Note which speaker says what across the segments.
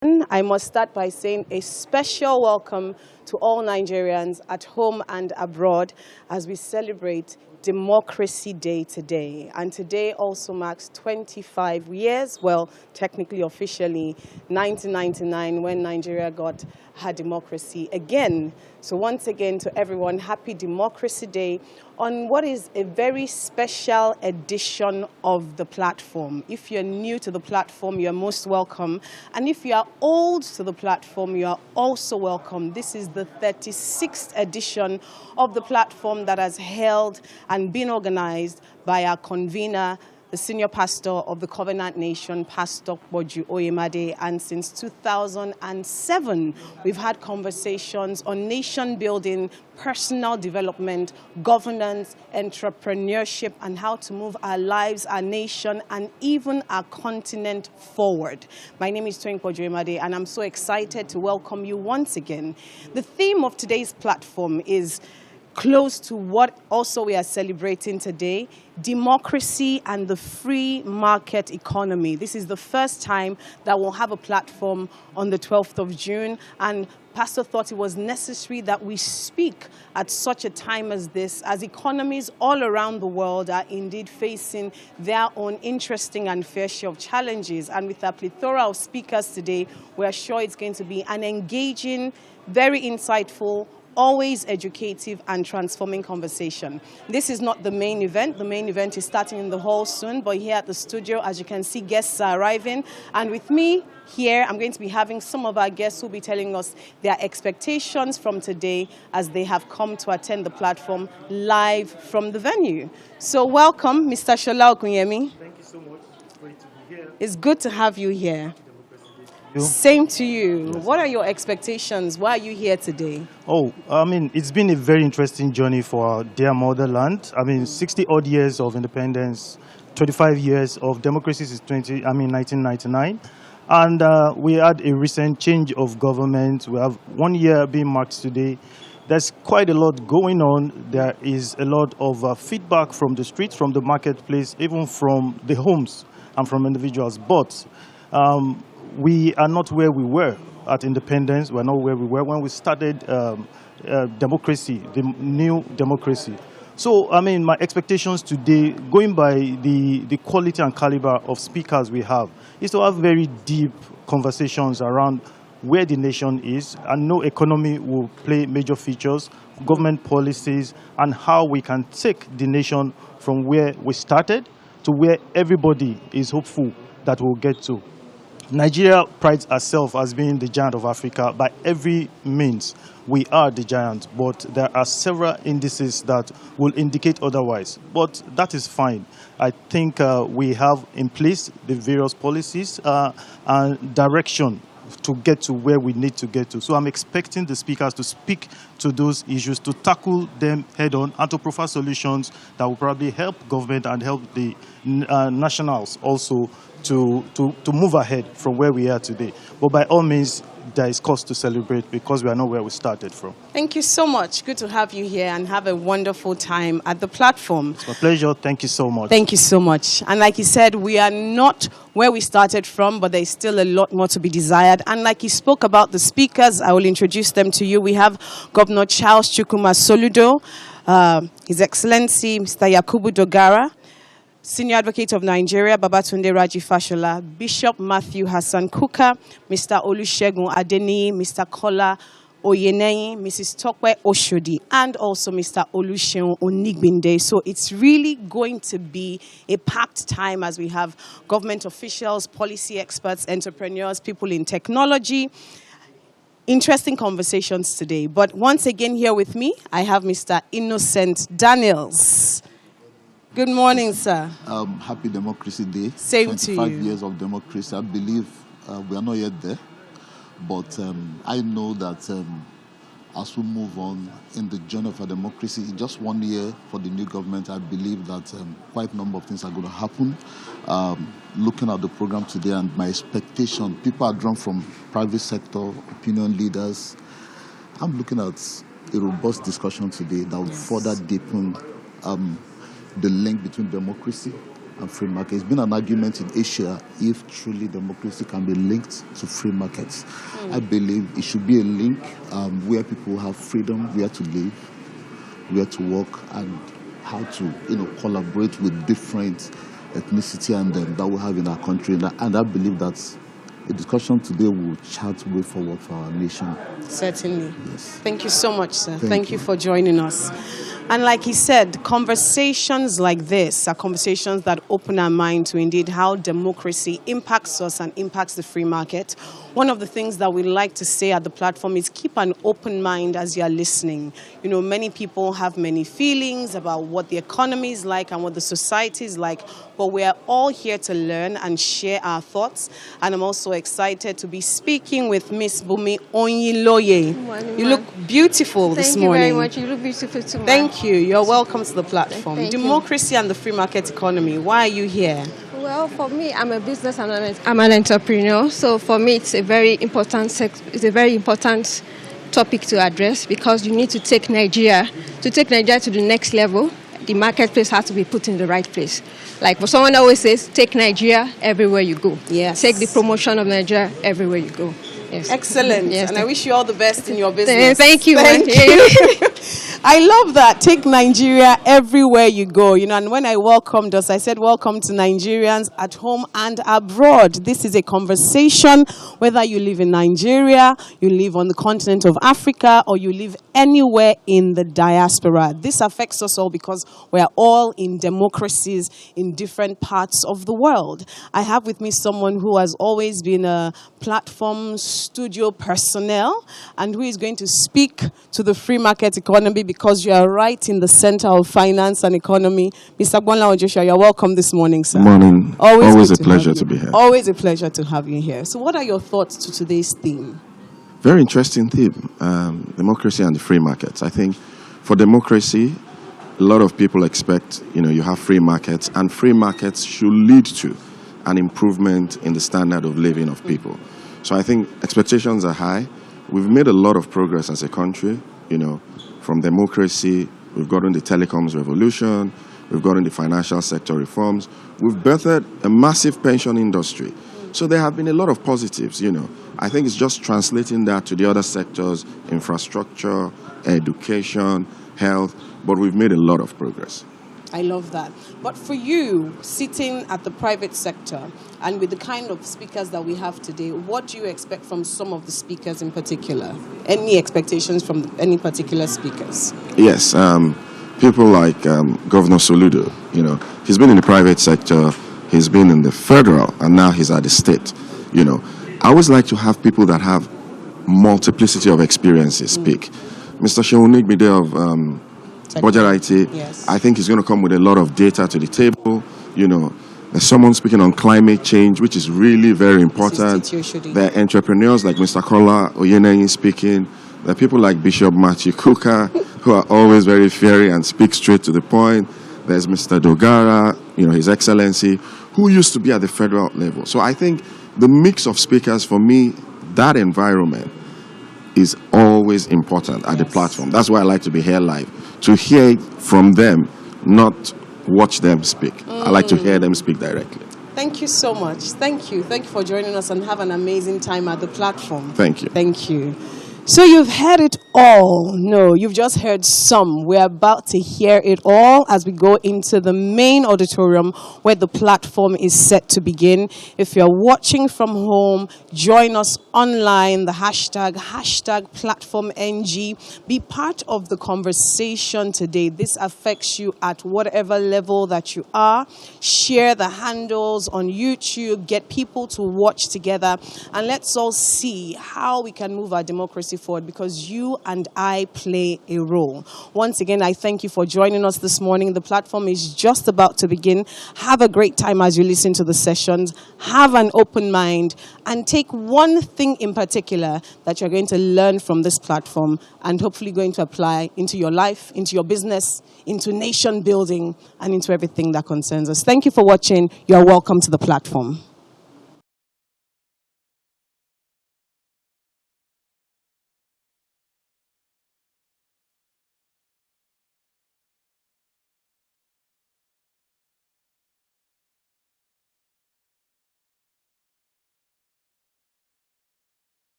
Speaker 1: I must start by saying a special welcome to all Nigerians at home and abroad as we celebrate Democracy Day today. And today also marks 25 years, well, technically, officially, 1999, when Nigeria got her democracy again. So once again, to everyone, happy Democracy Day on what is a very special edition of the platform. If you're new to the platform, you're most welcome. And if you are old to the platform, you are also welcome. This is the 36th edition of the platform that has held and been organized by our convener, the senior pastor of the Covenant Nation, Pastor Oyeneyin, and since 2007, we've had conversations on nation building, personal development, governance, entrepreneurship, and how to move our lives, our nation, and even our continent forward. My name is Oyeneyin, and I'm so excited to welcome you once again. The theme of today's platform is close to what also we are celebrating today, democracy and the free market economy. This is the first time that we'll have a platform on the 12th of June, and Pastor thought it was necessary that we speak at such a time as this, as economies all around the world are indeed facing their own interesting and fair share of challenges. And with a plethora of speakers today, we are sure it's going to be an engaging, very insightful, always educative and transforming conversation. This is not the main event. The main event is starting in the hall soon, but here at the studio, as you can see, guests are arriving. And with me here, I'm going to be having some of our guests who will be telling us their expectations from today as they have come to attend the platform live from the venue. So welcome, Mr. Fashola.
Speaker 2: Thank you so much. It's great to be here.
Speaker 1: It's good to have you here. Same to you. Yes. What are your expectations? Why are you here today?
Speaker 2: Oh, I mean, it's been a very interesting journey for our dear motherland. I mean, 60-odd years of independence, 25 years of democracy since 1999. And we had a recent change of government. We have 1 year being marked today. There's quite a lot going on. There is a lot of feedback from the streets, from the marketplace, even from the homes and from individuals. But we are not where we were at independence. We're not where we were when we started democracy, the new democracy. So, I mean, my expectations today, going by the quality and caliber of speakers we have, is to have very deep conversations around where the nation is. And no economy will play major features, government policies, and how we can take the nation from where we started to where everybody is hopeful that we'll get to. Nigeria prides herself as being the giant of Africa. By every means, we are the giant, but there are several indices that will indicate otherwise. But that is fine. I think we have in place the various policies and direction to get to where we need to get to. So I'm expecting the speakers to speak to those issues, to tackle them head-on, and to provide solutions that will probably help government and help the nationals also to move ahead from where we are today. But by all means, there is cause to celebrate because we are not where we started from.
Speaker 1: Thank you so much. Good to have you here and have a wonderful time at the platform.
Speaker 2: It's my pleasure. Thank you so much.
Speaker 1: Thank you so much. And like you said, we are not where we started from, but there's still a lot more to be desired. And like you spoke about the speakers, I will introduce them to you. We have Governor Charles Chukwuma Soludo, His Excellency Mr. Yakubu Dogara, Senior Advocate of Nigeria, Babatunde Fashola, Bishop Matthew Hassan Kukah, Mr. Olusegun Adeniyi, Mr. Kola, Oyeneyin, Mrs. Tokwe Oshodi, and also Mr. Oluseun Onigbinde. So it's really going to be a packed time as we have government officials, policy experts, entrepreneurs, people in technology. Interesting conversations today. But once again here with me, I have Mr. Innocent Daniels. Good morning, sir.
Speaker 3: Happy Democracy Day.
Speaker 1: Same to you.
Speaker 3: 25 years of democracy. I believe we are not yet there. But I know that as we move on in the journey of our democracy, in just 1 year for the new government, I believe that quite a number of things are going to happen. Looking at the program today and my expectation, people are drawn from private sector, opinion leaders. I'm looking at a robust discussion today that will further deepen the link between democracy and free market. It's been an argument in Asia if truly democracy can be linked to free markets. I believe it should be a link where people have freedom, where to live, where to work, and how to collaborate with different ethnicity and that we have in our country. And I believe that the discussion today will chart way forward for our nation.
Speaker 1: Certainly.
Speaker 3: Yes.
Speaker 1: Thank you so much, sir.
Speaker 3: Thank you
Speaker 1: for joining us. And like he said, conversations like this are conversations that open our mind to indeed how democracy impacts us and impacts the free market. One of the things that we like to say at the platform is keep an open mind as you are listening. You know, many people have many feelings about what the economy is like and what the society is like, but we are all here to learn and share our thoughts. And I'm also excited to be speaking with Miss Bumi Onyiloye. You look beautiful this morning.
Speaker 4: Thank you very much. You look beautiful too.
Speaker 1: Thank you. You're welcome to the platform.
Speaker 4: Thank
Speaker 1: Democracy and the free market economy. Why are you here?
Speaker 4: Well, for me, I'm a business analyst. I'm an entrepreneur. So for me, it's a very important topic to address because you need to take Nigeria to the next level. The marketplace has to be put in the right place. Like what someone always says, take Nigeria everywhere you go.
Speaker 1: Yes.
Speaker 4: Take the promotion of Nigeria everywhere you go. Yes.
Speaker 1: Excellent.
Speaker 4: Yes.
Speaker 1: And I wish you all the best in your business.
Speaker 4: Thank you.
Speaker 1: Thank you. I love that. Take Nigeria everywhere you go. You know, and when I welcomed us, I said, welcome to Nigerians at home and abroad. This is a conversation, whether you live in Nigeria, you live on the continent of Africa, or you live anywhere in the diaspora. This affects us all because we are all in democracies in different parts of the world. I have with me someone who has always been a platform studio personnel and who is going to speak to the free market economy because you are right in the center of finance and economy. Mr. Gwanla Ojoshua, you're welcome this morning, sir.
Speaker 5: Morning. Always a pleasure to be here.
Speaker 1: Always a pleasure to have you here. So what are your thoughts to today's theme?
Speaker 5: Very interesting theme, democracy and the free markets. I think for democracy, a lot of people expect, you have free markets, and free markets should lead to an improvement in the standard of living of people. So I think expectations are high. We've made a lot of progress as a country, from democracy. We've gotten the telecoms revolution. We've gotten the financial sector reforms. We've birthed a massive pension industry. So there have been a lot of positives, I think it's just translating that to the other sectors, infrastructure, education, health, but we've made a lot of progress.
Speaker 1: I love that. But for you, sitting at the private sector and with the kind of speakers that we have today, what do you expect from some of the speakers in particular? Any expectations from any particular speakers? Yes.
Speaker 5: People like Governor Soludo, he's been in the private sector, he's been in the federal, and now he's at the state. I always like to have people that have multiplicity of experiences speak. Mr. Onigbinde of BudgIT,
Speaker 1: yes.
Speaker 5: I think he's going to come with a lot of data to the table. There's someone speaking on climate change, which is really very important. There are entrepreneurs like Mr. Kola, Oyeneyin speaking. There are people like Bishop Matthew Kukah, who are always very fiery and speak straight to the point. There's Mr. Dogara, His Excellency, who used to be at the federal level. So I think the mix of speakers, for me, that environment is always important at the platform. That's why I like to be here live, to hear it from them, not watch them speak. I like to hear them speak directly.
Speaker 1: Thank you so much. Thank you. Thank you for joining us and have an amazing time at the platform.
Speaker 5: Thank you.
Speaker 1: Thank you. So you've heard it all. No, you've just heard some. We're about to hear it all as we go into the main auditorium where the platform is set to begin. If you're watching from home, join us online, the hashtag #PlatformNG. Be part of the conversation today. This affects you at whatever level that you are. Share the handles on YouTube, get people to watch together, and let's all see how we can move our democracy forward because you and I play a role. Once again, I thank you for joining us this morning. The platform is just about to begin. Have a great time as you listen to the sessions. Have an open mind and take one thing in particular that you're going to learn from this platform and hopefully going to apply into your life, into your business, into nation building, and into everything that concerns us. Thank you for watching. You're welcome to the platform.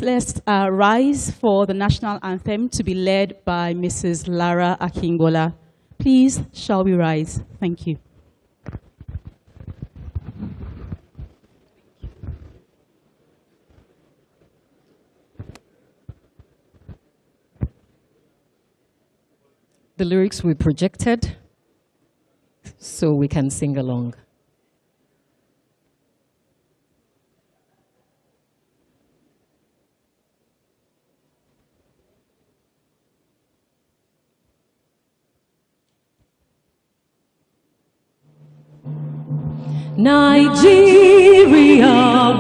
Speaker 6: Let's rise for the national anthem to be led by Mrs. Lara Akingbola. Please, shall we rise? Thank you.
Speaker 7: The lyrics will be projected so we can sing along.
Speaker 8: Nigeria,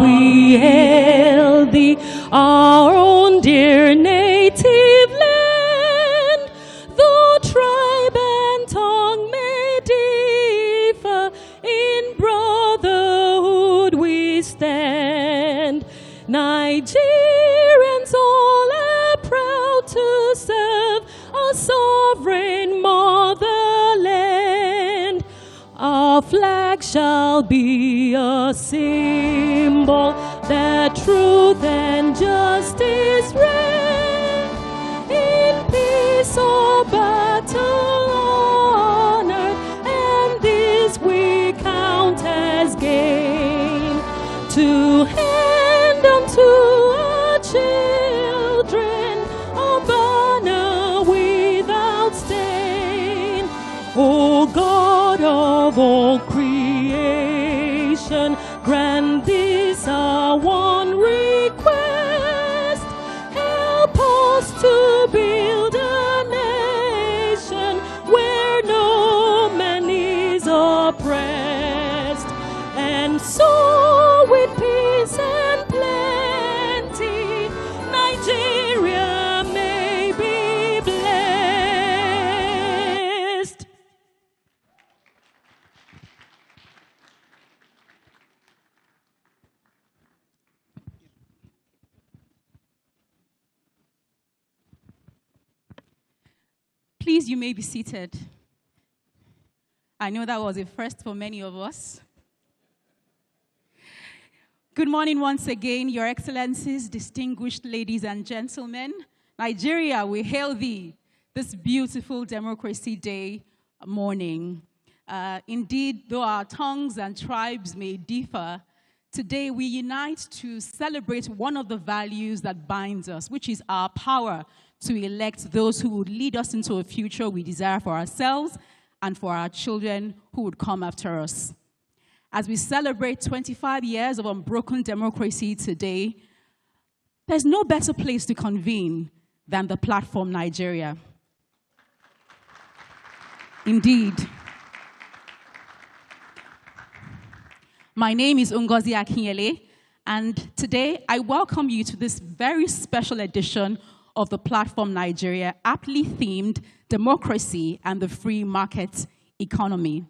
Speaker 8: we hail thee, our own dear native land. Though tribe and tongue may differ, in brotherhood we stand. Nigerians all are proud to serve our sovereign motherland. Our flag shall be a symbol that truth and justice reign. In peace or battle on earth, and this we count as gain. To hand unto our children a banner without stain. O God of all creation, grant this our one request. Help us to build a nation where no man is oppressed, and so with peace and plenty, Nigeria may be blessed.
Speaker 6: Please, you may be seated. I know that was a first for many of us. Good morning once again, Your Excellencies, distinguished ladies and gentlemen. Nigeria, we hail thee this beautiful Democracy Day morning. Indeed, though our tongues and tribes may differ, today we unite to celebrate one of the values that binds us, which is our power to elect those who would lead us into a future we desire for ourselves and for our children who would come after us. As we celebrate 25 years of unbroken democracy today, there's no better place to convene than the platform Nigeria. Indeed. My name is Ngozi Akinyele, and today I welcome you to this very special edition of the Platform Nigeria, aptly themed Democracy and the Free Market Economy.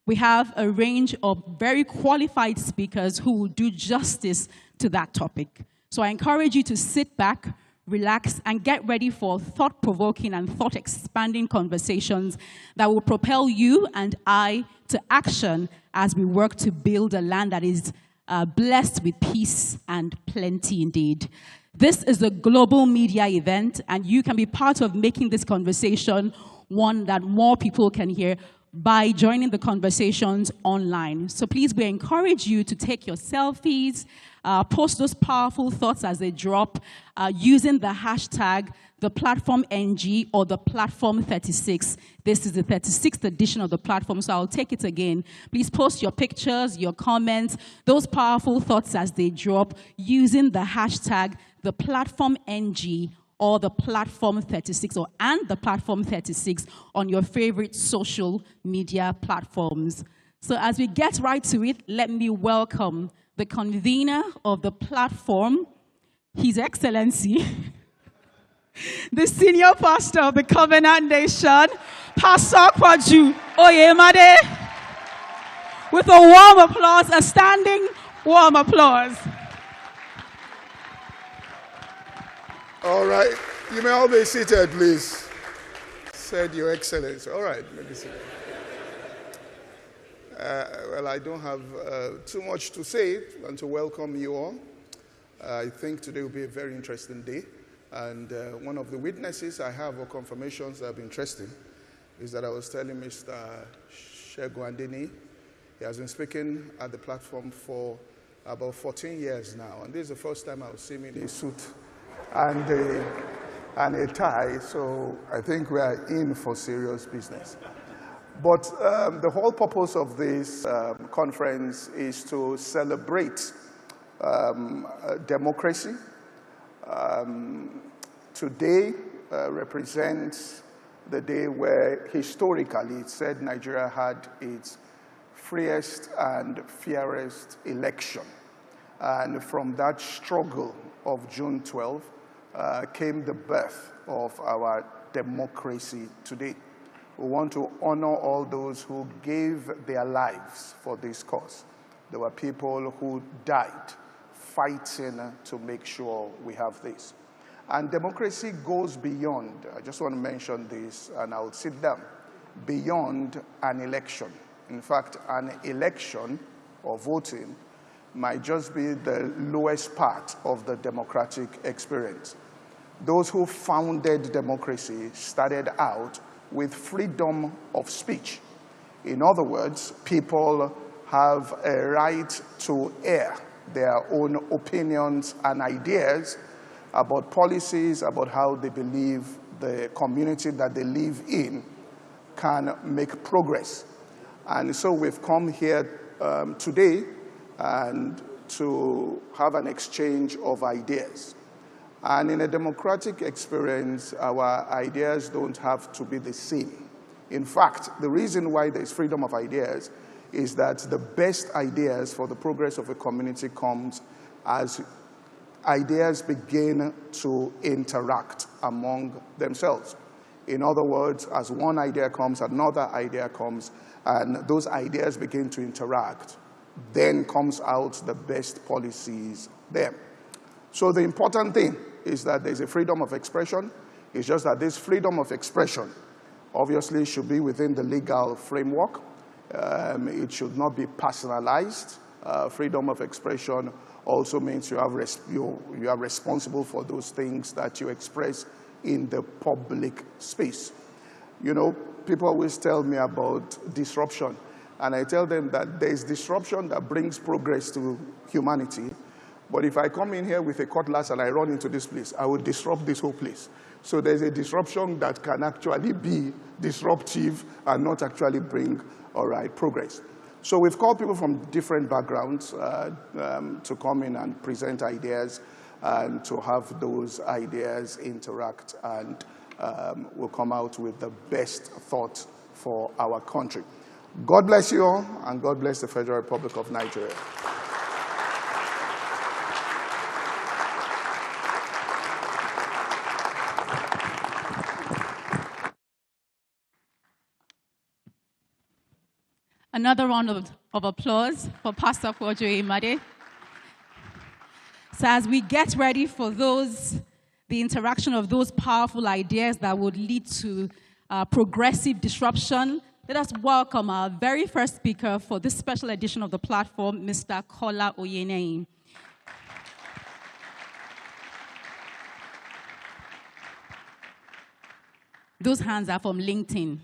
Speaker 6: We have a range of very qualified speakers who will do justice to that topic. So I encourage you to sit back, relax, and get ready for thought-provoking and thought-expanding conversations that will propel you and I to action as we work to build a land that is blessed with peace and plenty indeed. This is a global media event, and you can be part of making this conversation one that more people can hear by joining the conversations online. So please, we encourage you to take your selfies, post those powerful thoughts as they drop, using the hashtag #ThePlatformNG or #ThePlatform36. This is the 36th edition of the platform, so I'll take it again. Please post your pictures, your comments, those powerful thoughts as they drop, using the hashtag #ThePlatformNG or #ThePlatform36 and #ThePlatform36 on your favorite social media platforms. So as we get right to it, let me welcome the convener of the platform, His Excellency, the senior pastor of the Covenant Nation, Pastor Kwaju Oyemade, with a warm applause, a standing warm applause.
Speaker 9: All right, you may all be seated, please. Said Your Excellency. All right, maybe sit. Well, I don't have too much to say and to welcome you all. I think today will be a very interesting day. And one of the witnesses I have or confirmations that have been interesting is that I was telling Mr. Adeniyi, he has been speaking at the platform for about 14 years now. And this is the first time I will see him in a suit and a tie. So I think we are in for serious business. But the whole purpose of this conference is to celebrate democracy. Today represents the day where historically it said Nigeria had its freest and fairest election. And from that struggle of June 12 came the birth of our democracy today. We want to honor all those who gave their lives for this cause. There were people who died fighting to make sure we have this. And democracy goes beyond, I just want to mention this and I'll sit down, beyond an election. In fact, an election or voting might just be the lowest part of the democratic experience. Those who founded democracy started out with freedom of speech. In other words, people have a right to air their own opinions and ideas about policies, about how they believe the community that they live in can make progress. And so we've come here today and to have an exchange of ideas. And in a democratic experience, our ideas don't have to be the same. In fact, the reason why there's freedom of ideas is that the best ideas for the progress of a community comes as ideas begin to interact among themselves. In other words, as one idea comes, another idea comes, and those ideas begin to interact. Then comes out the best policies there. So the important thing is that there's a freedom of expression. It's just that this freedom of expression obviously should be within the legal framework. It should not be personalized. Freedom of expression also means you are responsible for those things that you express in the public space. You know, people always tell me about disruption, and I tell them that there's disruption that brings progress to humanity. But if I come in here with a cutlass and I run into this place, I will disrupt this whole place. So there's a disruption that can actually be disruptive and not actually bring, progress. So we've called people from different backgrounds to come in and present ideas and to have those ideas interact, and we'll come out with the best thought for our country. God bless you all, and God bless the Federal Republic of Nigeria.
Speaker 6: Another round of applause for Pastor Oyeneyin. So as we get ready for the interaction of those powerful ideas that would lead to progressive disruption, let us welcome our very first speaker for this special edition of the platform, Mr. Kola Oyeneyin. Those hands are from LinkedIn.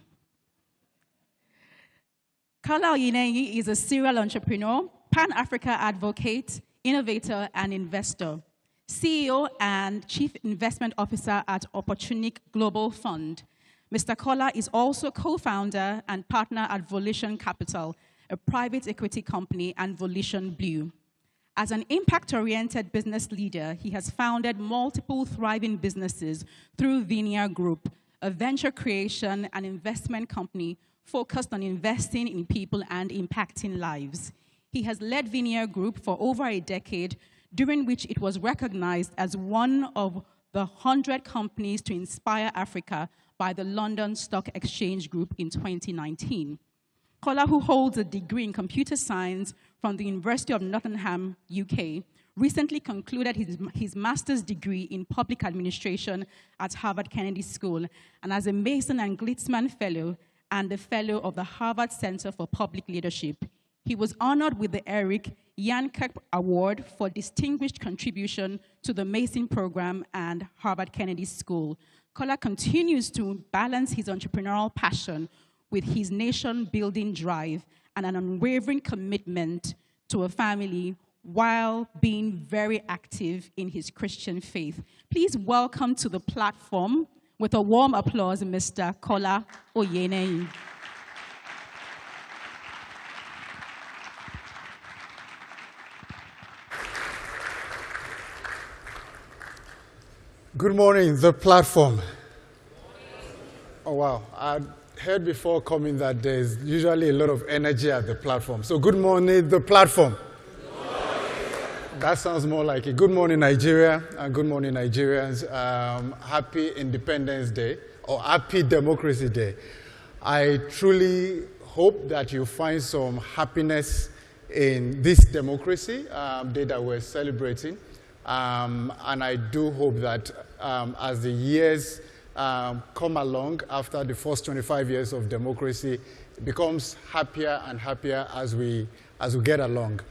Speaker 6: Kola Oyeneyin is a serial entrepreneur, Pan-Africa advocate, innovator, and investor, CEO and Chief Investment Officer at Opportunik Global Fund. Mr. Kola is also co-founder and partner at Volition Capital, a private equity company, and Volition Blue. As an impact-oriented business leader, he has founded multiple thriving businesses through Vinia Group, a venture creation and investment company focused on investing in people and impacting lives. He has led Vinia Group for over a decade, during which it was recognized as one of the 100 companies to inspire Africa by the London Stock Exchange Group in 2019. Kola, who holds a degree in computer science from the University of Nottingham, UK, recently concluded his master's degree in public administration at Harvard Kennedy School, and as a Mason and Glitzman Fellow and a Fellow of the Harvard Center for Public Leadership. He was honored with the Eric Yankek Award for distinguished contribution to the Mason Program and Harvard Kennedy School. Kola continues to balance his entrepreneurial passion with his nation-building drive and an unwavering commitment to a family while being very active in his Christian faith. Please welcome to the platform, with a warm applause, Mr. Kola Oyeneyin.
Speaker 10: Good morning, the platform. Oh, wow. I heard before coming that there's usually a lot of energy at the platform. So good morning, the platform. Good morning. That sounds more like it. Good morning, Nigeria, and good morning, Nigerians. Happy Independence Day, or Happy Democracy Day. I truly hope that you find some happiness in this democracy day that we're celebrating. And I do hope that as the years come along after the first 25 years of democracy, it becomes happier and happier as we get along.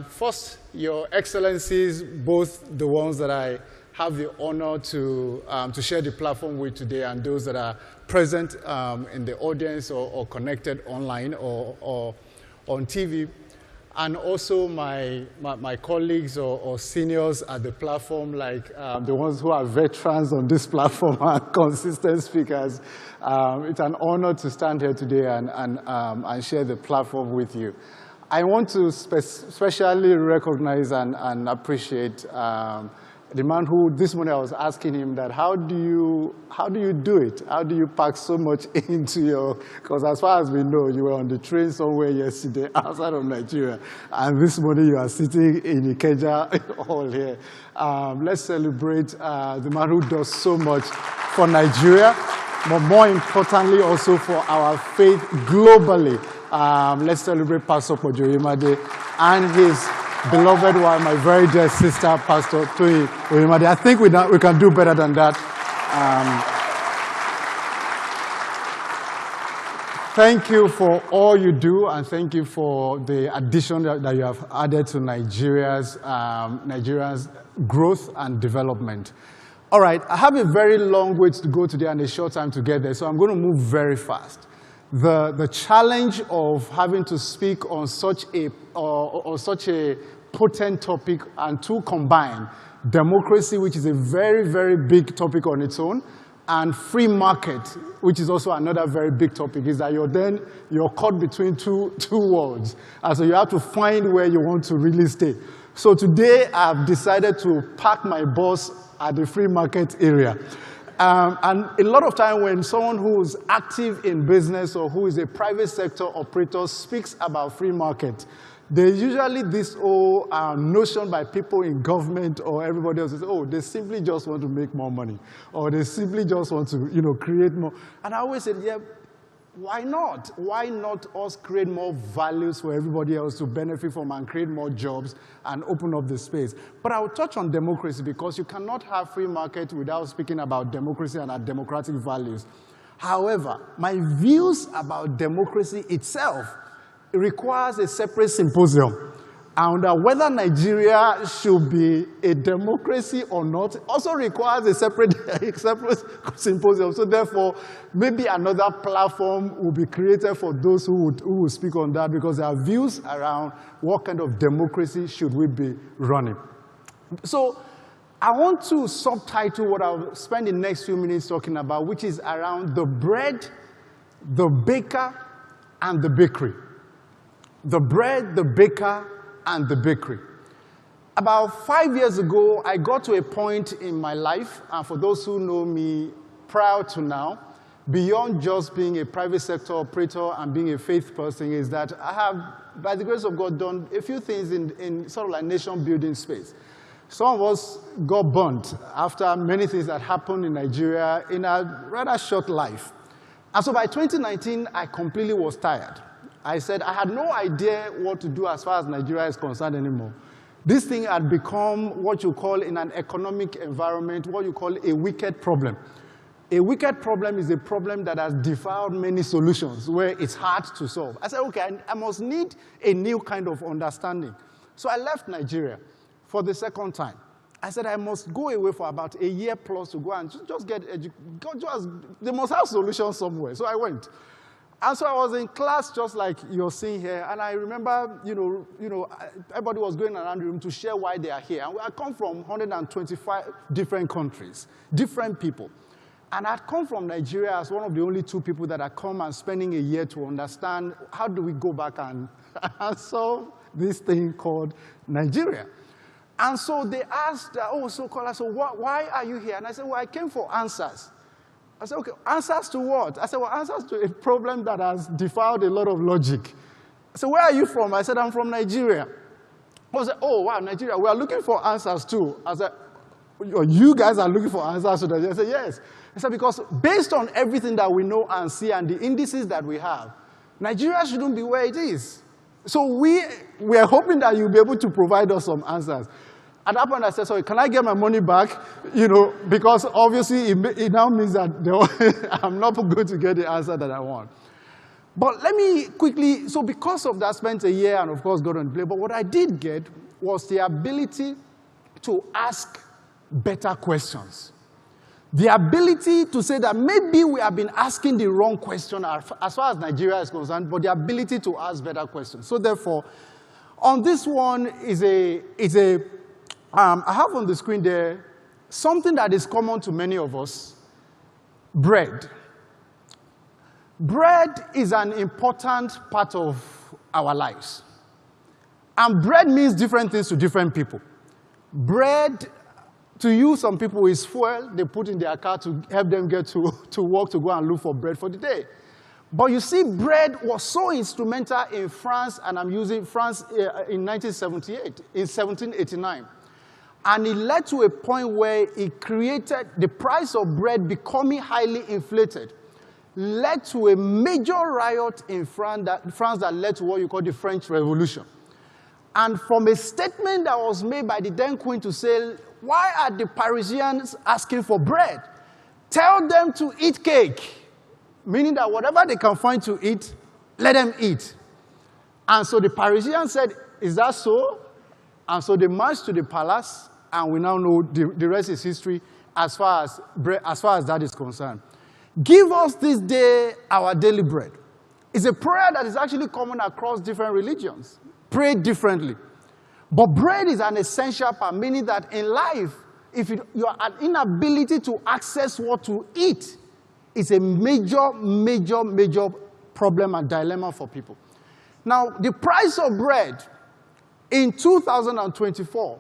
Speaker 10: First, Your Excellencies, both the ones that I have the honor to share the platform with today and those that are present in the audience or connected online or on TV, and also my colleagues or seniors at the platform, like the ones who are veterans on this platform and consistent speakers. It's an honor to stand here today and share the platform with you. I want to especially recognize and appreciate the man who this morning I was asking him that how do you do it? How do you pack so much into your, because as far as we know, you were on the train somewhere yesterday outside of Nigeria, and this morning you are sitting in Ikeja hall here. Let's celebrate the man who does so much for Nigeria, but more importantly also for our faith globally. Let's celebrate Pastor Oyeneyin and his beloved wife, my very dear sister, Pastor Titi. I think we can do better than that. Thank you for all you do, and thank you for the addition that you have added to Nigeria's growth and development. All right, I have a very long way to go today and a short time to get there, so I'm going to move very fast. The challenge of having to speak on such a potent topic and to combine democracy, which is a very, very big topic on its own, and free market, which is also another very big topic, is that you're caught between two worlds. And so you have to find where you want to really stay. So today I've decided to park my bus at the free market area. And a lot of time when someone who's active in business or who is a private sector operator speaks about free market, there's usually this whole notion by people in government or everybody else is, oh, they simply just want to make more money, or they simply just want to, create more. And I always said, yeah, why not? Why not us create more values for everybody else to benefit from and create more jobs and open up the space? But I'll touch on democracy because you cannot have free market without speaking about democracy and our democratic values. However, my views about democracy itself requires a separate symposium. And whether Nigeria should be a democracy or not also requires a separate symposium. So therefore, maybe another platform will be created for those who will speak on that, because there are views around what kind of democracy should we be running. So I want to subtitle what I'll spend the next few minutes talking about, which is around the bread, the baker, and the bakery. The bread, the baker, and the bakery. About 5 years ago, I got to a point in my life, and for those who know me prior to now, beyond just being a private sector operator and being a faith person, is that I have, by the grace of God, done a few things in sort of like nation building space. Some of us got burnt after many things that happened in Nigeria in a rather short life. And so by 2019, I completely was tired. I said I had no idea what to do as far as Nigeria is concerned anymore. This thing had become what you call in an economic environment, what you call a wicked problem. A wicked problem is a problem that has defiled many solutions where it's hard to solve. I said, okay, I must need a new kind of understanding. So I left Nigeria for the second time. I said, I must go away for about a year plus to go and just get educated. They must have solutions somewhere. So I went. And so I was in class just like you're seeing here. And I remember, everybody was going around the room to share why they are here. And I come from 125 different countries, different people. And I'd come from Nigeria as one of the only 2 people that had come and spending a year to understand how do we go back and solve this thing called Nigeria. And so they asked, so Kola, so why are you here? And I said, well, I came for answers. I said, okay, answers to what? I said, well, answers to a problem that has defiled a lot of logic. I said, where are you from? I said, I'm from Nigeria. I said, oh, wow, Nigeria, we are looking for answers too. I said, you guys are looking for answers to that? I said, yes. I said, because based on everything that we know and see and the indices that we have, Nigeria shouldn't be where it is. So we are hoping that you'll be able to provide us some answers. At that point, I said, sorry, can I get my money back? Because obviously it now means that I'm not going to get the answer that I want. But let me quickly, so because of that, I spent a year and of course got on play. But what I did get was the ability to ask better questions. The ability to say that maybe we have been asking the wrong question as far as Nigeria is concerned, but the ability to ask better questions. So therefore, on this one I have on the screen there something that is common to many of us, bread. Bread is an important part of our lives. And bread means different things to different people. Bread, to you, some people, is fuel they put in their car to help them get to work to go and look for bread for the day. But you see, bread was so instrumental in France, and I'm using France in 1978, in 1789. And it led to a point where it created the price of bread becoming highly inflated, led to a major riot in France that led to what you call the French Revolution. And from a statement that was made by the then queen to say, why are the Parisians asking for bread? Tell them to eat cake. Meaning that whatever they can find to eat, let them eat. And so the Parisians said, is that so? And so they marched to the palace, and we now know the rest is history as far as that is concerned. Give us this day our daily bread. It's a prayer that is actually common across different religions. Pray differently. But bread is an essential part, meaning that in life, if you are an inability to access what to eat, it's a major, major, major problem and dilemma for people. Now, the price of bread in 2024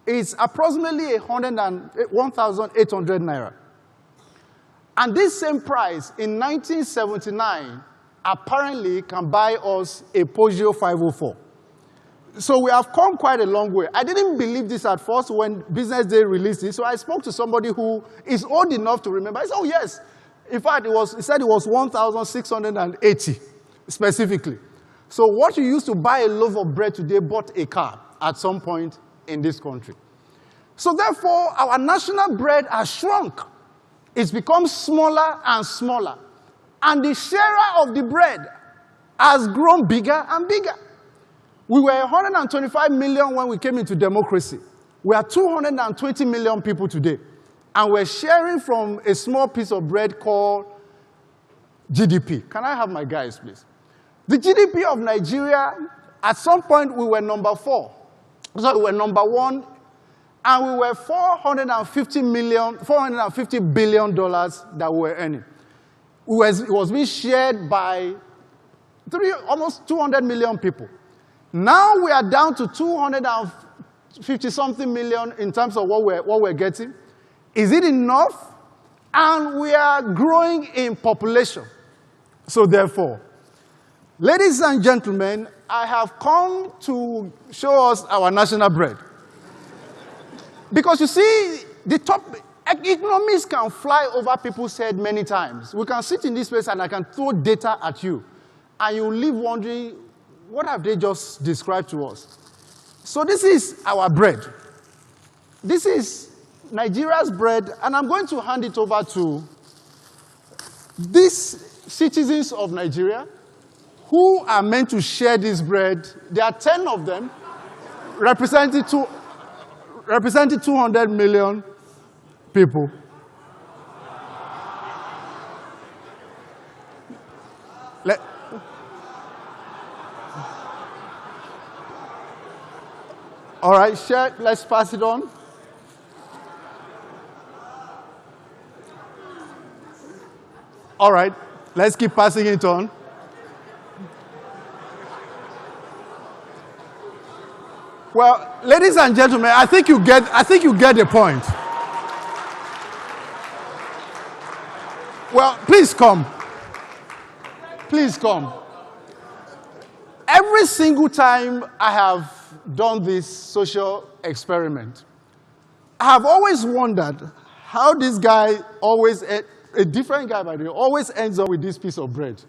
Speaker 10: is approximately 1,800 naira. And this same price in 1979 apparently can buy us a Peugeot 504. So we have come quite a long way. I didn't believe this at first when Business Day released it, so I spoke to somebody who is old enough to remember. I said, oh yes. In fact, he said it was 1,680 specifically. So what you used to buy a loaf of bread today bought a car at some point in this country. So therefore, our national bread has shrunk. It's become smaller and smaller. And the sharer of the bread has grown bigger and bigger. We were 125 million when we came into democracy. We are 220 million people today. And we're sharing from a small piece of bread called GDP. Can I have my guys, please? The GDP of Nigeria, at some point, we were number 4. So we were number 1, and we were $450 billion that we were earning. It was being shared by almost 200 million people. Now we are down to 250-something million in terms of what we're getting. Is it enough? And we are growing in population. So therefore, ladies and gentlemen, I have come to show us our national bread. Because you see, economists can fly over people's head many times. We can sit in this place and I can throw data at you. And you leave wondering, what have they just described to us? So this is our bread. This is Nigeria's bread, and I'm going to hand it over to These citizens of Nigeria who are meant to share this bread, there are 10 of them, representing 200 million people. All right, share, let's pass it on. All right, let's keep passing it on. Well, ladies and gentlemen, I think you get the point. Well, please come. Please come. Every single time I have done this social experiment, I have always wondered how this guy always, a different guy by the way, always ends up with this piece of bread,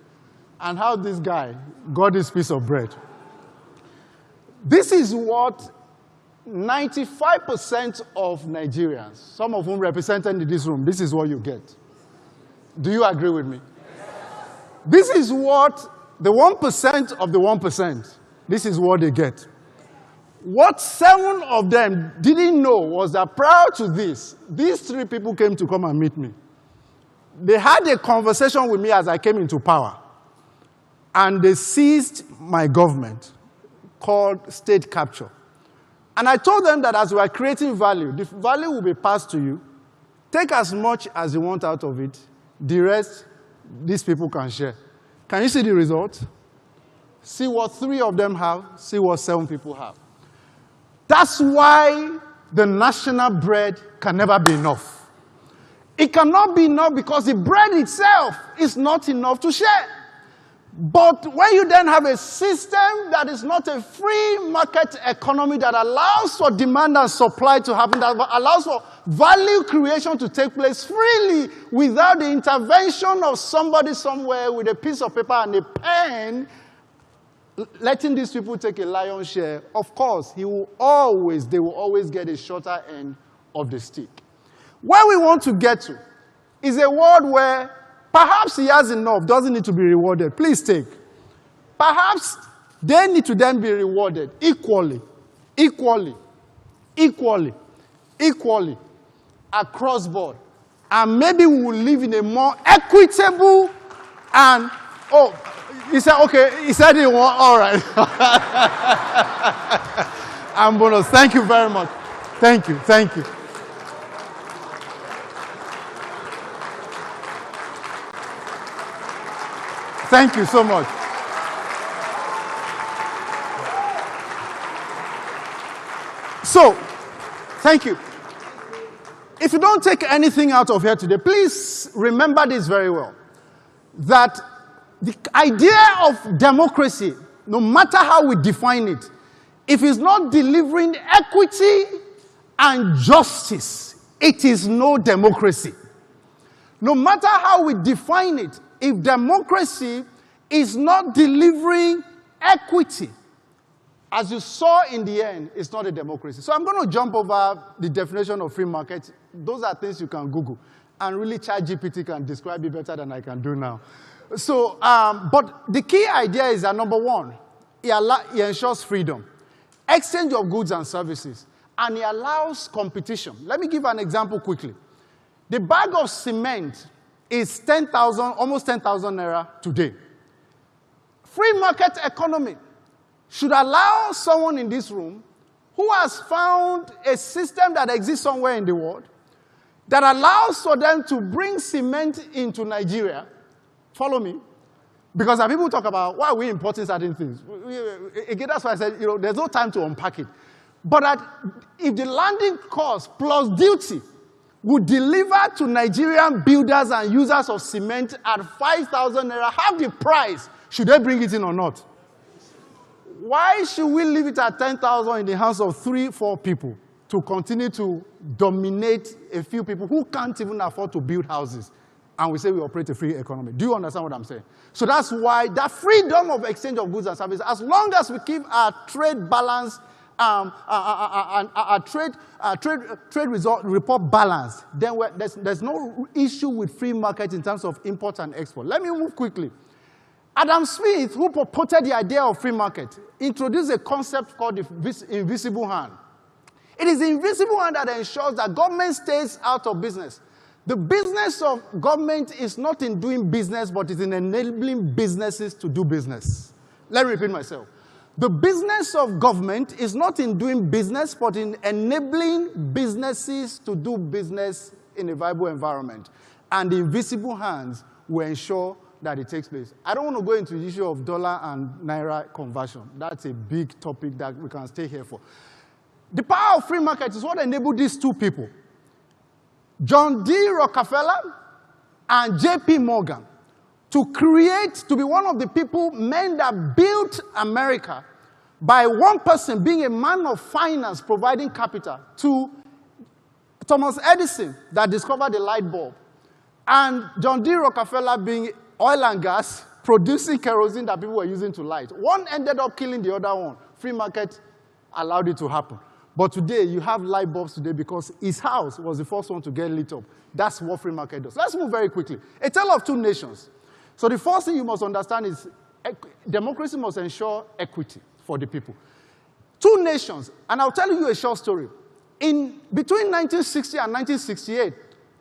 Speaker 10: and how this guy got this piece of bread. This is what 95% of Nigerians, some of whom represented in this room, this is what you get. Do you agree with me? This is what the 1% of the 1%, this is what they get. What 7 of them didn't know was that prior to this, these 3 people came to come and meet me. They had a conversation with me as I came into power, and they seized my government, called state capture. And I told them that as we are creating value, the value will be passed to you. Take as much as you want out of it. The rest, these people can share. Can you see the result? See what 3 of them have, see what 7 people have. That's why the national bread can never be enough. It cannot be enough because the bread itself is not enough to share. But when you then have a system that is not a free market economy that allows for demand and supply to happen, that allows for value creation to take place freely without the intervention of somebody somewhere with a piece of paper and a pen, letting these people take a lion's share, of course, they will always get a shorter end of the stick. Where we want to get to is a world where perhaps he has enough, doesn't need to be rewarded. Please take. Perhaps they need to then be rewarded equally, across board. And maybe we will live in a more equitable and, he said, okay, he said he won, all right. And bonus, thank you very much. Thank you. Thank you so much. So, thank you. If you don't take anything out of here today, please remember this very well. That the idea of democracy, no matter how we define it, if it's not delivering equity and justice, it is no democracy. No matter how we define it, if democracy is not delivering equity, as you saw in the end, it's not a democracy. So I'm going to jump over the definition of free market. Those are things you can Google. And really ChatGPT can describe it better than I can do now. So, but the key idea is that number one, it ensures freedom, exchange of goods and services, and it allows competition. Let me give an example quickly. The bag of cement is 10,000, almost 10,000 naira today. Free market economy should allow someone in this room who has found a system that exists somewhere in the world that allows for them to bring cement into Nigeria. Follow me. Because when people talk about why we importing certain things, again, that's why I said, there's no time to unpack it. But if the landing cost plus duty would deliver to Nigerian builders and users of cement at 5,000 naira, half the price, should they bring it in or not? Why should we leave it at 10,000 in the hands of 3-4 people to continue to dominate a few people who can't even afford to build houses? And we say we operate a free economy. Do you understand what I'm saying? So that's why that freedom of exchange of goods and services, as long as we keep our trade balance trade result report balanced, then there's no issue with free market in terms of import and export. Let me move quickly. Adam Smith, who promoted the idea of free market, introduced a concept called the invisible hand. It is the invisible hand that ensures that government stays out of business. The business of government is not in doing business, but is in enabling businesses to do business. Let me repeat myself. The business of government is not in doing business, but in enabling businesses to do business in a viable environment. And the invisible hands will ensure that it takes place. I don't want to go into the issue of dollar and naira conversion. That's a big topic that we can stay here for. The power of free market is what enabled these two people, John D. Rockefeller and J.P. Morgan, to be one of the men that built America by one person being a man of finance providing capital to Thomas Edison that discovered the light bulb, and John D. Rockefeller being oil and gas, producing kerosene that people were using to light. One ended up killing the other one. Free market allowed it to happen. But today, you have light bulbs today because his house was the first one to get lit up. That's what free market does. Let's move very quickly. A tale of two nations. So the first thing you must understand is democracy must ensure equity for the people. Two nations, and I'll tell you a short story. Between 1960 and 1968,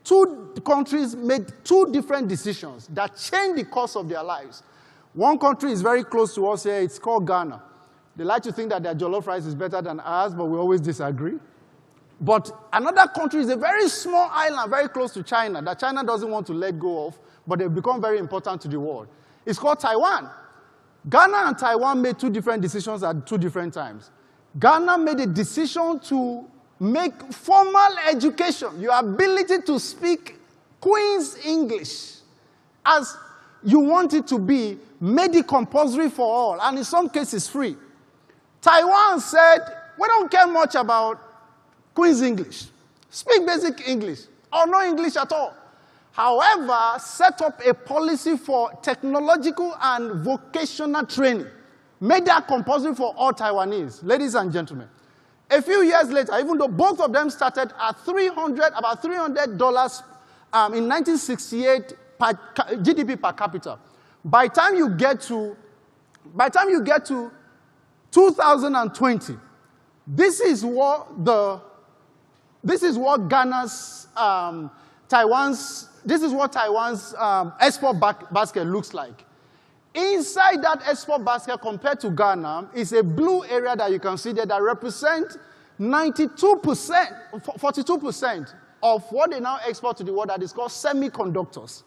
Speaker 10: two countries made two different decisions that changed the course of their lives. One country is very close to us here. It's called Ghana. They like to think that their jollof rice is better than ours, but we always disagree. But another country is a very small island, very close to China, that China doesn't want to let go of, but they've become very important to the world. It's called Taiwan. Ghana and Taiwan made two different decisions at two different times. Ghana made a decision to make formal education, your ability to speak Queen's English, as you want it to be, made it compulsory for all, and in some cases free. Taiwan said, we don't care much about Queen's English. Speak basic English, or no English at all. However, set up a policy for technological and vocational training, made that compulsory for all Taiwanese. Ladies and gentlemen, a few years later, even though both of them started at about $300 in 1968 GDP per capita, by the time you get to 2020, this is what Taiwan's export basket looks like. Inside that export basket, compared to Ghana, is a blue area that you can see there that represents 42% of what they now export to the world that is called semiconductors.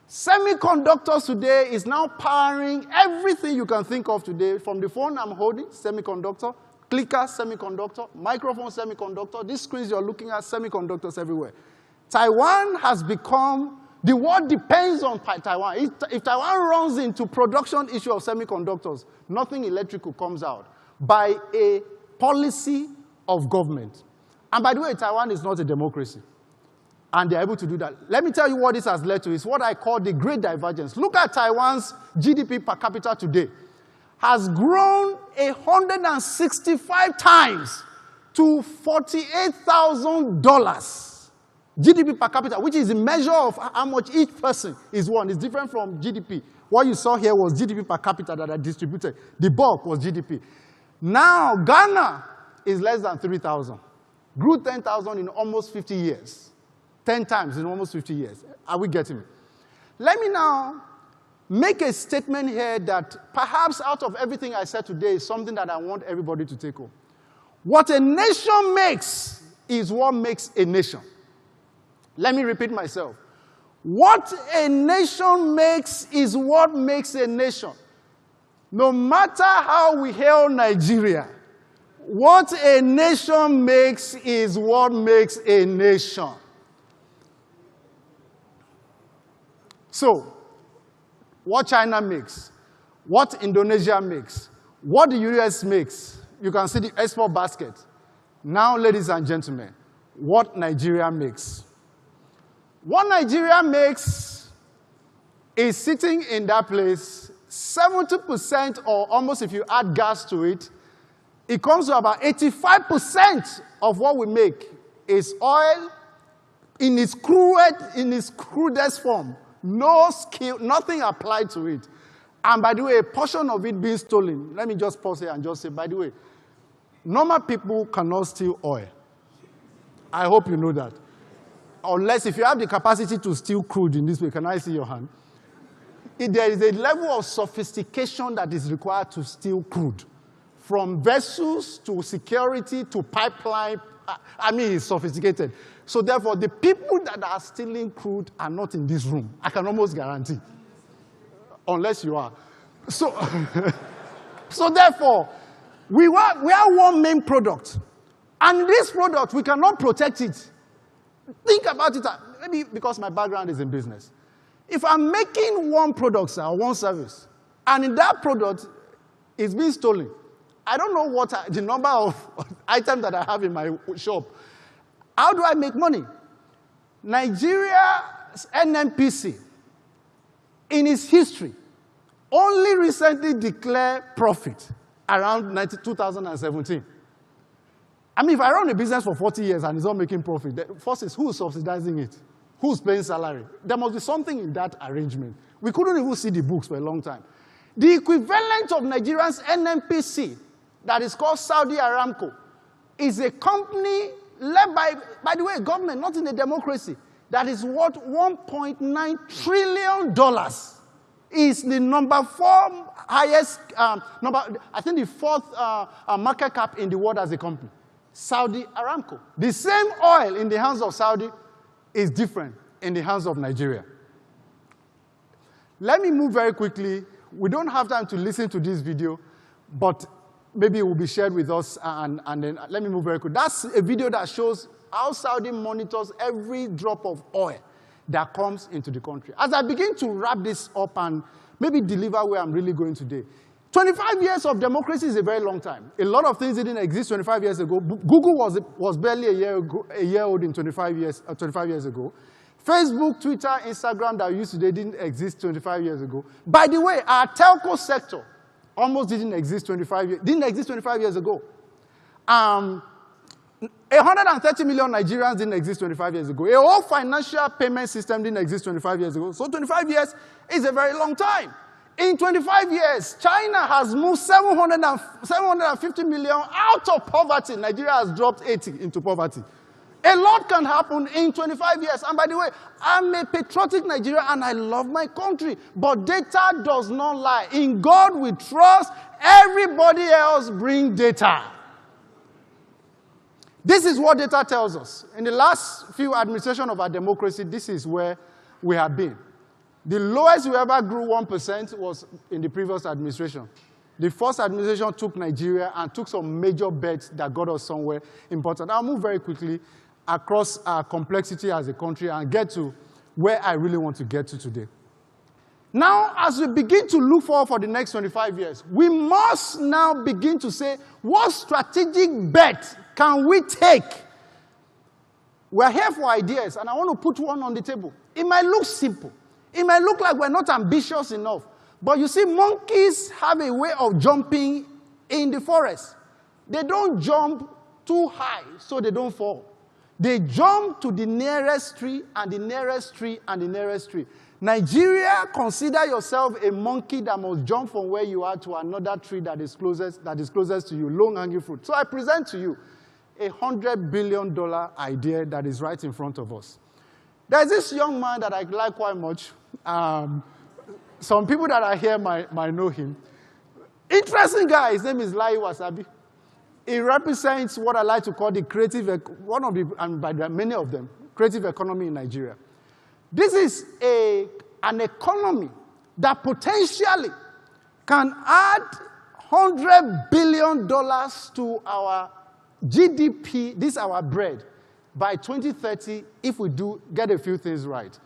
Speaker 10: Semiconductors today is now powering everything you can think of today, from the phone I'm holding, semiconductor, clicker, semiconductor, microphone, semiconductor, these screens you're looking at, semiconductors everywhere. Taiwan has become, the world depends on Taiwan. If Taiwan runs into production issue of semiconductors, nothing electrical comes out by a policy of government. And by the way, Taiwan is not a democracy. And they're able to do that. Let me tell you what this has led to. It's what I call the Great Divergence. Look at Taiwan's GDP per capita today. Has grown 165 times to $48,000 GDP per capita, which is a measure of how much each person is won. It's different from GDP. What you saw here was GDP per capita that I distributed. The bulk was GDP. Now, Ghana is less than 3,000. Grew 10,000 in almost 50 years. 10 times in almost 50 years. Are we getting it? Let me now make a statement here that perhaps out of everything I said today is something that I want everybody to take home. What a nation makes is what makes a nation. Let me repeat myself. What a nation makes is what makes a nation. No matter how we hail Nigeria, what a nation makes is what makes a nation. So, what China makes, what Indonesia makes, what the US makes, you can see the export basket. Now, ladies and gentlemen, what Nigeria makes. What Nigeria makes is sitting in that place, 70% or almost, if you add gas to it, it comes to about 85% of what we make is oil in its crudest form. No skill, nothing applied to it. And by the way, a portion of it being stolen. Let me just pause here and just say, by the way, normal people cannot steal oil. I hope you know that. Unless if you have the capacity to steal crude in this way, can I see your hand? There is a level of sophistication that is required to steal crude. From vessels to security to pipeline, I mean, it's sophisticated. So therefore, the people that are stealing crude are not in this room. I can almost guarantee. Unless you are. So, so therefore, we are one main product. And this product, we cannot protect it. Think about it, maybe because my background is in business. If I'm making one product or one service, and in that product is being stolen, I don't know what the number of items that I have in my shop. How do I make money? Nigeria's NNPC, in its history, only recently declared profit around 2017. I mean, if I run a business for 40 years and it's not making profit, the first is who's subsidizing it? Who's paying salary? There must be something in that arrangement. We couldn't even see the books for a long time. The equivalent of Nigeria's NNPC, that is called Saudi Aramco, is a company led by the way, government, not in a democracy, that is worth $1.9 trillion. Is the number 4 highest, I think the 4th market cap in the world as a company. Saudi Aramco. The same oil in the hands of Saudi is different in the hands of Nigeria. Let me move very quickly. We don't have time to listen to this video, but maybe it will be shared with us, and then let me move very quick. That's a video that shows how Saudi monitors every drop of oil that comes into the country. As I begin to wrap this up and maybe deliver where I'm really going today, 25 years of democracy is a very long time. A lot of things didn't exist 25 years ago. Google was barely a year old in 25 years ago. Facebook, Twitter, Instagram that we use today didn't exist 25 years ago. By the way, our telco sector almost didn't exist 25 years ago. 130 million Nigerians didn't exist 25 years ago. A whole financial payment system didn't exist 25 years ago. So 25 years is a very long time. In 25 years, China has moved 750 million out of poverty. Nigeria has dropped 80 into poverty. A lot can happen in 25 years. And by the way, I'm a patriotic Nigerian and I love my country. But data does not lie. In God we trust. Everybody else bring data. This is what data tells us. In the last few administrations of our democracy, this is where we have been. The lowest we ever grew 1% was in the previous administration. The first administration took Nigeria and took some major bets that got us somewhere important. I'll move very quickly across our complexity as a country and get to where I really want to get to today. Now, as we begin to look forward for the next 25 years, we must now begin to say, what strategic bet can we take? We're here for ideas, and I want to put one on the table. It might look simple. It might look like we're not ambitious enough. But you see, monkeys have a way of jumping in the forest. They don't jump too high so they don't fall. They jump to the nearest tree and the nearest tree and the nearest tree. Nigeria, consider yourself a monkey that must jump from where you are to another tree that is closest to you, low-hanging fruit. So I present to you a $100 billion idea that is right in front of us. There's this young man that I like quite much. Some people that are here might know him. Interesting guy. His name is Lai Wasabi. He represents what I like to call the creative, many of them, creative economy in Nigeria. This is an economy that potentially can add $100 billion to our GDP, this is our bread, by 2030 if we do get a few things right.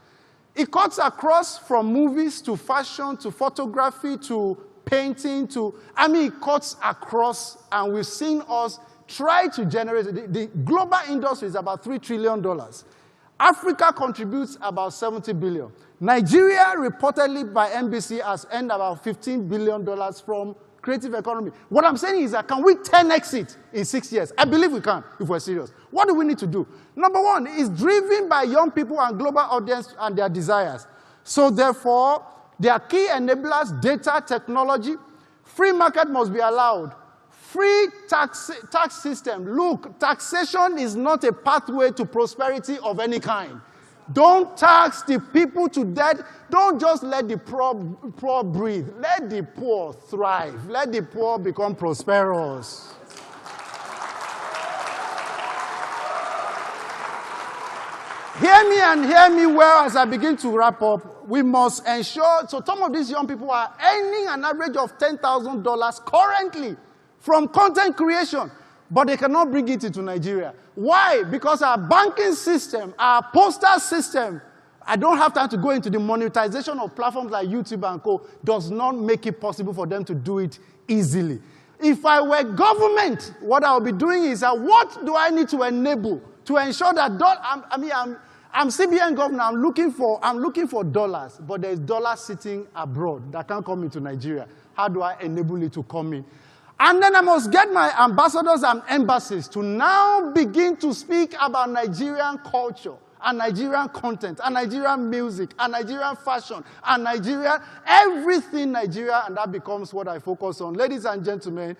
Speaker 10: It cuts across from movies to fashion to photography to painting to, it cuts across, and we've seen us try to generate, the global industry is about $3 trillion. Africa contributes about $70 billion. Nigeria, reportedly by NBC, has earned about $15 billion from creative economy. What I'm saying is that can we 10x it in 6 years? I believe we can if we're serious. What do we need to do? Number one is driven by young people and global audience and their desires. So therefore, their key enablers, data, technology, free market must be allowed. Free tax system. Look, taxation is not a pathway to prosperity of any kind. Don't tax the people to death. Don't just let the poor breathe. Let the poor thrive. Let the poor become prosperous. Hear me and hear me well as I begin to wrap up. We must ensure, so some of these young people are earning an average of $10,000 currently from content creation, but they cannot bring it into Nigeria. Why? Because our banking system, our postal system, I don't have time to go into the monetization of platforms like YouTube and co, does not make it possible for them to do it easily. If I were government, what I would be doing is, what do I need to enable to ensure that, I'm CBN governor, I'm looking for dollars, but there's dollars sitting abroad that can't come into Nigeria. How do I enable it to come in? And then I must get my ambassadors and embassies to now begin to speak about Nigerian culture, and Nigerian content, and Nigerian music, and Nigerian fashion, and everything Nigeria, and that becomes what I focus on. Ladies and gentlemen,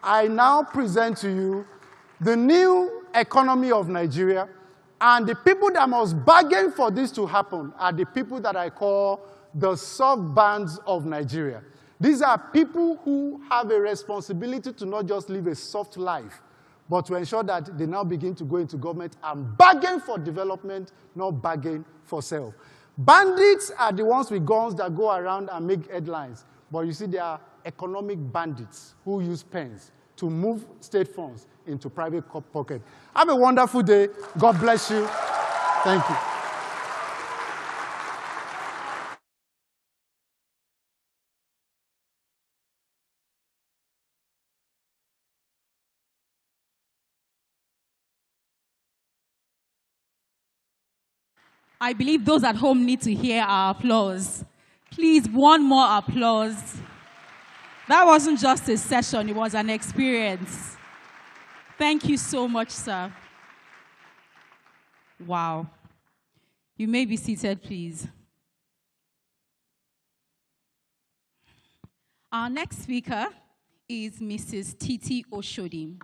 Speaker 10: I now present to you the new economy of Nigeria, and the people that must bargain for this to happen are the people that I call the soft bands of Nigeria. These are people who have a responsibility to not just live a soft life, but to ensure that they now begin to go into government and bargain for development, not bargain for self. Bandits are the ones with guns that go around and make headlines. But you see, they are economic bandits who use pens to move state funds into private pocket. Have a wonderful day. God bless you. Thank you.
Speaker 6: I believe those at home need to hear our applause. Please, one more applause. That wasn't just a session, it was an experience. Thank you so much, sir. Wow. You may be seated, please. Our next speaker is Mrs. Titi Oshodi.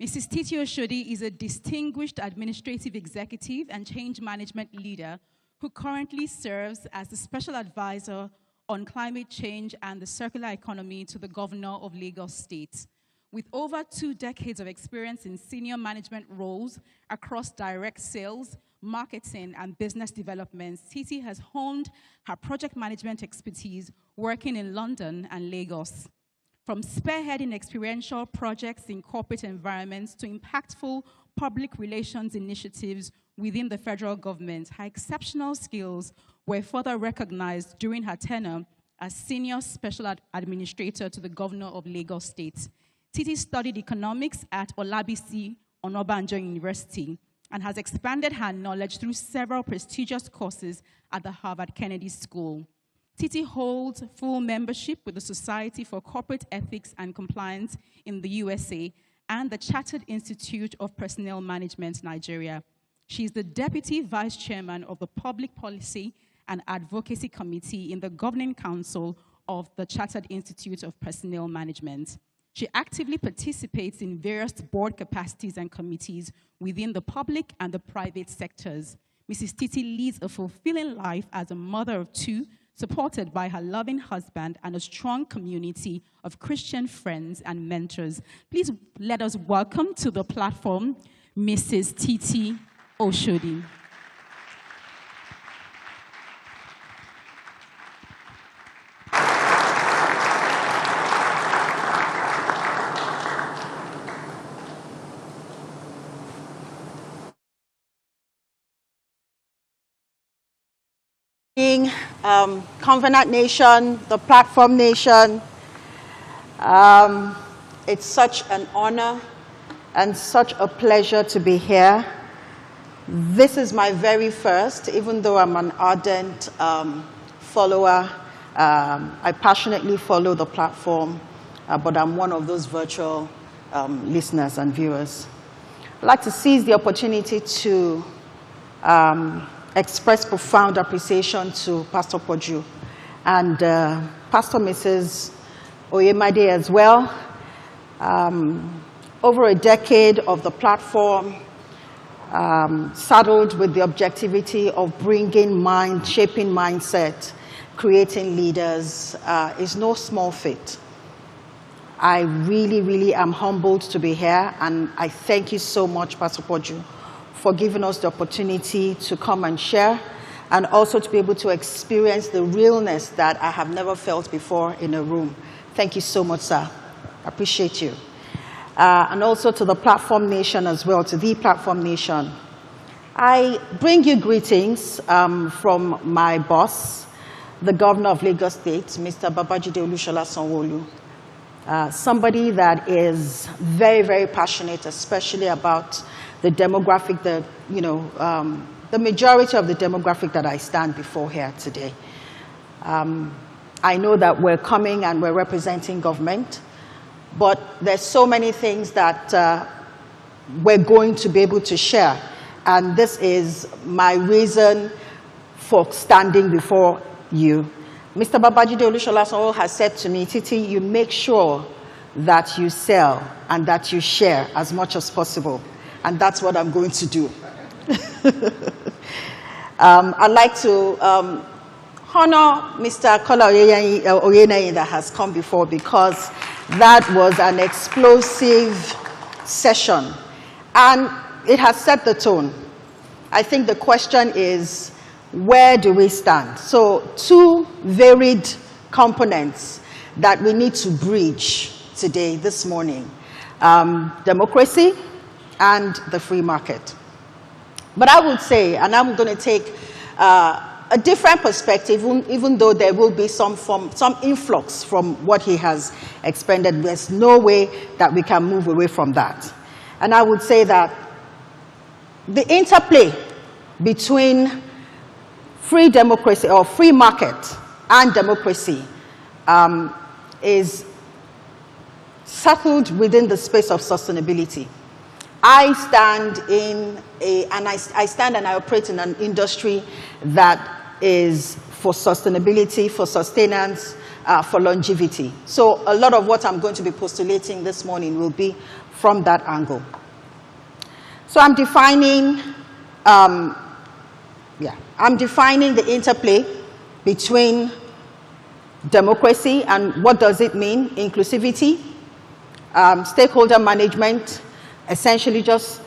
Speaker 6: Mrs. Titi Oshodi is a distinguished administrative executive and change management leader who currently serves as the special advisor on climate change and the circular economy to the governor of Lagos State. With over 2 decades of experience in senior management roles across direct sales, marketing, and business development, Titi has honed her project management expertise working in London and Lagos. From spearheading experiential projects in corporate environments to impactful public relations initiatives within the federal government, her exceptional skills were further recognized during her tenure as Senior Special Administrator to the Governor of Lagos State. Titi studied economics at Olabisi Onabanjo University and has expanded her knowledge through several prestigious courses at the Harvard Kennedy School. Titi holds full membership with the Society for Corporate Ethics and Compliance in the USA and the Chartered Institute of Personnel Management, Nigeria. She is the Deputy Vice Chairman of the Public Policy and Advocacy Committee in the Governing Council of the Chartered Institute of Personnel Management. She actively participates in various board capacities and committees within the public and the private sectors. Mrs. Titi leads a fulfilling life as a mother of 2, supported by her loving husband and a strong community of Christian friends and mentors. Please let us welcome to the platform Mrs. Titi Oshodi.
Speaker 11: Covenant Nation, the Platform Nation, it's such an honor and such a pleasure to be here. This is my very first, even though I'm an ardent follower I passionately follow the platform, but I'm one of those virtual listeners and viewers. I'd like to seize the opportunity to express profound appreciation to Pastor Poju and Pastor Mrs. Oyeneyin as well. Over a decade of the platform, saddled with the objectivity of bringing shaping mindset, creating leaders, is no small feat. I really, really am humbled to be here, and I thank you so much, Pastor Poju, for giving us the opportunity to come and share, and also to be able to experience the realness that I have never felt before in a room. Thank you so much, sir. I appreciate you. And also to the Platform Nation as well, to the Platform Nation. I bring you greetings from my boss, the Governor of Lagos State, Mr. Babajide Sanwo-Olu. Somebody that is very, very passionate, especially about the demographic, the majority of the demographic that I stand before here today. I know that we're coming and we're representing government, but there's so many things that we're going to be able to share. And this is my reason for standing before you. Mr. Babajide Sanwo-Olu has said to me, Titi, you make sure that you sell and that you share as much as possible. And that's what I'm going to do. I'd like to honor Mr. Kola Oyeneyin that has come before, because that was an explosive session. And it has set the tone. I think the question is, where do we stand? So two varied components that we need to bridge today, this morning. Democracy and the free market. But I would say, and I'm going to take a different perspective, even though there will be some influx from what he has expended. There's no way that we can move away from that. And I would say that the interplay between free democracy or free market and democracy is settled within the space of sustainability. I stand and I operate in an industry that is for sustainability, for sustenance, for longevity. So a lot of what I'm going to be postulating this morning will be from that angle. So I'm defining the interplay between democracy and what does it mean, inclusivity, stakeholder management, essentially just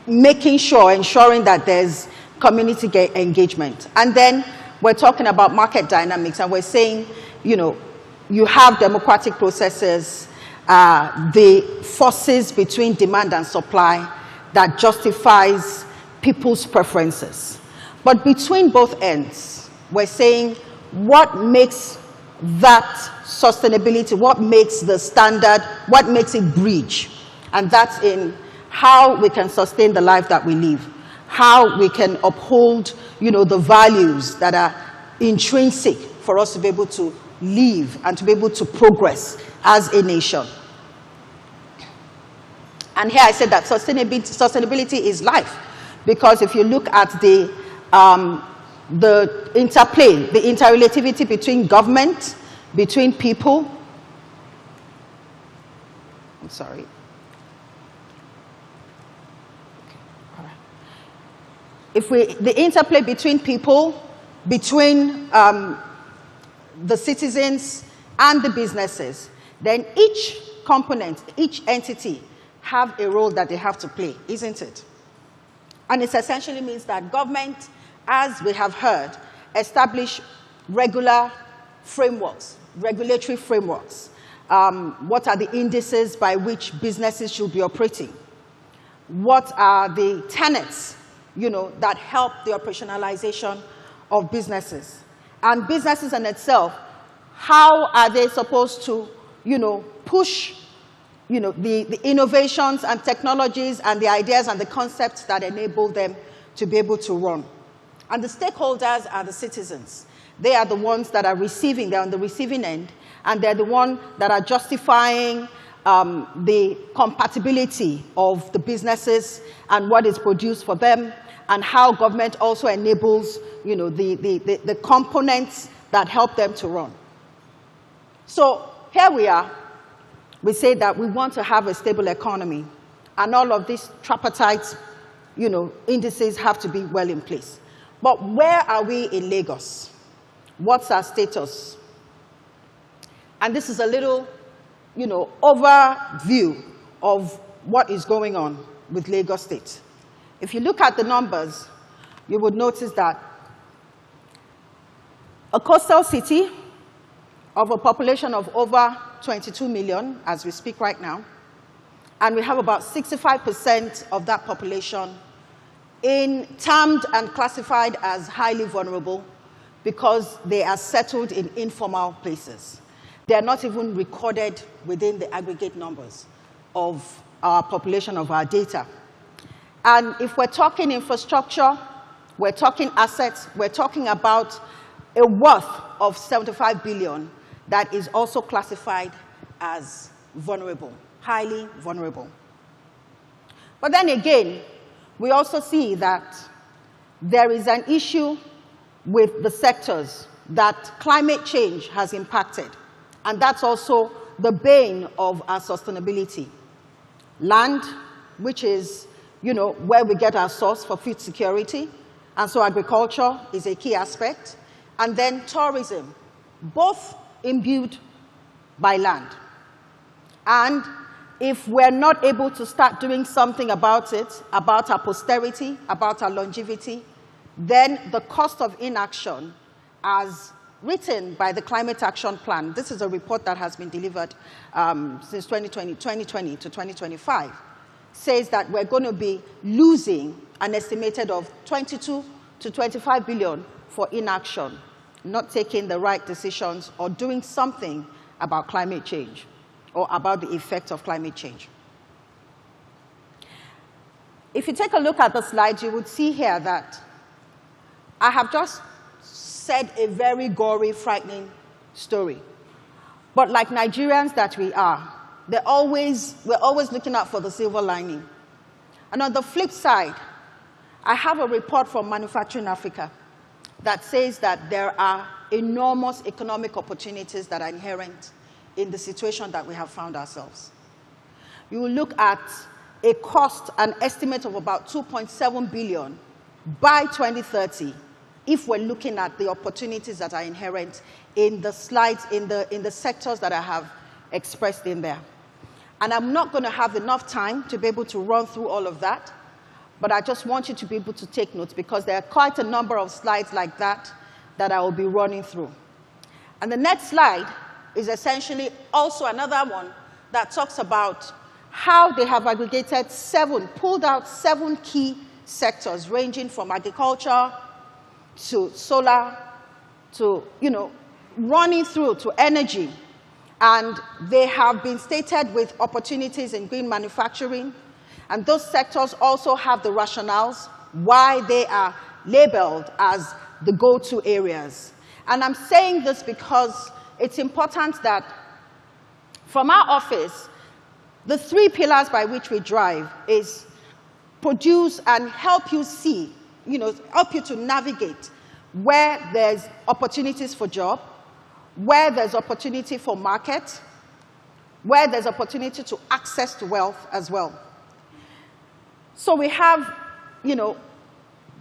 Speaker 11: ensuring that there's community engagement. And then we're talking about market dynamics, and we're saying, you have democratic processes, the forces between demand and supply that justifies people's preferences. But between both ends, we're saying what makes that sustainability, what makes the standard, what makes it bridge. And that's in how we can sustain the life that we live, how we can uphold, the values that are intrinsic for us to be able to live and to be able to progress as a nation. And here I said that sustainability is life, because if you look at the interplay, the interrelativity between government, between people, I'm sorry. The interplay between people, between the citizens and the businesses, then each component, each entity have a role that they have to play, isn't it? And it essentially means that government, as we have heard, establish regular frameworks, regulatory frameworks. What are the indices by which businesses should be operating? What are the tenets, that help the operationalization of businesses? And businesses in itself, how are they supposed to, push, the innovations and technologies and the ideas and the concepts that enable them to be able to run? And the stakeholders are the citizens. They are the ones that are receiving, they're on the receiving end, and they're the ones that are justifying the compatibility of the businesses and what is produced for them, and how government also enables, you know, the components that help them to run. So here we are. We say that we want to have a stable economy, and all of these tripartite, you know, indices have to be well in place. But where are we in Lagos? What's our status? And this is a little, you know, overview of what is going on with Lagos State. If you look at the numbers, you would notice that a coastal city of a population of over 22 million, as we speak right now, and we have about 65% of that population termed and classified as highly vulnerable because they are settled in informal places. They are not even recorded within the aggregate numbers of our population, of our data. And if we're talking infrastructure, we're talking assets, we're talking about a worth of 75 billion that is also classified as vulnerable, highly vulnerable. But then again, we also see that there is an issue with the sectors that climate change has impacted. And that's also the bane of our sustainability. Land, which is, you know, where we get our source for food security. And so agriculture is a key aspect. And then tourism, both imbued by land. And if we're not able to start doing something about it, about our posterity, about our longevity, then the cost of inaction, as written by the Climate Action Plan, this is a report that has been delivered since 2020 to 2025, says that we're going to be losing an estimated of 22 to 25 billion for inaction, not taking the right decisions or doing something about climate change or about the effect of climate change. If you take a look at the slides, you would see here that I have just said a very gory, frightening story. But like Nigerians that we are, we're always looking out for the silver lining. And on the flip side, I have a report from Manufacturing Africa that says that there are enormous economic opportunities that are inherent in the situation that we have found ourselves. You will look at a cost, an estimate of about 2.7 billion by 2030, if we're looking at the opportunities that are inherent in the slides, in the sectors that I have expressed in there. And I'm not going to have enough time to be able to run through all of that, but I just want you to be able to take notes because there are quite a number of slides like that that I will be running through. And the next slide is essentially also another one that talks about how they have aggregated pulled out seven key sectors ranging from agriculture to solar to, you know, running through to energy. And they have been stated with opportunities in green manufacturing. And those sectors also have the rationales why they are labeled as the go-to areas. And I'm saying this because it's important that from our office, the three pillars by which we drive is produce and help you see, you know, help you to navigate where there's opportunities for job, where there's opportunity for market, where there's opportunity to access to wealth as well. So we have, you know,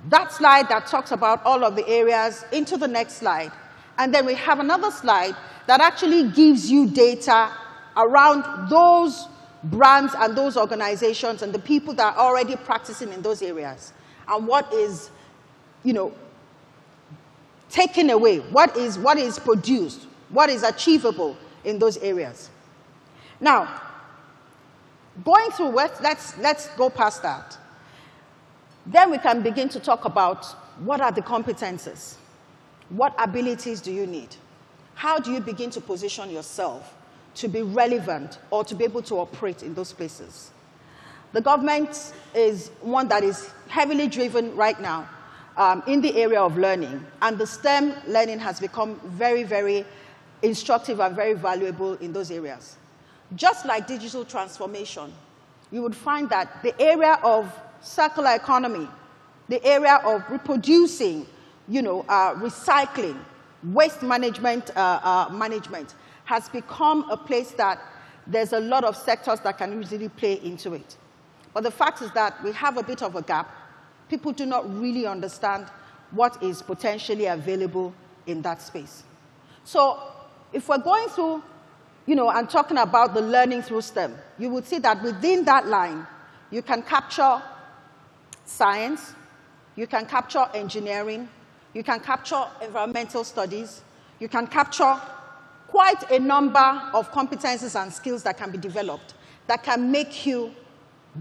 Speaker 11: that slide that talks about all of the areas into the next slide. And then we have another slide that actually gives you data around those brands and those organizations and the people that are already practicing in those areas. And what is, you know, taken away, what is produced, what is achievable in those areas. Now, going through, let's go past that. Then we can begin to talk about what are the competences? What abilities do you need? How do you begin to position yourself to be relevant or to be able to operate in those places? The government is one that is heavily driven right now in the area of learning. And the STEM learning has become very, very instructive and very valuable in those areas. Just like digital transformation, you would find that the area of circular economy, the area of reproducing, recycling, waste management, has become a place that there's a lot of sectors that can easily play into it. But the fact is that we have a bit of a gap. People do not really understand what is potentially available in that space. So if we're going through, and talking about the learning through STEM, you would see that within that line, you can capture science, you can capture engineering, you can capture environmental studies, you can capture quite a number of competencies and skills that can be developed that can make you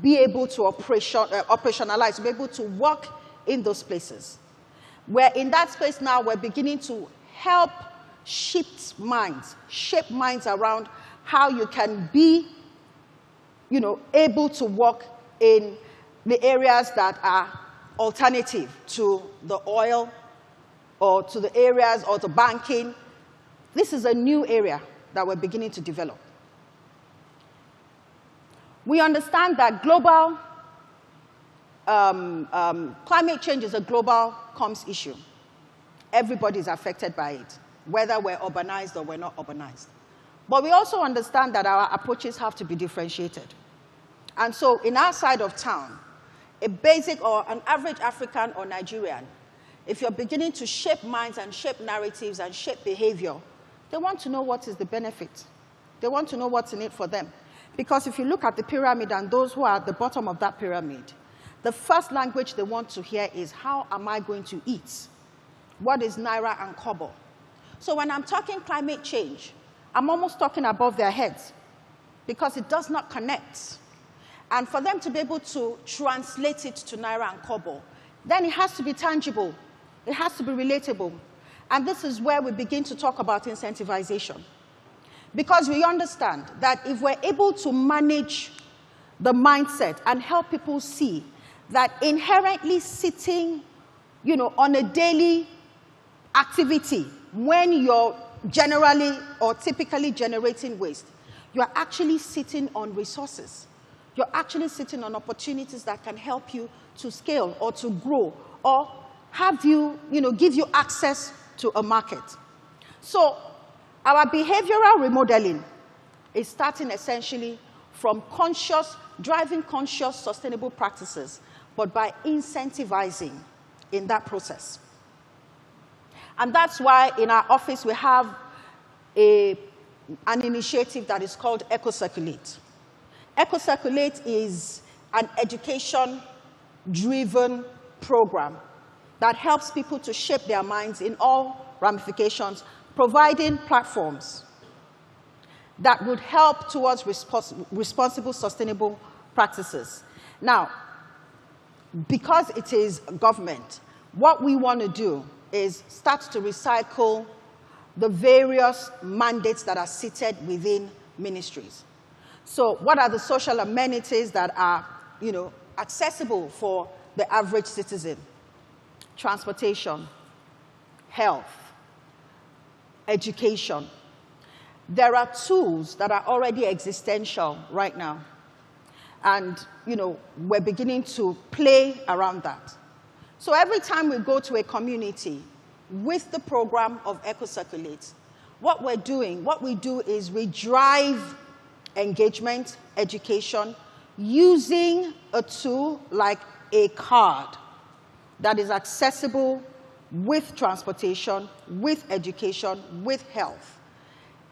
Speaker 11: be able to operationalize, be able to work in those places. Where in that space now, we're beginning to help shape minds around how you can be, able to work in the areas that are alternative to the oil or to the areas or to banking. This is a new area that we're beginning to develop. We understand that global climate change is a global comms issue. Everybody is affected by it, whether we're urbanized or we're not urbanized. But we also understand that our approaches have to be differentiated. And so in our side of town, a basic or an average African or Nigerian, if you're beginning to shape minds and shape narratives and shape behavior, they want to know what is the benefit. They want to know what's in it for them. Because if you look at the pyramid and those who are at the bottom of that pyramid, the first language they want to hear is, how am I going to eat? What is Naira and Kobo? So when I'm talking climate change, I'm almost talking above their heads because it does not connect. And for them to be able to translate it to Naira and Kobo, then it has to be tangible. It has to be relatable. And this is where we begin to talk about incentivization. Because we understand that if we're able to manage the mindset and help people see that inherently sitting, on a daily activity, when you're generally or typically generating waste, you're actually sitting on resources. You're actually sitting on opportunities that can help you to scale or to grow or have you, give you access to a market. So our behavioral remodeling is starting essentially from driving conscious, sustainable practices, but by incentivizing in that process. And that's why in our office we have an initiative that is called EcoCirculate. EcoCirculate is an education-driven program that helps people to shape their minds in all ramifications, providing platforms that would help towards responsible, sustainable practices. Now, because it is government, what we want to do is start to recycle the various mandates that are seated within ministries. So what are the social amenities that are, accessible for the average citizen? Transportation, health, education. There are tools that are already existential right now. And, we're beginning to play around that. So every time we go to a community with the program of EcoCirculate, what we do is we drive engagement, education, using a tool like a card that is accessible with transportation, with education, with health.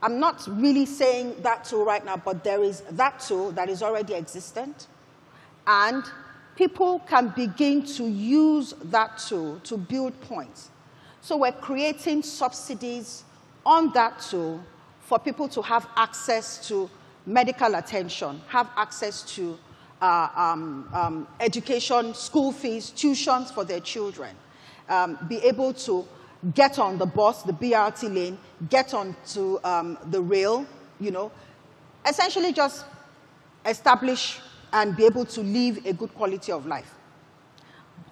Speaker 11: I'm not really saying that tool right now, but there is that tool that is already existent, and people can begin to use that tool to build points. So we're creating subsidies on that tool for people to have access to medical attention, have access to education, school fees, tuitions for their children, be able to get on the bus, the BRT lane, get onto the rail, essentially just establish and be able to live a good quality of life.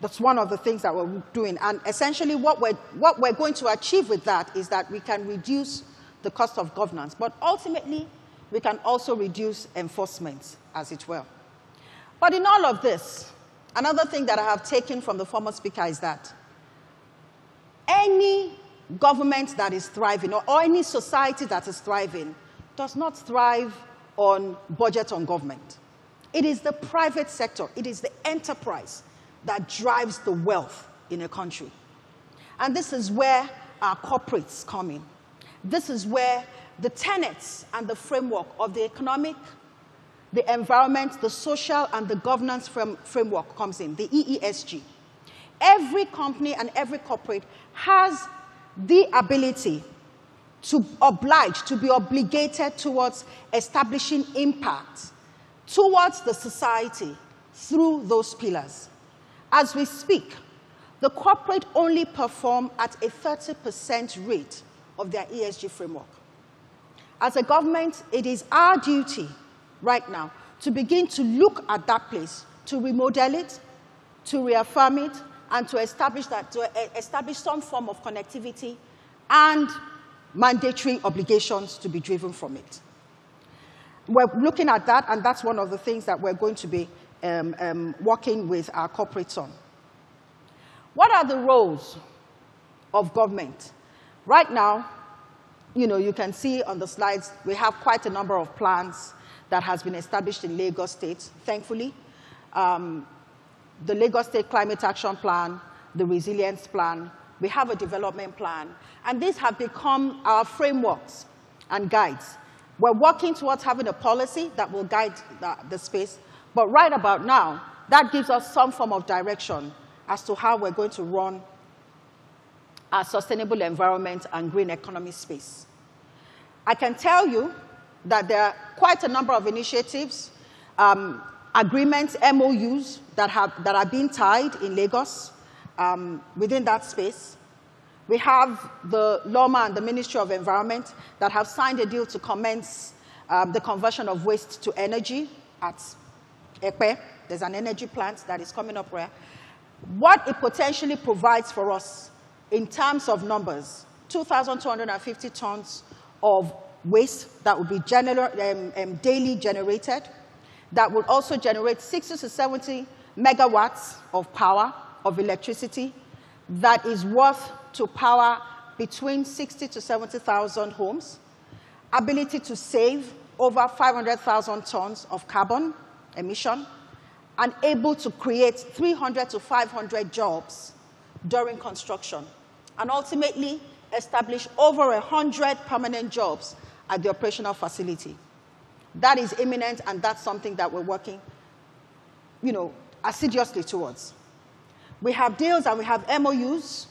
Speaker 11: That's one of the things that we're doing. And essentially what we're going to achieve with that is that we can reduce the cost of governance. But ultimately, we can also reduce enforcement, as it were. But in all of this, another thing that I have taken from the former speaker is that any government that is thriving, or any society that is thriving, does not thrive on budget on government. It is the private sector, it is the enterprise that drives the wealth in a country. And this is where our corporates come in. This is where the tenets and the framework of the economic, the environment, the social, and the governance framework comes in, the EESG. Every company and every corporate has the ability to be obligated towards establishing impact towards the society through those pillars. As we speak, the corporate only perform at a 30% rate of their ESG framework. As a government, it is our duty right now to begin to look at that place, to remodel it, to reaffirm it, and to establish some form of connectivity and mandatory obligations to be driven from it. We're looking at that, and that's one of the things that we're going to be working with our corporates on. What are the roles of government? Right now, you can see on the slides, we have quite a number of plans that has been established in Lagos State, thankfully. The Lagos State Climate Action Plan, the Resilience Plan, we have a development plan, and these have become our frameworks and guides. We're working towards having a policy that will guide the space, but right about now, that gives us some form of direction as to how we're going to run our sustainable environment and green economy space. I can tell you that there are quite a number of initiatives, agreements, MOUs that are being tied in Lagos within that space. We have the LOMA and the Ministry of Environment that have signed a deal to commence the conversion of waste to energy at Ekpe. There's an energy plant that is coming up there. What it potentially provides for us in terms of numbers, 2,250 tons of waste that will be daily generated, that will also generate 60 to 70 megawatts of power, of electricity, that is worth to power between 60 to 70,000 homes, ability to save over 500,000 tons of carbon emission, and able to create 300 to 500 jobs during construction, and ultimately establish over 100 permanent jobs at the operational facility. That is imminent, and that's something that we're working, assiduously towards. We have deals and we have MOUs.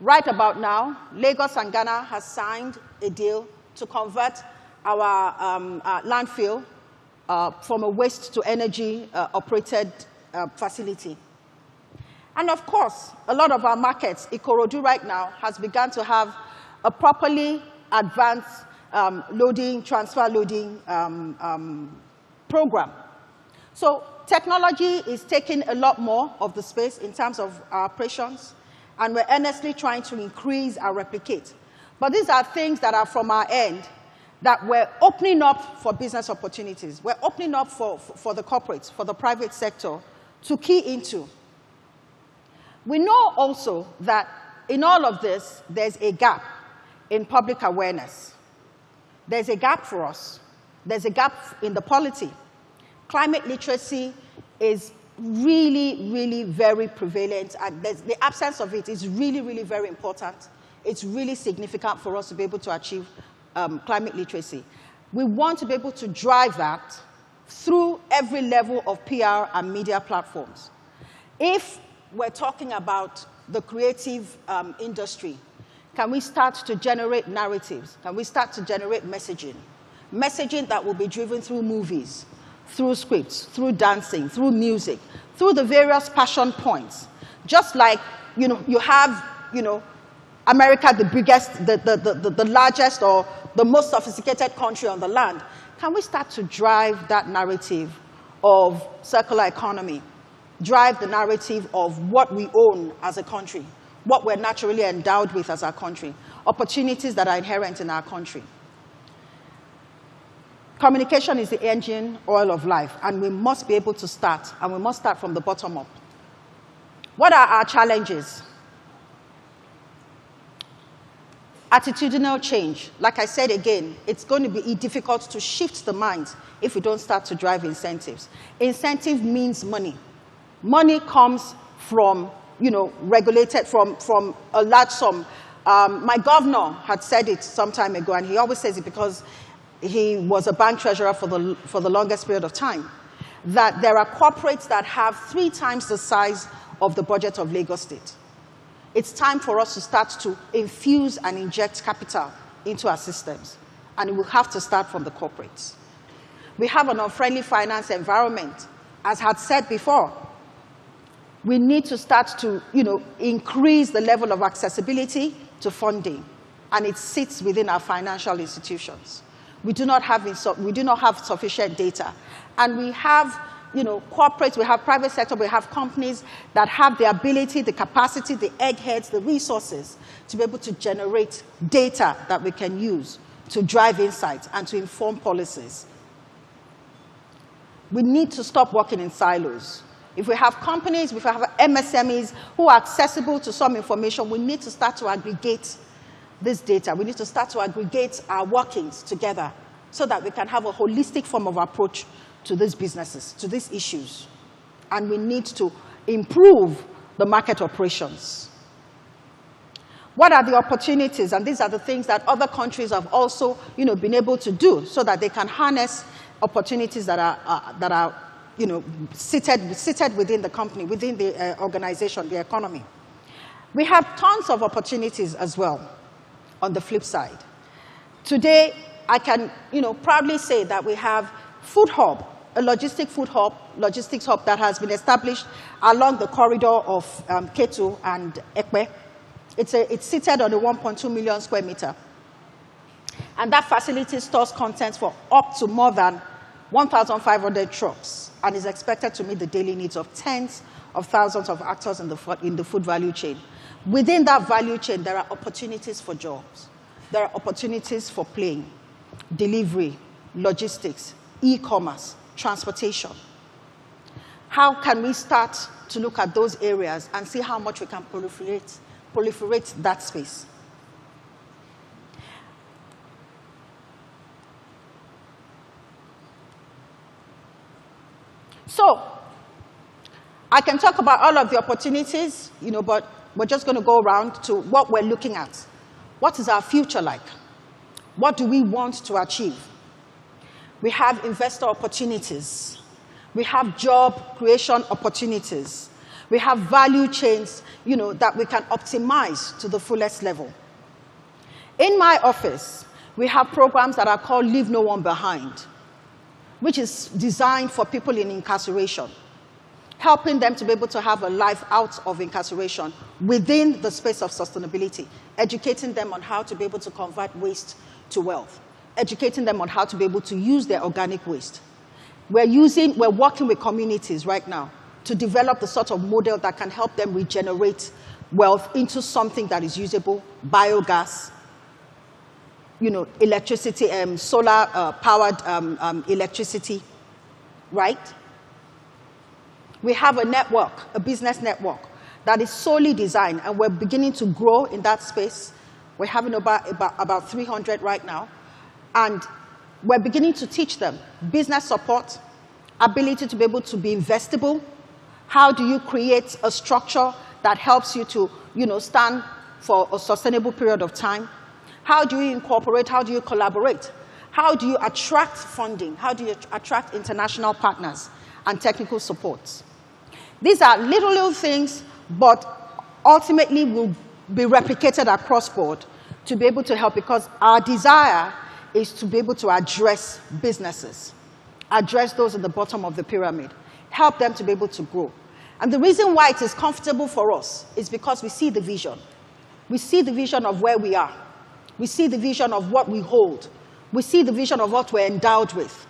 Speaker 11: Right about now, Lagos and Ghana has signed a deal to convert our landfill from a waste to energy operated facility. And of course, a lot of our markets, Ikorodu right now, has begun to have a properly advanced transfer loading program. So technology is taking a lot more of the space in terms of our operations, and we're earnestly trying to increase our replicate. But these are things that are from our end that we're opening up for business opportunities. We're opening up for the corporates, for the private sector to key into. We know also that in all of this, there's a gap in public awareness. There's a gap for us. There's a gap in the polity. Climate literacy is really, really very prevalent, and the absence of it is really, really very important. It's really significant for us to be able to achieve climate literacy. We want to be able to drive that through every level of PR and media platforms. If we're talking about the creative industry, can we start to generate narratives? Can we start to generate messaging? Messaging that will be driven through movies, through scripts, through dancing, through music, through the various passion points. Just like, you have, America, the biggest, the largest or the most sophisticated country on the land. Can we start to drive that narrative of circular economy, drive the narrative of what we own as a country, what we're naturally endowed with as our country, opportunities that are inherent in our country. Communication is the engine oil of life, and we must be able to start, and we must start from the bottom up. What are our challenges? Attitudinal change. Like I said again, it's going to be difficult to shift the minds if we don't start to drive incentives. Incentive means money. Money comes from, regulated from a large sum. My governor had said it some time ago, and he always says it because he was a bank treasurer for the longest period of time, that there are corporates that have 3 times the size of the budget of Lagos State. It's time for us to start to infuse and inject capital into our systems, and it will have to start from the corporates. We have an unfriendly finance environment. As I had said before, we need to start to increase the level of accessibility to funding, and it sits within our financial institutions. We do not have sufficient data, and we have corporates, we have private sector, we have companies that have the ability, the capacity, the eggheads, the resources to be able to generate data that we can use to drive insights and to inform policies. We need to stop working in silos. If we have companies, if we have MSMEs who are accessible to some information, we need to start to aggregate this data. We need to start to aggregate our workings together so that we can have a holistic form of approach to these businesses, to these issues. And we need to improve the market operations. What are the opportunities? And these are the things that other countries have also been able to do so that they can harness opportunities that are seated within the company, within the organization, the economy. We have tons of opportunities as well on the flip side. Today, I can proudly say that we have Food Hub, a logistics hub that has been established along the corridor of Ketu and Ekpe. It's seated on a 1.2 million square meter. And that facility stores contents for up to more than 1,500 trucks and is expected to meet the daily needs of tens of thousands of actors in the food value chain. Within that value chain, there are opportunities for jobs. There are opportunities for playing, delivery, logistics, e-commerce, transportation. How can we start to look at those areas and see how much we can proliferate that space? So, I can talk about all of the opportunities, but we're just going to go around to what we're looking at. What is our future like? What do we want to achieve? We have investor opportunities. We have job creation opportunities. We have value chains, that we can optimize to the fullest level. In my office, we have programs that are called Leave No One Behind, which is designed for people in incarceration, helping them to be able to have a life out of incarceration within the space of sustainability, educating them on how to be able to convert waste to wealth, educating them on how to be able to use their organic waste. We're working with communities right now to develop the sort of model that can help them regenerate wealth into something that is usable, biogas, electricity, solar-powered electricity, right? We have a network, a business network, that is solely designed, and we're beginning to grow in that space. We're having about 300 right now, and we're beginning to teach them business support, ability to be able to be investable. How do you create a structure that helps you to, stand for a sustainable period of time? How do you incorporate? How do you collaborate? How do you attract funding? How do you attract international partners and technical support? These are little things, but ultimately will be replicated across board to be able to help, because our desire is to be able to address businesses, address those at the bottom of the pyramid, help them to be able to grow. And the reason why it is comfortable for us is because we see the vision. We see the vision of where we are. We see the vision of what we hold. We see the vision of what we're endowed with.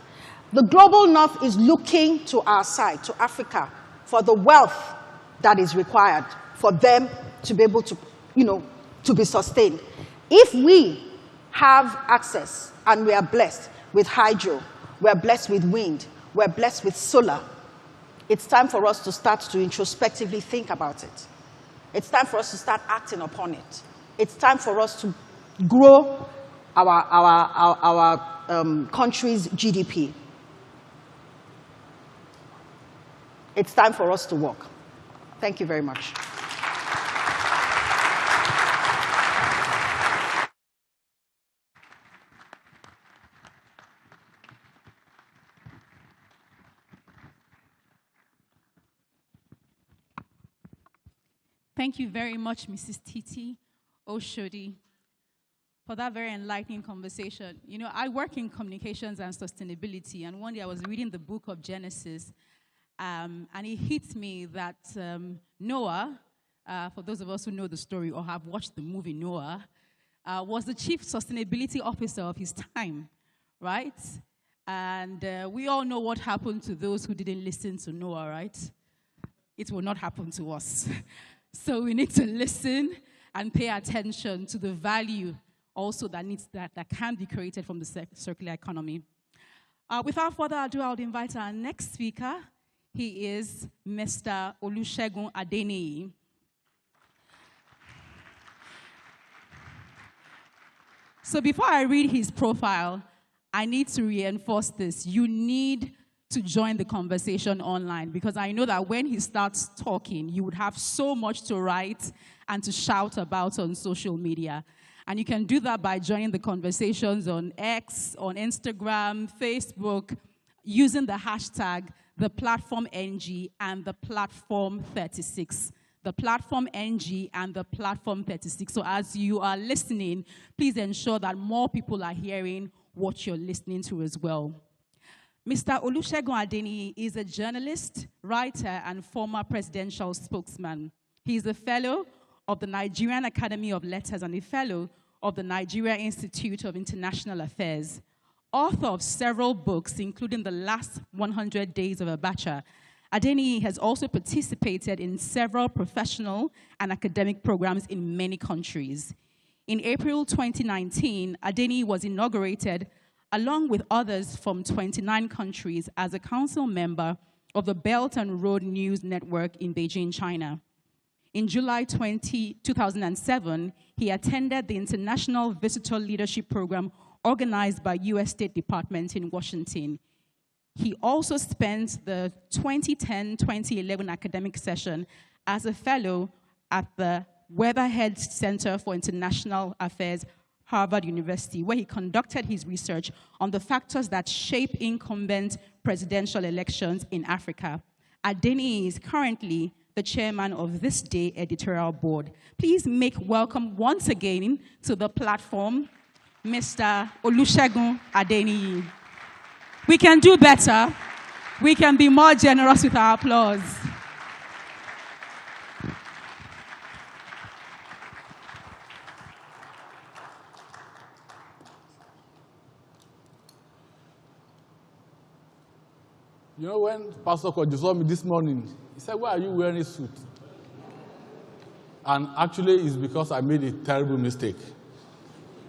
Speaker 11: The global north is looking to our side, to Africa, for the wealth that is required for them to be able to, to be sustained. If we have access and we are blessed with hydro, we are blessed with wind, we are blessed with solar, it's time for us to start to introspectively think about it. It's time for us to start acting upon it. It's time for us to grow our country's GDP. It's time for us to work. Thank you very much.
Speaker 6: Thank you very much, Mrs. Titi, Oshodi, for that very enlightening conversation. You know, I work in communications and sustainability, and one day I was reading the book of Genesis, and it hit me that Noah, for those of us who know the story or have watched the movie Noah, was the chief sustainability officer of his time, right? And we all know what happened to those who didn't listen to Noah, right? It will not happen to us. So we need to listen and pay attention to the value also that can be created from the circular economy. Without further ado, I would invite our next speaker. He is Mr. Olusegun Adeniyi. So before I read his profile, I need to reinforce this. You need to join the conversation online, because I know that when he starts talking, you would have so much to write and to shout about on social media. And you can do that by joining the conversations on X, on Instagram, Facebook, using the hashtag #ThePlatformNG and #ThePlatform36. The Platform NG and the Platform 36. So as you are listening, please ensure that more people are hearing what you're listening to as well. Mr. Olusegun Adeniyi is a journalist, writer, and former presidential spokesman. He is a fellow of the Nigerian Academy of Letters and a fellow of the Nigeria Institute of International Affairs. Author of several books, including The Last 100 Days of Abacha, Adeniyi has also participated in several professional and academic programs in many countries. In April 2019, Adeniyi was inaugurated along with others from 29 countries as a council member of the Belt and Road News Network in Beijing, China. In July 2007, he attended the International Visitor Leadership Program organized by U.S. State Department in Washington. He also spent the 2010-2011 academic session as a fellow at the Weatherhead Center for International Affairs, Harvard University, where he conducted his research on the factors that shape incumbent presidential elections in Africa. Adeniyi is currently the chairman of ThisDay editorial board. Please make welcome once again to the platform, Mr. Olusegun Adeniyi. We can do better. We can be more generous with our applause.
Speaker 12: You know, when Pastor Koji saw me this morning, he said, "Why are you wearing a suit?" And actually, it's because I made a terrible mistake.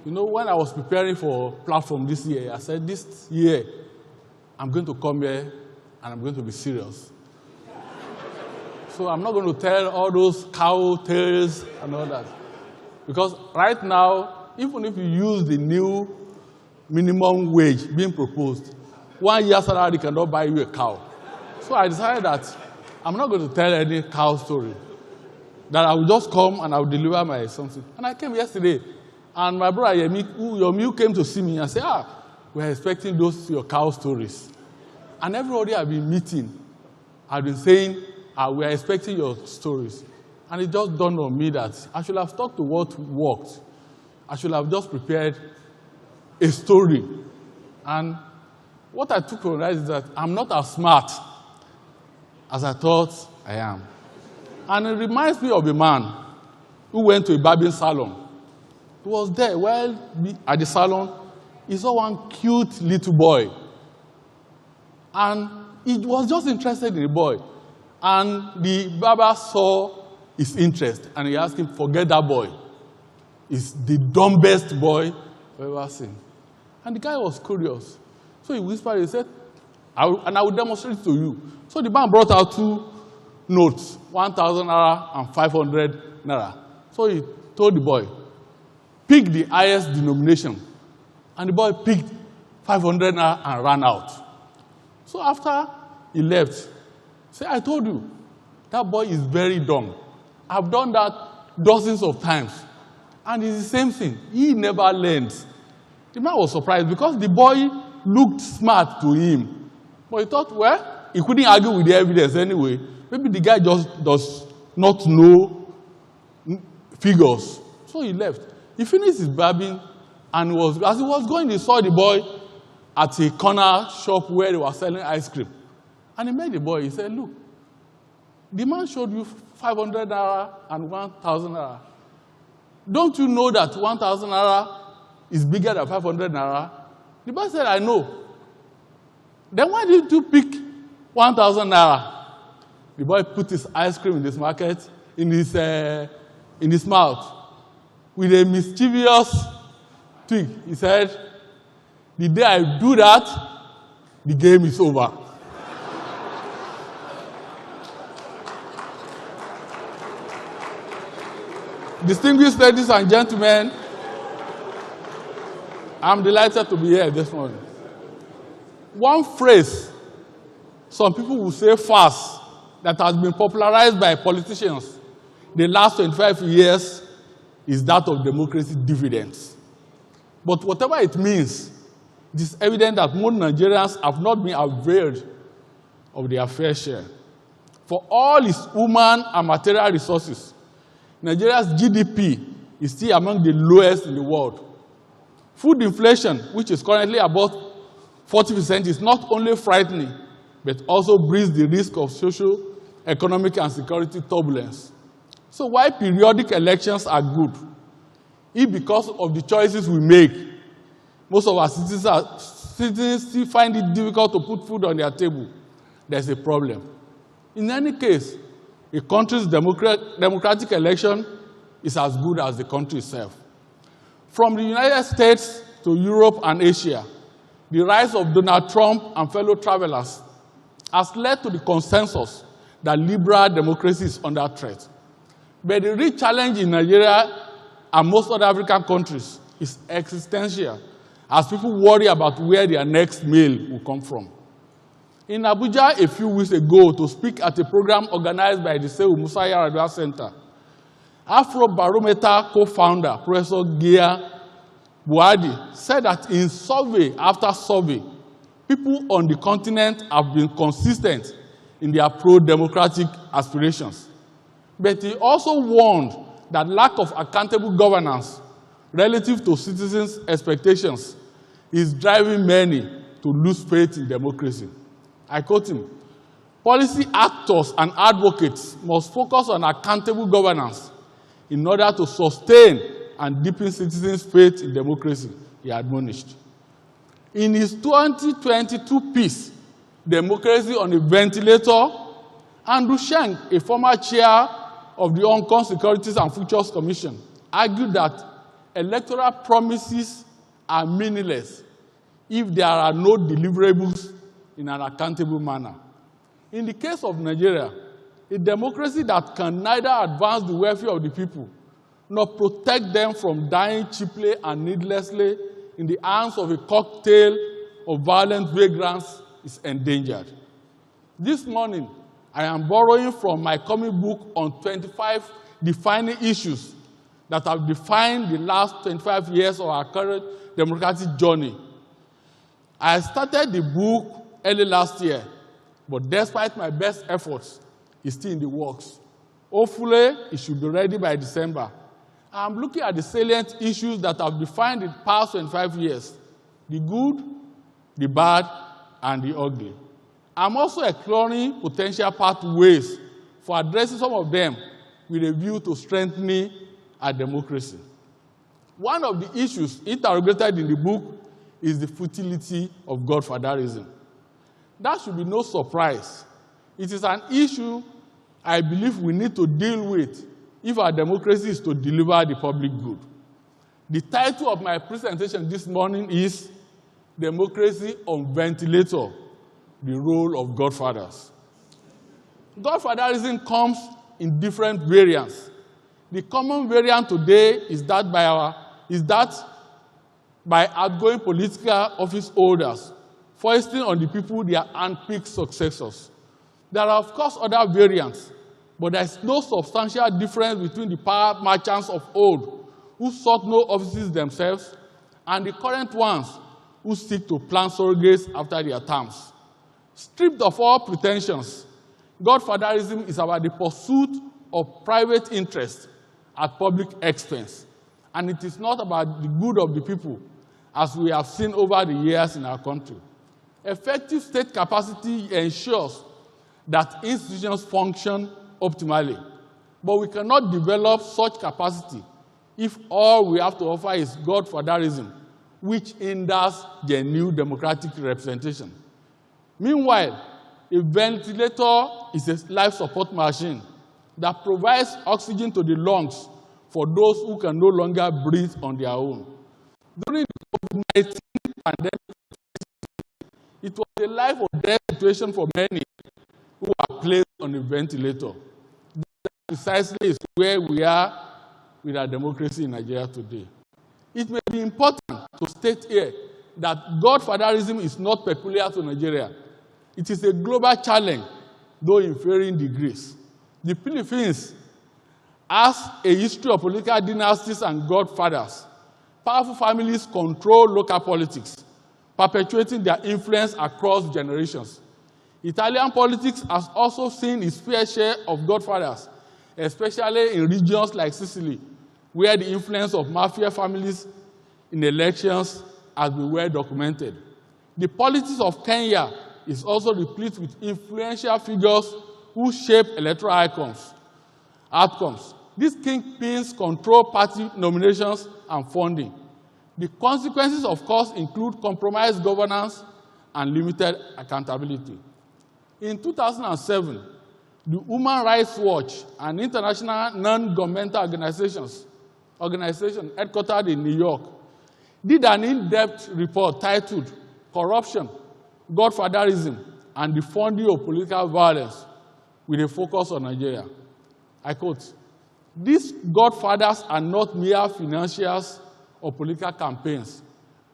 Speaker 12: You know, when I was preparing for platform this year, I said, this year, I'm going to come here and I'm going to be serious. So I'm not going to tell all those cow tales and all that. Because right now, even if you use the new minimum wage being proposed, 1 year's salary cannot buy you a cow. So I decided that I'm not going to tell any cow story. That I will just come and I will deliver my something. And I came yesterday, and my brother Yomi came to see me and said, we're expecting those your cow stories. And everybody I've been meeting, I've been saying, we are expecting your stories. And it just dawned on me that I should have stuck to what worked. I should have just prepared a story. And what I took from that is that I'm not as smart as I thought I am. And it reminds me of a man who went to a barbing salon. He was there at the salon. He saw one cute little boy. And he was just interested in the boy. And the barber saw his interest, and he asked him, forget that boy. He's the dumbest boy I've ever seen. And the guy was curious. So he whispered, he said, I will demonstrate it to you. So the man brought out 2 notes, 1,000 naira and 500 naira. So he told the boy, pick the highest denomination. And the boy picked 500 naira and ran out. So after he left, he said, I told you, that boy is very dumb. I've done that dozens of times. And it's the same thing. He never learns. The man was surprised because the boy looked smart to him. But he thought, well, he couldn't argue with the evidence anyway. Maybe the guy just does not know figures. So he left. He finished his barbing, and as he was going, he saw the boy at a corner shop where they were selling ice cream. And he met the boy. He said, look, the man showed you 500 naira and 1,000 naira. Don't you know that 1,000 naira is bigger than 500 naira? The boy said, I know. Then why did you pick 1,000 naira? The boy put his ice cream in his market, in his mouth, with a mischievous twig. He said, the day I do that, the game is over. Distinguished ladies and gentlemen, I'm delighted to be here this morning. One phrase some people will say fast that has been popularized by politicians the last 25 years is that of democracy dividends. But whatever it means, it is evident that most Nigerians have not been availed of their fair share. For all its human and material resources, Nigeria's GDP is still among the lowest in the world. Food inflation, which is currently about 40%, is not only frightening, but also brings the risk of social, economic, and security turbulence. So while periodic elections are good, if because of the choices we make, most of our citizens still find it difficult to put food on their table, there's a problem. In any case, a country's democratic election is as good as the country itself. From the United States to Europe and Asia, the rise of Donald Trump and fellow travelers has led to the consensus that liberal democracy is under threat. But the real challenge in Nigeria and most other African countries is existential, as people worry about where their next meal will come from. In Abuja a few weeks ago, to speak at a program organized by the Sehu Musaya Radio Center, Afrobarometer co-founder, Professor Gia Buhari, said that in survey after survey, people on the continent have been consistent in their pro-democratic aspirations. But he also warned that lack of accountable governance relative to citizens' expectations is driving many to lose faith in democracy. I quote him, "Policy actors and advocates must focus on accountable governance in order to sustain and deepen citizens' faith in democracy," he admonished. In his 2022 piece, Democracy on a Ventilator, Andrew Sheng, a former chair of the Hong Kong Securities and Futures Commission, argued that electoral promises are meaningless if there are no deliverables in an accountable manner. In the case of Nigeria, a democracy that can neither advance the welfare of the people nor protect them from dying cheaply and needlessly in the hands of a cocktail of violent vagrants is endangered. This morning, I am borrowing from my comic book on 25 defining issues that have defined the last 25 years of our current democratic journey. I started the book early last year, but despite my best efforts, it's still in the works. Hopefully, it should be ready by December. I'm looking at the salient issues that have defined the past 25 years, the good, the bad, and the ugly. I'm also exploring potential pathways for addressing some of them with a view to strengthening our democracy. One of the issues interrogated in the book is the futility of godfatherism. That should be no surprise. It is an issue I believe we need to deal with if our democracy is to deliver the public good. The title of my presentation this morning is Democracy on Ventilator, the Role of Godfathers. Godfatherism comes in different variants. The common variant today is that by outgoing political office holders foisting on the people their handpicked successors. There are, of course, other variants, but there is no substantial difference between the power merchants of old who sought no offices themselves and the current ones who seek to plant surrogates after their terms. Stripped of all pretensions, Godfatherism is about the pursuit of private interest at public expense, and it is not about the good of the people, as we have seen over the years in our country. Effective state capacity ensures that institutions function optimally, but we cannot develop such capacity if all we have to offer is Godfatherism, which hinders genuine democratic representation. Meanwhile, a ventilator is a life support machine that provides oxygen to the lungs for those who can no longer breathe on their own. During the COVID-19 pandemic, it was a life or death situation for many who are placed on a ventilator. That precisely is where we are with our democracy in Nigeria today. It may be important to state here that Godfatherism is not peculiar to Nigeria. It is a global challenge, though in varying degrees. The Philippines has a history of political dynasties and godfathers. Powerful families control local politics, perpetuating their influence across generations. Italian politics has also seen its fair share of godfathers, especially in regions like Sicily, where the influence of mafia families in elections has been well documented. The politics of Kenya is also replete with influential figures who shape electoral outcomes. These kingpins control party nominations and funding. The consequences, of course, include compromised governance and limited accountability. In 2007, the Human Rights Watch, an international non-governmental organization headquartered in New York, did an in-depth report titled Corruption, Godfatherism, and the Funding of Political Violence, with a focus on Nigeria. I quote, "These godfathers are not mere financiers or political campaigns.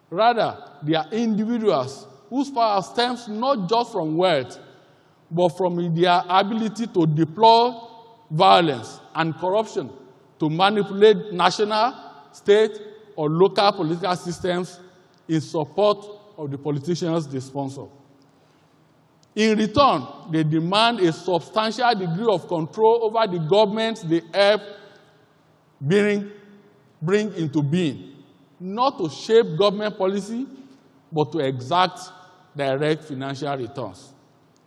Speaker 12: Rather, they are individuals whose power stems not just from wealth, but from their ability to deploy violence and corruption to manipulate national, state, or local political systems in support of the politicians they sponsor. In return, they demand a substantial degree of control over the governments they help bring into being, not to shape government policy, but to exact direct financial returns."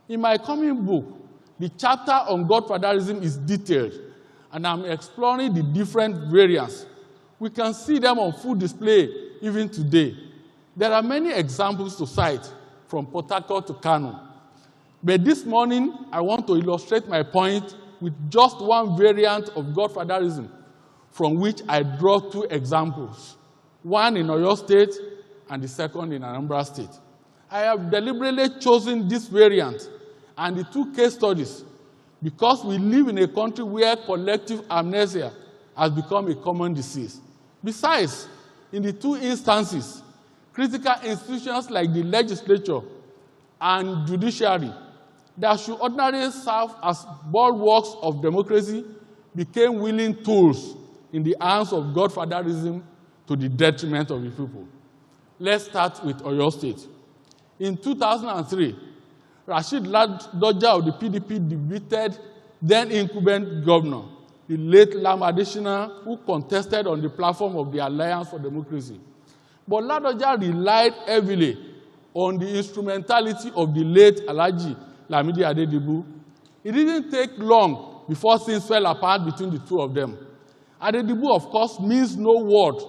Speaker 12: In my coming book, the chapter on Godfatherism is detailed, and I'm exploring the different variants. We can see them on full display even today. There are many examples to cite, from Port Harcourt to Kano. But this morning, I want to illustrate my point with just one variant of Godfatherism, from which I draw two examples, one in Oyo State and the second in Anambra State. I have deliberately chosen this variant and the two case studies because we live in a country where collective amnesia has become a common disease. Besides, in the two instances, critical institutions like the legislature and judiciary that should ordinarily serve as bulwarks of democracy became willing tools in the hands of Godfatherism to the detriment of the people. Let's start with Oyo State. In 2003, Rashid Ladoja of the PDP defeated then-incumbent governor, the late Lam Adesina, who contested on the platform of the Alliance for Democracy. But Ladoja relied heavily on the instrumentality of the late Alhaji Lamidi Adedibu. It didn't take long before things fell apart between the two of them. Adedibu, of course, means no word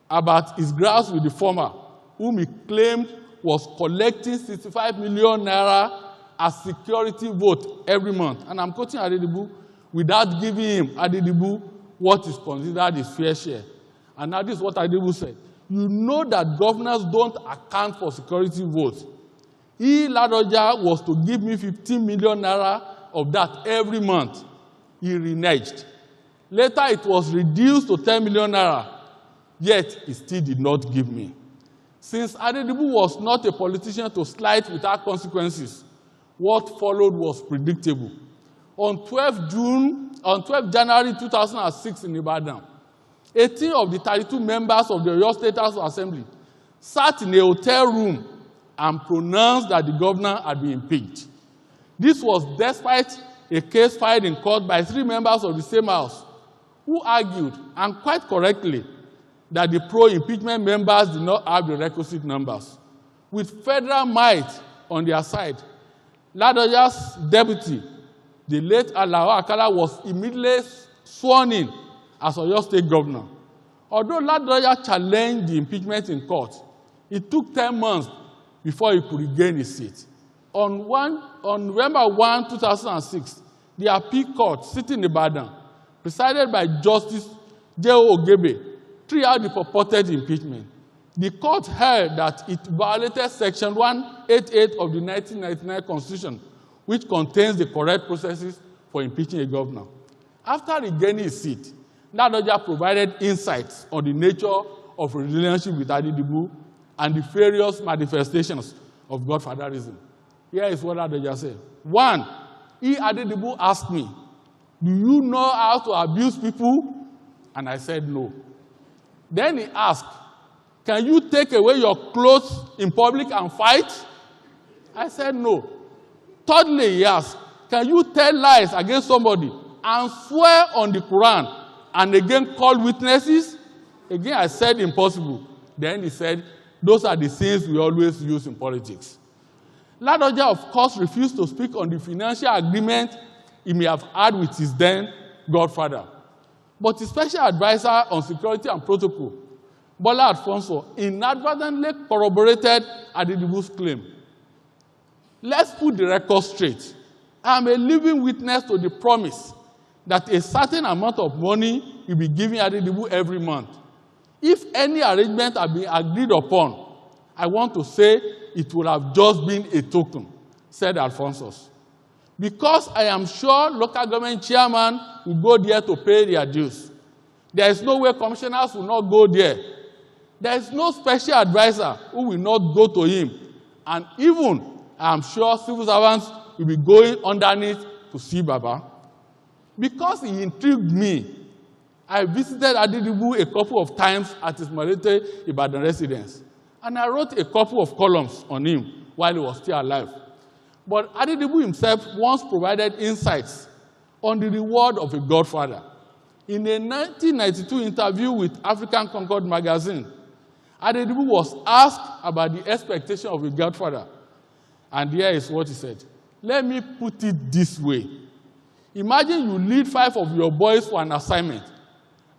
Speaker 12: about his grasp with the former, whom he claimed was collecting 65 million naira a security vote every month. And I'm quoting Adeniyi without giving him, Adeniyi, what is considered his fair share. And now this is what Adeniyi said. You know that governors don't account for security votes. Ladoja was to give me 15 million naira of that every month. He reneged. Later, it was reduced to 10 million naira, yet he still did not give me. Since Adeniyi was not a politician to slide without consequences, what followed was predictable. On 12 January 2006 in Ibadan, 18 of the 32 members of the Oyo State House of Assembly sat in a hotel room and pronounced that the governor had been impeached. This was despite a case filed in court by 3 members of the same house who argued, and quite correctly, that the pro-impeachment members did not have the requisite numbers. With federal might on their side, Ladoja's deputy, the late Alao Akala, was immediately sworn in as Oyo State governor. Although Ladoja challenged the impeachment in court, it took 10 months before he could regain his seat. On November 1, 2006, the appeal court sitting in Ibadan, presided by Justice J.O. Ogebe, threw out the purported impeachment. The court held that it violated Section 188 of the 1999 Constitution, which contains the correct processes for impeaching a governor. After regaining his seat, Ladoja provided insights on the nature of a relationship with Adeniyi and the various manifestations of godfatherism. Here is what Ladoja said. 1, Adeniyi asked me, do you know how to abuse people? And I said no. Then he asked, can you take away your clothes in public and fight? I said no. Thirdly, he asked, can you tell lies against somebody and swear on the Quran and again call witnesses? Again, I said impossible. Then he said, those are the sins we always use in politics. Ladoja, of course, refused to speak on the financial agreement he may have had with his then godfather. But his special advisor on security and protocol, Bola Alfonso, inadvertently corroborated Adeniyi's claim. Let's put the record straight. I am a living witness to the promise that a certain amount of money will be given Adeniyi every month. If any arrangement had been agreed upon, I want to say it would have just been a token, said Alfonso. Because I am sure local government chairman will go there to pay their dues. There is no way commissioners will not go there. There is no special advisor who will not go to him. And even, I am sure civil servants will be going underneath to see Baba. Because he intrigued me, I visited Adeniyi a couple of times at his Malete Ibadan residence. And I wrote a couple of columns on him while he was still alive. But Adeniyi himself once provided insights on the reward of a godfather. In a 1992 interview with African Concord magazine, Adeniyi was asked about the expectation of a godfather. And here is what he said. Let me put it this way. Imagine you lead 5 of your boys for an assignment,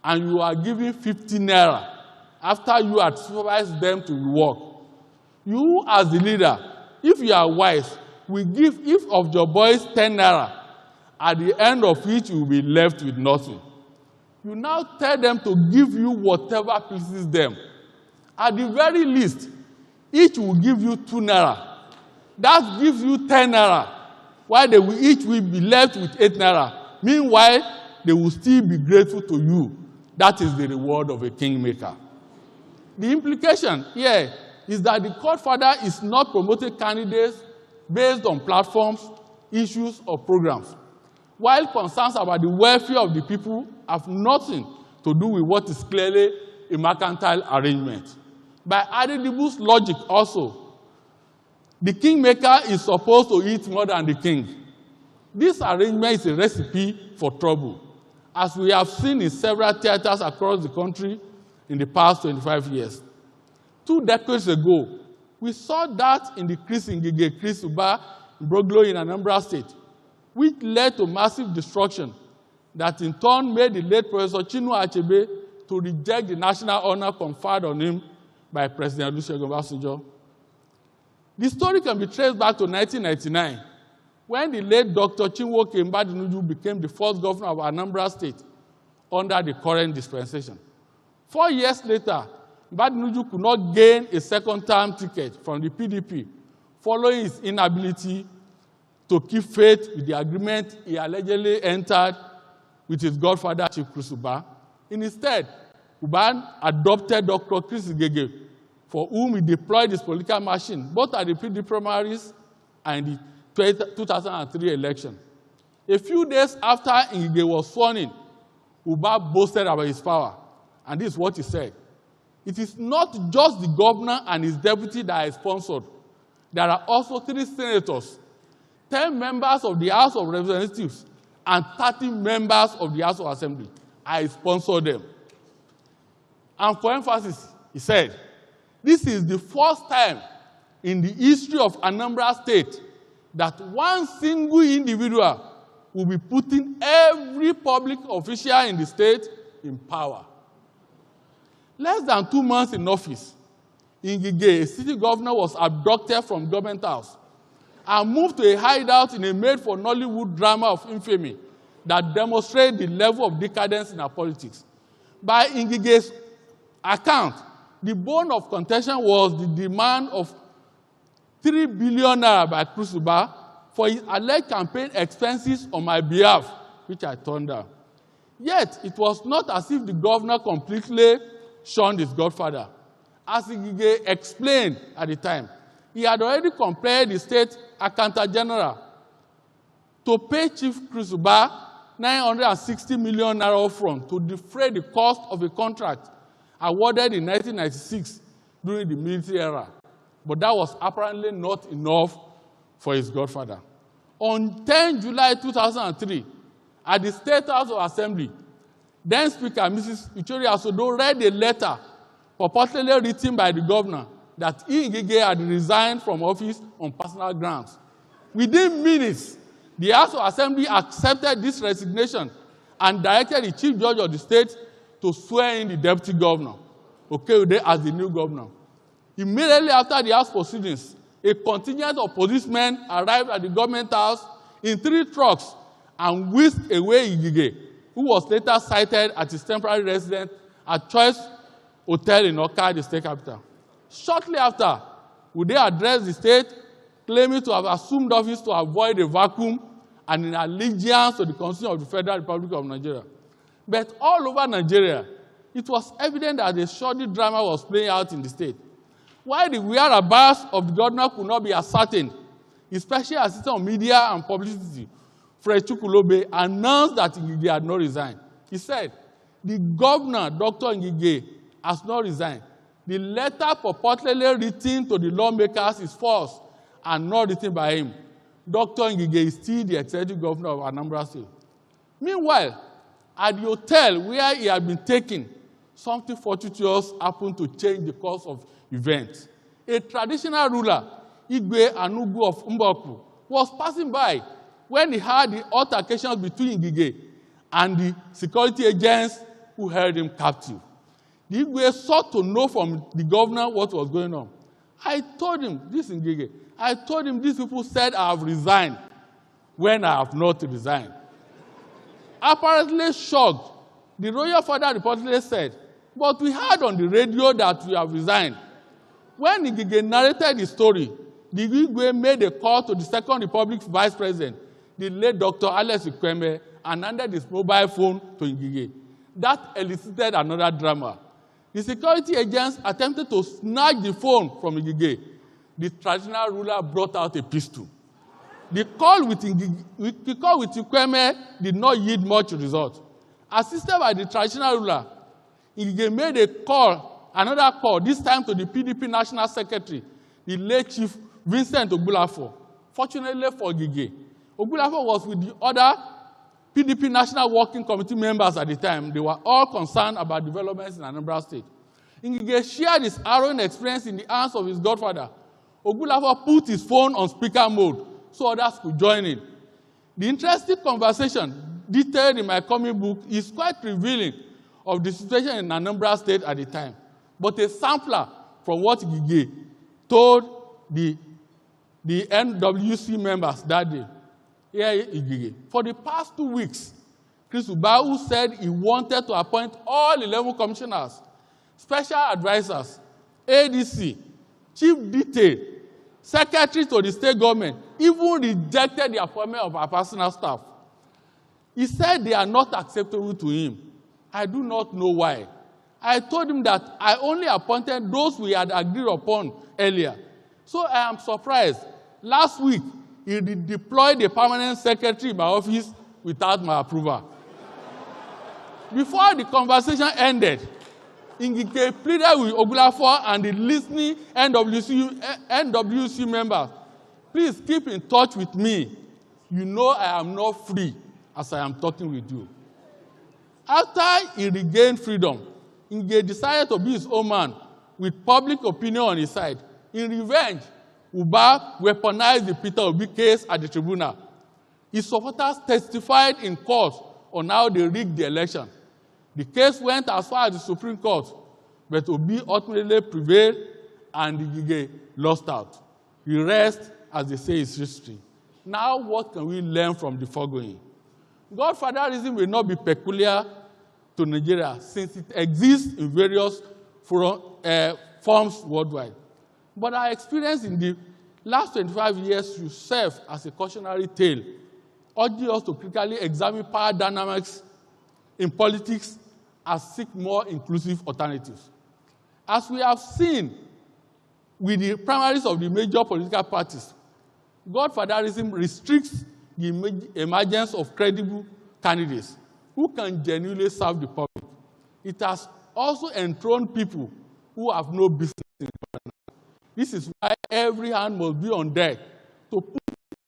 Speaker 12: and you are given 50 naira after you had supervised them to work. You, as the leader, if you are wise, will give each of your boys 10 naira, at the end of which you will be left with nothing. You now tell them to give you whatever pleases them. At the very least, each will give you 2 naira. That gives you 10 naira, while they will each will be left with 8 naira. Meanwhile, they will still be grateful to you. That is the reward of a kingmaker. The implication here is that the godfather is not promoting candidates based on platforms, issues, or programs, while concerns about the welfare of the people have nothing to do with what is clearly a mercantile arrangement. By Adeniyi's logic also, the kingmaker is supposed to eat more than the king. This arrangement is a recipe for trouble, as we have seen in several theaters across the country in the past 25 years. 2 decades ago, we saw that in the Chris Ngige Chris Uba Broglo in Anambra State, which led to massive destruction that in turn made the late Professor Chinua Achebe to reject the national honor conferred on him by President Olusegun. The story can be traced back to 1999, when the late Dr. Chinwoke Mbadinuju became the first governor of Anambra State under the current dispensation. 4 years later, Mbadinuju could not gain a second-term ticket from the PDP following his inability to keep faith with the agreement he allegedly entered with his godfather, Chief Chris Ubah. Instead, Ubah adopted Dr. Chris Igege, for whom he deployed his political machine, both at the PDP primaries and the 2003 election. A few days after Igege was sworn in, Ubah boasted about his power, and this is what he said. It is not just the governor and his deputy that I sponsored. There are also 3 senators, 10 members of the House of Representatives, and 30 members of the House of Assembly. I sponsored them. And for emphasis, he said, this is the first time in the history of Anambra State that one single individual will be putting every public official in the state in power. Less than 2 months in office, Ngige, a city governor, was abducted from government house and moved to a hideout in a made-for-Nollywood drama of infamy that demonstrated the level of decadence in our politics. By Ngige's account, the bone of contention was the demand of 3 billion naira by Chris Ubah for his alleged campaign expenses on my behalf, which I turned down. Yet, it was not as if the governor completely shunned his godfather. As Ngige explained at the time, he had already compelled the state accountant general to pay Chief Chris Ubah 960 million naira upfront to defray the cost of a contract awarded in 1996 during the military era. But that was apparently not enough for his godfather. On 10 July 2003, at the State House of Assembly, then Speaker Mrs. Oshodi read a letter purportedly written by the governor that Ngige had resigned from office on personal grounds. Within minutes, the House of Assembly accepted this resignation and directed the Chief Judge of the state to swear in the deputy governor, Okeude, as the new governor. Immediately after the House proceedings, a contingent of policemen arrived at the government house in 3 trucks and whisked away Ngige, who was later cited at his temporary residence at Choice Hotel in Oka, the state capital. Shortly after, Ude addressed the state, claiming to have assumed office to avoid a vacuum and in allegiance to the Constitution of the Federal Republic of Nigeria. But all over Nigeria, it was evident that the shoddy drama was playing out in the state. While the whereabouts of the governor could not be ascertained, especially assistant on media and publicity, Fred Chukwulobe announced that Ngige had not resigned. He said, the governor, Dr. Ngige, has not resigned. The letter purportedly written to the lawmakers is false and not written by him. Dr. Ngige is still the executive governor of Anambra State. Meanwhile, at the hotel where he had been taken, something fortuitous happened to change the course of events. A traditional ruler, Igwe Anugu of Mboku, was passing by when he heard the altercations between Ngige and the security agents who held him captive. The Igwe sought to know from the governor what was going on. I told him, this Ngige, I told him these people said I have resigned when I have not resigned. Apparently shocked, the royal father reportedly said, but we heard on the radio that we have resigned. When Ngige narrated the story, the Igwe made a call to the Second Republic's vice president, the late Dr. Alex Ikweme, and handed his mobile phone to Ngige. That elicited another drama. The security agents attempted to snatch the phone from Ngige. The traditional ruler brought out a pistol. The call with Ikweme did not yield much result. Assisted by the traditional ruler, Ngige made another call, this time to the PDP National Secretary, the late Chief Vincent Ogbulafo. Fortunately for Ngige, Ogbulafo was with the other PDP National Working Committee members at the time. They were all concerned about developments in Anambra State. Ngige shared his harrowing experience in the hands of his godfather. Ogbulafo put his phone on speaker mode so others could join in. The interesting conversation detailed in my coming book is quite revealing of the situation in Anambra State at the time, but a sampler from what Ngige told the NWC members that day. here in Igige. For the past 2 weeks, Chris Ubau said he wanted to appoint all 11 commissioners, special advisors, ADC, chief detail, secretary to the state government, even rejected the appointment of our personal staff. He said they are not acceptable to him. I do not know why. I told him that I only appointed those we had agreed upon earlier. So I am surprised. Last week, he deployed a permanent secretary in my office without my approval. Before the conversation ended, Ngike pleaded with Ogbulafor and the listening NWC members, please keep in touch with me. You know I am not free as I am talking with you. After he regained freedom, Ngike decided to be his own man with public opinion on his side. In revenge, Uba weaponized the Peter Obi case at the tribunal. His supporters testified in court on how they rigged the election. The case went as far as the Supreme Court, but Obi ultimately prevailed and Ngige lost out. The rest, as they say, is history. Now, what can we learn from the foregoing? Godfatherism will not be peculiar to Nigeria since it exists in various forms worldwide. But our experience in the last 25 years should serve as a cautionary tale, urging us to critically examine power dynamics in politics and seek more inclusive alternatives. As we have seen with the primaries of the major political parties, Godfatherism restricts the emergence of credible candidates who can genuinely serve the public. It has also enthroned people who have no business in government. This is why every hand must be on deck to put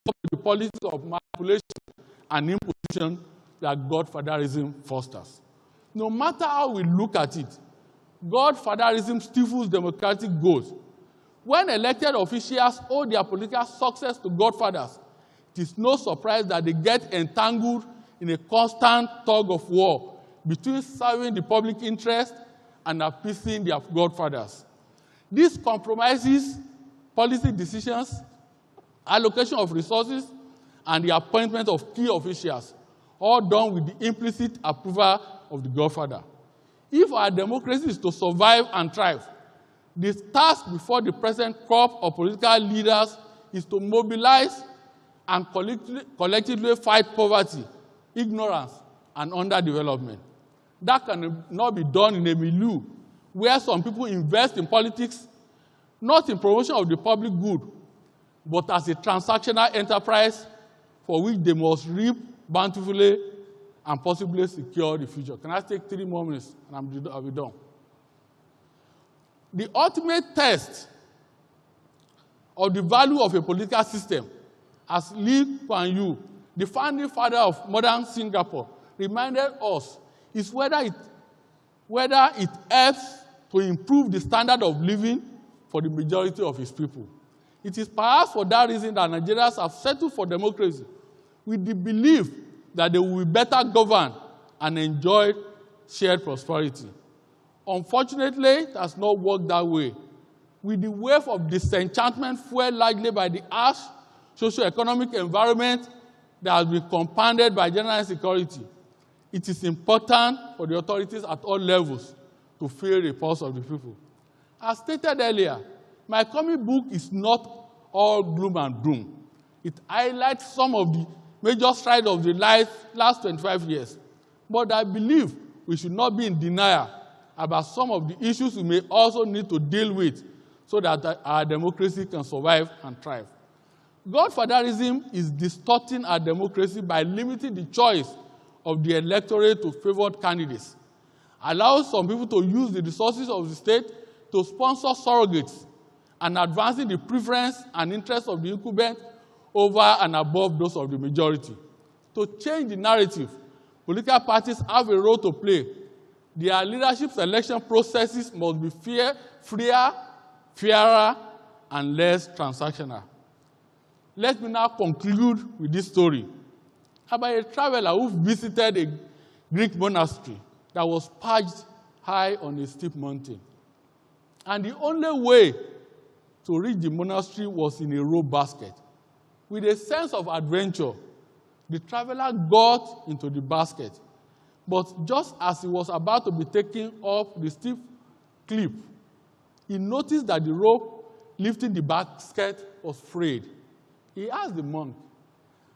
Speaker 12: up the policies of manipulation and imposition that Godfatherism fosters. No matter how we look at it, Godfatherism stifles democratic goals. When elected officials owe their political success to Godfathers, it is no surprise that they get entangled in a constant tug of war between serving the public interest and appeasing their Godfathers. This compromises policy decisions, allocation of resources, and the appointment of key officials, all done with the implicit approval of the Godfather. If our democracy is to survive and thrive, the task before the present crop of political leaders is to mobilize and collectively fight poverty, ignorance, and underdevelopment. That cannot be done in a milieu where some people invest in politics, not in promotion of the public good, but as a transactional enterprise for which they must reap bountifully and possibly secure the future. Can I take 3 more minutes and I'll be done? The ultimate test of the value of a political system, as Lee Kuan Yew, the founding father of modern Singapore, reminded us, is whether it helps to improve the standard of living for the majority of its people. It is perhaps for that reason that Nigerians have settled for democracy with the belief that they will be better governed and enjoy shared prosperity. Unfortunately, it has not worked that way. With the wave of disenchantment fueled largely by the harsh socio-economic environment that has been compounded by general insecurity, it is important for the authorities at all levels to feel the pulse of the people. As stated earlier, my comic book is not all gloom and doom. It highlights some of the major strides of the last 25 years. But I believe we should not be in denial about some of the issues we may also need to deal with so that our democracy can survive and thrive. Godfatherism is distorting our democracy by limiting the choice of the electorate to favored candidates, allows some people to use the resources of the state to sponsor surrogates, and advancing the preference and interests of the incumbent over and above those of the majority. To change the narrative, political parties have a role to play. Their leadership selection processes must be freer, fairer, and less transactional. Let me now conclude with this story about a traveler who visited a Greek monastery that was perched high on a steep mountain. And the only way to reach the monastery was in a rope basket. With a sense of adventure, The traveler got into the basket, but just as he was about to be taken off the steep cliff, he noticed that the rope lifting the basket was frayed. He asked the monk,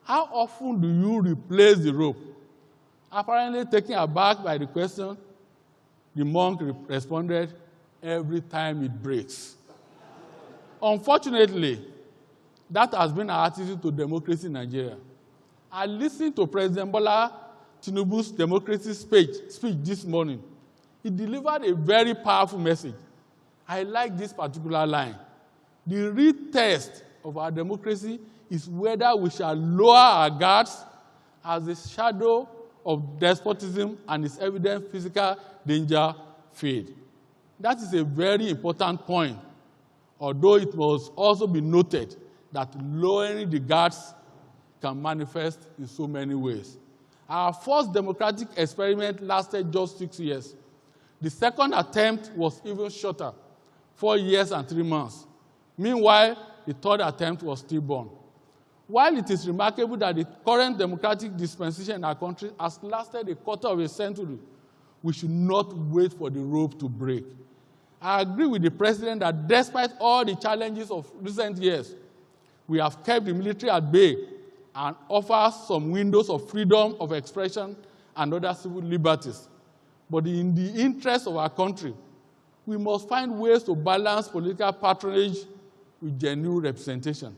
Speaker 12: "How often do you replace the rope?" Apparently taken aback by the question, the monk responded, "Every time it breaks." Unfortunately, that has been our attitude to democracy in Nigeria. I listened to President Bola Tinubu's democracy speech this morning. He delivered a very powerful message. I like this particular line. The real test of our democracy is whether we shall lower our guards as the shadow of despotism and its evident physical danger fade. That is a very important point, although it must also be noted that lowering the guards can manifest in so many ways. Our first democratic experiment lasted just 6 years. The second attempt was even shorter, 4 years and 3 months. Meanwhile, the third attempt was stillborn. While it is remarkable that the current democratic dispensation in our country has lasted a quarter of a century, we should not wait for the rope to break. I agree with the president that despite all the challenges of recent years, we have kept the military at bay and offer some windows of freedom of expression and other civil liberties. But in the interest of our country, we must find ways to balance political patronage with genuine representation.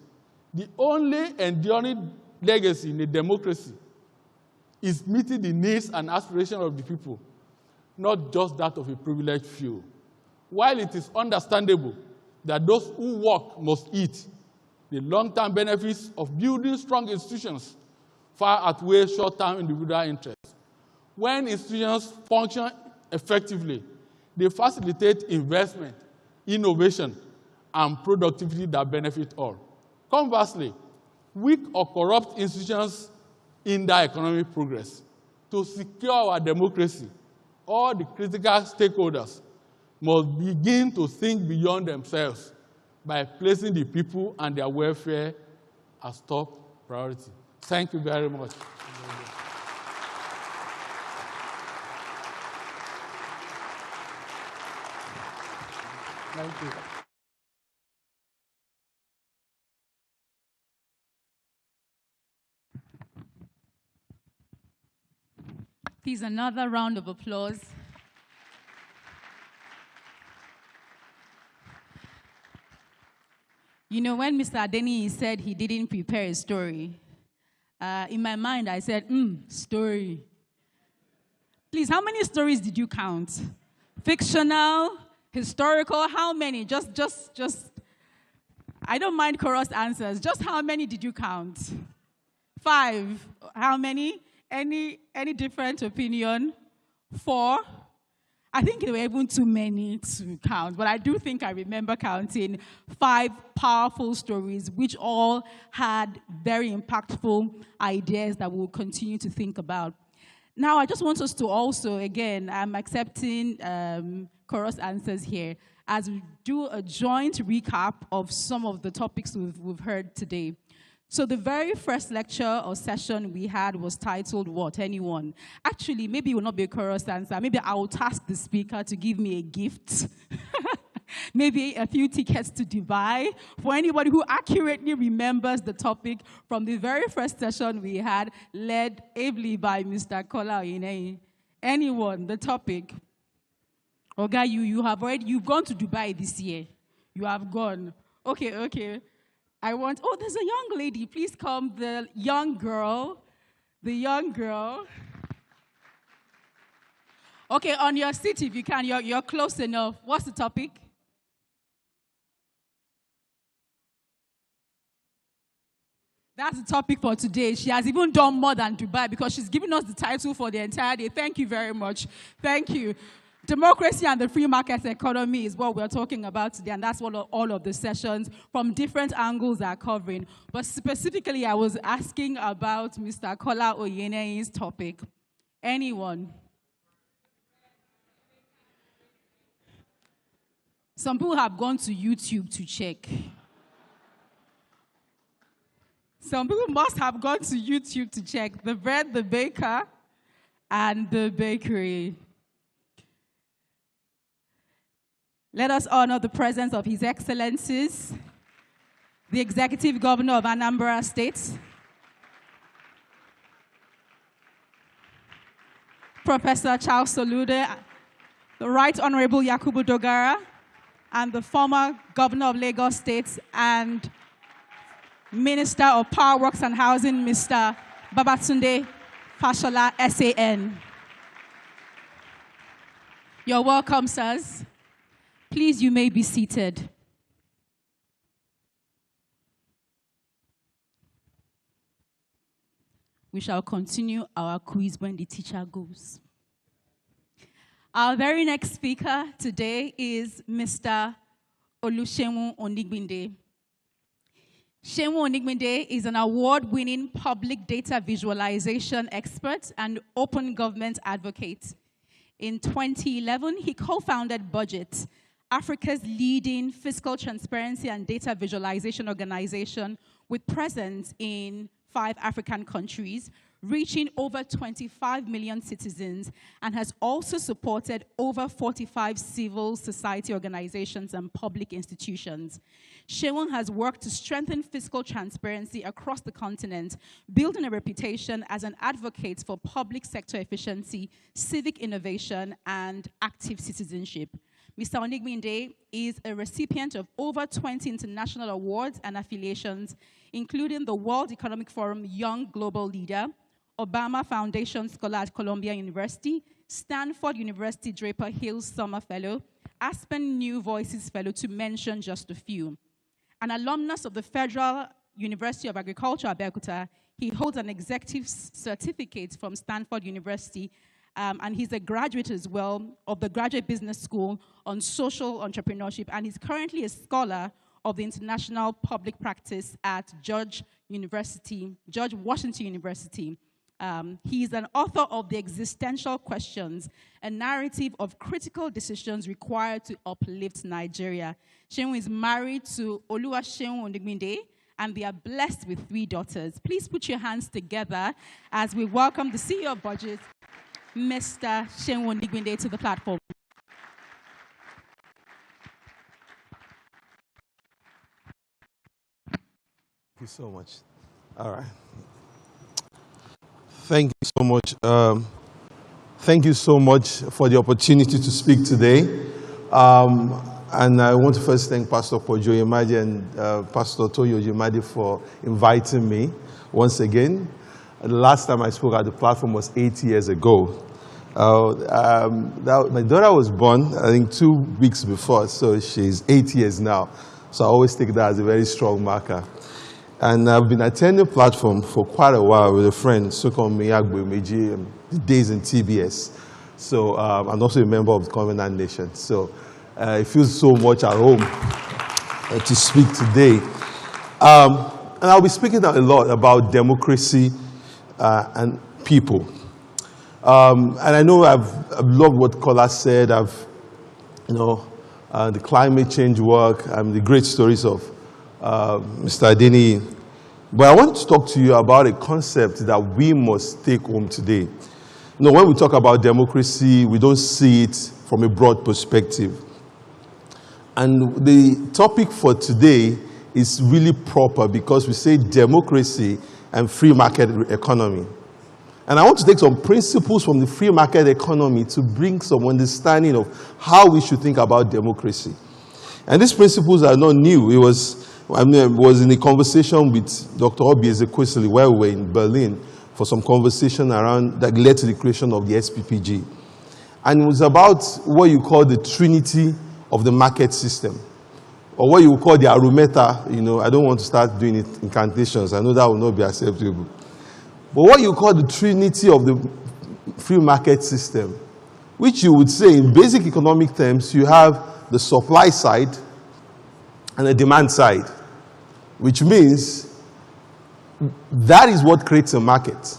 Speaker 12: The only enduring legacy in a democracy is meeting the needs and aspirations of the people, not just that of a privileged few. While it is understandable that those who work must eat, the long-term benefits of building strong institutions far outweigh short-term individual interests. When institutions function effectively, they facilitate investment, innovation, and productivity that benefit all. Conversely, weak or corrupt institutions hinder economic progress. To secure our democracy, all the critical stakeholders must begin to think beyond themselves by placing the people and their welfare as top priority. Thank you very much. Thank you.
Speaker 6: Please, another round of applause. You know, when Mr. Adeniyi said he didn't prepare a story, in my mind I said, story. Please, how many stories did you count? Fictional, historical, how many? Just, I don't mind chorus answers. Just how many did you count? 5. How many? Any different opinion? 4? I think there were even too many to count, but I do think I remember counting 5 powerful stories, which all had very impactful ideas that we'll continue to think about. Now, I just want us to also, again, I'm accepting chorus answers here, as we do a joint recap of some of the topics we've heard today. So the very first lecture or session we had was titled, what, anyone? Actually, maybe it will not be a chorus answer. Maybe I will task the speaker to give me a gift. Maybe a few tickets to Dubai for anybody who accurately remembers the topic from the very first session we had, led ably by Mr. Kola Oyeneyin. Anyone, the topic? Oga, you've gone to Dubai this year. You have gone. Okay. There's a young lady. Please come, the young girl. Okay, on your seat if you can. You're close enough. What's the topic? That's the topic for today. She has even done more than Dubai because she's given us the title for the entire day. Thank you very much. Thank you. Democracy and the free market economy is what we're talking about today, and that's what all of the sessions from different angles are covering. But specifically, I was asking about Mr. Kola Oyeneyin's topic. Anyone? Some people have gone to YouTube to check. Some people must have gone to YouTube to check the bread, the baker, and the bakery. Let us honor the presence of His Excellencies, the Executive Governor of Anambra State, Professor Charles Soludo, the Right Honorable Yakubu Dogara, and the former Governor of Lagos State and Minister of Power Works and Housing, Mr. Babatunde Fashola, SAN. You're welcome, sirs. Please, you may be seated. We shall continue our quiz when the teacher goes. Our very next speaker today is Mr. Olusegun Onigbinde. Seun Onigbinde is an award-winning public data visualization expert and open government advocate. In 2011, he co-founded BudgIT, Africa's leading fiscal transparency and data visualization organization with presence in 5 African countries, reaching over 25 million citizens, and has also supported over 45 civil society organizations and public institutions. Seun has worked to strengthen fiscal transparency across the continent, building a reputation as an advocate for public sector efficiency, civic innovation, and active citizenship. Mr. Onigbinde is a recipient of over 20 international awards and affiliations, including the World Economic Forum Young Global Leader, Obama Foundation Scholar at Columbia University, Stanford University Draper Hills Summer Fellow, Aspen New Voices Fellow, to mention just a few. An alumnus of the Federal University of Agriculture, Abeokuta, he holds an executive certificate from Stanford University, and he's a graduate as well of the Graduate Business School on Social Entrepreneurship, and he's currently a scholar of the International Public Practice at George Washington University. He's an author of The Existential Questions, a narrative of critical decisions required to uplift Nigeria. Seun is married to Olusegun Onigbinde, and they are blessed with 3 daughters. Please put your hands together as we welcome the CEO of BudgIT, Mr. Seun Onigbinde, to the platform.
Speaker 13: Thank you so much. All right. Thank you so much. Thank you so much for the opportunity to speak today. And I want to first thank Pastor Pojo Yemadi and Pastor Toyo Yemadi for inviting me once again. The last time I spoke at the platform was 8 years ago. My daughter was born, I think, 2 weeks before, so she's 8 years now. So I always take that as a very strong marker. And I've been attending the platform for quite a while with a friend, Meji, the days in TBS. So I'm also a member of the Covenant Nation. So it feels so much at home to speak today. And I'll be speaking a lot about democracy and people. And I know I've loved what Kola said. The climate change work, the great stories of Mr. Adeniyi. But I want to talk to you about a concept that we must take home today. When we talk about democracy, we don't see it from a broad perspective. And the topic for today is really proper because we say democracy and free market economy. And I want to take some principles from the free market economy to bring some understanding of how we should think about democracy. And these principles are not new. It was in a conversation with Dr. Obi Ezekwesili while we were in Berlin for some conversation around that led to the creation of the SPPG. And it was about what you call the trinity of the market system, or what you call the arometa. I don't want to start doing it incantations. I know that will not be acceptable. But what you call the trinity of the free market system, which you would say in basic economic terms, you have the supply side and the demand side, which means that is what creates a market.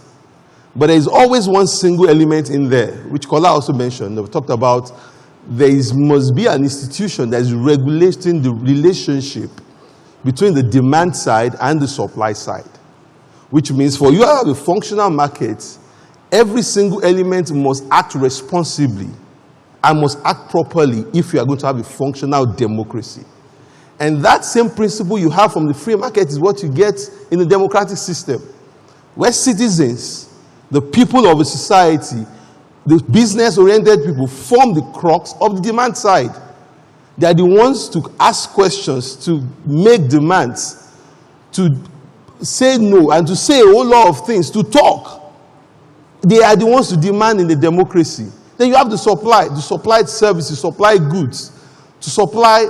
Speaker 13: But there is always one single element in there, which Kola also mentioned. We talked about must be an institution that is regulating the relationship between the demand side and the supply side. which means for you to have a functional market, every single element must act responsibly and must act properly if you are going to have a functional democracy. And that same principle you have from the free market is what you get in the democratic system, where citizens, the people of a society, the business-oriented people form the crux of the demand side. They are the ones to ask questions, to make demands, to say no, and to say a whole lot of things, to talk. They are the ones to demand in the democracy. Then you have the supply services, supply goods, to supply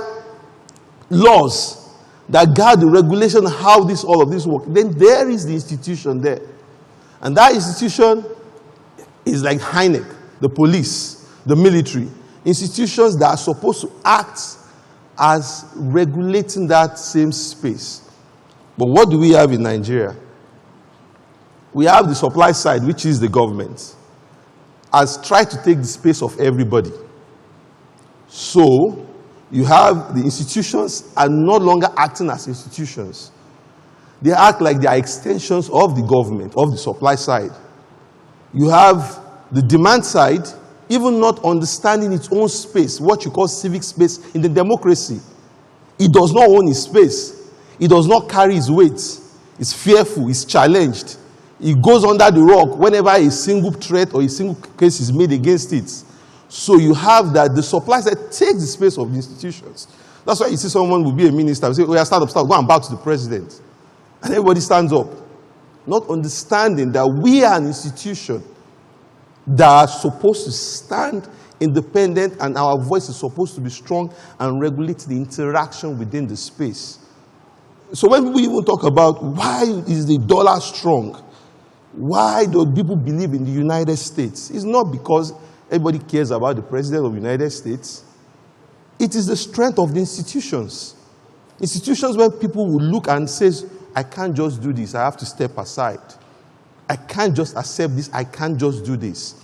Speaker 13: laws that guard the regulation of how all of this works. Then there is the institution there. And that institution is like INEC, the police, the military, institutions that are supposed to act as regulating that same space. But what do we have in Nigeria? We have the supply side, which is the government, has tried to take the space of everybody. So you have the institutions are no longer acting as institutions. They act like they are extensions of the government, of the supply side. You have the demand side, even not understanding its own space, what you call civic space in the democracy. It does not own its space. It does not carry its weight. It's fearful, it's challenged. It goes under the rock whenever a single threat or a single case is made against it. So you have that the supply side takes the space of the institutions. That's why you see someone will be a minister and say, oh yeah, stand up, go and bow to the president. And everybody stands up. Not understanding that we are an institution that are supposed to stand independent and our voice is supposed to be strong and regulate the interaction within the space. So when people even talk about why is the dollar strong, why do people believe in the United States? It's not because everybody cares about the president of the United States. It is the strength of the institutions. Institutions where people will look and say, I can't just do this, I have to step aside. I can't just accept this, I can't just do this.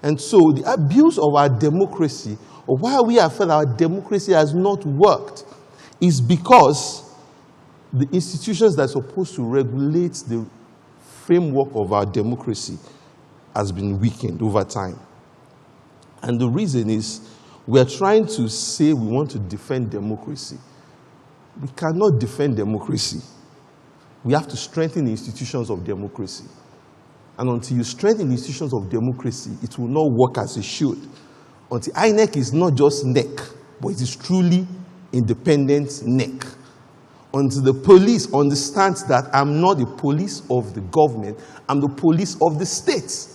Speaker 13: And so the abuse of our democracy, or why we have felt our democracy has not worked, is because the institutions that are supposed to regulate the framework of our democracy has been weakened over time. And the reason is we are trying to say we want to defend democracy. We cannot defend democracy. We have to strengthen the institutions of democracy. And until you strengthen the institutions of democracy, it will not work as it should. Until INEC is not just neck, but it is truly independent neck. Until the police understands that I'm not the police of the government, I'm the police of the state.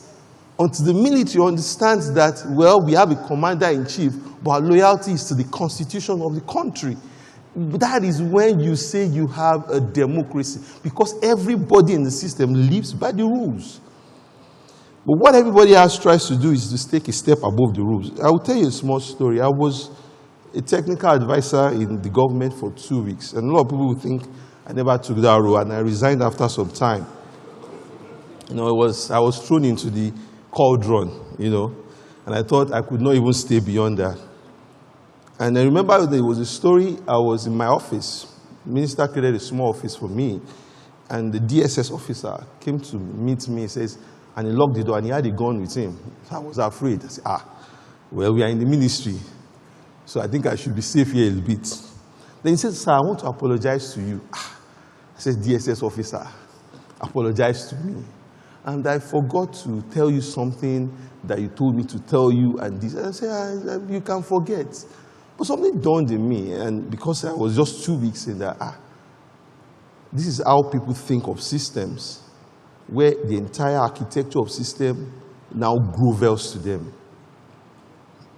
Speaker 13: Until the military understands that, well, we have a commander-in-chief, but our loyalty is to the constitution of the country. That is when you say you have a democracy, because everybody in the system lives by the rules. But what everybody else tries to do is to take a step above the rules. I will tell you a small story. I was a technical advisor in the government for 2 weeks, and a lot of people would think I never took that role, and I resigned after some time. You know, I was thrown into the cauldron, you know, and I thought I could not even stay beyond that. And I remember there was a story. I was in my office. The minister created a small office for me, and the DSS officer came to meet me. He says, and he locked the door, and he had a gun with him. So I was afraid. I said, well, we are in the ministry, so I think I should be safe here a bit. Then he said, sir, I want to apologize to you. I said, DSS officer, apologize to me. And I forgot to tell you something that you told me to tell you, and this. And I said, you can forget. But something dawned in me, and because I was just 2 weeks in that, this is how people think of systems, where the entire architecture of system now grovels to them.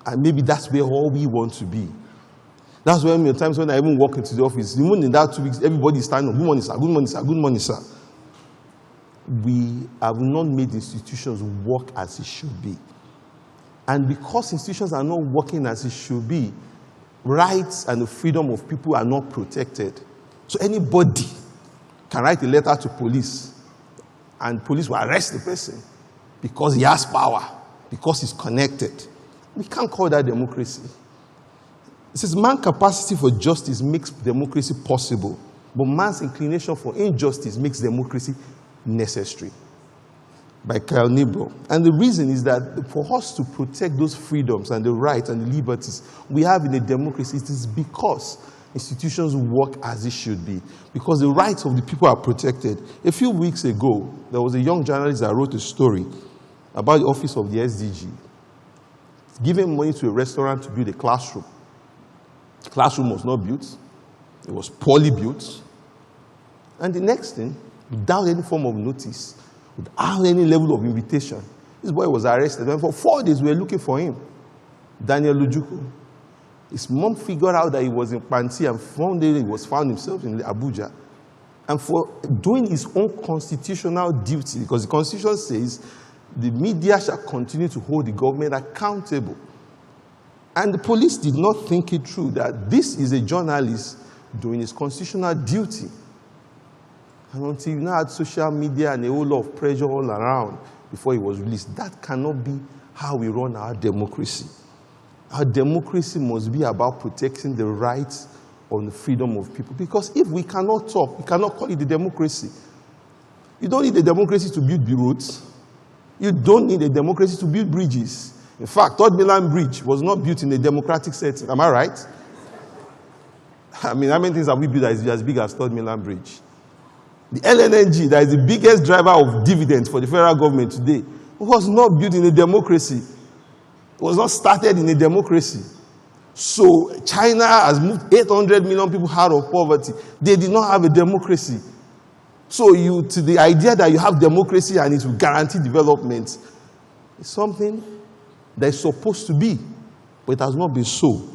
Speaker 13: And maybe that's where all we want to be. That's why many times when I even walk into the office, even in that 2 weeks, everybody is standing up, good morning, sir, good morning, sir, good morning, sir. We have not made institutions work as it should be. And because institutions are not working as it should be, rights and the freedom of people are not protected. So anybody can write a letter to police, and police will arrest the person because he has power, because he's connected. We can't call that democracy. It says man's capacity for justice makes democracy possible, but man's inclination for injustice makes democracy necessary by Kyle Nibro. And the reason is that for us to protect those freedoms and the rights and the liberties we have in a democracy, it is because institutions work as it should be, because the rights of the people are protected. A few weeks ago, there was a young journalist that wrote a story about the office of the SDG, giving money to a restaurant to build a classroom. The classroom was not built. It was poorly built. And the next thing, without any form of notice, without any level of invitation, this boy was arrested. And for 4 days, we were looking for him. Daniel Lujuku. His mom figured out that he was in Panti, and one day he found himself in Abuja. And for doing his own constitutional duty, because the Constitution says the media shall continue to hold the government accountable. And the police did not think it through that this is a journalist doing his constitutional duty. And until you now had social media and a whole lot of pressure all around before he was released, that cannot be how we run our democracy. Our democracy must be about protecting the rights and the freedom of people. Because if we cannot talk, we cannot call it a democracy. You don't need a democracy to build roads. You don't need a democracy to build bridges. In fact, Third Mainland Bridge was not built in a democratic setting. Am I right? I mean, how many things have we built that is as big as Third Mainland Bridge? The LNNG, that is the biggest driver of dividends for the federal government today, was not built in a democracy. It was not started in a democracy. So China has moved 800 million people out of poverty. They did not have a democracy. So to the idea that you have democracy and it will guarantee development is something that is supposed to be, but it has not been so.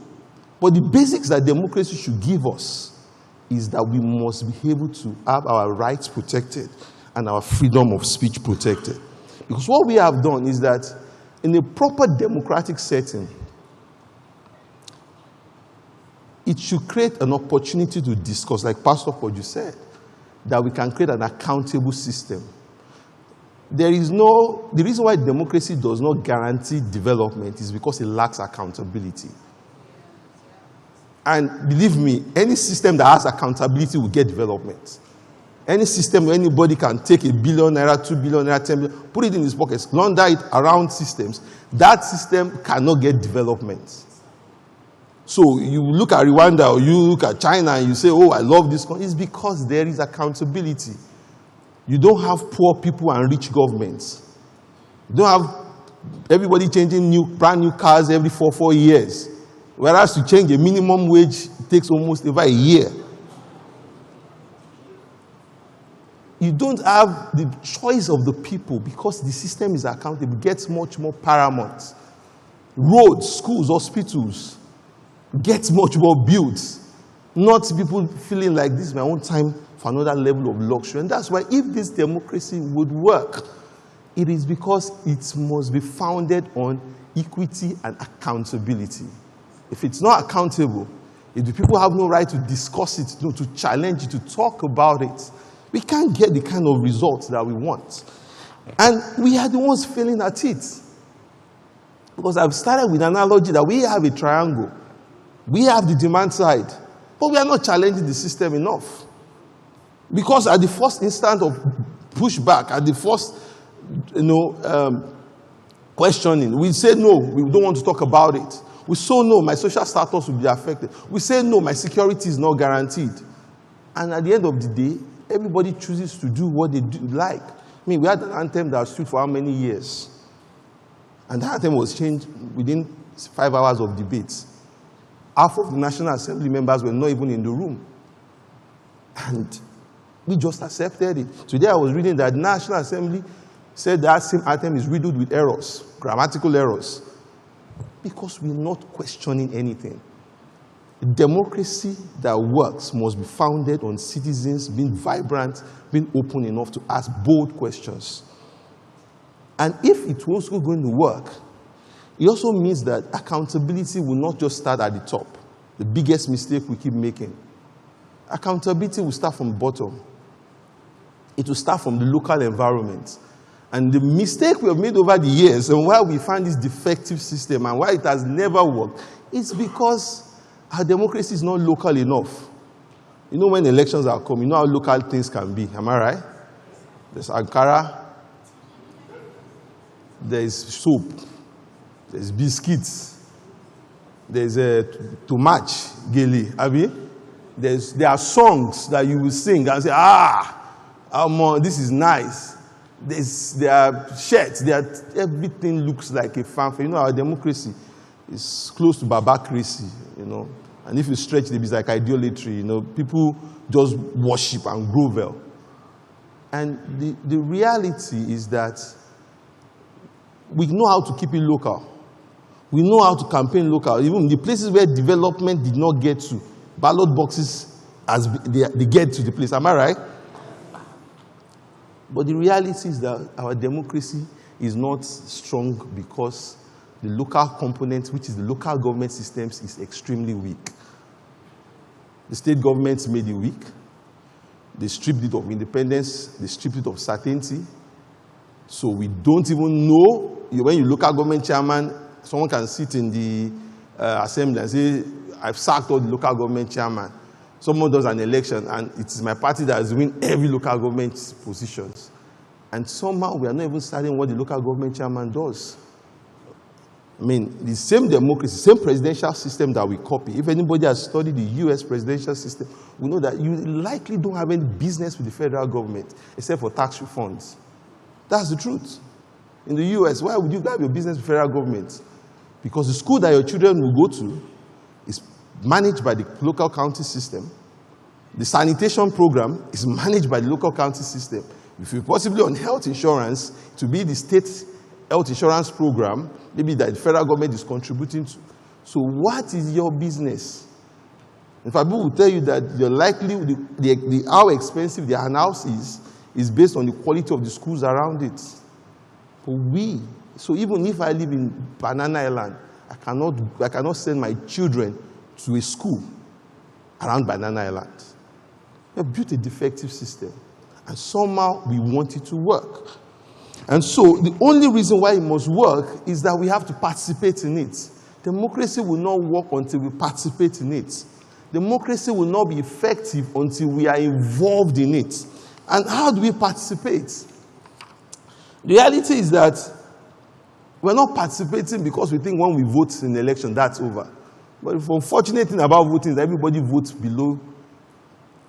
Speaker 13: But the basics that democracy should give us is that we must be able to have our rights protected and our freedom of speech protected. Because what we have done is that in a proper democratic setting, it should create an opportunity to discuss, like Pastor Koju said, that we can create an accountable system. The reason why democracy does not guarantee development is because it lacks accountability. And believe me, any system that has accountability will get development. Any system where anybody can take $1 billion, $2 billion, $10 billion, put it in his pockets, launder it around systems, that system cannot get development. So you look at Rwanda or you look at China and you say, oh, I love this country. It's because there is accountability. You don't have poor people and rich governments. You don't have everybody changing brand new cars every 4 years. Whereas to change a minimum wage takes almost over a year. You don't have the choice of the people because the system is accountable. It gets much more paramount. Roads, schools, hospitals gets much more built. Not people feeling like this is my own time for another level of luxury. And that's why if this democracy would work, it is because it must be founded on equity and accountability. If it's not accountable, if the people have no right to discuss it, to challenge it, to talk about it, we can't get the kind of results that we want. And we are the ones failing at it. Because I've started with an analogy that we have a triangle. We have the demand side, but we are not challenging the system enough. Because at the first instant of pushback, at the first questioning, we say no, we don't want to talk about it. We say no, my social status will be affected. We say no, my security is not guaranteed. And at the end of the day, everybody chooses to do what they like. I mean, we had an anthem that stood for how many years? And that anthem was changed within 5 hours of debates. Half of the National Assembly members were not even in the room. And we just accepted it. Today I was reading that the National Assembly said that same anthem is riddled with errors, grammatical errors. Because we're not questioning anything. A democracy that works must be founded on citizens being vibrant, being open enough to ask bold questions. And if it's also going to work, it also means that accountability will not just start at the top, the biggest mistake we keep making. Accountability will start from the bottom. It will start from the local environment. And the mistake we have made over the years and why we find this defective system and why it has never worked is because our democracy is not local enough. You know when elections are coming, you know how local things can be, am I right? there's Ankara, there's soap, there's biscuits, there's to match Geli, Abi. There are songs that you will sing and say, this is nice. There are shirts, everything looks like a fanfare. You know, our democracy is close to babacracy, you know. And if you stretch it, it's like idolatry, you know. People just worship and grovel. And the reality is that we know how to keep it local. We know how to campaign local. Even the places where development did not get to, ballot boxes, they get to the place. Am I right? But the reality is that our democracy is not strong because the local component, which is the local government systems, is extremely weak. The state governments made it weak. They stripped it of independence. They stripped it of certainty. So we don't even know. When you local government chairman, someone can sit in the assembly and say, I've sacked all the local government chairman. Someone does an election, and it is my party that has won every local government positions. And somehow we are not even studying what the local government chairman does. I mean, the same democracy, same presidential system that we copy. If anybody has studied the US presidential system, we know that you likely don't have any business with the federal government except for tax refunds. That's the truth. In the US, why would you have your business with the federal government? Because the school that your children will go to is managed by the local county system. The sanitation program is managed by the local county system. If you're possibly on health insurance, to be the state health insurance program, maybe that the federal government is contributing to. So what is your business? In fact, people will tell you that you're likely, how expensive their house is based on the quality of the schools around it. So even if I live in Banana Island, I cannot send my children to a school around Banana Island. We have built a defective system, and somehow we want it to work. And so the only reason why it must work is that we have to participate in it. Democracy will not work until we participate in it. Democracy will not be effective until we are involved in it. And how do we participate? The reality is that we're not participating because we think when we vote in the election, that's over. But the unfortunate thing about voting is that everybody votes below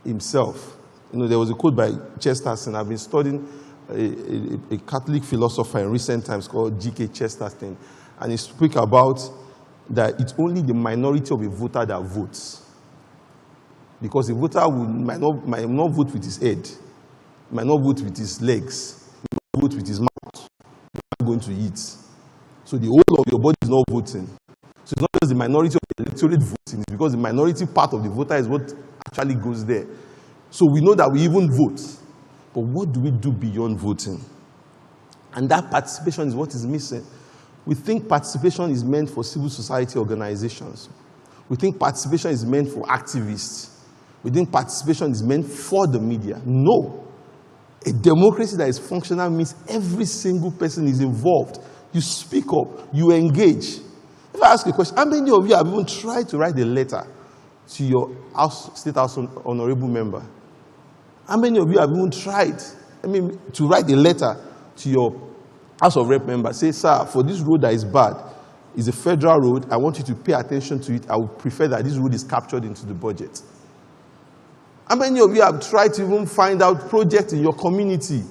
Speaker 13: himself. You know, there was a quote by Chesterton. I've been studying a Catholic philosopher in recent times called G.K. Chesterton. And he spoke about that it's only the minority of a voter that votes. Because the voter might not vote with his head, might not vote with his legs, might not vote with his mouth, not going to eat. So the whole of your body is not voting. So it's not just the minority of the electorate voting, it's because the minority part of the voter is what actually goes there. So we know that we even vote. But what do we do beyond voting? And that participation is what is missing. We think participation is meant for civil society organizations. We think participation is meant for activists. We think participation is meant for the media. No. A democracy that is functional means every single person is involved. You speak up, you engage. If I ask you a question, how many of you have even tried to write a letter to your State House honorable member? How many of you have even tried, to write a letter to your House of Rep member? Say, sir, for this road that is bad, it's a federal road, I want you to pay attention to it. I would prefer that this road is captured into the budget. How many of you have tried to even find out projects in your community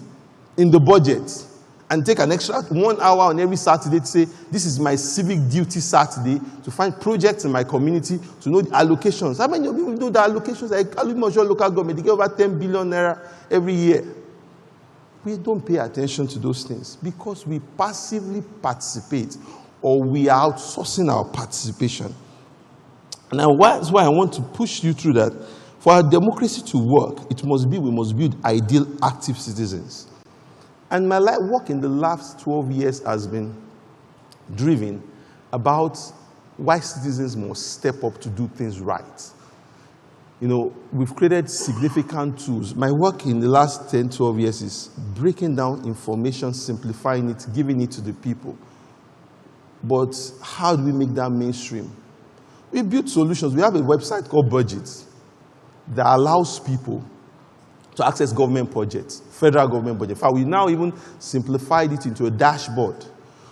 Speaker 13: in the budget and take an extra 1 hour on every Saturday to say, this is my civic duty Saturday, to find projects in my community, to know the allocations? How many of you know the allocations? Like Kalumojo local government, they get over 10 billion naira every year. We don't pay attention to those things because we passively participate, or we are outsourcing our participation. Now, that's why I want to push you through that. For our democracy to work, we must build ideal, active citizens. And my work in the last 12 years has been driven about why citizens must step up to do things right. You know, we've created significant tools. My work in the last 10, 12 years is breaking down information, simplifying it, giving it to the people. But how do we make that mainstream? We build solutions. We have a website called BudgIT that allows people to access government projects, federal government budget. In fact, we now even simplified it into a dashboard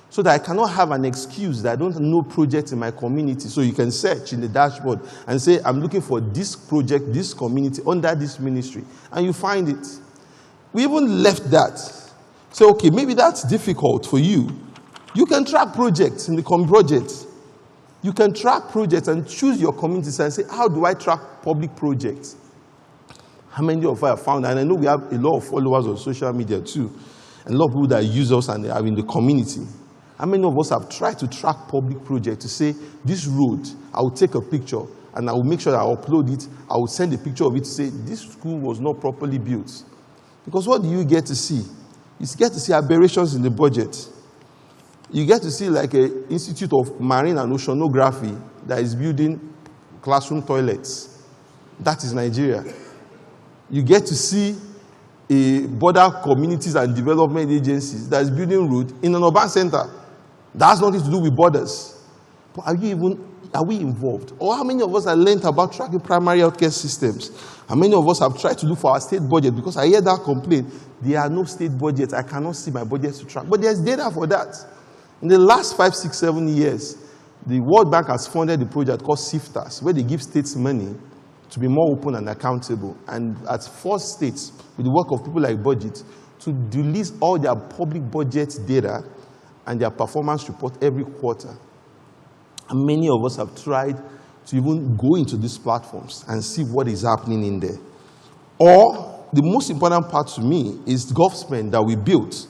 Speaker 13: so that I cannot have an excuse that I don't know projects in my community. So you can search in the dashboard and say, I'm looking for this project, this community, under this ministry, and you find it. We even left that. Say, okay, maybe that's difficult for you. You can track projects in the projects. You can track projects and choose your communities and say, how do I track public projects? How many of us have found, and I know we have a lot of followers on social media too, and a lot of people that use us and are in the community. How many of us have tried to track public projects to say, this road, I will take a picture and I will make sure that I upload it, I will send a picture of it to say, this school was not properly built. Because what do you get to see? You get to see aberrations in the budget. You get to see like an Institute of Marine and Oceanography that is building classroom toilets. That is Nigeria. You get to see a border communities and development agencies that is building road in an urban center. That has nothing to do with borders. But are we involved? Or how many of us have learned about tracking primary healthcare systems? How many of us have tried to look for our state budget? Because I hear that complaint, there are no state budgets. I cannot see my budget to track. But there's data for that. In the last 5, 6, 7 years, the World Bank has funded a project called SIFTAS, where they give states money to be more open and accountable. And at 4 states, with the work of people like BudgIT, to release all their public budget data and their performance report every quarter. And many of us have tried to even go into these platforms and see what is happening in there. Or, the most important part to me is the government that we built,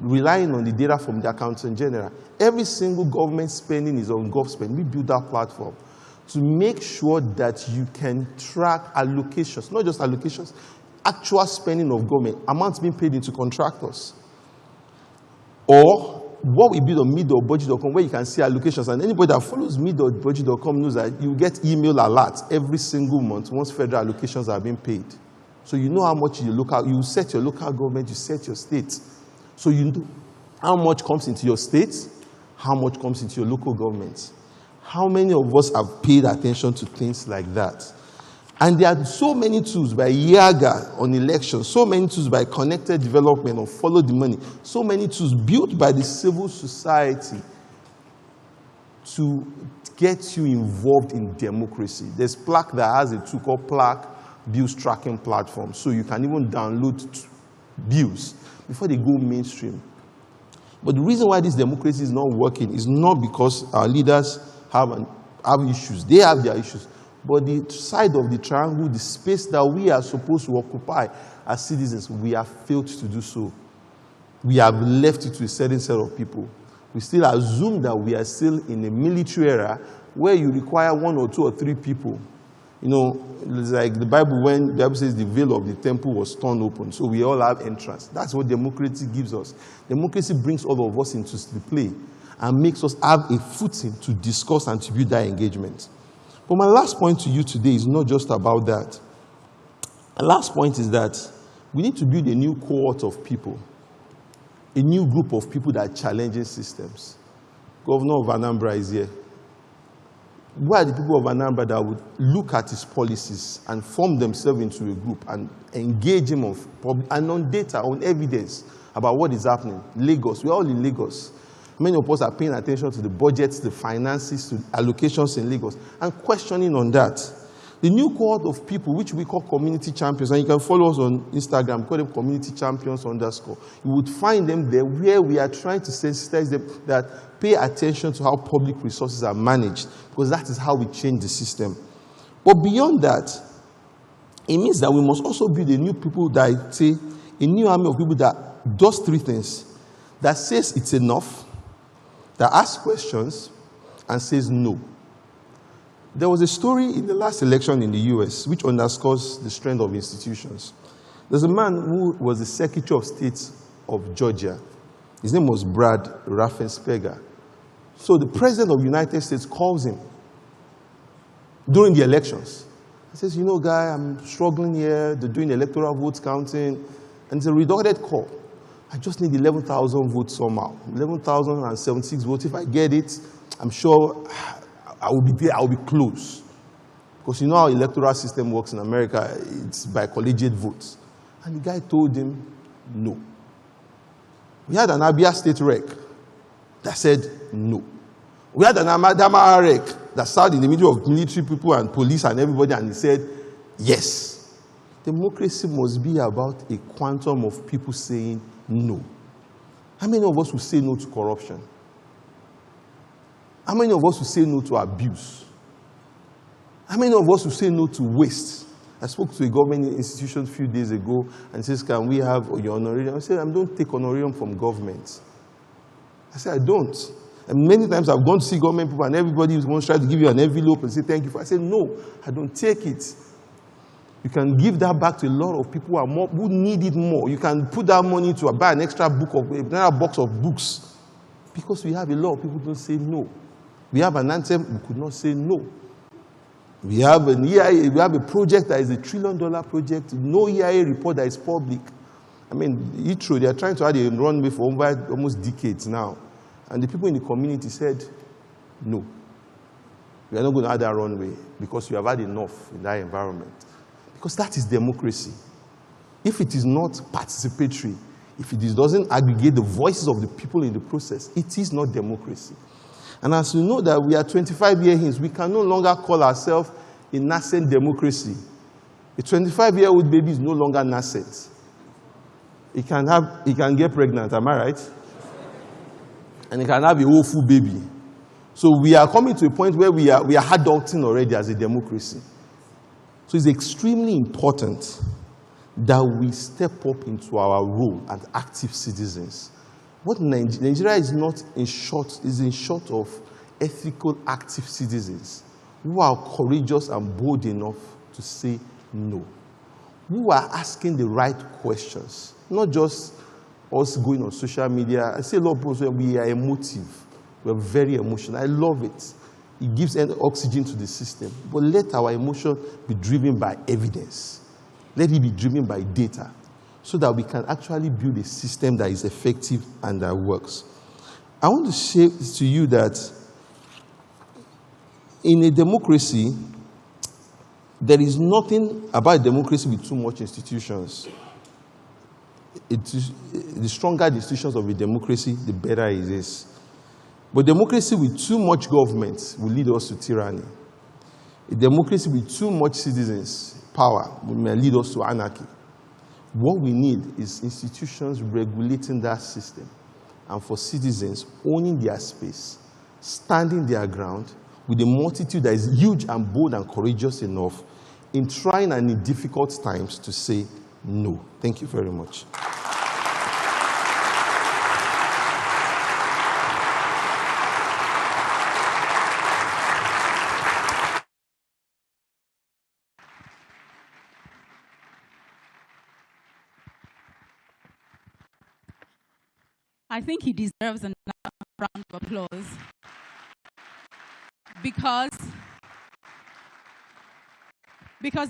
Speaker 13: relying on the data from the Accountant General. Every single government spending is on government. We built that platform to make sure that you can track allocations, not just allocations, actual spending of government, amounts being paid into contractors. Or what we build on mid.budget.com, where you can see allocations, and anybody that follows mid.budget.com knows that you get email alerts every single month once federal allocations are being paid. So you know how much you set your local government, you set your state. So you know how much comes into your state, how much comes into your local government. How many of us have paid attention to things like that? And there are so many tools by Yaga on elections, so many tools by Connected Development on Follow the Money, so many tools built by the civil society to get you involved in democracy. There's Plaque that has a tool called Plaque Bills Tracking Platform, so you can even download bills before they go mainstream. But the reason why this democracy is not working is not because our leaders have issues. They have their issues. But the side of the triangle, the space that we are supposed to occupy as citizens, we have failed to do so. We have left it to a certain set of people. We still assume that we are still in a military era where you require 1 or 2 or 3 people. You know, it's like the Bible, when the Bible says the veil of the temple was torn open, so we all have entrance. That's what democracy gives us. Democracy brings all of us into the play and makes us have a footing to discuss and to build that engagement. But my last point to you today is not just about that. The last point is that we need to build a new cohort of people, a new group of people that are challenging systems. Governor of Anambra is here. Who are the people of Anambra that would look at his policies and form themselves into a group and engage him on data, on evidence about what is happening? Lagos, we're all in Lagos. Many of us are paying attention to the budgets, the finances, to allocations in Lagos, and questioning on that. The new cohort of people, which we call community champions, and you can follow us on Instagram, call them community champions _. You would find them there where we are trying to sensitize them that pay attention to how public resources are managed, because that is how we change the system. But beyond that, it means that we must also build a new people that say, a new army of people that does 3 things, that says it's enough, that asks questions, and says no. There was a story in the last election in the US which underscores the strength of institutions. There's a man who was the Secretary of State of Georgia. His name was Brad Raffensperger. So the President of the United States calls him during the elections. He says, you know, guy, I'm struggling here. They're doing electoral votes counting. And it's a redacted call. I just need 11,000 votes somehow. 11,076 votes. If I get it, I'm sure I will be there, I will be close. Because you know how the electoral system works in America, it's by collegiate votes. And the guy told him, no. We had an Abia State rec that said no. We had an Adamawa rec that sat in the middle of military people and police and everybody, and he said, yes. Democracy must be about a quantum of people saying no. How many of us will say no to corruption? How many of us will say no to abuse? How many of us will say no to waste? I spoke to a government institution a few days ago and says, can we have your honorarium? I said, I don't take honorarium from government. I said, I don't. And many times I've gone to see government people and everybody wants to try to give you an envelope and say thank you for it. I said, no, I don't take it. You can give that back to a lot of people who need it more. You can put that money to buy an extra another box of books. Because we have a lot of people who don't say no. We have an anthem, we could not say no. We have an EIA, we have a project that is $1 trillion project, no EIA report that is public. I mean, they are trying to add a runway for almost decades now. And the people in the community said, no. We are not going to add that runway because we have had enough in that environment. Because that is democracy. If it is not participatory, if it doesn't aggregate the voices of the people in the process, it is not democracy. And as you know that we are 25 years in, we can no longer call ourselves a nascent democracy. A 25-year-old baby is no longer nascent. He can get pregnant, am I right? And he can have a woeful baby. So we are coming to a point where we are adulting already as a democracy. So it's extremely important that we step up into our role as active citizens. What Nigeria is not in short of ethical, active citizens who are courageous and bold enough to say no, who are asking the right questions, not just us going on social media. I see a lot of people, we are emotive, we're very emotional. I love it. It gives oxygen to the system. But let our emotion be driven by evidence. Let it be driven by data, so that we can actually build a system that is effective and that works. I want to say to you that in a democracy, there is nothing about democracy with too much institutions. The stronger the institutions of a democracy, the better it is. But democracy with too much government will lead us to tyranny. A democracy with too much citizens' power may lead us to anarchy. What we need is institutions regulating that system, and for citizens owning their space, standing their ground with a multitude that is huge and bold and courageous enough in trying and in difficult times to say no. Thank you very much.
Speaker 6: I think he deserves another round of applause because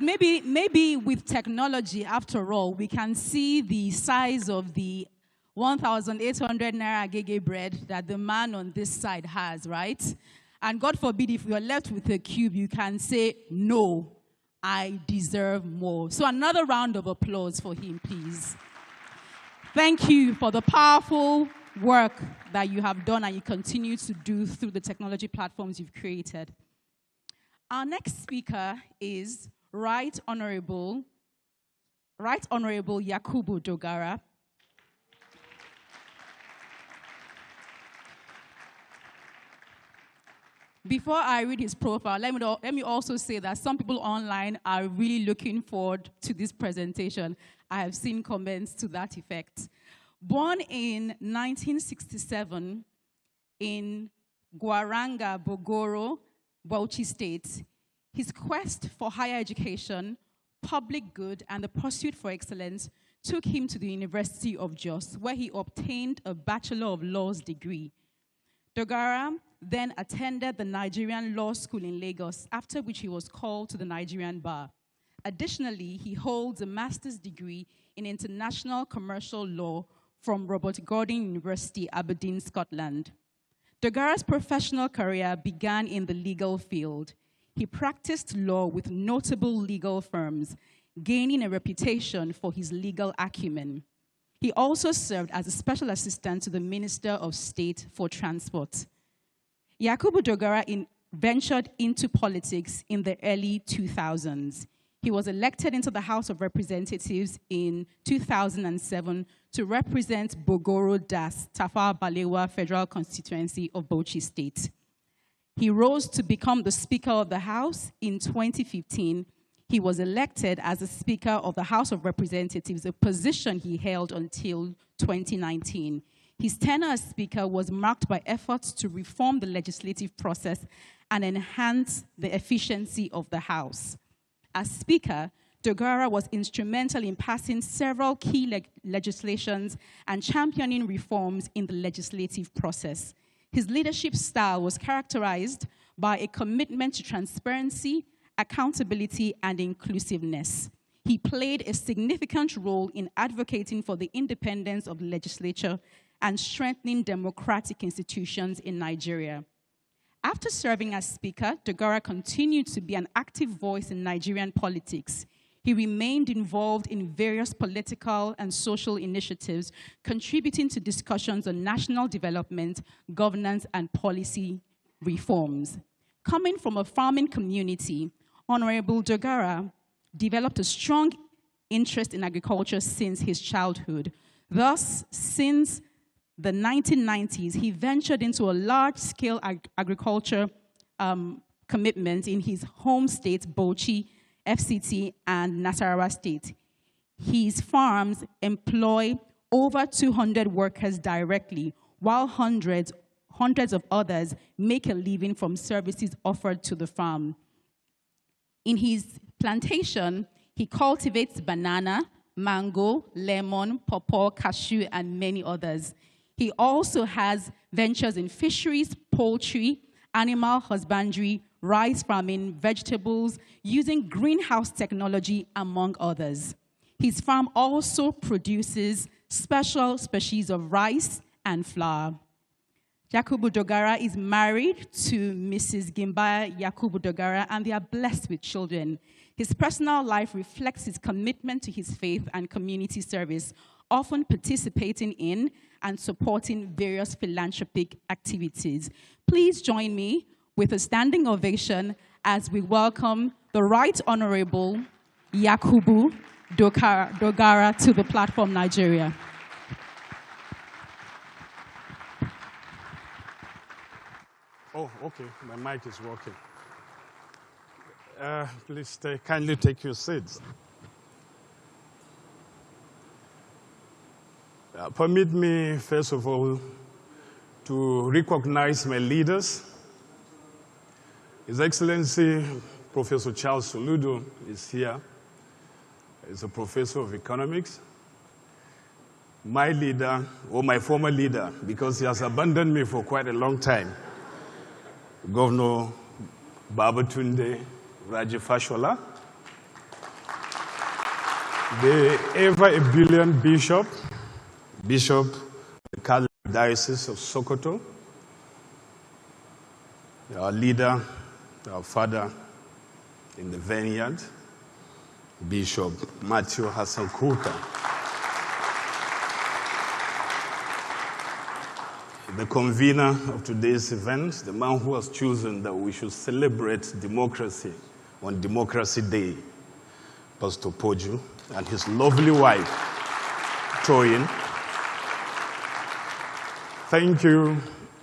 Speaker 6: maybe with technology, after all, we can see the size of the 1,800 naira gege bread that the man on this side has, right? And God forbid, if you're left with a cube, you can say, no, I deserve more. So another round of applause for him, please. Thank you for the powerful work that you have done and you continue to do through the technology platforms you've created. Our next speaker is Right Honorable Yakubu Dogara. Before I read his profile, let me also say that some people online are really looking forward to this presentation. I have seen comments to that effect. Born in 1967 in Gwaranga, Bogoro, Bauchi State, his quest for higher education, public good, and the pursuit for excellence took him to the University of Jos, where he obtained a Bachelor of Laws degree. Dogara then attended the Nigerian Law School in Lagos, after which he was called to the Nigerian bar. Additionally, he holds a master's degree in international commercial law from Robert Gordon University, Aberdeen, Scotland. Dogara's professional career began in the legal field. He practiced law with notable legal firms, gaining a reputation for his legal acumen. He also served as a special assistant to the Minister of State for Transport. Yakubu Dogara ventured into politics in the early 2000s. He was elected into the House of Representatives in 2007 to represent Bogoro Das, Tafawa Balewa Federal Constituency of Bauchi State. He rose to become the Speaker of the House in 2015. He was elected as the Speaker of the House of Representatives, a position he held until 2019. His tenure as Speaker was marked by efforts to reform the legislative process and enhance the efficiency of the House. As Speaker, Dogara was instrumental in passing several key legislations and championing reforms in the legislative process. His leadership style was characterized by a commitment to transparency, accountability, and inclusiveness. He played a significant role in advocating for the independence of the legislature and strengthening democratic institutions in Nigeria. After serving as Speaker, Dogara continued to be an active voice in Nigerian politics. He remained involved in various political and social initiatives, contributing to discussions on national development, governance, and policy reforms. Coming from a farming community, Honorable Dogara developed a strong interest in agriculture since his childhood. Thus, since the 1990s, he ventured into a large-scale agriculture commitment in his home state, Bauchi, FCT, and Nasarawa State. His farms employ over 200 workers directly, while hundreds of others make a living from services offered to the farm. In his plantation, he cultivates banana, mango, lemon, pawpaw, cashew, and many others. He also has ventures in fisheries, poultry, animal husbandry, rice farming, vegetables, using greenhouse technology, among others. His farm also produces special species of rice and flour. Yakubu Dogara is married to Mrs. Gimbaya Yakubu Dogara, and they are blessed with children. His personal life reflects his commitment to his faith and community service, often participating in and supporting various philanthropic activities. Please join me with a standing ovation as we welcome the Right Honorable Yakubu Dogara to the platform, Nigeria.
Speaker 14: Oh, okay, my mic is working. Please kindly take your seats. Permit me, first of all, to recognize my leaders. His Excellency, Professor Charles Soludo is here. He's a professor of economics. My leader, or my former leader, because he has abandoned me for quite a long time, Governor Babatunde Fashola, the ever-a-billion Bishop of the Catholic Diocese of Sokoto, our leader, our father in the vineyard, Bishop Matthew Hassan Kukah. The convener of today's event, the man who has chosen that we should celebrate democracy on Democracy Day, Pastor Poju, and his lovely wife, Toyin. Thank you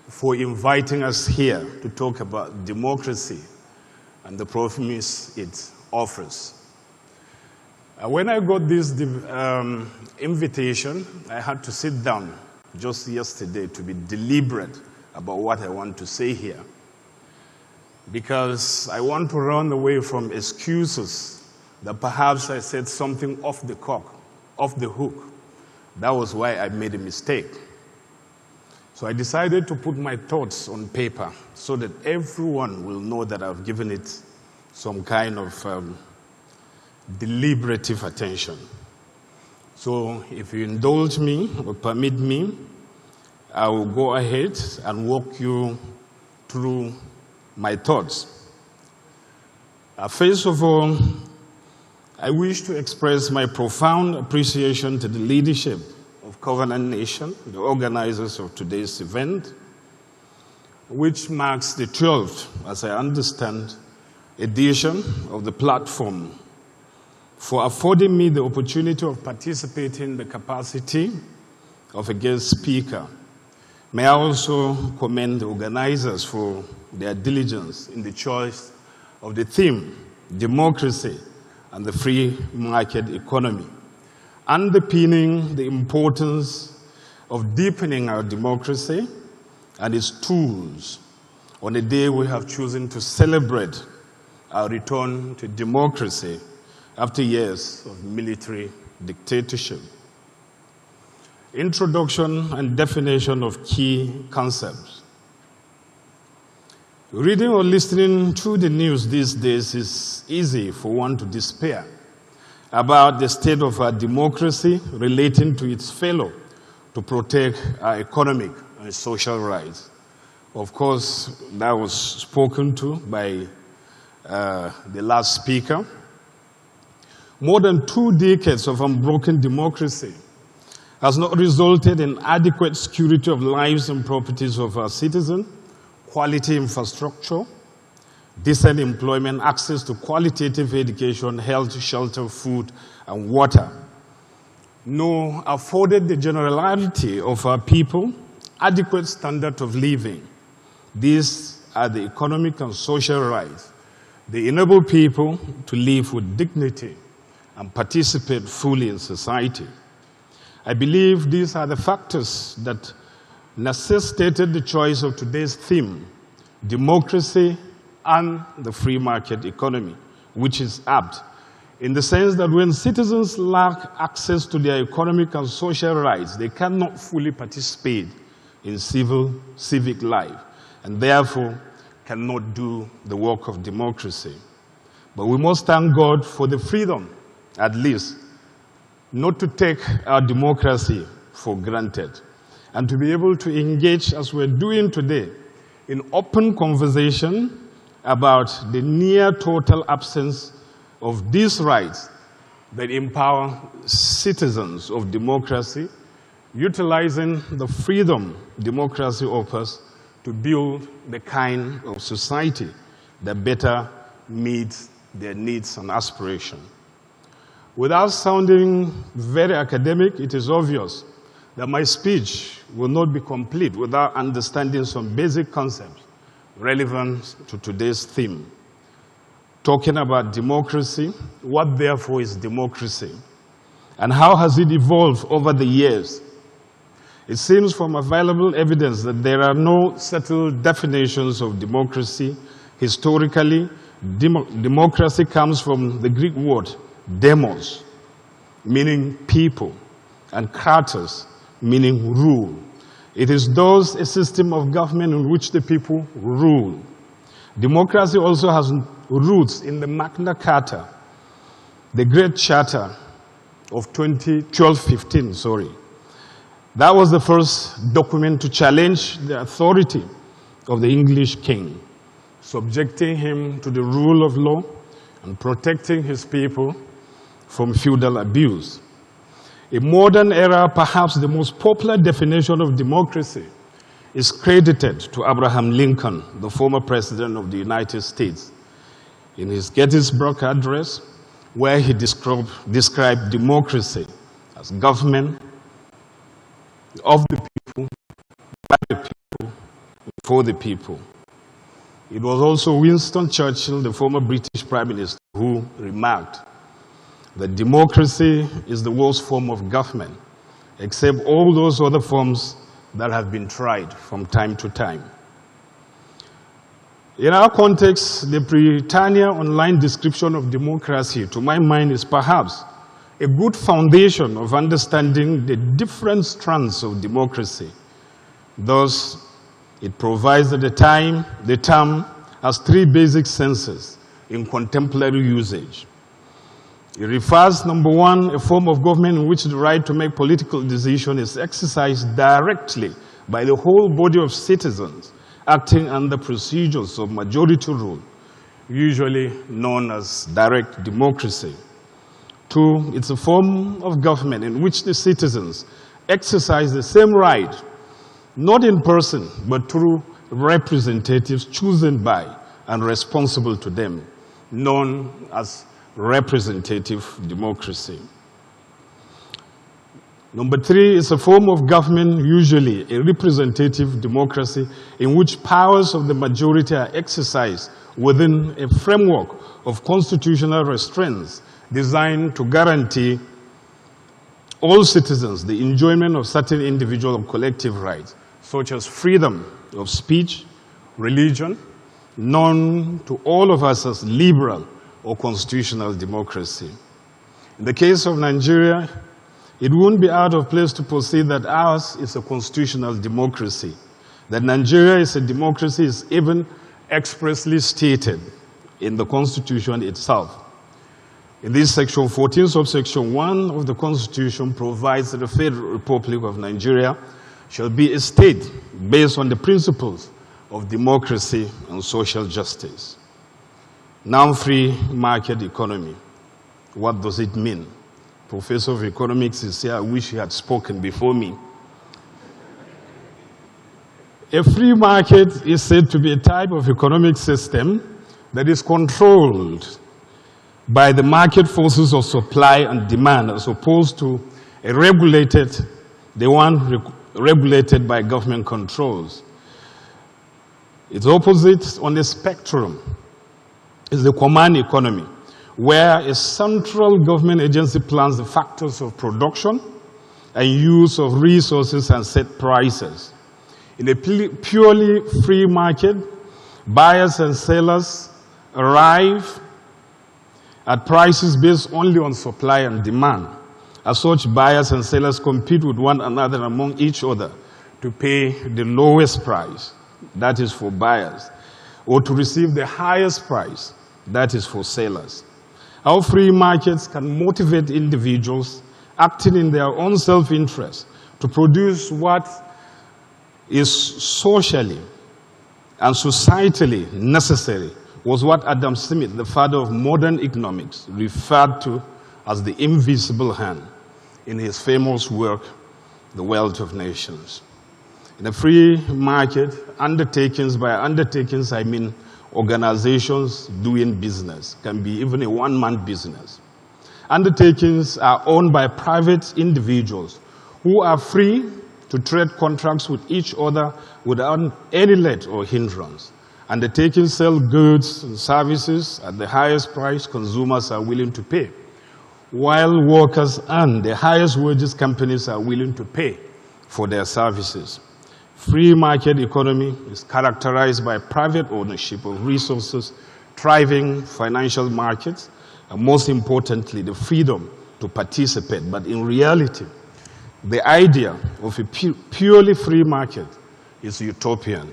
Speaker 14: for inviting us here to talk about democracy and the promise it offers. When I got this invitation, I had to sit down just yesterday to be deliberate about what I want to say here, because I want to run away from excuses that perhaps I said something off the hook. That was why I made a mistake. So I decided to put my thoughts on paper so that everyone will know that I've given it some kind of deliberative attention. So if you indulge me or permit me, I will go ahead and walk you through my thoughts. First of all, I wish to express my profound appreciation to the leadership of Covenant Nation, the organizers of today's event, which marks the 12th, as I understand, edition of the platform, for affording me the opportunity of participating in the capacity of a guest speaker. May I also commend the organizers for their diligence in the choice of the theme, democracy and the free market economy, underpinning the importance of deepening our democracy and its tools on a day we have chosen to celebrate our return to democracy after years of military dictatorship. Introduction and definition of key concepts. Reading or listening to the news these days is easy for one to despair about the state of our democracy relating to its failure to protect our economic and social rights. Of course, that was spoken to by the last speaker. More than 2 decades of unbroken democracy has not resulted in adequate security of lives and properties of our citizens, quality infrastructure, decent employment, access to qualitative education, health, shelter, food, and water. Nor afforded the generality of our people adequate standard of living. These are the economic and social rights. They enable people to live with dignity and participate fully in society. I believe these are the factors that necessitated the choice of today's theme, democracy and the free market economy, which is apt in the sense that when citizens lack access to their economic and social rights, they cannot fully participate in civic life and therefore cannot do the work of democracy. But we must thank God for the freedom, at least, not to take our democracy for granted, and to be able to engage, as we're doing today, in open conversation about the near total absence of these rights that empower citizens of democracy, utilizing the freedom democracy offers to build the kind of society that better meets their needs and aspirations. Without sounding very academic, it is obvious that my speech will not be complete without understanding some basic concepts relevant to today's theme. Talking about democracy, what therefore is democracy? And how has it evolved over the years? It seems from available evidence that there are no settled definitions of democracy. Historically, democracy comes from the Greek word demos, meaning people, and kratos, meaning rule. It is thus a system of government in which the people rule. Democracy also has roots in the Magna Carta, the Great Charter of 1215. That was the first document to challenge the authority of the English king, subjecting him to the rule of law and protecting his people from feudal abuse. In modern era, perhaps the most popular definition of democracy is credited to Abraham Lincoln, the former president of the United States, in his Gettysburg Address, where he described democracy as government of the people, by the people, for the people. It was also Winston Churchill, the former British Prime Minister, who remarked that democracy is the worst form of government, except all those other forms that have been tried from time to time. In our context, the Britannia online description of democracy, to my mind, is perhaps a good foundation of understanding the different strands of democracy. Thus, it provides that the term has 3 basic senses in contemporary usage. It refers, number 1, a form of government in which the right to make political decisions is exercised directly by the whole body of citizens acting under procedures of majority rule, usually known as direct democracy. 2, it's a form of government in which the citizens exercise the same right, not in person, but through representatives chosen by and responsible to them, known as representative democracy. Number 3 is a form of government, usually a representative democracy, in which powers of the majority are exercised within a framework of constitutional restraints designed to guarantee all citizens the enjoyment of certain individual or collective rights, such as freedom of speech, religion, known to all of us as liberal or constitutional democracy. In the case of Nigeria, it wouldn't be out of place to proceed that ours is a constitutional democracy. That Nigeria is a democracy is even expressly stated in the Constitution itself. In this section 14, subsection 1 of the Constitution provides that the Federal Republic of Nigeria shall be a state based on the principles of democracy and social justice. Now, free market economy. What does it mean? Professor of economics is here. I wish he had spoken before me. A free market is said to be a type of economic system that is controlled by the market forces of supply and demand, as opposed to a regulated, the one regulated by government controls. Its opposite on the spectrum is the command economy, where a central government agency plans the factors of production and use of resources and set prices. In a purely free market, buyers and sellers arrive at prices based only on supply and demand. As such, buyers and sellers compete with one another among each other to pay the lowest price, that is for buyers, or to receive the highest price, that is for sellers. Our free markets can motivate individuals acting in their own self-interest to produce what is socially and societally necessary, was what Adam Smith, the father of modern economics, referred to as the invisible hand in his famous work, The Wealth of Nations. In a free market, undertakings, by undertakings I mean organizations doing business, can be even a one-man business. Undertakings are owned by private individuals who are free to trade contracts with each other without any let or hindrance. Undertakings sell goods and services at the highest price consumers are willing to pay, while workers earn the highest wages companies are willing to pay for their services. Free market economy is characterized by private ownership of resources, thriving financial markets, and most importantly, the freedom to participate. But in reality, the idea of a purely free market is utopian.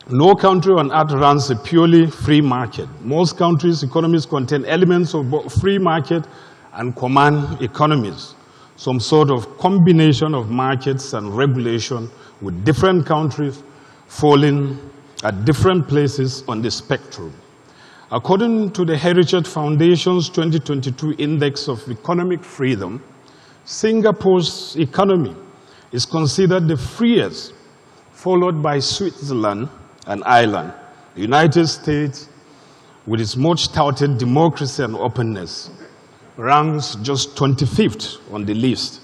Speaker 14: No country on earth runs a purely free market. Most countries' economies contain elements of both free market and command economies, some sort of combination of markets and regulation, with different countries falling at different places on the spectrum. According to the Heritage Foundation's 2022 Index of Economic Freedom, Singapore's economy is considered the freest, followed by Switzerland and Ireland. The United States, with its much touted democracy and openness, ranks just 25th on the list,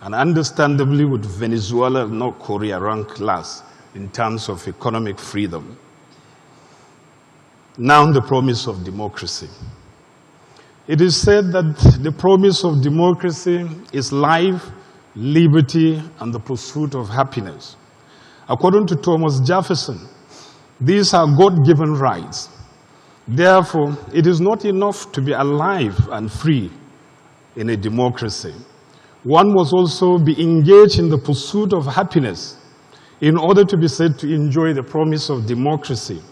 Speaker 14: and understandably with Venezuela and North Korea ranked last in terms of economic freedom. Now the promise of democracy. It is said that the promise of democracy is life, liberty, and the pursuit of happiness. According to Thomas Jefferson, these are God-given rights. Therefore, it is not enough to be alive and free in a democracy. One must also be engaged in the pursuit of happiness in order to be said to enjoy the promise of democracy.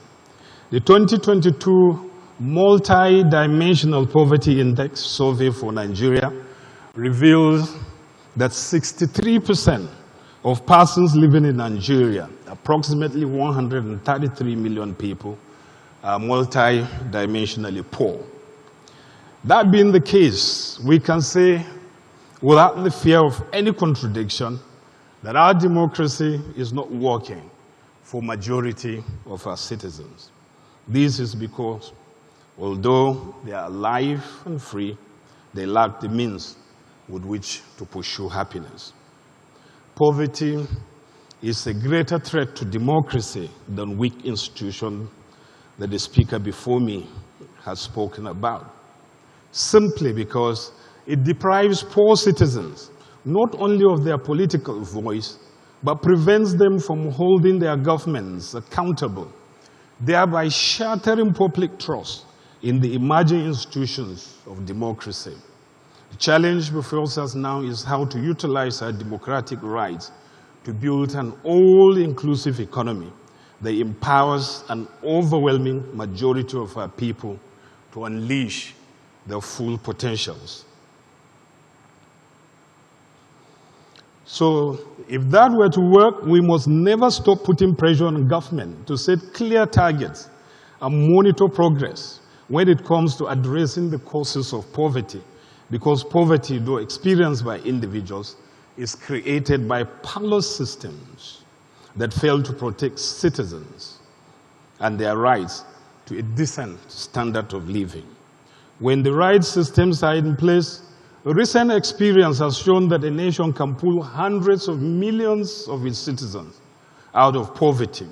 Speaker 14: The 2022 Multi-Dimensional Poverty Index survey for Nigeria reveals that 63% of persons living in Nigeria, approximately 133 million people, are multi-dimensionally poor. That being the case, we can say, without the fear of any contradiction, that our democracy is not working for majority of our citizens. This is because, although they are alive and free, they lack the means with which to pursue happiness. Poverty is a greater threat to democracy than weak institutions that the speaker before me has spoken about, simply because it deprives poor citizens not only of their political voice, but prevents them from holding their governments accountable, thereby shattering public trust in the emerging institutions of democracy. The challenge before us now is how to utilize our democratic rights to build an all-inclusive economy that empowers an overwhelming majority of our people to unleash their full potentials. So, if that were to work, we must never stop putting pressure on government to set clear targets and monitor progress when it comes to addressing the causes of poverty, because poverty, though experienced by individuals, is created by powerless systems that fail to protect citizens and their rights to a decent standard of living. When the right systems are in place, recent experience has shown that a nation can pull hundreds of millions of its citizens out of poverty.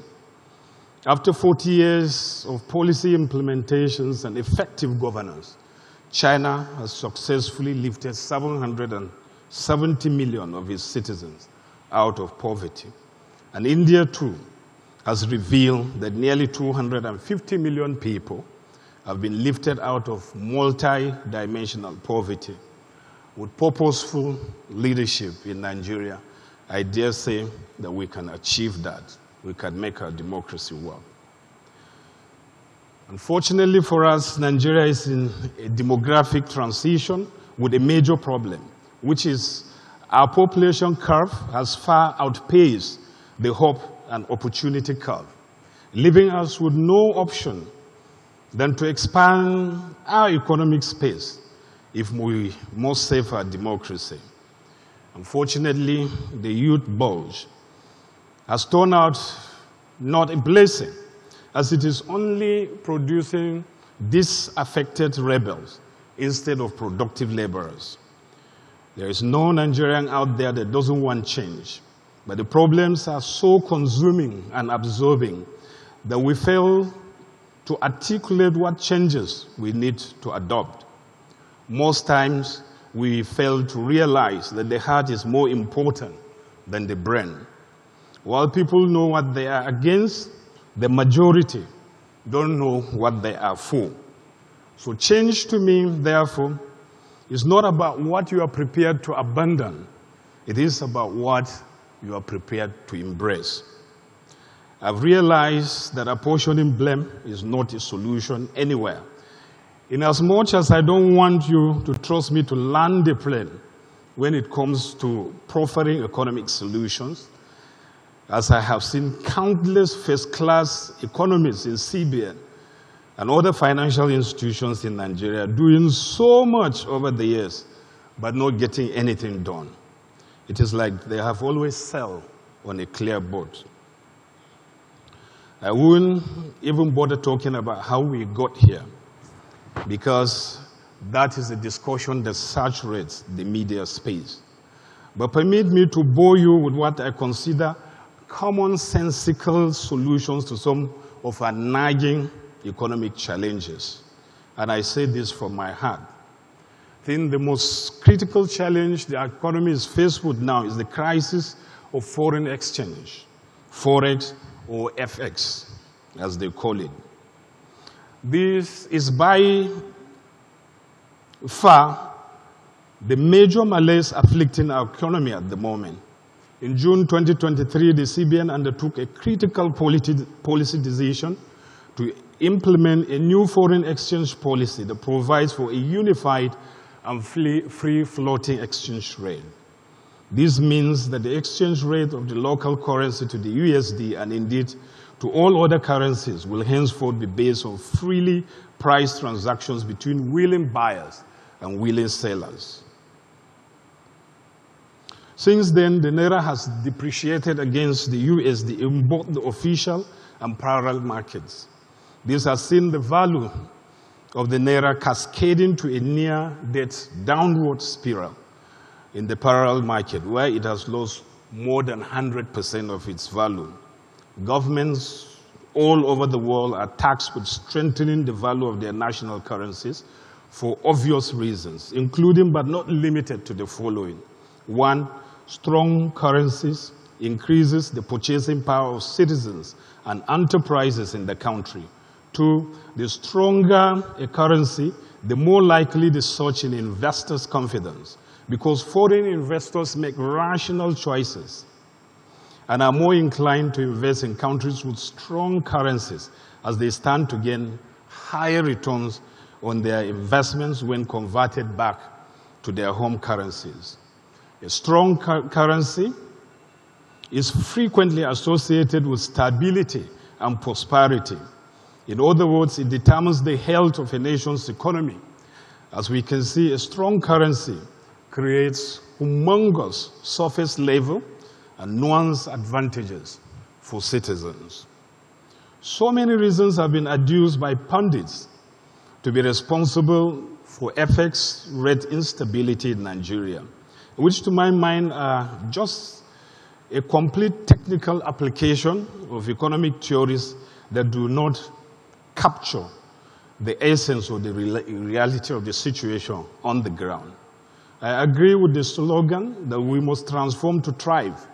Speaker 14: After 40 years of policy implementations and effective governance, China has successfully lifted 770 million of its citizens out of poverty. And India, too, has revealed that nearly 250 million people have been lifted out of multi-dimensional poverty. With purposeful leadership in Nigeria, I dare say that we can achieve that. We can make our democracy work. Unfortunately for us, Nigeria is in a demographic transition with a major problem, which is our population curve has far outpaced the hope and opportunity curve, leaving us with no option than to expand our economic space if we must save our democracy. Unfortunately, the youth bulge has turned out not a blessing, as it is only producing disaffected rebels instead of productive laborers. There is no Nigerian out there that doesn't want change, but the problems are so consuming and absorbing that we fail to articulate what changes we need to adopt. Most times, we fail to realize that the heart is more important than the brain. While people know what they are against, the majority don't know what they are for. So change to me, therefore, is not about what you are prepared to abandon. It is about what you are prepared to embrace. I've realized that apportioning blame is not a solution anywhere. In as much as I don't want you to trust me to land the plane when it comes to proffering economic solutions, as I have seen countless first-class economists in CBN and other financial institutions in Nigeria doing so much over the years, but not getting anything done. It is like they have always sailed on a clear boat. I wouldn't even bother talking about how we got here, because that is a discussion that saturates the media space. But permit me to bore you with what I consider commonsensical solutions to some of our nagging economic challenges. And I say this from my heart. I think the most critical challenge the economy is faced with now is the crisis of foreign exchange, Forex or FX, as they call it. This is by far the major malaise afflicting our economy at the moment. In June 2023, the CBN undertook a critical policy decision to implement a new foreign exchange policy that provides for a unified and free-floating exchange rate. This means that the exchange rate of the local currency to the USD and indeed to all other currencies will henceforth be based on freely priced transactions between willing buyers and willing sellers. Since then, the Naira has depreciated against the USD in both the official and parallel markets. This has seen the value of the Naira cascading to a near-death downward spiral in the parallel market, where it has lost more than 100% of its value. Governments all over the world are tasked with strengthening the value of their national currencies for obvious reasons, including but not limited to the following. One, strong currencies increases the purchasing power of citizens and enterprises in the country. Two, the stronger a currency, the more likely the surge in investors' confidence, because foreign investors make rational choices and are more inclined to invest in countries with strong currencies as they stand to gain higher returns on their investments when converted back to their home currencies. A strong currency is frequently associated with stability and prosperity. In other words, it determines the health of a nation's economy. As we can see, a strong currency creates humongous surface level and nuance advantages for citizens. So many reasons have been adduced by pundits to be responsible for FX rate instability in Nigeria, which to my mind are just a complete technical application of economic theories that do not capture the essence or the reality of the situation on the ground. I agree with the slogan that we must transform to thrive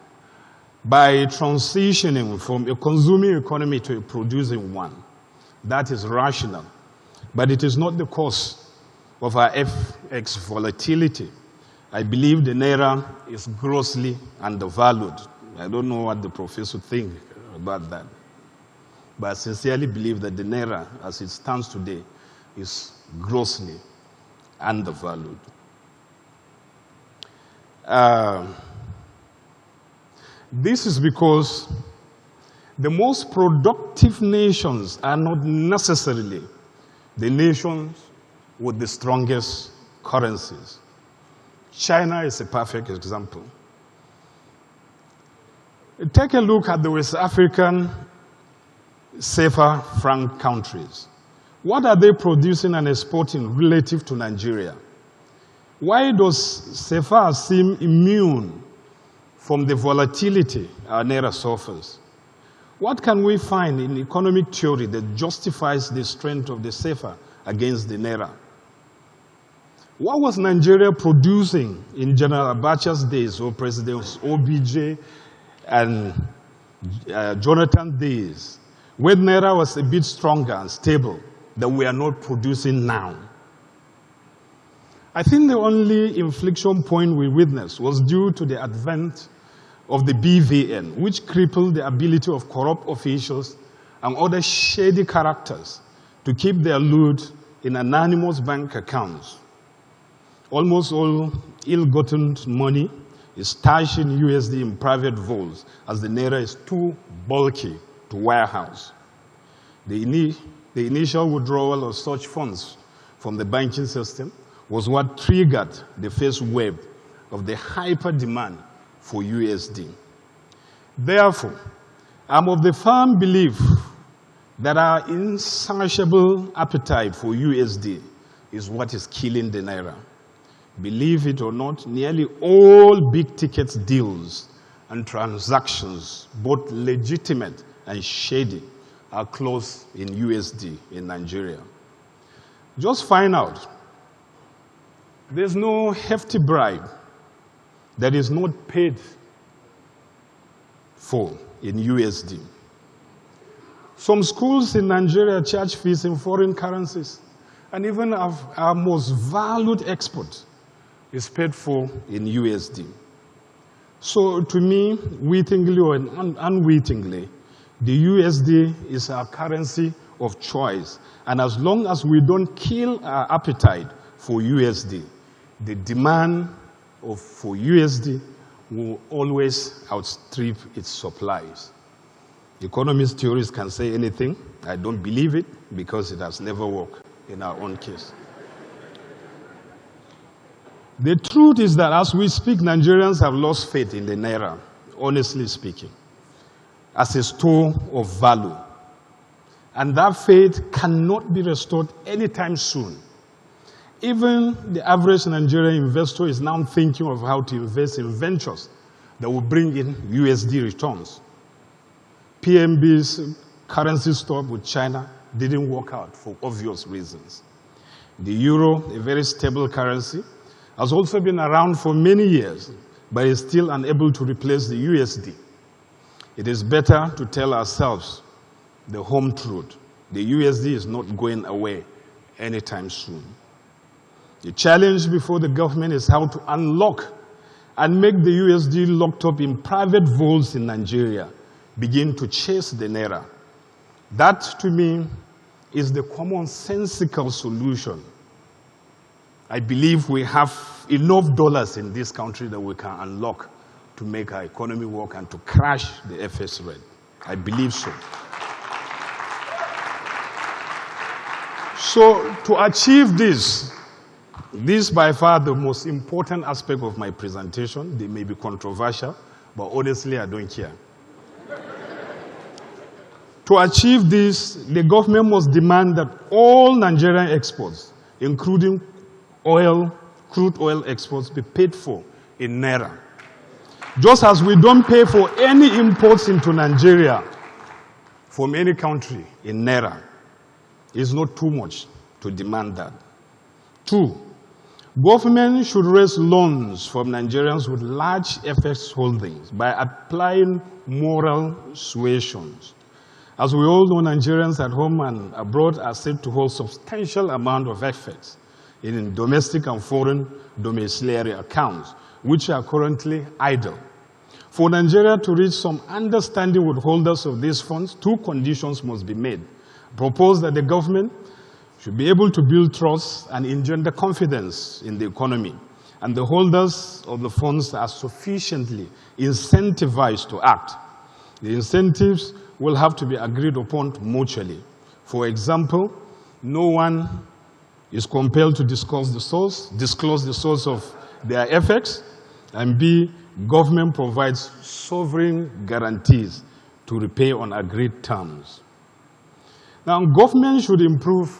Speaker 14: by transitioning from a consuming economy to a producing one. That is rational, but it is not the cause of our FX volatility. I believe the Naira is grossly undervalued. I don't know what the professor thinks about that, but I sincerely believe that the Naira, as it stands today, is grossly undervalued. This is because the most productive nations are not necessarily the nations with the strongest currencies. China is a perfect example. Take a look at the West African CFA franc countries. What are they producing and exporting relative to Nigeria? Why does CFA seem immune from the volatility our Naira suffers? What can we find in economic theory that justifies the strength of the CFA against the Naira? What was Nigeria producing in General Abacha's days, or Presidents OBJ and Jonathan days, when Naira was a bit stronger and stable, that we are not producing now? I think the only inflection point we witnessed was due to the advent of the BVN, which crippled the ability of corrupt officials and other shady characters to keep their loot in anonymous bank accounts. Almost all ill-gotten money is stashed in USD in private vaults, as the Naira is too bulky to warehouse. The initial withdrawal of such funds from the banking system was what triggered the first wave of the hyper demand for USD. Therefore, I'm of the firm belief that our insatiable appetite for USD is what is killing the Naira. Believe it or not, nearly all big-ticket deals and transactions, both legitimate and shady, are closed in USD in Nigeria. Just find out, there's no hefty bribe that is not paid for in USD. Some schools in Nigeria charge fees in foreign currencies, and even our most valued export is paid for in USD. So to me, wittingly or unwittingly, the USD is our currency of choice. And as long as we don't kill our appetite for USD, the demand for USD will always outstrip its supplies. Economist theories can say anything. I don't believe it because it has never worked in our own case. The truth is that as we speak, Nigerians have lost faith in the Naira, honestly speaking, as a store of value. And that faith cannot be restored anytime soon. Even the average Nigerian investor is now thinking of how to invest in ventures that will bring in USD returns. PMB's currency swap with China didn't work out for obvious reasons. The euro, a very stable currency, has also been around for many years, but is still unable to replace the USD. It is better to tell ourselves the home truth. The USD is not going away anytime soon. The challenge before the government is how to unlock and make the USD locked up in private vaults in Nigeria begin to chase the Naira. That, to me, is the commonsensical solution. I believe we have enough dollars in this country that we can unlock to make our economy work and to crash the FX rate. I believe so. So to achieve this by far the most important aspect of my presentation. They may be controversial, but honestly, I don't care. To achieve this, the government must demand that all Nigerian exports, including crude oil exports, be paid for in Naira. Just as we don't pay for any imports into Nigeria from any country in Naira. It's not too much to demand that. 2, government should raise loans from Nigerians with large FX holdings by applying moral suasions. As we all know, Nigerians at home and abroad are said to hold substantial amount of FX in domestic and foreign domiciliary accounts, which are currently idle. For Nigeria to reach some understanding with holders of these funds, 2 conditions must be made. Propose that the government should be able to build trust and engender confidence in the economy, and the holders of the funds are sufficiently incentivized to act. The incentives will have to be agreed upon mutually. For example, no one is compelled to disclose the source of their FX, and B, government provides sovereign guarantees to repay on agreed terms. Now, government should improve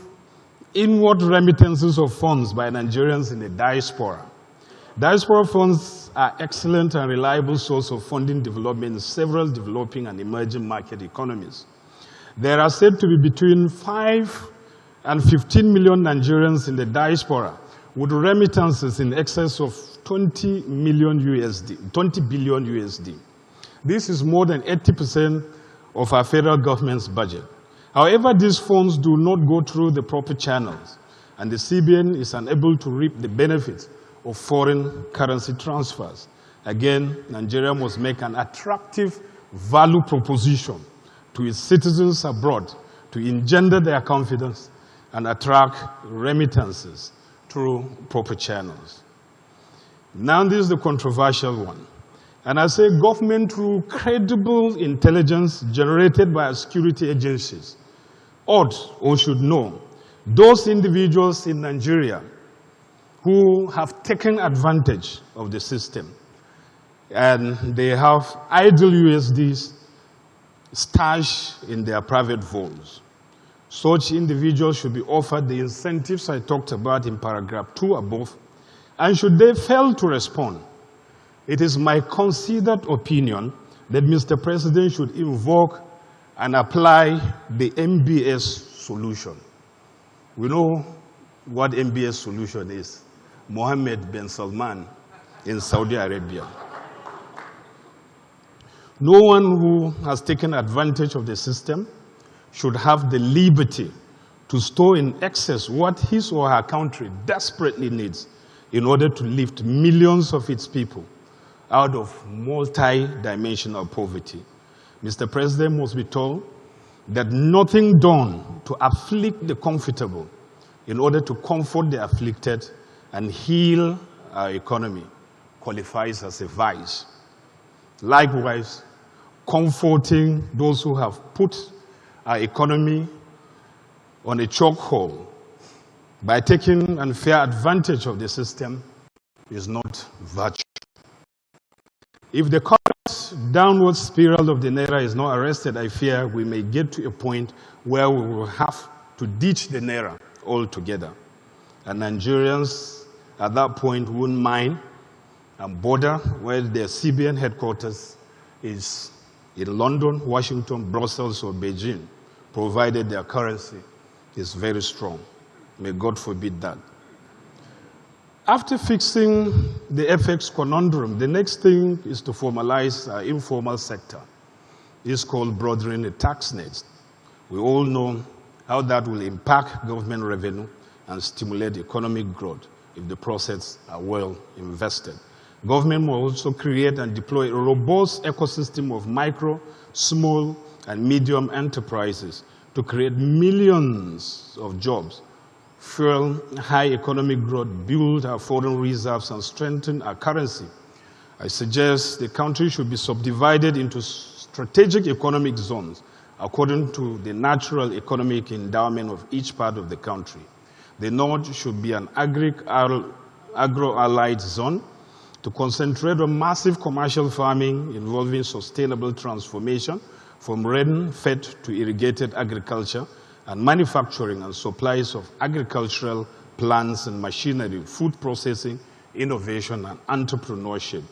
Speaker 14: inward remittances of funds by Nigerians in the diaspora. Diaspora funds are excellent and reliable source of funding development in several developing and emerging market economies. There are said to be between 5 and 15 million Nigerians in the diaspora with remittances in excess of 20 billion USD. This is more than 80% of our federal government's budget. However, these funds do not go through the proper channels, and the CBN is unable to reap the benefits of foreign currency transfers. Again, Nigeria must make an attractive value proposition to its citizens abroad to engender their confidence and attract remittances through proper channels. Now, this is the controversial one. And I say government through credible intelligence generated by our security agencies ought or should know those individuals in Nigeria who have taken advantage of the system and they have idle USDs stashed in their private vaults. Such individuals should be offered the incentives I talked about in paragraph 2 above, and should they fail to respond, it is my considered opinion that Mr. President should invoke and apply the MBS solution. We know what MBS solution is. Mohammed bin Salman in Saudi Arabia. No one who has taken advantage of the system should have the liberty to store in excess what his or her country desperately needs in order to lift millions of its people out of multi-dimensional poverty. Mr. President must be told that nothing done to afflict the comfortable in order to comfort the afflicted and heal our economy qualifies as a vice. Likewise, comforting those who have put our economy on a chokehold by taking unfair advantage of the system is not virtue. If the current downward spiral of the Naira is not arrested, I fear we may get to a point where we will have to ditch the Naira altogether. And Nigerians at that point wouldn't mind and bother where their CBN headquarters is in London, Washington, Brussels, or Beijing, provided their currency is very strong. May God forbid that. After fixing the FX conundrum, the next thing is to formalize our informal sector. It's called broadening the tax nets. We all know how that will impact government revenue and stimulate economic growth if the process are well invested. Government will also create and deploy a robust ecosystem of micro, small, and medium enterprises to create millions of jobs, fuel high economic growth, build our foreign reserves, and strengthen our currency. I suggest the country should be subdivided into strategic economic zones according to the natural economic endowment of each part of the country. The North should be an agro-allied zone to concentrate on massive commercial farming involving sustainable transformation from rain-fed to irrigated agriculture and manufacturing and supplies of agricultural plants and machinery, food processing, innovation, and entrepreneurship.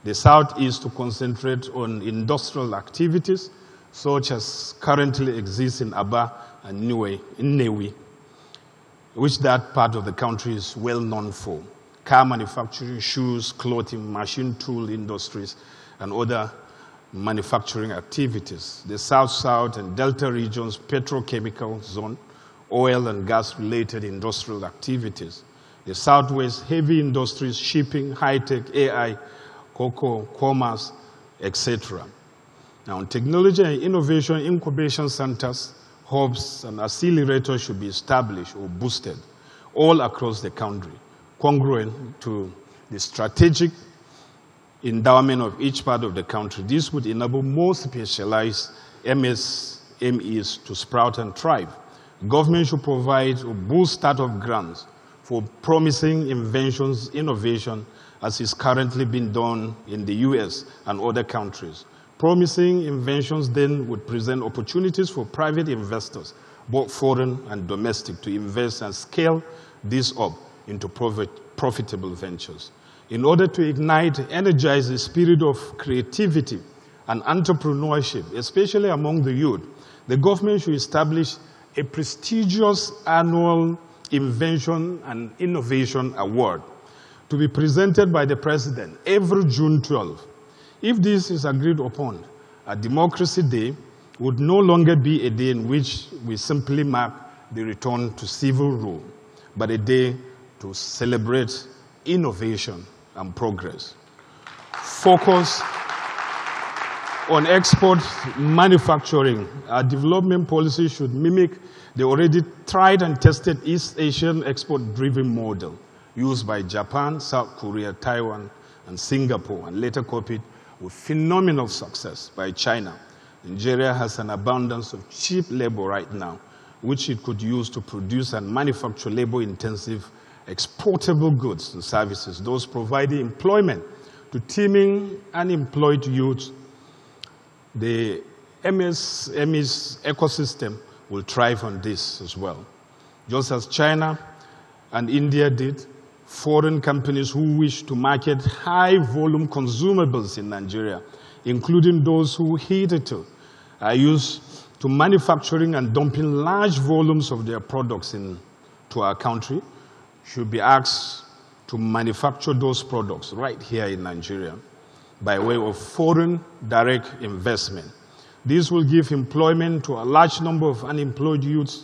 Speaker 14: The South is to concentrate on industrial activities such as currently exist in Aba and Nnewi, which that part of the country is well known for. Car manufacturing, shoes, clothing, machine tool industries, and other manufacturing activities. The South-South and Delta regions, petrochemical zone, oil and gas-related industrial activities. The Southwest, heavy industries, shipping, high-tech, AI, cocoa, commerce, etc. Now, technology and innovation incubation centers, hubs, and accelerators should be established or boosted all across the country, congruent to the strategic endowment of each part of the country. This would enable more specialized MSMEs to sprout and thrive. Government should provide or boost startup grants for promising inventions, innovation, as is currently being done in the US and other countries. Promising inventions then would present opportunities for private investors, both foreign and domestic, to invest and scale this up into profitable ventures. In order to ignite, energize the spirit of creativity and entrepreneurship, especially among the youth, the government should establish a prestigious annual Invention and Innovation Award to be presented by the President every June 12. If this is agreed upon, a Democracy Day would no longer be a day in which we simply mark the return to civil rule, but a day to celebrate innovation and progress. Focus on export manufacturing. Our development policy should mimic the already tried and tested East Asian export-driven model used by Japan, South Korea, Taiwan, and Singapore, and later copied with phenomenal success by China. Nigeria has an abundance of cheap labor right now, which it could use to produce and manufacture labor-intensive exportable goods and services, those providing employment to teeming unemployed youth. The MSME's ecosystem will thrive on this as well. Just as China and India did, foreign companies who wish to market high-volume consumables in Nigeria, including those who hitherto are used to manufacturing and dumping large volumes of their products into our country, should be asked to manufacture those products right here in Nigeria by way of foreign direct investment. This will give employment to a large number of unemployed youths,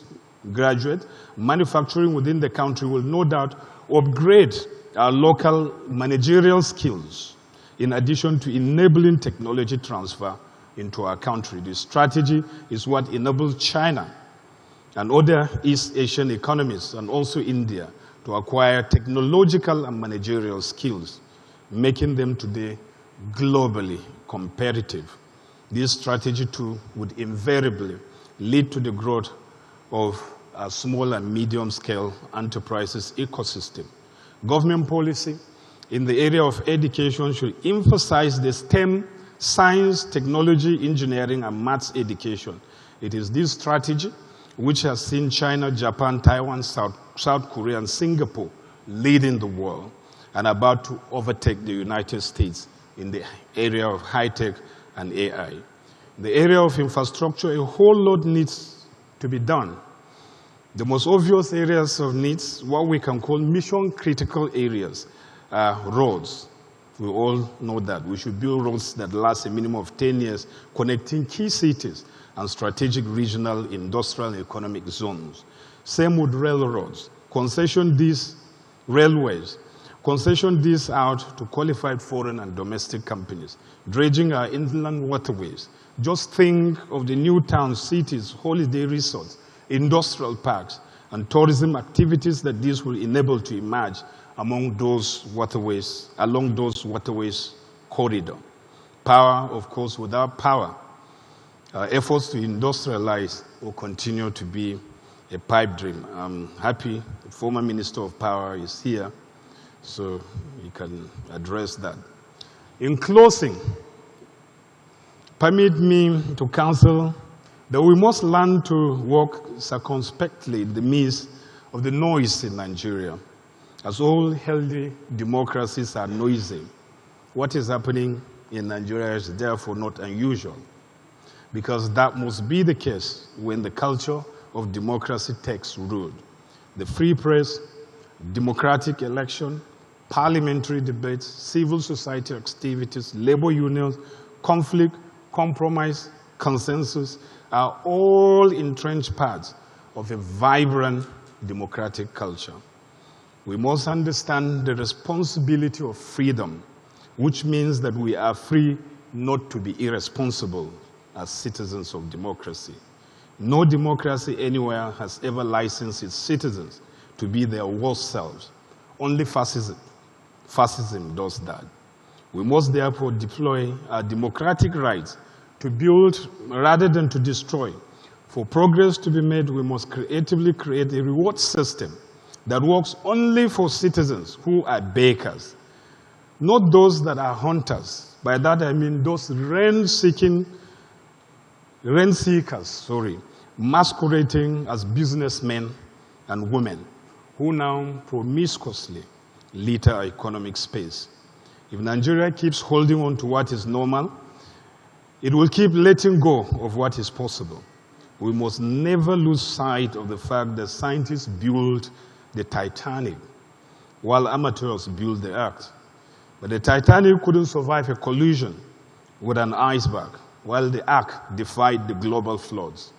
Speaker 14: graduates. Manufacturing within the country will no doubt upgrade our local managerial skills, in addition to enabling technology transfer into our country. This strategy is what enabled China and other East Asian economies, and also India, to acquire technological and managerial skills, making them today globally competitive. This strategy too would invariably lead to the growth of a small and medium-scale enterprises ecosystem. Government policy in the area of education should emphasize the STEM, science, technology, engineering, and maths education. It is this strategy which has seen China, Japan, Taiwan, South Korea, and Singapore leading the world and about to overtake the United States in the area of high-tech and AI. In the area of infrastructure, a whole lot needs to be done. The most obvious areas of needs, what we can call mission-critical areas, are roads. We all know that. We should build roads that last a minimum of 10 years, connecting key cities and strategic regional, industrial, and economic zones. Same with railroads. Concession these railways. Concession these out to qualified foreign and domestic companies. Dredging our inland waterways. Just think of the new towns, cities, holiday resorts, industrial parks, and tourism activities that these will enable to emerge among those waterways, along those waterways corridor. Power, of course, without power, efforts to industrialize will continue to be a pipe dream. I'm happy the former Minister of Power is here, so he can address that. In closing, permit me to counsel that we must learn to walk circumspectly in the midst of the noise in Nigeria. As all healthy democracies are noisy, what is happening in Nigeria is therefore not unusual, because that must be the case when the culture of democracy takes root. The free press, democratic election, parliamentary debates, civil society activities, labor unions, conflict, compromise, consensus are all entrenched parts of a vibrant democratic culture. We must understand the responsibility of freedom, which means that we are free not to be irresponsible as citizens of democracy. No democracy anywhere has ever licensed its citizens to be their worst selves. Only fascism does that. We must therefore deploy our democratic rights to build rather than to destroy. For progress to be made, we must creatively create a reward system that works only for citizens who are bakers, not those that are hunters. By that I mean those rent seekers, masquerading as businessmen and women who now promiscuously litter our economic space. If Nigeria keeps holding on to what is normal, it will keep letting go of what is possible. We must never lose sight of the fact that scientists built the Titanic while amateurs built the Ark. But the Titanic couldn't survive a collision with an iceberg, while the Ark defied the global floods.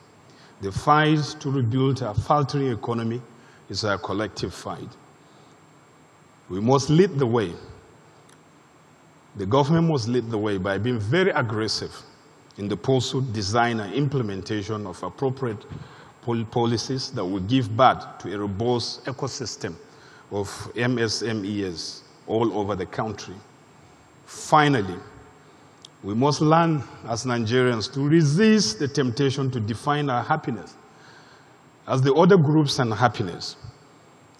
Speaker 14: The fight to rebuild a faltering economy is a collective fight. We must lead the way. The government must lead the way by being very aggressive in the pursuit, design, and implementation of appropriate policies that will give birth to a robust ecosystem of MSMEs all over the country. Finally, we must learn as Nigerians to resist the temptation to define our happiness as the other groups' unhappiness.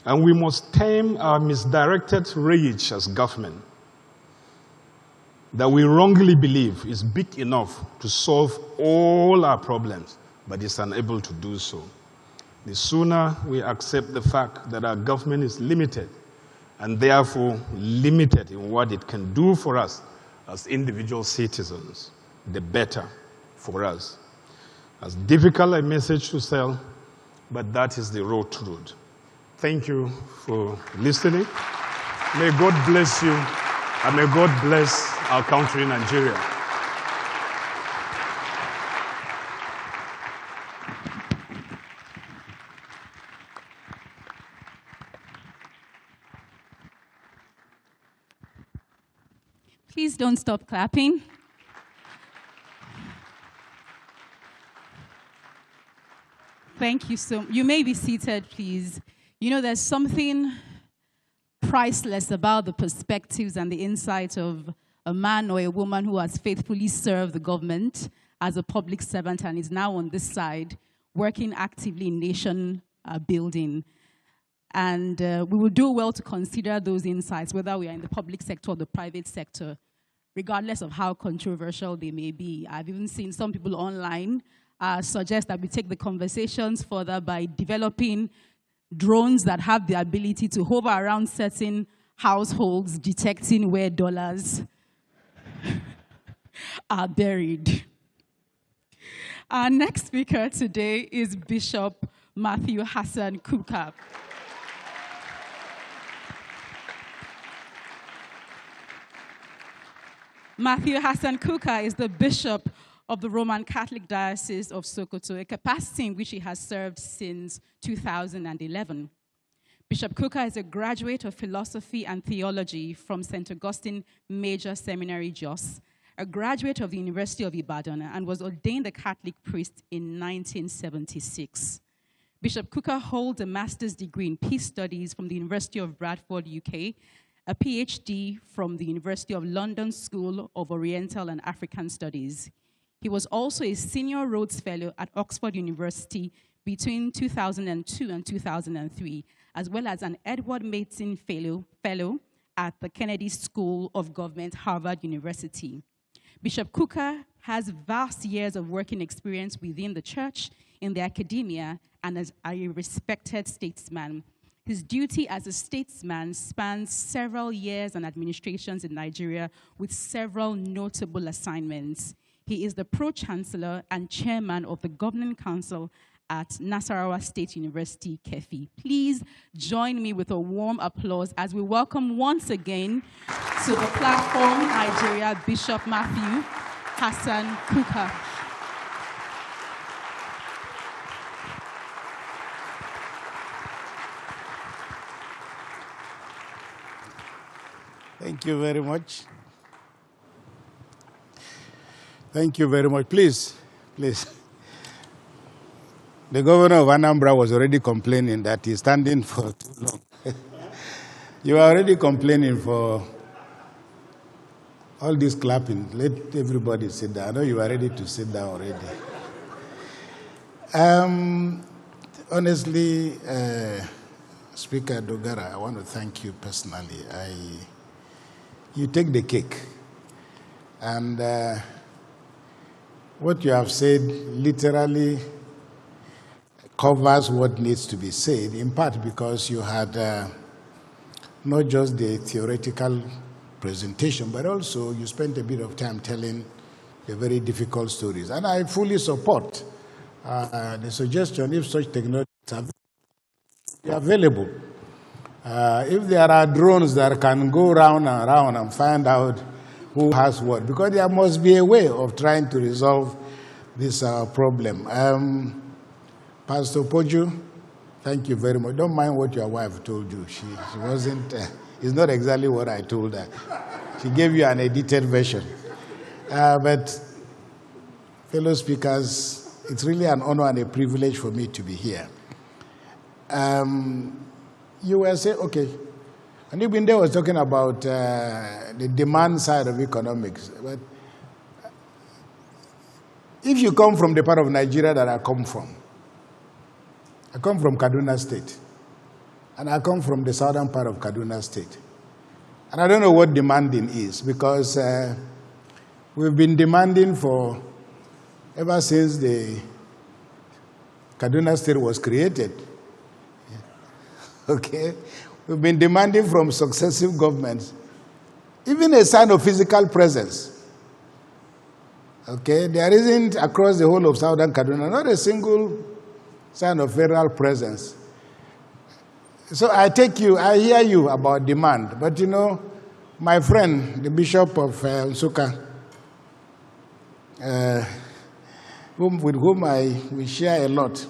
Speaker 14: And we must tame our misdirected rage as government that we wrongly believe is big enough to solve all our problems, but is unable to do so. The sooner we accept the fact that our government is limited, and therefore limited in what it can do for us as individual citizens, the better for us. As difficult a message to sell, but that is the raw truth. Thank you for listening. May God bless you, and may God bless our country, Nigeria.
Speaker 6: Please don't stop clapping. Thank you so much. You may be seated, please. You know, there's something priceless about the perspectives and the insight of a man or a woman who has faithfully served the government as a public servant and is now on this side, working actively in nation building. And we will do well to consider those insights, whether we are in the public sector or the private sector, regardless of how controversial they may be. I've even seen some people online suggest that we take the conversations further by developing drones that have the ability to hover around certain households, detecting where dollars are buried. Our next speaker today is Bishop Matthew Hassan Kukah. Matthew Hassan Kukah is the Bishop of the Roman Catholic Diocese of Sokoto, a capacity in which he has served since 2011. Bishop Kukah is a graduate of philosophy and theology from St. Augustine Major Seminary, Jos, a graduate of the University of Ibadan, and was ordained a Catholic priest in 1976. Bishop Kukah holds a master's degree in peace studies from the University of Bradford, UK, a PhD from the University of London School of Oriental and African Studies. He was also a senior Rhodes Fellow at Oxford University between 2002 and 2003, as well as an Edward Mason Fellow at the Kennedy School of Government, Harvard University. Bishop Kukah has vast years of working experience within the church, in the academia, and as a respected statesman. His duty as a statesman spans several years and administrations in Nigeria with several notable assignments. He is the Pro-Chancellor and Chairman of the Governing Council at Nasarawa State University, Kefi. Please join me with a warm applause as we welcome once again to the platform Nigeria Bishop Matthew Hassan Kukah.
Speaker 15: Thank you very much. Thank you very much. Please, please. The governor of Anambra was already complaining that he's standing for too long. You are already complaining for all this clapping. Let everybody sit down. I know you are ready to sit down already. Honestly, Speaker Dogara, I want to thank you personally. You take the cake. And what you have said literally covers what needs to be said, in part because you had not just the theoretical presentation, but also you spent a bit of time telling the very difficult stories. And I fully support the suggestion, if such technologies are available. If there are drones that can go round and round and find out who has what, because there must be a way of trying to resolve this problem. Pastor Poju, thank you very much. Don't mind what your wife told you. She wasn't, it's not exactly what I told her. She gave you an edited version. But fellow speakers, it's really an honor and a privilege for me to be here. You were saying, okay, Onigbinde was talking about the demand side of economics. But if you come from the part of Nigeria that I come from Kaduna State, and I come from the southern part of Kaduna State. And I don't know what demanding is, because we've been demanding ever since the Kaduna State was created. Okay? We've been demanding from successive governments, even a sign of physical presence. Okay? There isn't, across the whole of southern Kaduna, not a single sign of federal presence. So I hear you about demand, but you know, my friend, the Bishop of Nsukka, with whom we share a lot,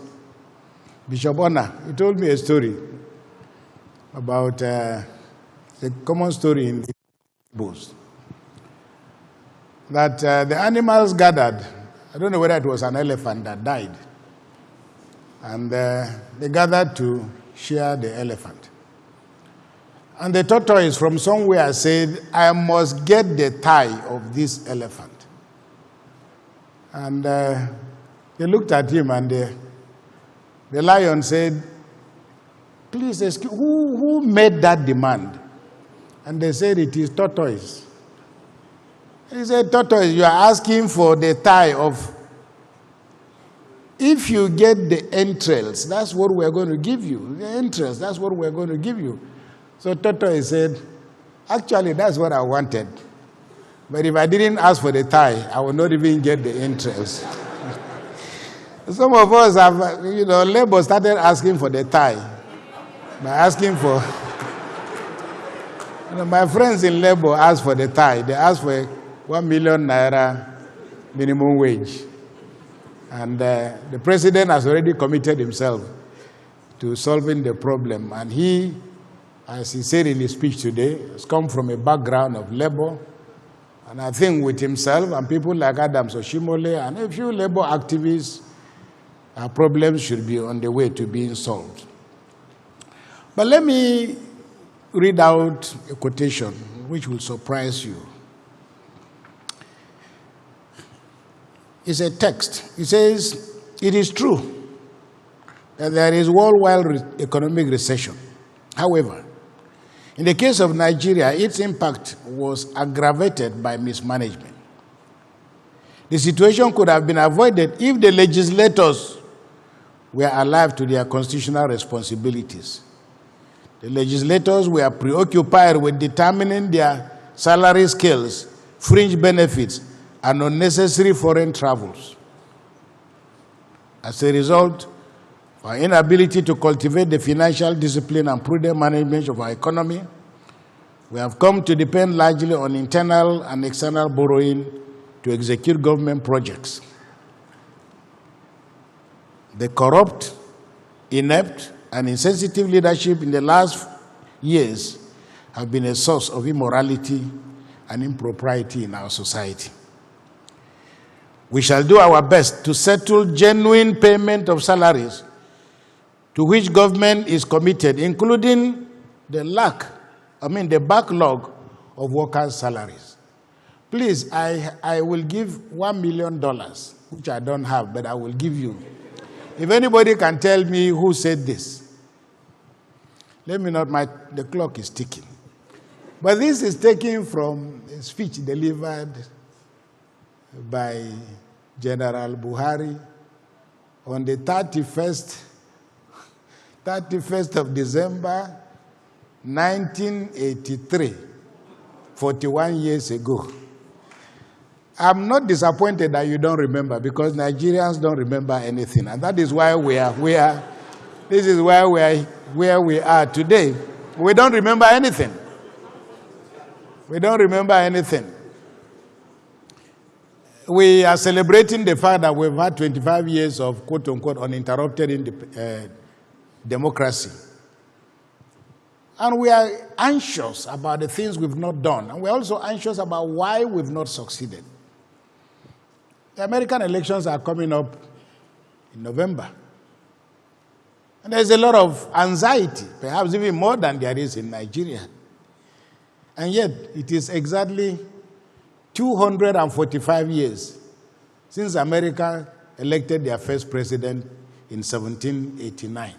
Speaker 15: Bishop Ona, he told me a story about the common story in the bush, that the animals gathered. I don't know whether it was an elephant that died, and they gathered to shear the elephant. And the tortoise from somewhere said, I must get the thigh of this elephant. And they looked at him, and the lion said, please, excuse, who made that demand? And they said, it is tortoise. He said, tortoise, you are asking for the thigh of... If you get the entrails, that's what we're going to give you. The entrails, that's what we're going to give you. So tortoise said, actually, that's what I wanted. But if I didn't ask for the thigh, I would not even get the entrails. Some of us have, Labour started asking for the thigh. By asking for... my friends in Labour asked for the thigh. They asked for 1 million naira minimum wage. And the president has already committed himself to solving the problem. And he, as he said in his speech today, has come from a background of Labour. And I think with himself and people like Adams Oshimole and a few Labour activists, our problems should be on the way to being solved. But let me read out a quotation which will surprise you. It's a text. It says, it is true that there is worldwide economic recession. However, in the case of Nigeria, its impact was aggravated by mismanagement. The situation could have been avoided if the legislators were alive to their constitutional responsibilities. The legislators were preoccupied with determining their salary scales, fringe benefits, and unnecessary foreign travels. As a result, our inability to cultivate the financial discipline and prudent management of our economy, we have come to depend largely on internal and external borrowing to execute government projects. The corrupt, inept, and insensitive leadership in the last years have been a source of immorality and impropriety in our society. We shall do our best to settle genuine payment of salaries to which government is committed, including the backlog of workers' salaries. Please, I will give $1 million, which I don't have, but I will give you. If anybody can tell me who said this, let me not, the clock is ticking. But this is taken from a speech delivered by General Buhari on the 31st of December, 1983, 41 years ago. I'm not disappointed that you don't remember, because Nigerians don't remember anything. And that is why this is why we are where we are today. We don't remember anything. We don't remember anything. We are celebrating the fact that we've had 25 years of quote-unquote uninterrupted democracy. And we are anxious about the things we've not done. And we're also anxious about why we've not succeeded. The American elections are coming up in November. And there's a lot of anxiety, perhaps even more than there is in Nigeria. And yet, it is exactly 245 years since America elected their first president in 1789.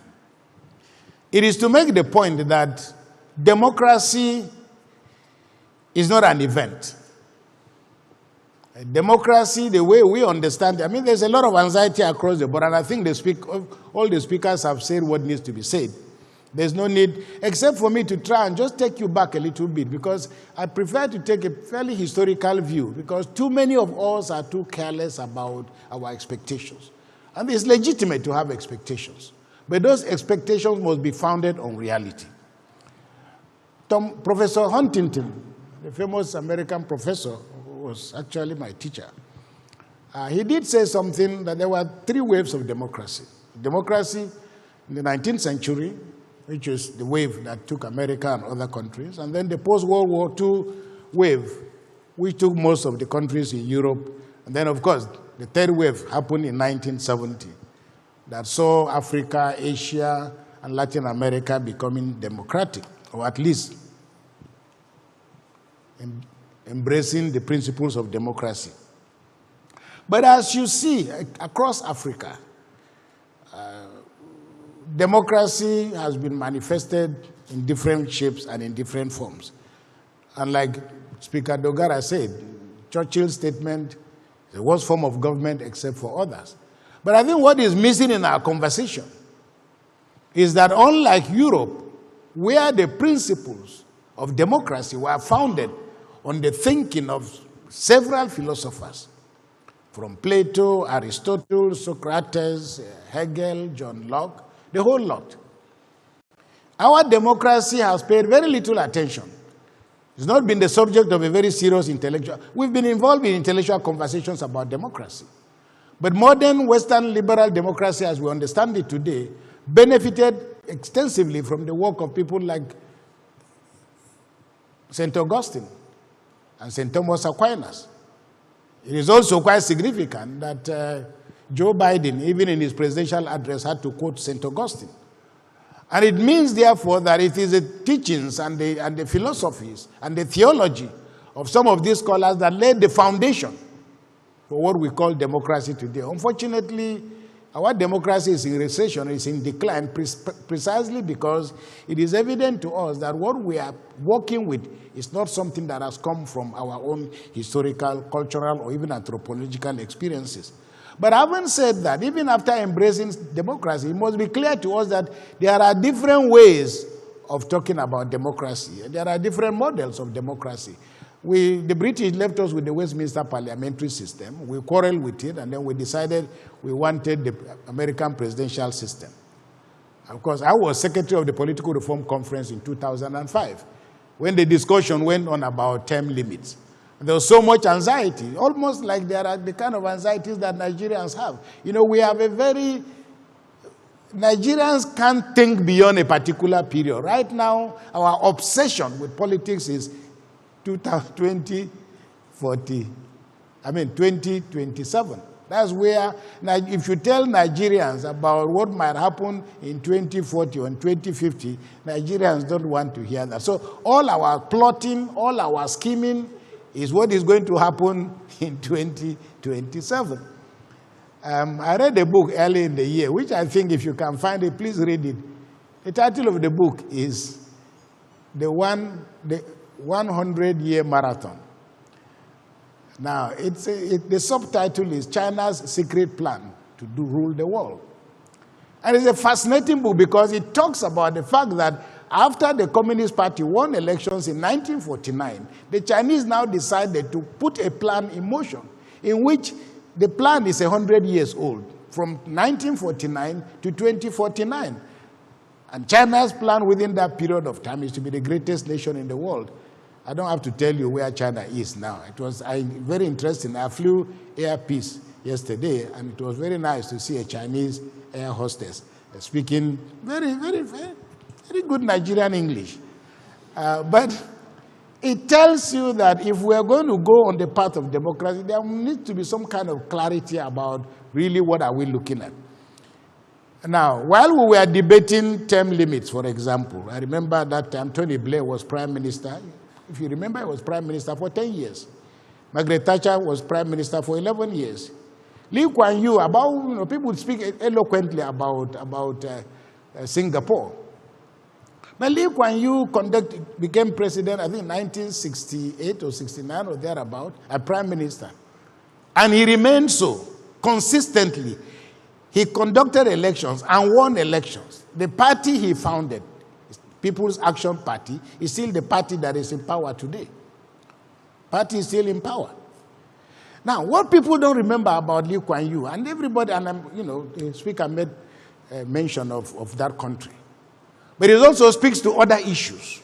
Speaker 15: It is to make the point that democracy is not an event. Democracy, the way we understand it, I mean, there's a lot of anxiety across the board, and I think all the speakers have said what needs to be said. There's no need, except for me to try and just take you back a little bit, because I prefer to take a fairly historical view, because too many of us are too careless about our expectations. And it's legitimate to have expectations, but those expectations must be founded on reality. Professor Huntington, the famous American professor, was actually my teacher. He did say something, that there were three waves of democracy. Democracy in the 19th century, which is the wave that took America and other countries, and then the post-World War II wave, which took most of the countries in Europe, and then, of course, the third wave happened in 1970, that saw Africa, Asia, and Latin America becoming democratic, or at least embracing the principles of democracy. But as you see, across Africa, democracy has been manifested in different shapes and in different forms. And like Speaker Dogara said, Churchill's statement, the worst form of government except for others. But I think what is missing in our conversation is that unlike Europe, where the principles of democracy were founded on the thinking of several philosophers, from Plato, Aristotle, Socrates, Hegel, John Locke, the whole lot. Our democracy has paid very little attention. It's not been the subject of a very serious intellectual. We've been involved in intellectual conversations about democracy. But modern Western liberal democracy, as we understand it today, benefited extensively from the work of people like St. Augustine and St. Thomas Aquinas. It is also quite significant that Joe Biden, even in his presidential address, had to quote St. Augustine. And it means, therefore, that it is the teachings and the philosophies and the theology of some of these scholars that laid the foundation for what we call democracy today. Unfortunately, our democracy is in recession, is in decline, precisely because it is evident to us that what we are working with is not something that has come from our own historical, cultural, or even anthropological experiences. But having said that, even after embracing democracy, it must be clear to us that there are different ways of talking about democracy. There are different models of democracy. The British left us with the Westminster parliamentary system. We quarreled with it, and then we decided we wanted the American presidential system. Of course, I was secretary of the Political Reform Conference in 2005, when the discussion went on about term limits. There was so much anxiety, almost like there are the kind of anxieties that Nigerians have. You know, we have Nigerians can't think beyond a particular period. Right now, our obsession with politics is 2027. That's where, if you tell Nigerians about what might happen in 2040 or in 2050, Nigerians don't want to hear that. So all our plotting, all our scheming is what is going to happen in 2027. I read a book early in the year, which I think if you can find it, please read it. The title of the book is The 100-Year Marathon. Now, the subtitle is China's Secret Plan to Rule the World. And it's a fascinating book because it talks about the fact that after the Communist Party won elections in 1949, the Chinese now decided to put a plan in motion in which the plan is 100 years old, from 1949 to 2049. And China's plan within that period of time is to be the greatest nation in the world. I don't have to tell you where China is now. It was very interesting. I flew Air Peace yesterday, and it was very nice to see a Chinese air hostess speaking very, very, very, very good Nigerian English. But it tells you that if we are going to go on the path of democracy, there needs to be some kind of clarity about really what are we looking at. Now, while we were debating term limits, for example, I remember that time Tony Blair was prime minister. If you remember, he was prime minister for 10 years. Margaret Thatcher was prime minister for 11 years. Lee Kuan Yew, people speak eloquently about Singapore. But Lee Kuan Yew became president, I think, 1968 or 69 or thereabout, a prime minister. And he remained so consistently. He conducted elections and won elections. The party he founded, People's Action Party, is still the party that is in power today. Party is still in power. Now, what people don't remember about Lee Kuan Yew, and everybody, and the speaker made mention of that country, but it also speaks to other issues.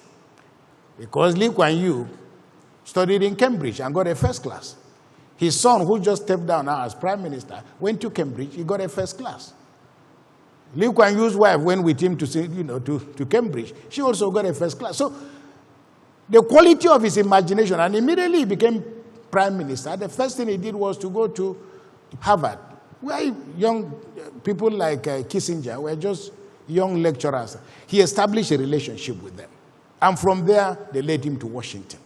Speaker 15: Because Lee Kuan Yew studied in Cambridge and got a first class. His son, who just stepped down now as prime minister, went to Cambridge, he got a first class. Lee Kuan Yew's wife went with him to Cambridge. She also got a first class. So the quality of his imagination, and immediately he became prime minister, the first thing he did was to go to Harvard, where young people like Kissinger were just young lecturers. He established a relationship with them. And from there, they led him to Washington.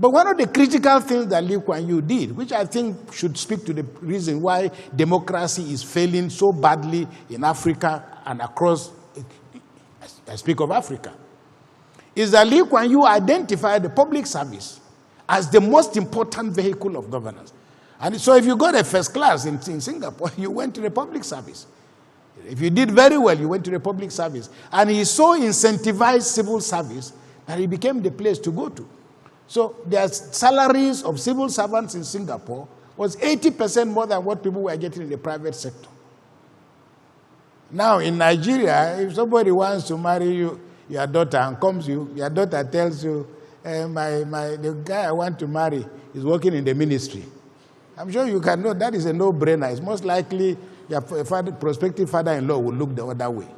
Speaker 15: But one of the critical things that Lee Kuan Yew did, which I think should speak to the reason why democracy is failing so badly in Africa and across, I speak of Africa, is that Lee Kuan Yew identified the public service as the most important vehicle of governance. And so if you got a first class in Singapore, you went to the public service. If you did very well, you went to the public service. And he so incentivized civil service that it became the place to go to. So their salaries of civil servants in Singapore was 80% more than what people were getting in the private sector. Now in Nigeria, if somebody wants to marry you, your daughter, and comes you, your daughter tells you, the guy I want to marry is working in the ministry. I'm sure you can know that is a no-brainer. It's most likely your prospective father-in-law will look the other way.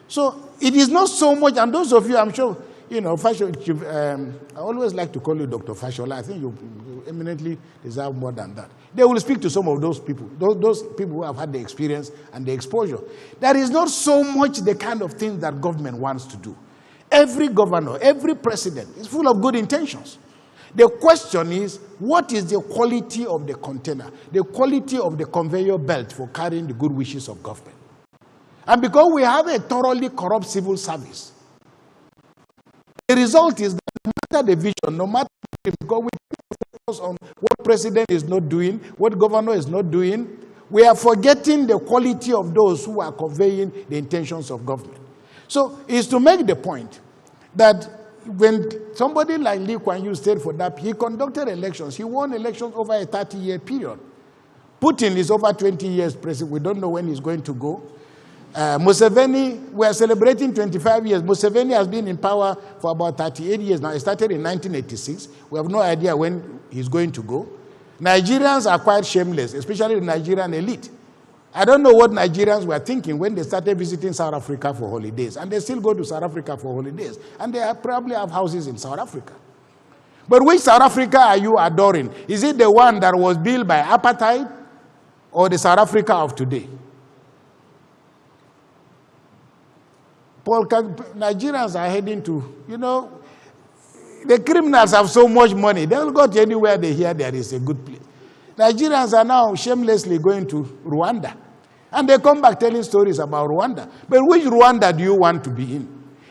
Speaker 15: So it is not so much, and those of you, I'm sure, you know, Fashola, I always like to call you Dr. Fashola. I think you eminently deserve more than that. They will speak to some of those people who have had the experience and the exposure. That is not so much the kind of thing that government wants to do. Every governor, every president is full of good intentions. The question is, what is the quality of the container, the quality of the conveyor belt for carrying the good wishes of government? And because we have a thoroughly corrupt civil service, the result is that no matter the vision, no matter because we focus on what president is not doing, what governor is not doing, we are forgetting the quality of those who are conveying the intentions of government. So it's to make the point that when somebody like Lee Kuan Yew stayed for that, he conducted elections. He won elections over a 30-year period. Putin is over 20 years president. We don't know when he's going to go. Museveni, we are celebrating 25 years. Museveni has been in power for about 38 years now. He started in 1986. We have no idea when he's going to go. Nigerians are quite shameless, especially the Nigerian elite. I don't know what Nigerians were thinking when they started visiting South Africa for holidays. And they still go to South Africa for holidays. And they probably have houses in South Africa. But which South Africa are you adoring? Is it the one that was built by apartheid or the South Africa of today? Nigerians are heading to, you know, the criminals have so much money. They will go to anywhere they hear there is a good place. Nigerians are now shamelessly going to Rwanda. And they come back telling stories about Rwanda. But which Rwanda do you want to be in?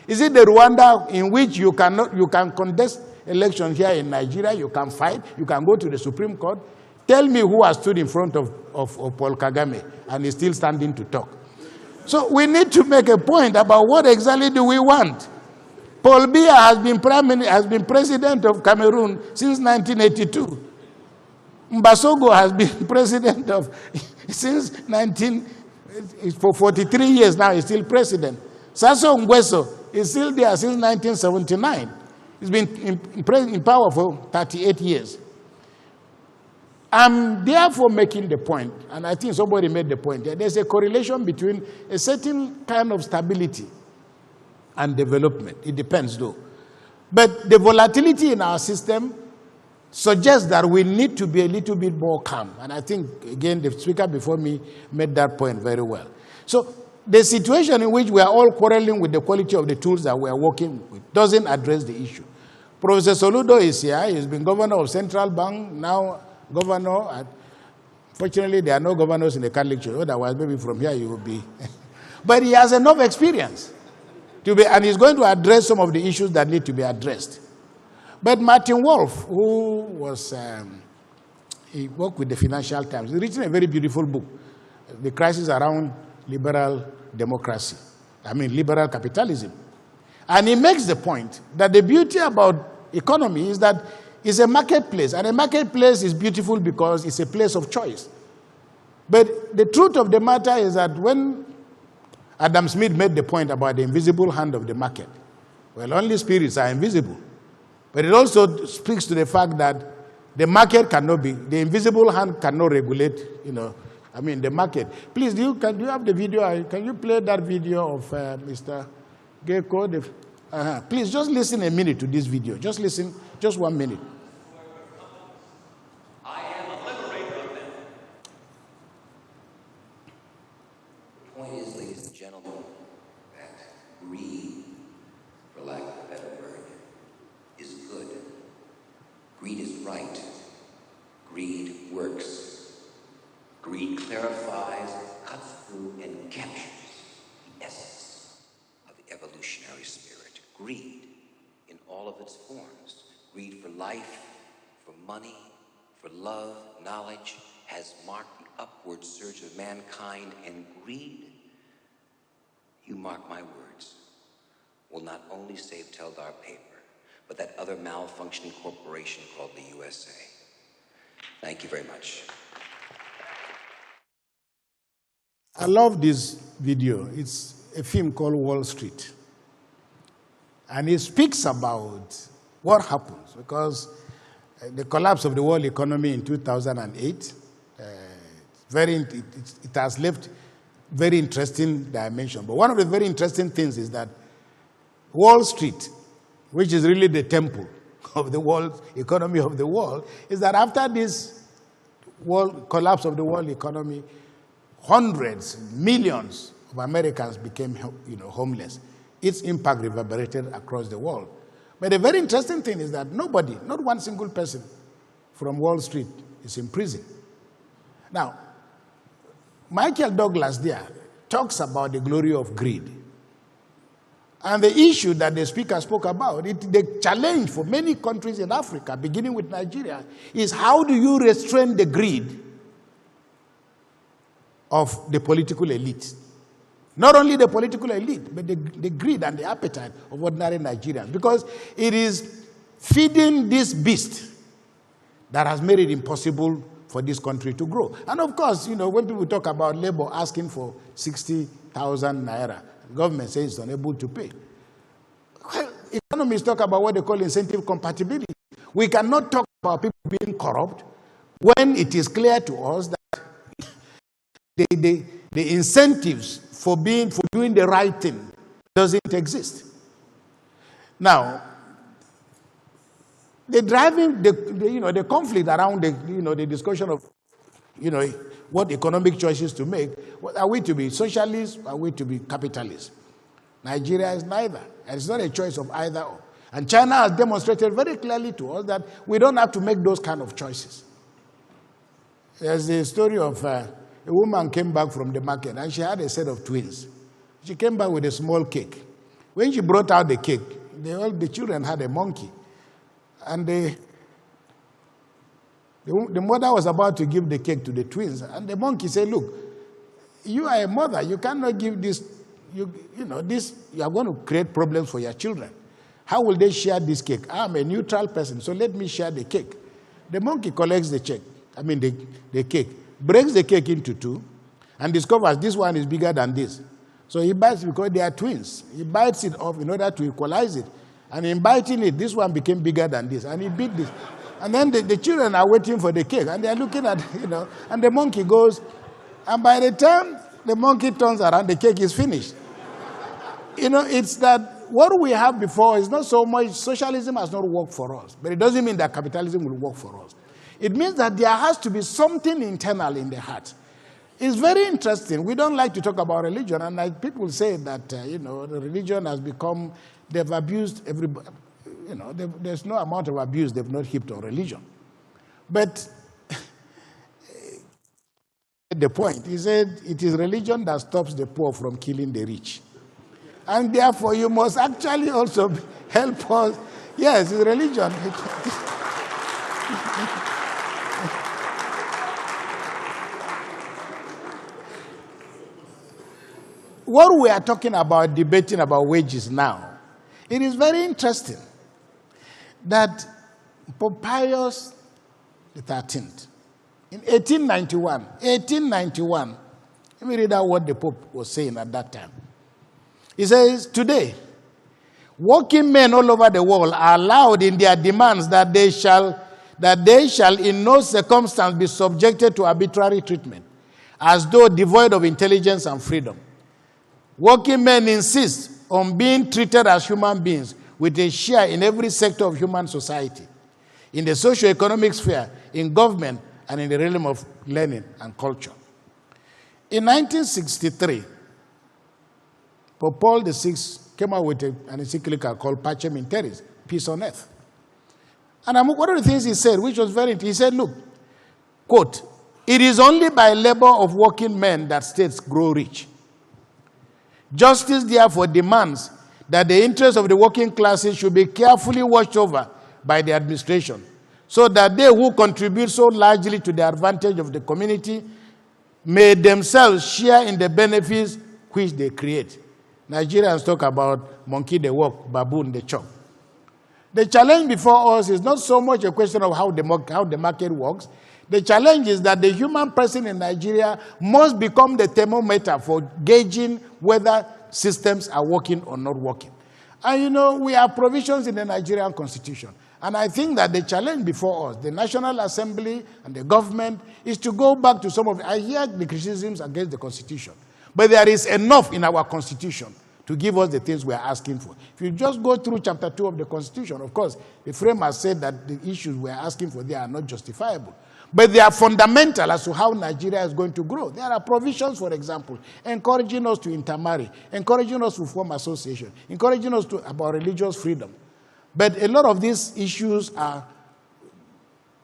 Speaker 15: Is it the Rwanda in which you can contest elections here in Nigeria, you can fight, you can go to the Supreme Court? Tell me who has stood in front of Paul Kagame and is still standing to talk. So we need to make a point about what exactly do we want. Paul Biya has been president of Cameroon since 1982. Mbasogo has been president for 43 years now, he's still president. Sassou Nguesso is still there since 1979. He's been in power for 38 years. I'm therefore making the point, and I think somebody made the point, that there's a correlation between a certain kind of stability and development. It depends though. But the volatility in our system suggests that we need to be a little bit more calm. And I think, again, the speaker before me made that point very well. So the situation in which we are all quarreling with the quality of the tools that we are working with doesn't address the issue. Professor Soludo is here. He's been governor of Central Bank, now governor. Fortunately, there are no governors in the Catholic Church. Otherwise, maybe from here you will be. But he has enough experience and he's going to address some of the issues that need to be addressed. But Martin Wolf, who was, he worked with the Financial Times, he's written a very beautiful book, The Crisis Around Liberal Democracy, liberal capitalism. And he makes the point that the beauty about economy is that it's a marketplace, and a marketplace is beautiful because it's a place of choice. But the truth of the matter is that when Adam Smith made the point about the invisible hand of the market, well, only spirits are invisible. But it also speaks to the fact that the market cannot be, the invisible hand cannot regulate, the market. Please, do you have the video? Can you play that video of Mr. Gecko? Please, just listen a minute to this video. Just listen, just 1 minute.
Speaker 16: I am a liberator of them. The point is, ladies and gentlemen, that greed, for lack of a better word, is good. right. Greed works. Greed clarifies, cuts through, and captures the essence of the evolutionary spirit. Greed in all of its forms. Greed for life, for money, for love, knowledge, has marked the upward surge of mankind, and greed, you mark my words, will not only save Teldar Paper, but that other malfunctioning corporation called the USA. Thank you very much.
Speaker 15: I love this video. It's a film called Wall Street. And it speaks about what happens, because the collapse of the world economy in 2008, it has left very interesting dimension. But one of the very interesting things is that Wall Street, which is really the temple of the world economy of the world, is that after this collapse of the world economy, hundreds, millions of Americans became homeless. Its impact reverberated across the world. But the very interesting thing is that nobody, not one single person from Wall Street is in prison. Now, Michael Douglas there talks about the glory of greed. And the issue that the speaker spoke about, the challenge for many countries in Africa, beginning with Nigeria, is how do you restrain the greed of the political elite? Not only the political elite, but the greed and the appetite of ordinary Nigerians. Because it is feeding this beast that has made it impossible for this country to grow. And of course, when people talk about labor asking for 60,000 naira, the government says it's unable to pay. Well, economists talk about what they call incentive compatibility. We cannot talk about people being corrupt when it is clear to us that the incentives for doing the right thing doesn't exist. Now, the conflict around the discussion of what economic choices to make. Are we to be socialists? Are we to be capitalists? Nigeria is neither, and it's not a choice of either or. And China has demonstrated very clearly to us that we don't have to make those kind of choices. There's a story of a woman came back from the market and she had a set of twins. She came back with a small cake. When she brought out the cake, the children had a monkey. And the mother was about to give the cake to the twins. And the monkey said, look, you are a mother. You cannot give this, you are going to create problems for your children. How will they share this cake? I'm a neutral person, so let me share the cake. The monkey collects the cake, breaks the cake into two, and discovers this one is bigger than this. So he bites, because they are twins. He bites it off in order to equalize it. And in biting it, this one became bigger than this. And he bit this. And then the children are waiting for the cake. And they are looking at, and the monkey goes. And by the time the monkey turns around, the cake is finished. It's that what we have before is not so much, socialism has not worked for us. But it doesn't mean that capitalism will work for us. It means that there has to be something internal in the heart. It's very interesting. We don't like to talk about religion. And like people say that, the religion has become, they've abused everybody. There's no amount of abuse they've not heaped on religion. But the point, he said, it is religion that stops the poor from killing the rich. And therefore, you must actually also help us. Yes, it's religion. What we are talking about, debating about wages now, it is very interesting that Pope Pius XIII, in 1891, let me read out what the Pope was saying at that time. He says, today, working men all over the world are allowed in their demands that they shall in no circumstance be subjected to arbitrary treatment, as though devoid of intelligence and freedom. Working men insist on being treated as human beings with a share in every sector of human society, in the socio-economic sphere, in government, and in the realm of learning and culture. In 1963, Pope Paul VI came out with an encyclical called Pacem in Terris, Peace on Earth. And one of the things he said, which was very interesting, he said, look, quote, "It is only by labor of working men that states grow rich. Justice therefore demands that the interests of the working classes should be carefully watched over by the administration, so that they who contribute so largely to the advantage of the community may themselves share in the benefits which they create." Nigerians talk about monkey they walk, baboon they chop. The challenge before us is not so much a question of how the market works. The challenge is that the human person in Nigeria must become the thermometer for gauging whether systems are working or not working. And you know, we have provisions in the Nigerian constitution. And I think that the challenge before us, the National Assembly and the government, is to go back to some of I hear the criticisms against the constitution. But there is enough in our constitution to give us the things we are asking for. If you just go through chapter 2 of the constitution, of course, the frame has said that the issues we are asking for there are not justifiable. But they are fundamental as to how Nigeria is going to grow. There are provisions, for example, encouraging us to intermarry, encouraging us to form association, encouraging us about religious freedom. But a lot of these issues are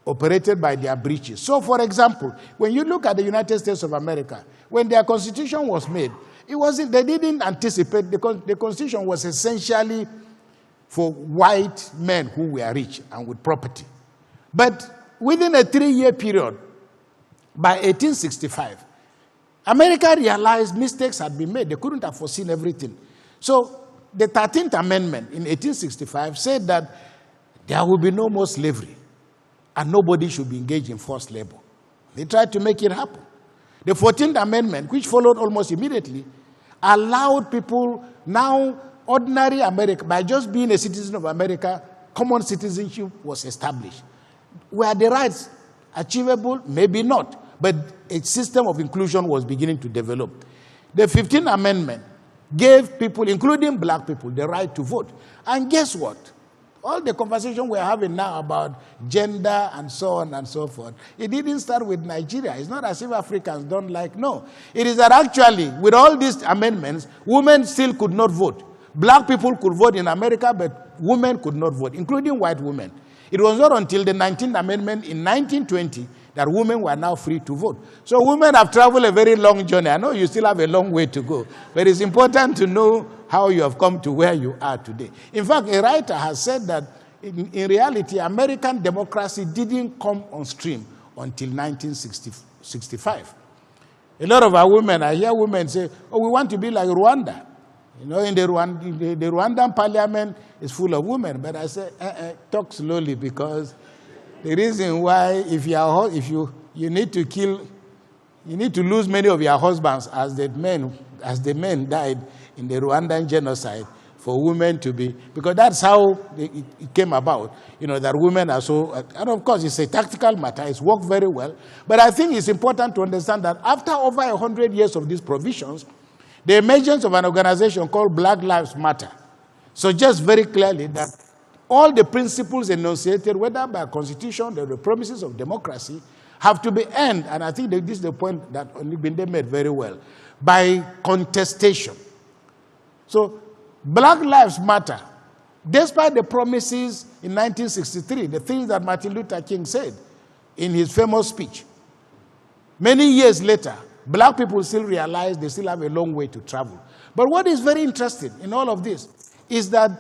Speaker 15: operated by their breaches. So, for example, when you look at the United States of America, when their constitution was made, they didn't anticipate, the constitution was essentially for white men who were rich and with property. But within a 3-year period, by 1865, America realized mistakes had been made. They couldn't have foreseen everything. So the 13th Amendment in 1865 said that there will be no more slavery and nobody should be engaged in forced labor. They tried to make it happen. The 14th Amendment, which followed almost immediately, allowed people now, ordinary America, by just being a citizen of America, common citizenship was established. Were the rights achievable? Maybe not. But a system of inclusion was beginning to develop. The 15th Amendment gave people, including black people, the right to vote. And guess what? All the conversation we're having now about gender and so on and so forth, it didn't start with Nigeria. It's not as if Africans don't like, no. It is that actually, with all these amendments, women still could not vote. Black people could vote in America, but women could not vote, including white women. It was not until the 19th Amendment in 1920 that women were now free to vote. So women have traveled a very long journey. I know you still have a long way to go, but it's important to know how you have come to where you are today. In fact, a writer has said that in reality, American democracy didn't come on stream until 1965. A lot of our women, I hear women say, oh, we want to be like Rwanda. You know, in the Rwandan parliament is full of women. But I say, talk slowly, because the reason why you need to lose many of your husbands as the men died in the Rwandan genocide for women to be, because that's how it came about, you know, that women are so, and of course it's a tactical matter, it's worked very well. But I think it's important to understand that after over 100 years of these provisions, the emergence of an organization called Black Lives Matter suggests very clearly that all the principles enunciated, whether by constitution or the promises of democracy, have to be earned, and I think that this is the point that Onigbinde made very well, by contestation. So Black Lives Matter, despite the promises in 1963, the things that Martin Luther King said in his famous speech, many years later, black people still realize they still have a long way to travel. But what is very interesting in all of this is that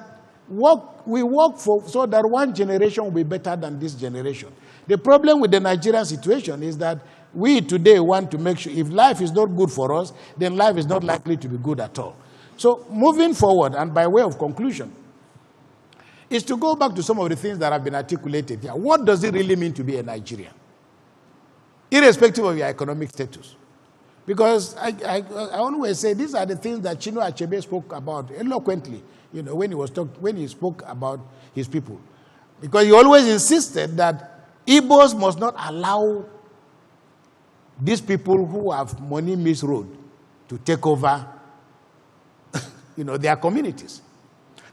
Speaker 15: we work for so that one generation will be better than this generation. The problem with the Nigerian situation is that we today want to make sure if life is not good for us, then life is not likely to be good at all. So moving forward, and by way of conclusion, is to go back to some of the things that have been articulated here. What does it really mean to be a Nigerian? Irrespective of your economic status. Because I always say these are the things that Chinua Achebe spoke about eloquently, you know, when he spoke about his people. Because he always insisted that Igbos must not allow these people who have money misroad to take over, you know, their communities.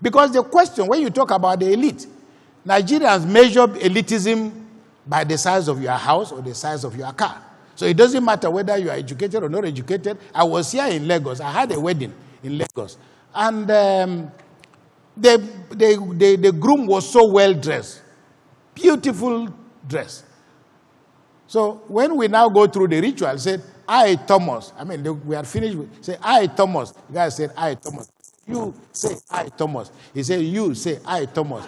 Speaker 15: Because the question, when you talk about the elite, Nigerians measure elitism by the size of your house or the size of your car. So it doesn't matter whether you are educated or not educated. I was here in Lagos. I had a wedding in Lagos. And the groom was so well dressed. Beautiful dress. So when we now go through the ritual, said, I, Thomas. I mean, we had finished. Say, I, Thomas. The guy said, I, Thomas. You say, I, Thomas. He said, you say, I, Thomas.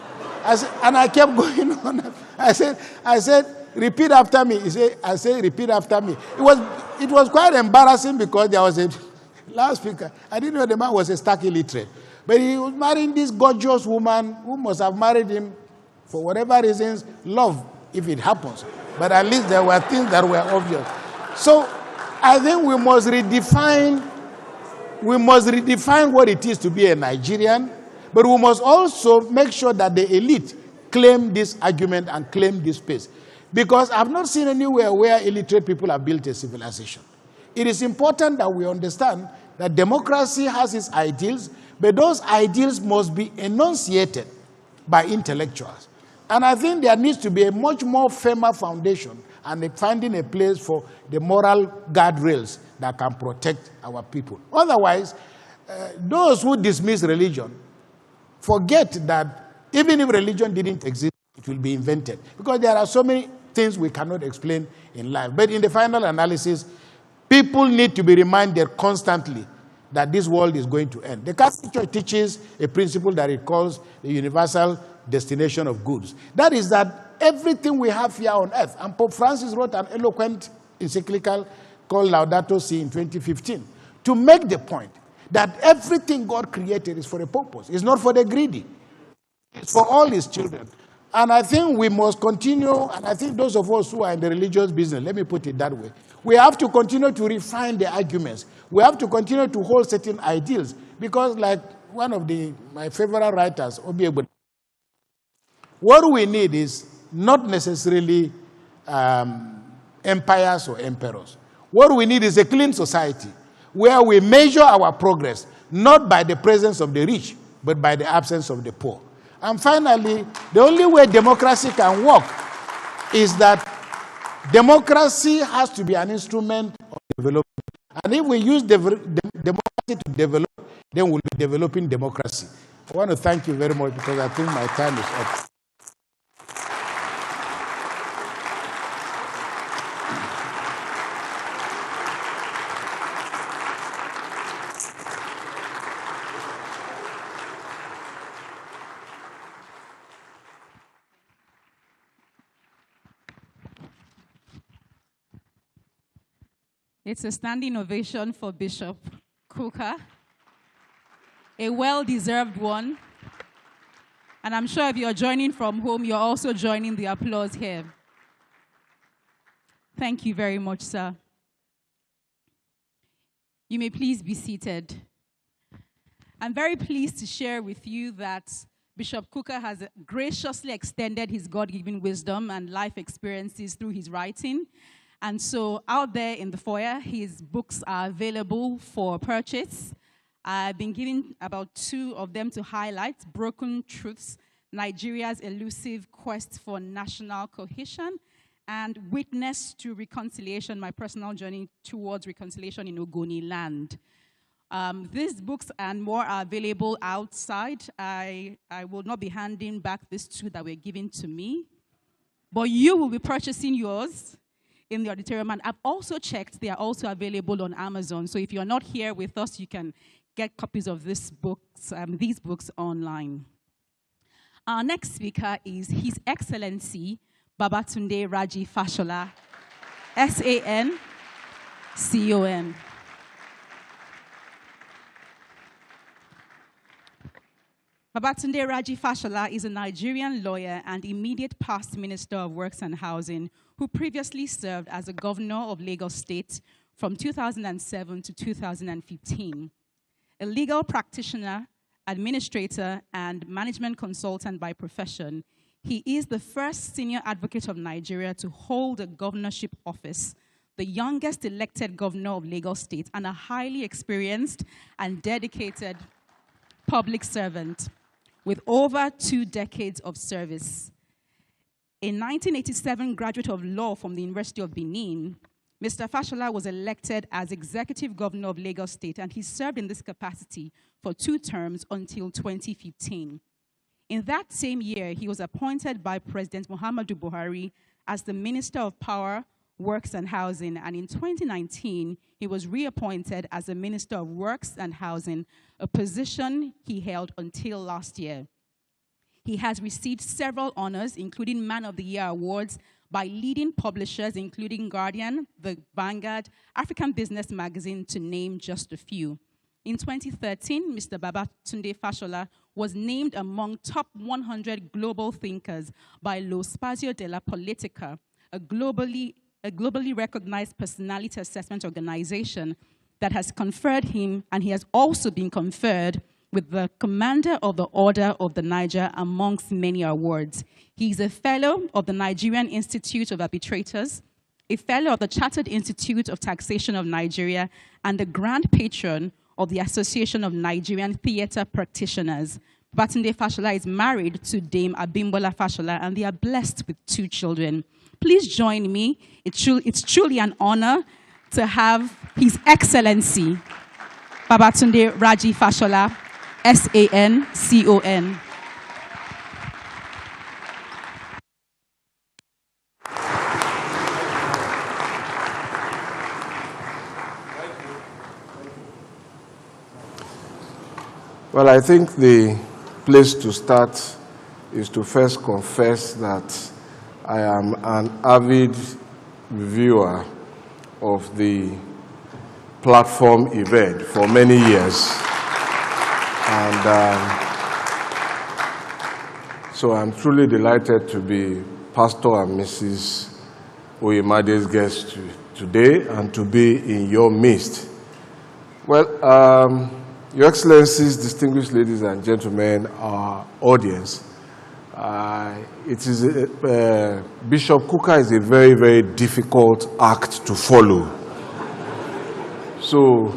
Speaker 15: And I kept going on. I said, repeat after me. I said, repeat after me. It was quite embarrassing because there was a loudspeaker. I didn't know the man was a stark illiterate. But he was marrying this gorgeous woman who must have married him for whatever reasons, love, if it happens. But at least there were things that were obvious. So I think we must redefine what it is to be a Nigerian, but we must also make sure that the elite claim this argument and claim this space. Because I've not seen anywhere where illiterate people have built a civilization. It is important that we understand that democracy has its ideals, but those ideals must be enunciated by intellectuals. And I think there needs to be a much more firmer foundation and finding a place for the moral guardrails that can protect our people. Otherwise, those who dismiss religion forget that even if religion didn't exist, it will be invented. Because there are so many things we cannot explain in life. But in the final analysis, people need to be reminded constantly that this world is going to end. The Catholic Church teaches a principle that it calls the universal destination of goods. That is that everything we have here on earth, and Pope Francis wrote an eloquent encyclical called Laudato Si in 2015, to make the point that everything God created is for a purpose. It's not for the greedy. It's for all his children. And I think we must continue, and I think those of us who are in the religious business, let me put it that way, we have to continue to refine the arguments. We have to continue to hold certain ideals, because like one of my favorite writers, Oyeneyin, what we need is not necessarily empires or emperors. What we need is a clean society where we measure our progress not by the presence of the rich, but by the absence of the poor. And finally, the only way democracy can work is that democracy has to be an instrument of development. And if we use democracy to develop, then we'll be developing democracy. I want to thank you very much because I think my time is up.
Speaker 6: It's a standing ovation for Bishop Kukah, a well-deserved one. And I'm sure if you're joining from home, you're also joining the applause here. Thank you very much, sir. You may please be seated. I'm very pleased to share with you that Bishop Kukah has graciously extended his God-given wisdom and life experiences through his writing. And so out there in the foyer, his books are available for purchase. I've been giving about 2 of them to highlight: Broken Truths, Nigeria's Elusive Quest for National Cohesion, and Witness to Reconciliation, My Personal Journey Towards Reconciliation in Ogoni Land. These books and more are available outside. I will not be handing back these 2 that were given to me, but you will be purchasing yours in the auditorium. And I've also checked, they are also available on Amazon. So if you're not here with us, you can get copies of these books online. Our next speaker is His Excellency Babatunde Raji Fashola, SAN-CON. Babatunde Raji Fashola is a Nigerian lawyer and immediate past Minister of Works and Housing who previously served as a governor of Lagos State from 2007 to 2015. A legal practitioner, administrator, and management consultant by profession, he is the first senior advocate of Nigeria to hold a governorship office, the youngest elected governor of Lagos State, and a highly experienced and dedicated public servant with over 2 decades of service. A 1987 graduate of law from the University of Benin, Mr. Fashola was elected as executive governor of Lagos State, and he served in this capacity for 2 terms until 2015. In that same year, he was appointed by President Muhammadu Buhari as the Minister of Power, Works and Housing, and in 2019, he was reappointed as the Minister of Works and Housing, a position he held until last year. He has received several honors, including Man of the Year awards by leading publishers, including Guardian, The Vanguard, African Business Magazine, to name just a few. In 2013, Mr. Babatunde Fashola was named among top 100 global thinkers by Lo Spazio della Politica, a globally recognized personality assessment organization that has conferred him, and he has also been conferred with the Commander of the Order of the Niger, amongst many awards. He's a fellow of the Nigerian Institute of Arbitrators, a fellow of the Chartered Institute of Taxation of Nigeria, and the Grand Patron of the Association of Nigerian Theatre Practitioners. Babatunde Fashola is married to Dame Abimbola Fashola, and they are blessed with 2 children. Please join me. It's truly an honor to have His Excellency Babatunde Raji Fashola, SANCON.
Speaker 17: Well, I think the place to start is to first confess that I am an avid viewer of the platform event for many years. And so I'm truly delighted to be Pastor and Mrs. Oyemade's guest today and to be in your midst. Well, Your Excellencies, distinguished ladies and gentlemen, our audience, Bishop Kukah is a very, very difficult act to follow. So,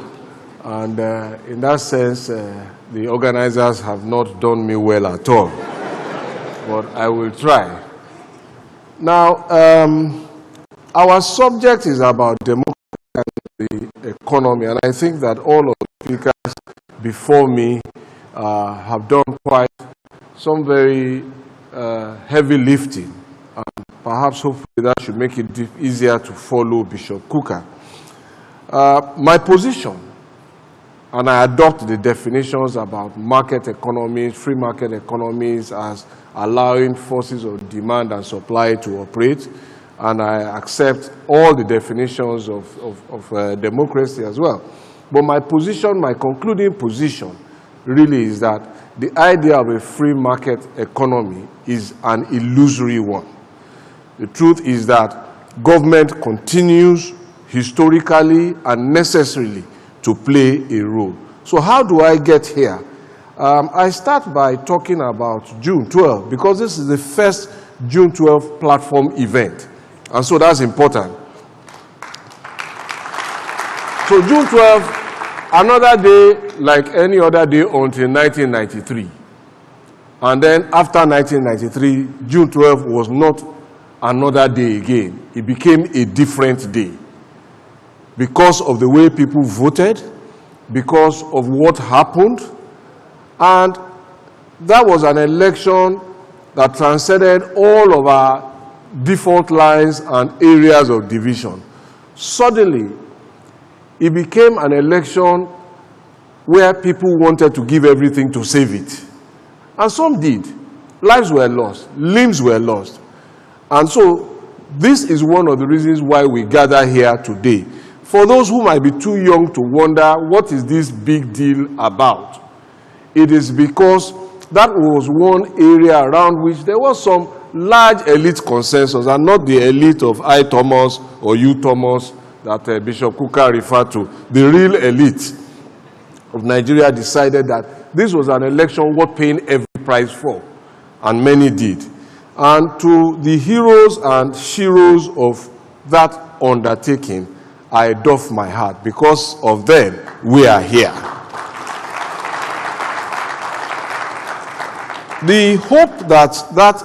Speaker 17: and in that sense, the organizers have not done me well at all, but I will try. Now, our subject is about democracy and the economy, and I think that all of the speakers before me have done quite some very heavy lifting, and perhaps hopefully that should make it easier to follow Bishop Kukah. My position, and I adopt the definitions about market economies, free market economies as allowing forces of demand and supply to operate, and I accept all the definitions of democracy as well. But my position, my concluding position, really is that the idea of a free market economy is an illusory one. The truth is that government continues historically and necessarily to play a role. So how do I get here? I start by talking about June 12, because this is the first June 12 platform event. And so that's important. So June 12, another day like any other day until 1993. And then after 1993, June 12 was not another day again. It became a different day because of the way people voted, because of what happened. And that was an election that transcended all of our default lines and areas of division. Suddenly, it became an election where people wanted to give everything to save it. And some did. Lives were lost. Limbs were lost. And so this is one of the reasons why we gather here today. For those who might be too young to wonder, what is this big deal about? It is because that was one area around which there was some large elite consensus, and not the elite of I. Thomas or you. Thomas that Bishop Kukah referred to. The real elite of Nigeria decided that this was an election worth paying every price for, and many did. And to the heroes and sheroes of that undertaking, I doff my hat. Because of them, we are here. The hope that that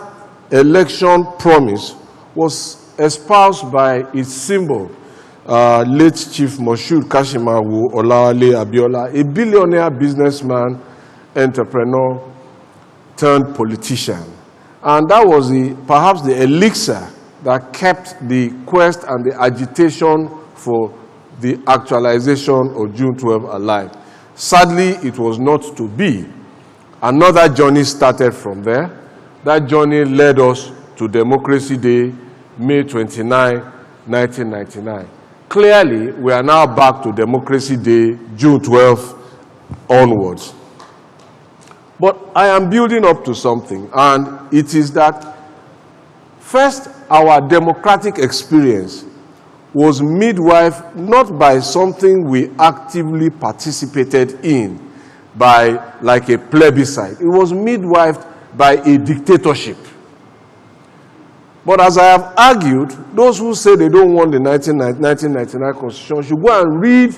Speaker 17: election promise was espoused by its symbol, late Chief Moshood Kashimawo Olawale Abiola, a billionaire businessman, entrepreneur, turned politician. And that was perhaps the elixir that kept the quest and the agitation for the actualization of June 12 alive. Sadly, it was not to be. Another journey started from there. That journey led us to Democracy Day, May 29, 1999. Clearly, we are now back to Democracy Day, June 12 onwards. But I am building up to something, and it is that first, our democratic experience was midwifed not by something we actively participated in, by like a plebiscite. It was midwifed by a dictatorship. But as I have argued, those who say they don't want the 1999 constitution should go and read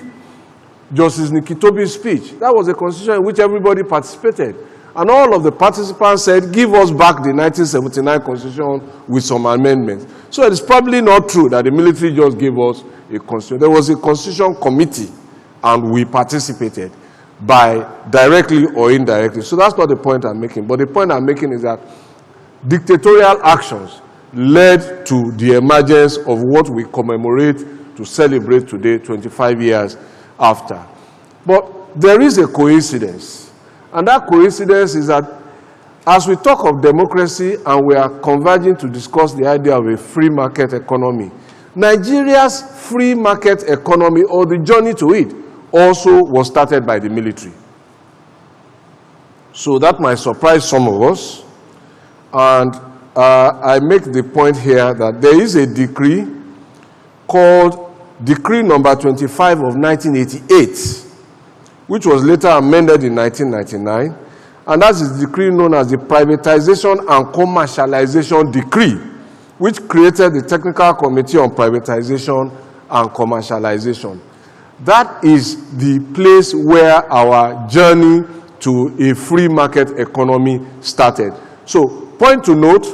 Speaker 17: Justice Nikitobi's speech. That was a constitution in which everybody participated. And all of the participants said, give us back the 1979 constitution with some amendments. So it is probably not true that the military just gave us a constitution. There was a constitution committee, and we participated by directly or indirectly. So that's not the point I'm making. But the point I'm making is that dictatorial actions led to the emergence of what we commemorate to celebrate today, 25 years after. But there is a coincidence. And that coincidence is that as we talk of democracy and we are converging to discuss the idea of a free market economy, Nigeria's free market economy, or the journey to it, also was started by the military. So that might surprise some of us. And I make the point here that there is a decree called Decree number 25 of 1988, which was later amended in 1999, and that is the decree known as the Privatization and Commercialization Decree, which created the Technical Committee on Privatization and Commercialization. That is the place where our journey to a free market economy started. So, point to note,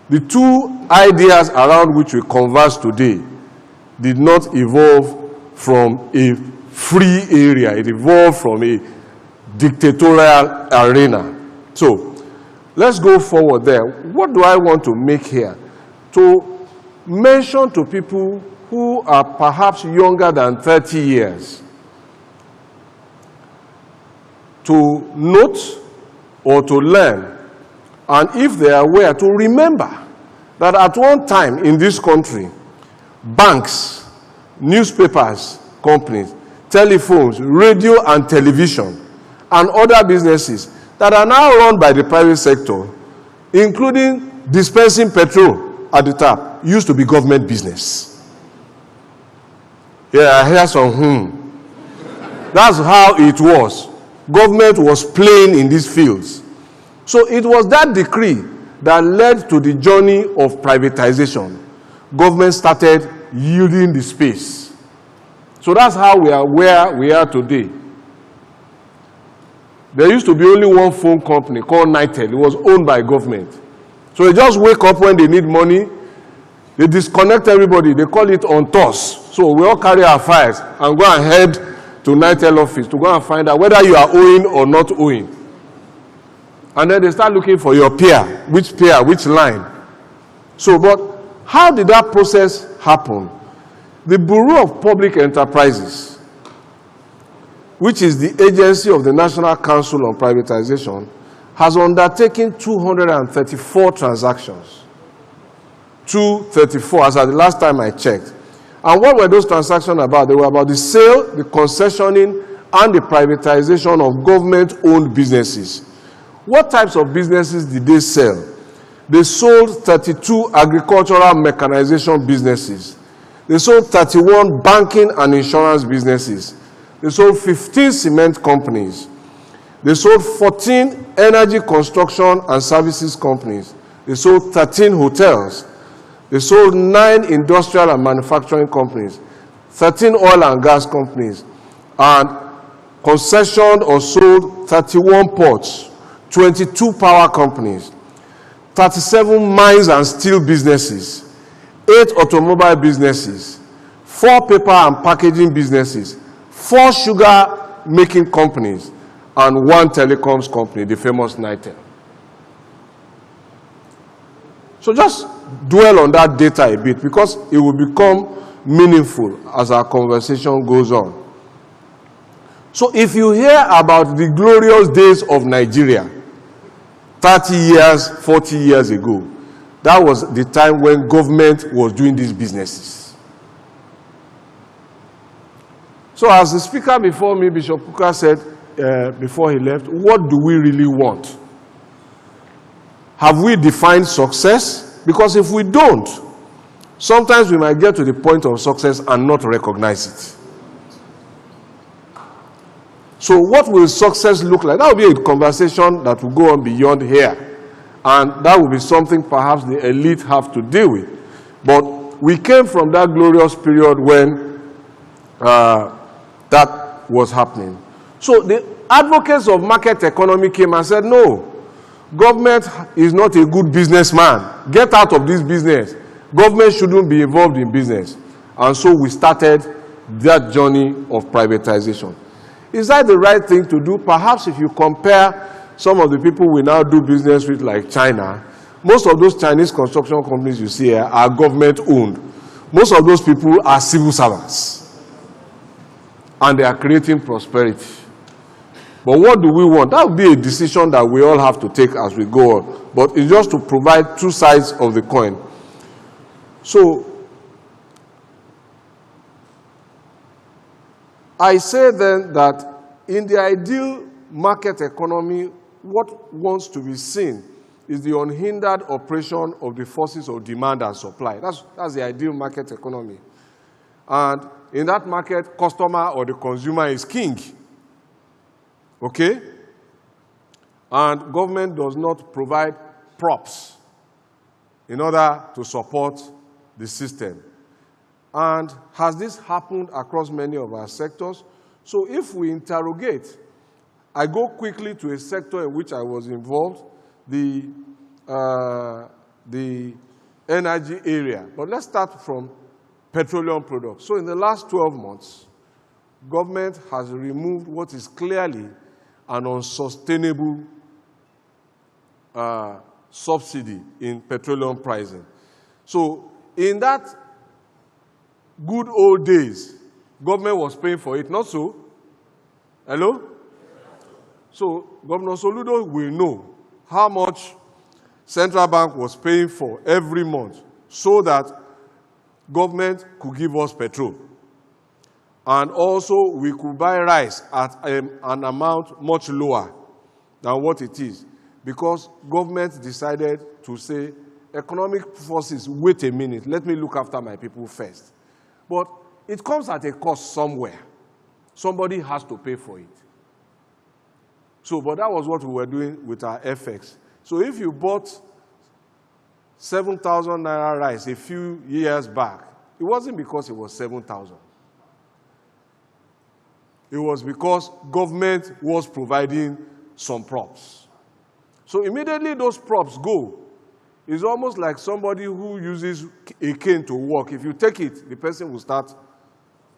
Speaker 17: the two ideas around which we converse today did not evolve from a free area. It evolved from a dictatorial arena. So, let's go forward there. What do I want to make here? To mention to people who are perhaps younger than 30 years to note or to learn, and if they are aware, to remember that at one time in this country, banks, newspapers, companies, telephones, radio and television, and other businesses that are now run by the private sector, including dispensing petrol at the tap, used to be government business. Yeah, I hear some That's how it was. Government was playing in these fields. So it was that decree that led to the journey of privatization. Government started yielding the space. So that's how we are where we are today. There used to be only one phone company called Nitel. It was owned by government. So they just wake up when they need money. They disconnect everybody. They call it on toss. So we all carry our files and go and head to Nitel office to go and find out whether you are owing or not owing. And then they start looking for your peer, which line. So, but how did that process happen? The Bureau of Public Enterprises, which is the agency of the National Council on Privatization, has undertaken 234 transactions. 234, as at the last time I checked. And what were those transactions about? They were about the sale, the concessioning, and the privatization of government-owned businesses. What types of businesses did they sell? They sold 32 agricultural mechanization businesses. They sold 31 banking and insurance businesses. They sold 15 cement companies. They sold 14 energy construction and services companies. They sold 13 hotels. They sold 9 industrial and manufacturing companies, 13 oil and gas companies, and concessioned or sold 31 ports, 22 power companies, 37 mines and steel businesses, 8 automobile businesses, 4 paper and packaging businesses, 4 sugar making companies, and 1 telecoms company, the famous Nitel. So just dwell on that data a bit because it will become meaningful as our conversation goes on. So if you hear about the glorious days of Nigeria, 30 years, 40 years ago, that was the time when government was doing these businesses. So as the speaker before me, Bishop Kukah, said before he left, what do we really want? Have we defined success? Because if we don't, sometimes we might get to the point of success and not recognize it. So what will success look like? That will be a conversation that will go on beyond here. And that will be something perhaps the elite have to deal with. But we came from that glorious period when that was happening. So the advocates of market economy came and said, no, government is not a good businessman. Get out of this business. Government shouldn't be involved in business. And so we started that journey of privatization. Is that the right thing to do? Perhaps if you compare some of the people we now do business with, like China, most of those Chinese construction companies you see here are government-owned. Most of those people are civil servants. And they are creating prosperity. But what do we want? That would be a decision that we all have to take as we go on. But it's just to provide two sides of the coin. So, I say then that in the ideal market economy, what wants to be seen is the unhindered operation of the forces of demand and supply. That's the ideal market economy. And in that market, customer or the consumer is king. Okay? And government does not provide props in order to support the system. And has this happened across many of our sectors? So if we interrogate, I go quickly to a sector in which I was involved, the energy area. But let's start from petroleum products. So in the last 12 months, government has removed what is clearly an unsustainable subsidy in petroleum pricing. So in that good old days, government was paying for it, not so? Hello? So Governor Soludo will know how much central bank was paying for every month so that government could give us petrol. And also we could buy rice at an amount much lower than what it is because government decided to say, economic forces, wait a minute, let me look after my people first. But it comes at a cost somewhere. Somebody has to pay for it. So, but that was what we were doing with our FX. So if you bought 7,000 naira rice a few years back, it wasn't because it was 7,000. It was because government was providing some props. So immediately those props go. It's almost like somebody who uses a cane to walk. If you take it, the person will start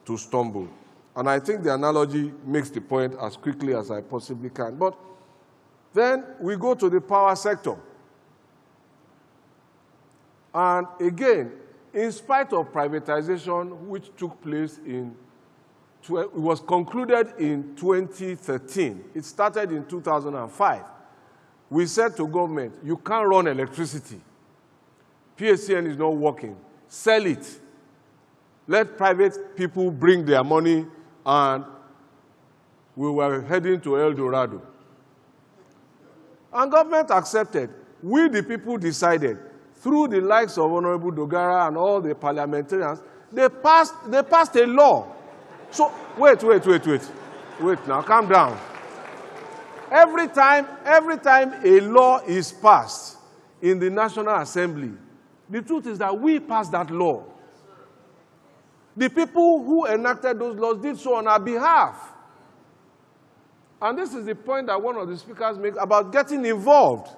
Speaker 17: to stumble. And I think the analogy makes the point as quickly as I possibly can. But then we go to the power sector. And again, in spite of privatization, which took place it was concluded in 2013. It started in 2005. We said to government, you can't run electricity. PSCN is not working. Sell it. Let private people bring their money, and we were heading to El Dorado. And government accepted. We, the people, decided, through the likes of Honorable Dogara and all the parliamentarians, they passed a law. So, wait now, calm down. Every time a law is passed in the National Assembly, the truth is that we passed that law. The people who enacted those laws did so on our behalf. And this is the point that one of the speakers makes about getting involved.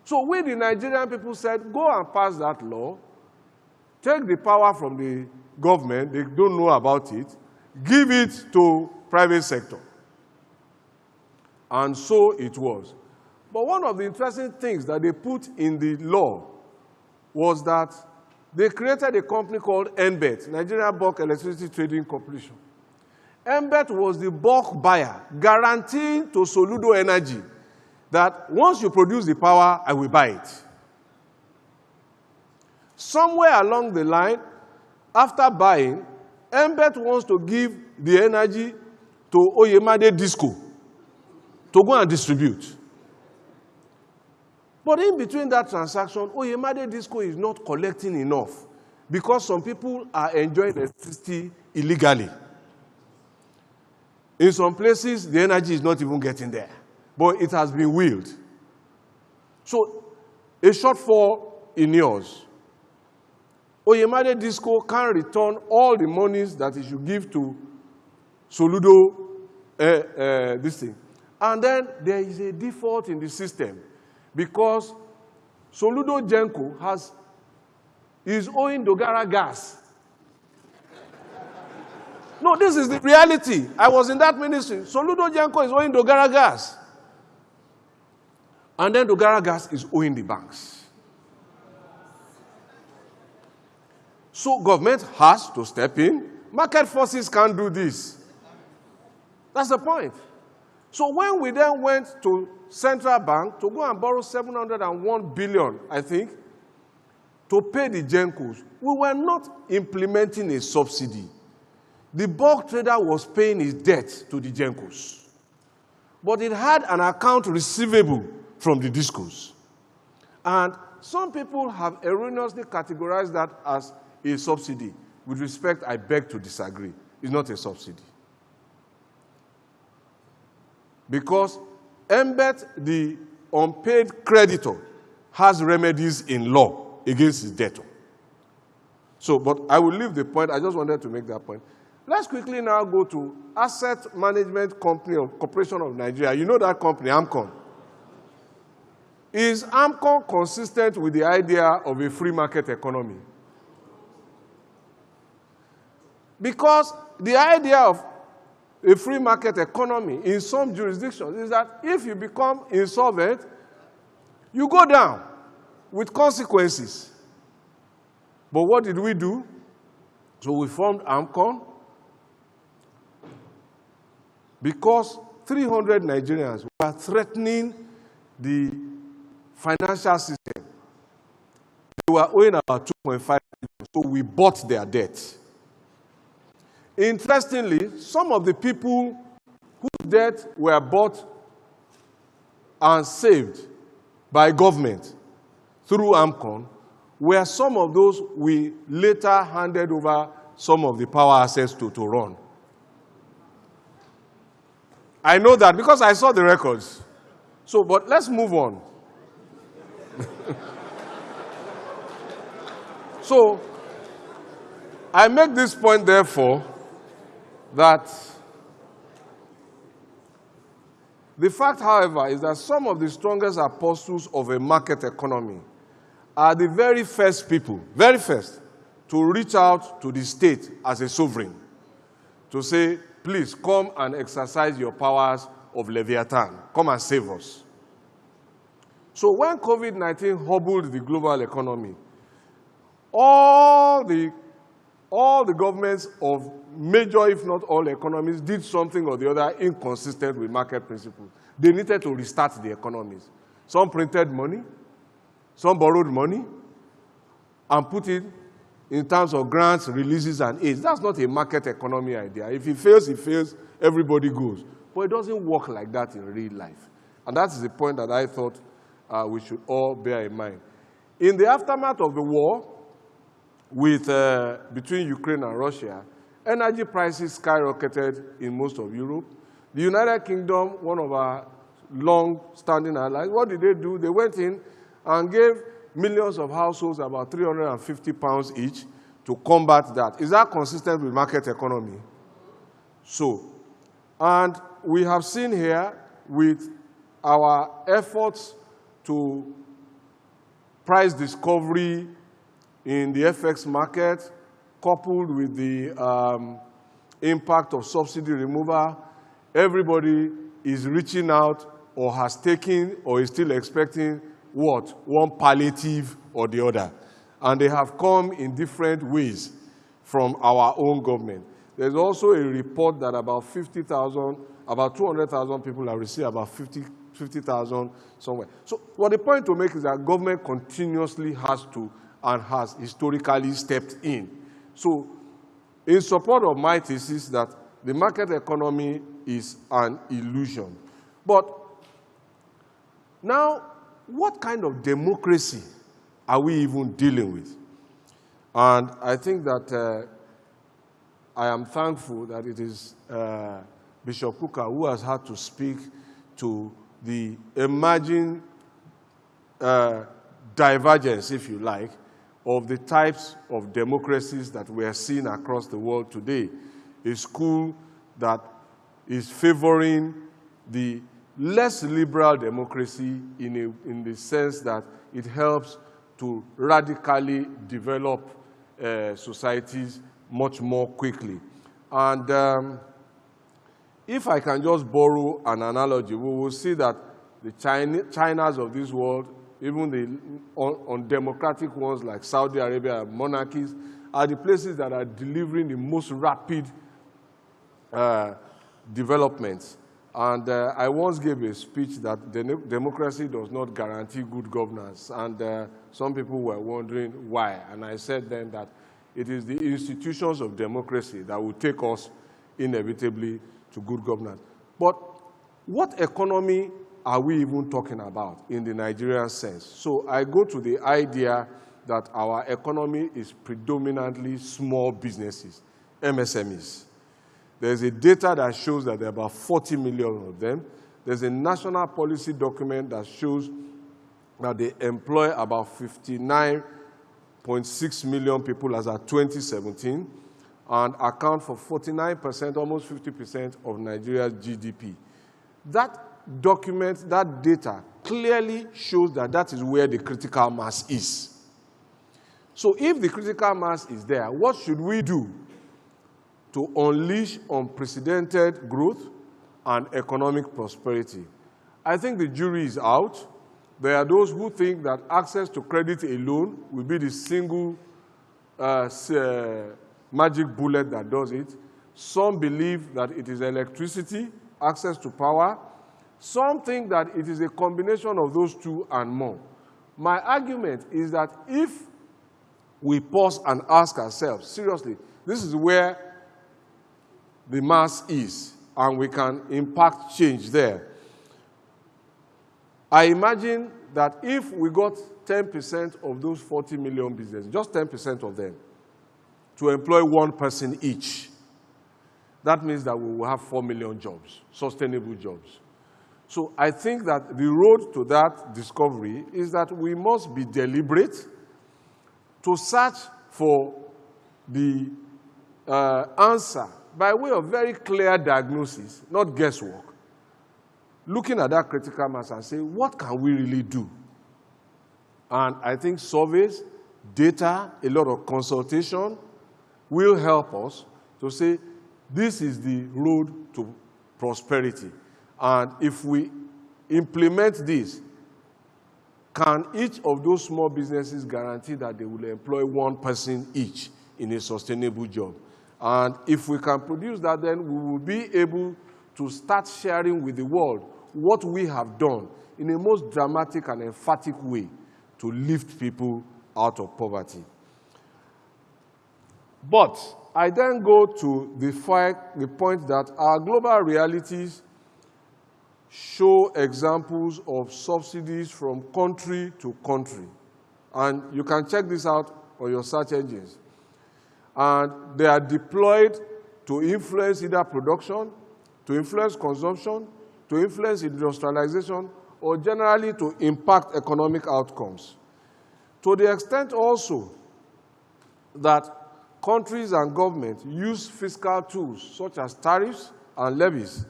Speaker 17: So we, the Nigerian people, said, go and pass that law, take the power from the government, they don't know about it, give it to private sector. And so it was. But one of the interesting things that they put in the law was that they created a company called NBET, Nigerian Bulk Electricity Trading Corporation. NBET was the bulk buyer, guaranteeing to Soludo Energy that once you produce the power, I will buy it. Somewhere along the line, after buying, NBET wants to give the energy to Oyeneyin Disco to go and distribute. But in between that transaction, Oyeneyin Disco is not collecting enough because some people are enjoying electricity illegally. In some places, the energy is not even getting there, but it has been willed. So, a shortfall in yours. Oyeneyin Disco can return all the monies that he should give to Soludo, this thing. And then there is a default in the system because Soludo Genco is owing Dogara gas. No, this is the reality. I was in that ministry. Soludo Genco is owing Dogara gas. And then Dogara gas is owing the banks. So government has to step in. Market forces can't do this. That's the point. So when we then went to Central Bank to go and borrow 701 billion, I think, to pay the Gencos, we were not implementing a subsidy. The bulk trader was paying his debt to the Gencos. But it had an account receivable from the Discos. And some people have erroneously categorized that as a subsidy. With respect, I beg to disagree. It's not a subsidy. Because NBET, the unpaid creditor, has remedies in law against his debtor. So, but I will leave the point. I just wanted to make that point. Let's quickly now go to Asset Management Company of Corporation of Nigeria. You know that company, AMCON. Is AMCON consistent with the idea of a free market economy? Because the idea of a free market economy in some jurisdictions is that if you become insolvent, you go down with consequences. But what did we do? So we formed AMCON because 300 Nigerians were threatening the financial system. They were owing about 2.5 billion, so we bought their debt. Interestingly, some of the people whose debt were bought and saved by government through AMCON were some of those we later handed over some of the power assets to run. I know that because I saw the records. So, but let's move on. So, I make this point, therefore, that the fact, however, is that some of the strongest apostles of a market economy are the very first people, very first, to reach out to the state as a sovereign, to say, please come and exercise your powers of Leviathan. Come and save us. So when COVID-19 hobbled the global economy, all the governments of major, if not all economies, did something or the other inconsistent with market principles. They needed to restart the economies. Some printed money, some borrowed money, and put it in terms of grants, releases, and aids. That's not a market economy idea. If it fails, everybody goes. But it doesn't work like that in real life. And that's the point that I thought we should all bear in mind. In the aftermath of the war between Ukraine and Russia, energy prices skyrocketed in most of Europe. The United Kingdom, one of our long-standing allies, what did they do? They went in and gave millions of households about £350 each to combat that. Is that consistent with market economy? So, and we have seen here with our efforts to price discovery in the FX market, coupled with the impact of subsidy removal, everybody is reaching out or has taken or is still expecting what? One palliative or the other. And they have come in different ways from our own government. There's also a report that about 200,000 people have received about 50,000 somewhere. So what the point to make is that government continuously has to and has historically stepped in. So in support of my thesis that the market economy is an illusion. But now, what kind of democracy are we even dealing with? And I think that I am thankful that it is Bishop Kukah who has had to speak to the emerging divergence, if you like, of the types of democracies that we are seeing across the world today. A school that is favoring the less liberal democracy in the sense that it helps to radically develop societies much more quickly. And if I can just borrow an analogy, we will see that the Chinas of this world, even the undemocratic ones like Saudi Arabia, monarchies, are the places that are delivering the most rapid developments. And I once gave a speech that democracy does not guarantee good governance. And some people were wondering why. And I said then that it is the institutions of democracy that will take us inevitably to good governance. But what economy are we even talking about in the Nigerian sense? So I go to the idea that our economy is predominantly small businesses, MSMEs. There's a data that shows that there are about 40 million of them. There's a national policy document that shows that they employ about 59.6 million people as of 2017 and account for 49%, almost 50% of Nigeria's GDP. That document, that data clearly shows that that is where the critical mass is. So if the critical mass is there, what should we do to unleash unprecedented growth and economic prosperity? I think the jury is out. There are those who think that access to credit alone will be the single magic bullet that does it. Some believe that it is electricity, access to power. Some think that it is a combination of those two and more. My argument is that if we pause and ask ourselves, seriously, this is where the mass is, and we can impact change there. I imagine that if we got 10% of those 40 million businesses, just 10% of them, to employ one person each, that means that we will have 4 million jobs, sustainable jobs. So I think that the road to that discovery is that we must be deliberate to search for the answer by way of very clear diagnosis, not guesswork. Looking at that critical mass and say, what can we really do? And I think surveys, data, a lot of consultation will help us to say, this is the road to prosperity. And if we implement this, can each of those small businesses guarantee that they will employ one person each in a sustainable job? And if we can produce that, then we will be able to start sharing with the world what we have done in a most dramatic and emphatic way to lift people out of poverty. But I then go to the point that our global realities show examples of subsidies from country to country. And you can check this out on your search engines. And they are deployed to influence either production, to influence consumption, to influence industrialization, or generally to impact economic outcomes. To the extent also that countries and governments use fiscal tools such as tariffs and levies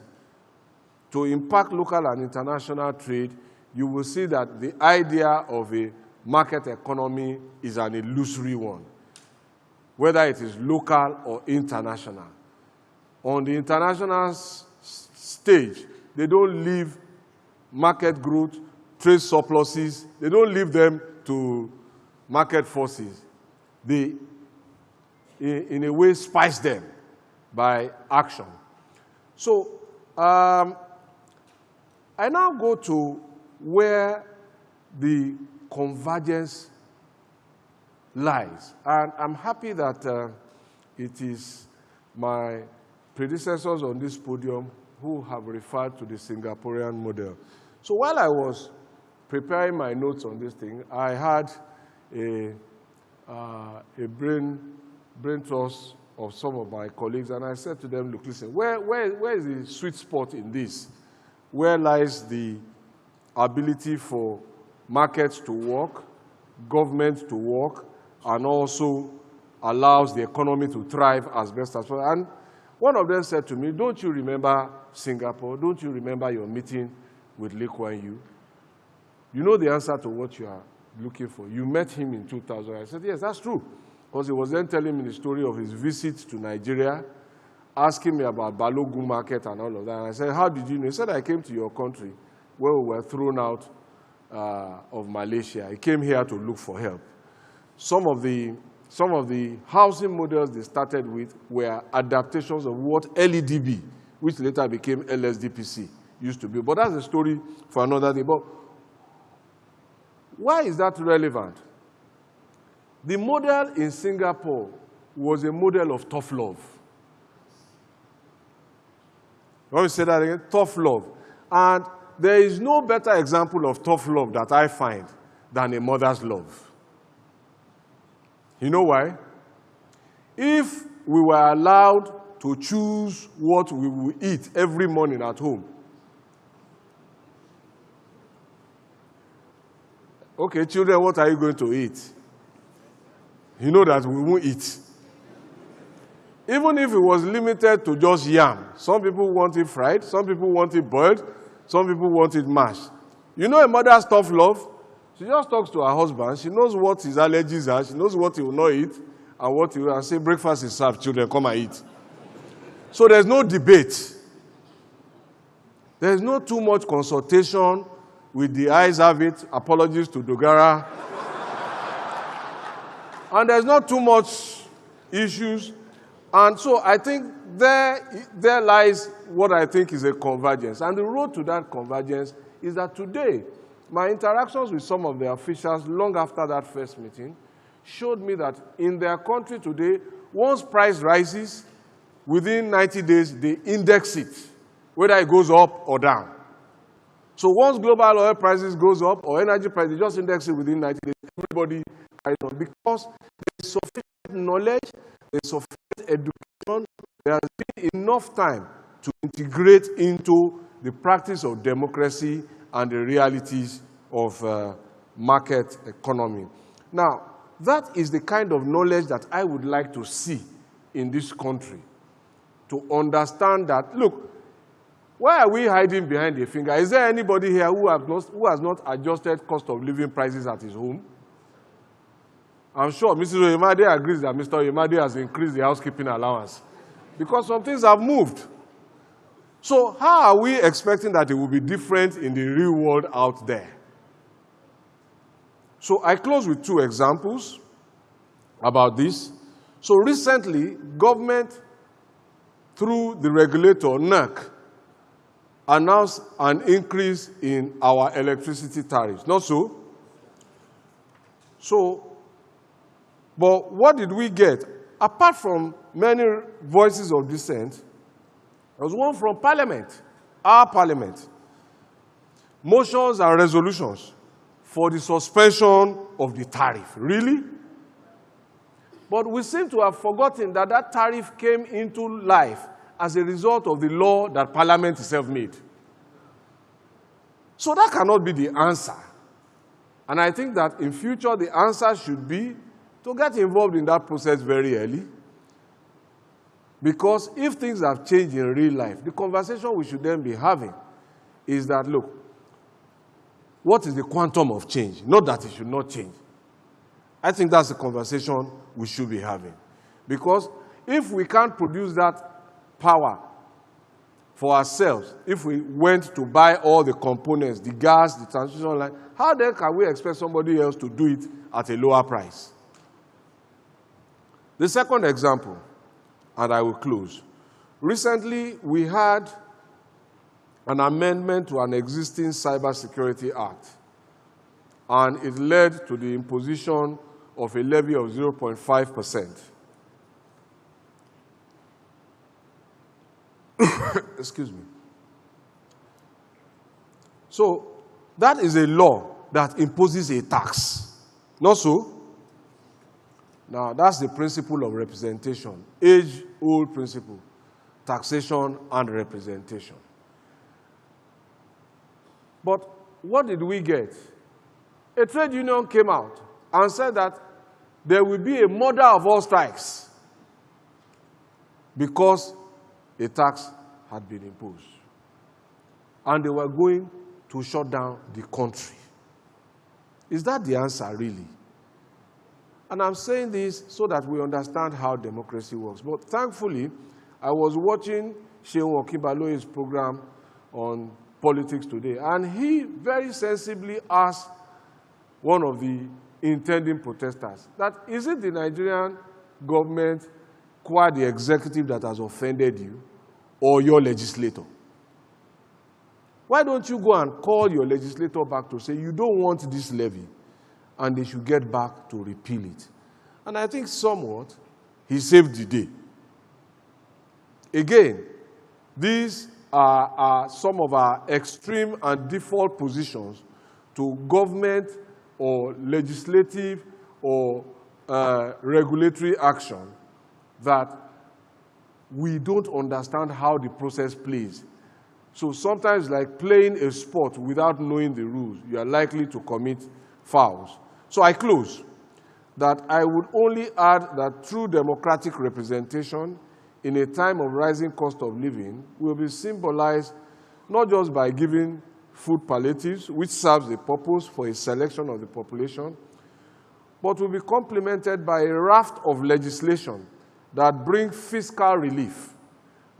Speaker 17: to impact local and international trade, you will see that the idea of a market economy is an illusory one, whether it is local or international. On the international stage, they don't leave market growth, trade surpluses. They don't leave them to market forces. They, in a way, spice them by action. So I now go to where the convergence lies. And I'm happy that it is my predecessors on this podium who have referred to the Singaporean model. So while I was preparing my notes on this thing, I had a brain trust of some of my colleagues, and I said to them, look, listen, where is the sweet spot in this? Where lies the ability for markets to work, government to work, and also allows the economy to thrive as best as possible? And one of them said to me, don't you remember Singapore? Don't you remember your meeting with Lee Kuan Yew? You know the answer to what you are looking for. You met him in 2000. I said, yes, that's true. Because he was then telling me the story of his visit to Nigeria, asking me about Balogun market and all of that. And I said, how did you know? He said, I came to your country where we were thrown out of Malaysia. He came here to look for help. Some of the housing models they started with were adaptations of what LEDB, which later became LSDPC, used to be. But that's a story for another day. But why is that relevant? The model in Singapore was a model of tough love. Let me say that again, tough love. And there is no better example of tough love that I find than a mother's love. You know why? If we were allowed to choose what we will eat every morning at home, okay, children, what are you going to eat? You know that we won't eat. Even if it was limited to just yam, some people want it fried, some people want it boiled, some people want it mashed. You know a mother's tough love? She just talks to her husband. She knows what his allergies are. She knows what he will not eat and what he will. And say, breakfast is served, children, come and eat. So there's no debate. There's no too much consultation with the eyes have it. Apologies to Dogara. And there's not too much issues. And so I think there lies what I think is a convergence. And the road to that convergence is that today, my interactions with some of the officials long after that first meeting showed me that in their country today, once price rises, within 90 days, they index it, whether it goes up or down. So once global oil prices goes up or energy prices, they just index it within 90 days. Everybody carries on because there's sufficient knowledge, there's sufficient education, there has been enough time to integrate into the practice of democracy and the realities of market economy. Now, that is the kind of knowledge that I would like to see in this country, to understand that, look, why are we hiding behind a finger? Is there anybody here who has not adjusted cost of living prices at his home? I'm sure Mrs. Oyemade agrees that Mr. Oyemade has increased the housekeeping allowance because some things have moved. So how are we expecting that it will be different in the real world out there? So I close with two examples about this. So recently, government, through the regulator, NERC, announced an increase in our electricity tariffs. Not so? But what did we get? Apart from many voices of dissent, there was one from Parliament, our Parliament. Motions and resolutions for the suspension of the tariff. Really? But we seem to have forgotten that that tariff came into life as a result of the law that Parliament itself made. So that cannot be the answer. And I think that in future, the answer should be to get involved in that process very early. Because if things have changed in real life, the conversation we should then be having is that, look, what is the quantum of change? Not that it should not change. I think that's the conversation we should be having. Because if we can't produce that power for ourselves, if we went to buy all the components, the gas, the transmission line, how then can we expect somebody else to do it at a lower price? The second example, and I will close. Recently, we had an amendment to an existing Cybersecurity Act, and it led to the imposition of a levy of 0.5%. Excuse me. So that is a law that imposes a tax. Not so? Now, that's the principle of representation, age-old principle, taxation and representation. But what did we get? A trade union came out and said that there will be a murder of all strikes because a tax had been imposed. And they were going to shut down the country. Is that the answer, really? And I'm saying this so that we understand how democracy works. But thankfully, I was watching Seun Okinbaloye's program on Politics Today, and he very sensibly asked one of the intending protesters that, is it the Nigerian government, qua the executive, that has offended you, or your legislator? Why don't you go and call your legislator back to say you don't want this levy, and they should get back to repeal it? And I think somewhat he saved the day. Again, these are some of our extreme and default positions to government or legislative or regulatory action that we don't understand how the process plays. So sometimes, like playing a sport without knowing the rules, you are likely to commit fouls. So I close that I would only add that true democratic representation in a time of rising cost of living will be symbolized not just by giving food palliatives, which serves a purpose for a selection of the population, but will be complemented by a raft of legislation that bring fiscal relief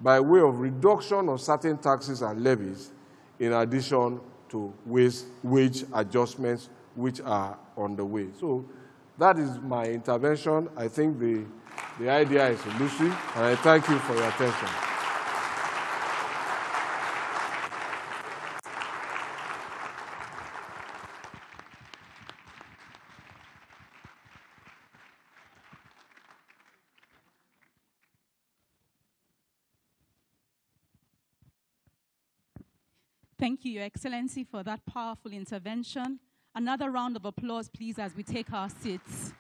Speaker 17: by way of reduction of certain taxes and levies, in addition to wage adjustments which are on the way. So that is my intervention. I think the idea is elusive, and I thank you for your attention.
Speaker 6: Thank you, Your Excellency, for that powerful intervention. Another round of applause, please, as we take our seats.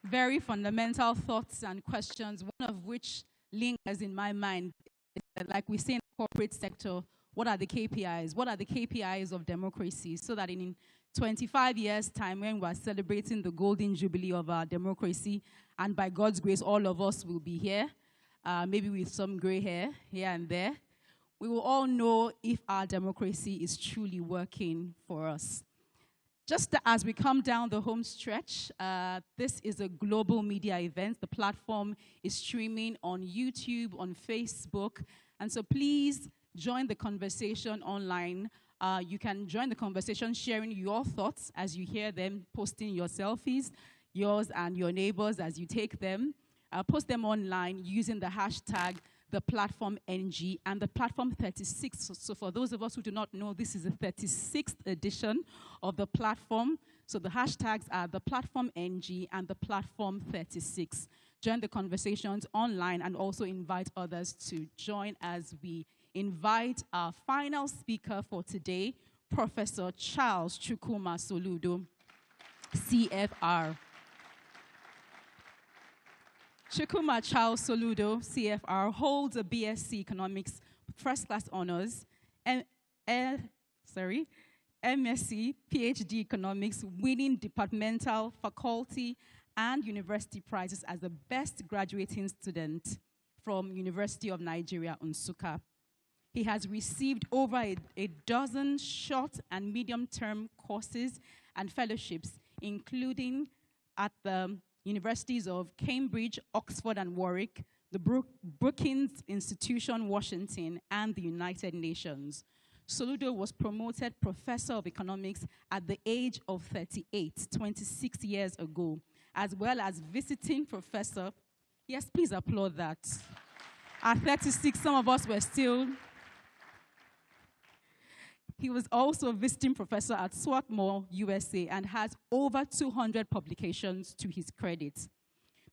Speaker 6: Very fundamental thoughts and questions, one of which lingers in my mind. Like we say in the corporate sector, what are the KPIs? What are the KPIs of democracy? So that in 25 years' time, when we're celebrating the golden jubilee of our democracy, and by God's grace, all of us will be here, maybe with some gray hair here and there, we will all know if our democracy is truly working for us. Just as we come down the home stretch, this is a global media event. The platform is streaming on YouTube, on Facebook, and so please join the conversation online. You can join the conversation sharing your thoughts as you hear them, posting your selfies, yours and your neighbors as you take them. Post them online using the hashtag #ThePlatformNG and the Platform 36. So for those of us who do not know, this is the 36th edition of the platform. So the hashtags are the #ThePlatformNG and the Platform 36. Join the conversations online and also invite others to join as we invite our final speaker for today, Professor Charles Chukwuma Soludo, CFR. Chukwuma Charles Soludo, CFR, holds a BSc Economics first-class honors, MSc, PhD Economics, winning departmental, faculty, and university prizes as the best graduating student from University of Nigeria, Nsukka. He has received over a dozen short and medium-term courses and fellowships, including at the Universities of Cambridge, Oxford, and Warwick, the Brookings Institution, Washington, and the United Nations. Soludo was promoted Professor of Economics at the age of 38, 26 years ago, as well as visiting professor. Yes, please applaud that. At 36, some of us were still. He was also a visiting professor at Swarthmore, USA, and has over 200 publications to his credit.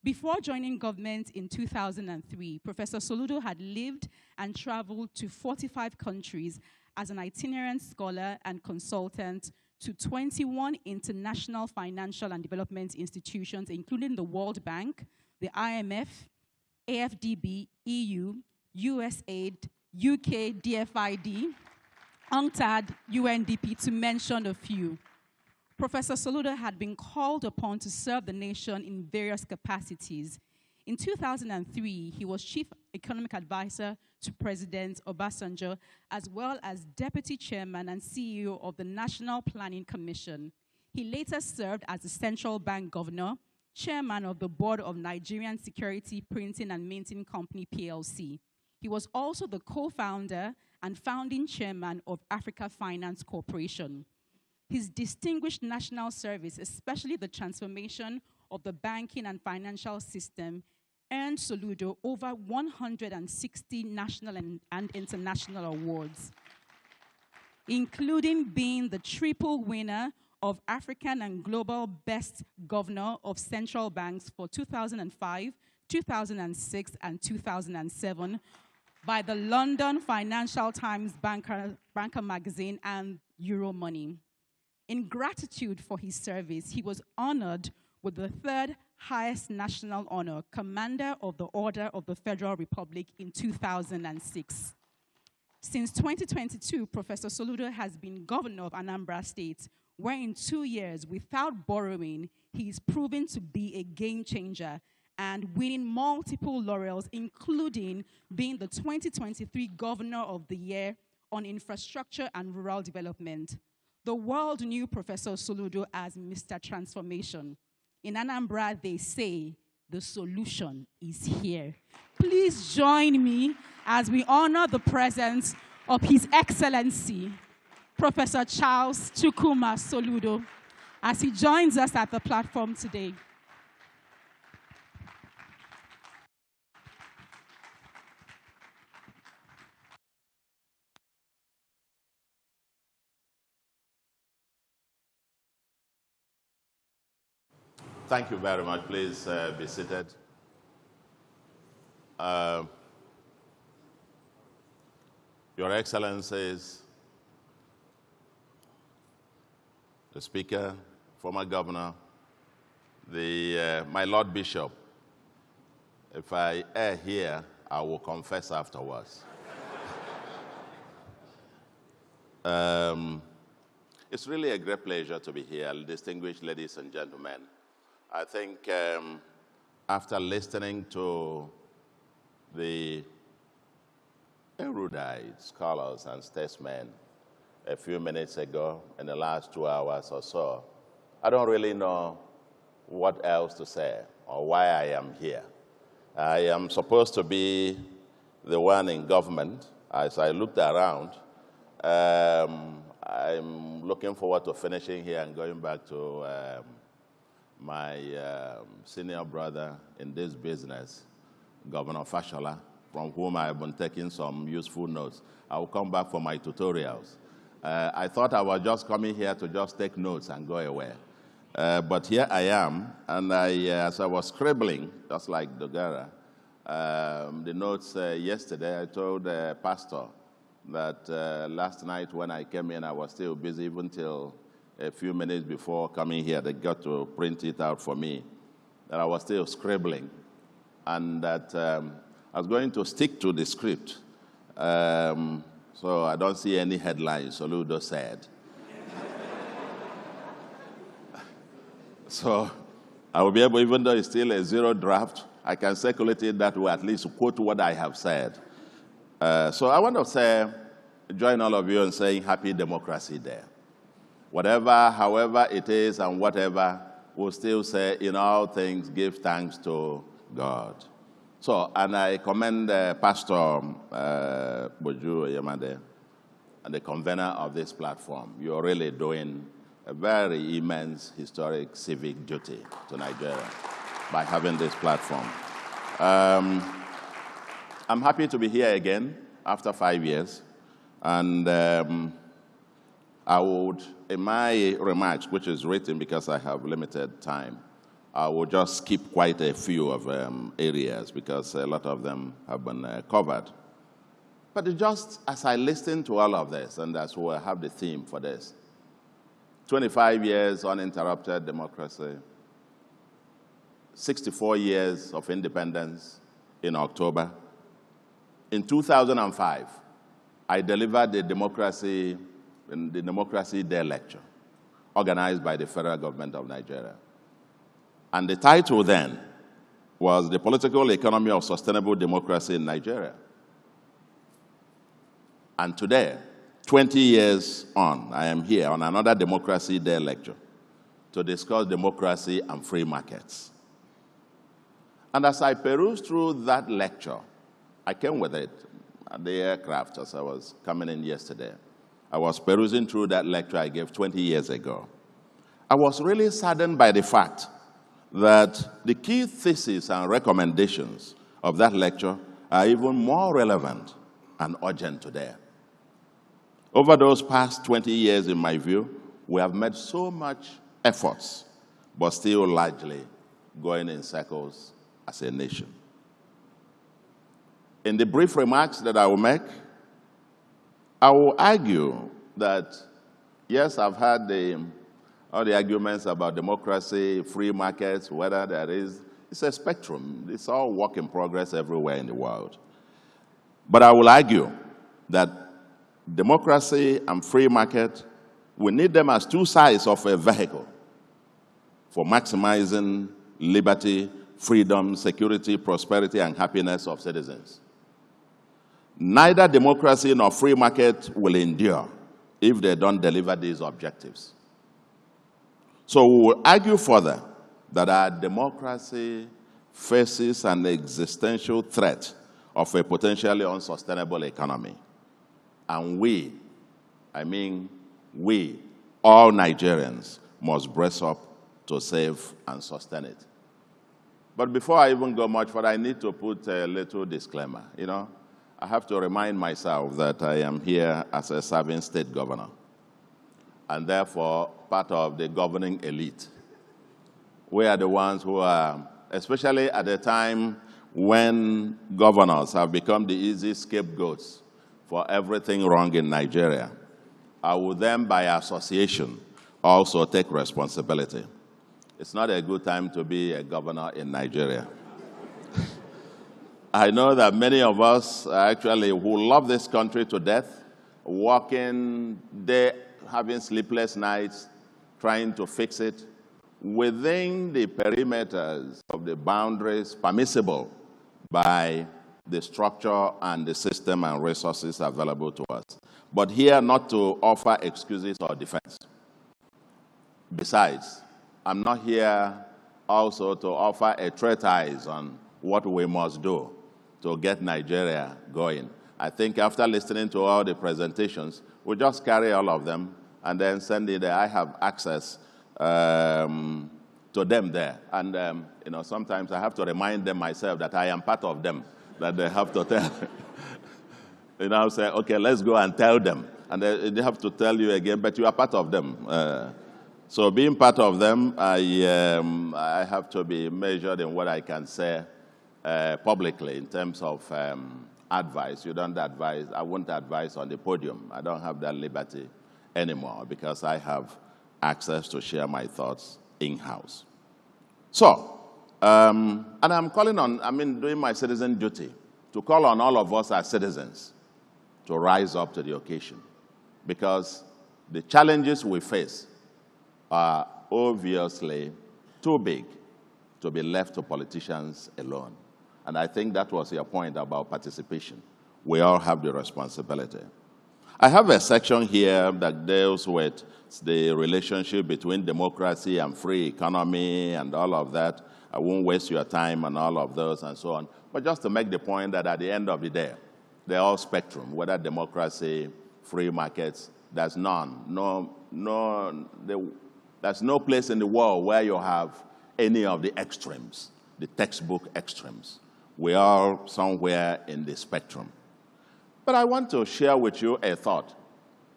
Speaker 6: Before joining government in 2003, Professor Soludo had lived and traveled to 45 countries as an itinerant scholar and consultant to 21 international financial and development institutions, including the World Bank, the IMF, AFDB, EU, USAID, UK, DFID, UNCTAD, UNDP, to mention a few. Professor Soludo had been called upon to serve the nation in various capacities. In 2003, he was Chief Economic Advisor to President Obasanjo, as well as Deputy Chairman and CEO of the National Planning Commission. He later served as the Central Bank Governor, Chairman of the Board of Nigerian Security Printing and Minting Company, PLC. He was also the co-founder and founding chairman of Africa Finance Corporation. His distinguished national service, especially the transformation of the banking and financial system, earned Soludo over 160 national and international awards, including being the triple winner of African and Global Best Governor of Central Banks for 2005, 2006, and 2007 by the London Financial Times Banker magazine and Euromoney. In gratitude for his service, he was honored with the third highest national honor, Commander of the Order of the Federal Republic, in 2006. Since 2022, Professor Soludo has been governor of Anambra State, where in 2 years, without borrowing, he is proven to be a game changer and winning multiple laurels, including being the 2023 Governor of the Year on Infrastructure and Rural Development. The world knew Professor Soludo as Mr. Transformation. In Anambra, they say the solution is here. Please join me as we honor the presence of His Excellency, Professor Charles Chukwuma Soludo, as he joins us at the platform today.
Speaker 18: Thank you very much. Please be seated. Your Excellencies, the Speaker, former Governor, my Lord Bishop, if I err here, I will confess afterwards. It's really a great pleasure to be here, distinguished ladies and gentlemen. I think after listening to the erudite scholars and statesmen a few minutes ago, in the last 2 hours or so, I don't really know what else to say or why I am here. I am supposed to be the one in government. As I looked around, I'm looking forward to finishing here and going back to my senior brother in this business, Governor Fashola, from whom I have been taking some useful notes. I will come back for my tutorials. I thought I was just coming here to just take notes and go away. But here I am, and as I was scribbling, just like Dogara, the notes yesterday, I told the pastor that last night when I came in, I was still busy even till a few minutes before coming here. They got to print it out for me, that I was still scribbling, and that I was going to stick to the script. So I don't see any headlines, Soludo said. So I will be able, even though it's still a zero draft, I can circulate it that way, at least quote what I have said. So I want to join all of you in saying Happy Democracy Day. Whatever, however it is and whatever, we'll still say in all things give thanks to God. So, and I commend Pastor Boju Yamade and the convener of this platform. You're really doing a very immense historic civic duty to Nigeria by having this platform. I'm happy to be here again after 5 years. And I would, in my remarks, which is written because I have limited time, I will just skip quite a few of areas because a lot of them have been covered. But just as I listen to all of this, and that's why I have the theme for this, 25 years uninterrupted democracy, 64 years of independence in October. In 2005, I delivered the Democracy Day lecture organized by the federal government of Nigeria. And the title then was The Political Economy of Sustainable Democracy in Nigeria. And today, 20 years on, I am here on another Democracy Day lecture to discuss democracy and free markets. And as I perused through that lecture, I came with it at the aircraft as I was coming in yesterday. I was perusing through that lecture I gave 20 years ago. I was really saddened by the fact that the key theses and recommendations of that lecture are even more relevant and urgent today. Over those past 20 years, in my view, we have made so much efforts, but still largely going in circles as a nation. In the brief remarks that I will make, I will argue that, yes, I've had all the arguments about democracy, free markets, whether there is, it's a spectrum. It's all work in progress everywhere in the world. But I will argue that democracy and free market, we need them as two sides of a vehicle for maximizing liberty, freedom, security, prosperity, and happiness of citizens. Neither democracy nor free market will endure if they don't deliver these objectives. So we will argue further that our democracy faces an existential threat of a potentially unsustainable economy. And we, all Nigerians, must brace up to save and sustain it. But before I even go much further, I need to put a little disclaimer. You know, I have to remind myself that I am here as a serving state governor, and therefore part of the governing elite. We are the ones who are, especially at a time when governors have become the easy scapegoats for everything wrong in Nigeria, I will then, by association, also take responsibility. It's not a good time to be a governor in Nigeria. I know that many of us actually who love this country to death, working day, having sleepless nights, trying to fix it within the perimeters of the boundaries permissible by the structure and the system and resources available to us. But here not to offer excuses or defense. Besides, I'm not here also to offer a treatise on what we must do to get Nigeria going. I think after listening to all the presentations, we'll just carry all of them and then send it there. I have access to them there. And you know, sometimes I have to remind them myself that I am part of them, that they have to tell. You know, say, okay, let's go and tell them. And they have to tell you again, but you are part of them. So being part of them, I have to be measured in what I can say publicly in terms of advice. You don't advise, I won't advise on the podium. I don't have that liberty anymore because I have access to share my thoughts in-house. So, and I'm calling on, doing my citizen duty to call on all of us as citizens to rise up to the occasion, because the challenges we face are obviously too big to be left to politicians alone. And I think that was your point about participation. We all have the responsibility. I have a section here that deals with the relationship between democracy and free economy and all of that. I won't waste your time on all of those and so on. But just to make the point that at the end of the day, they're all spectrum, whether democracy, free markets, there's none. There's no place in the world where you have any of the extremes, the textbook extremes. We are somewhere in the spectrum. But I want to share with you a thought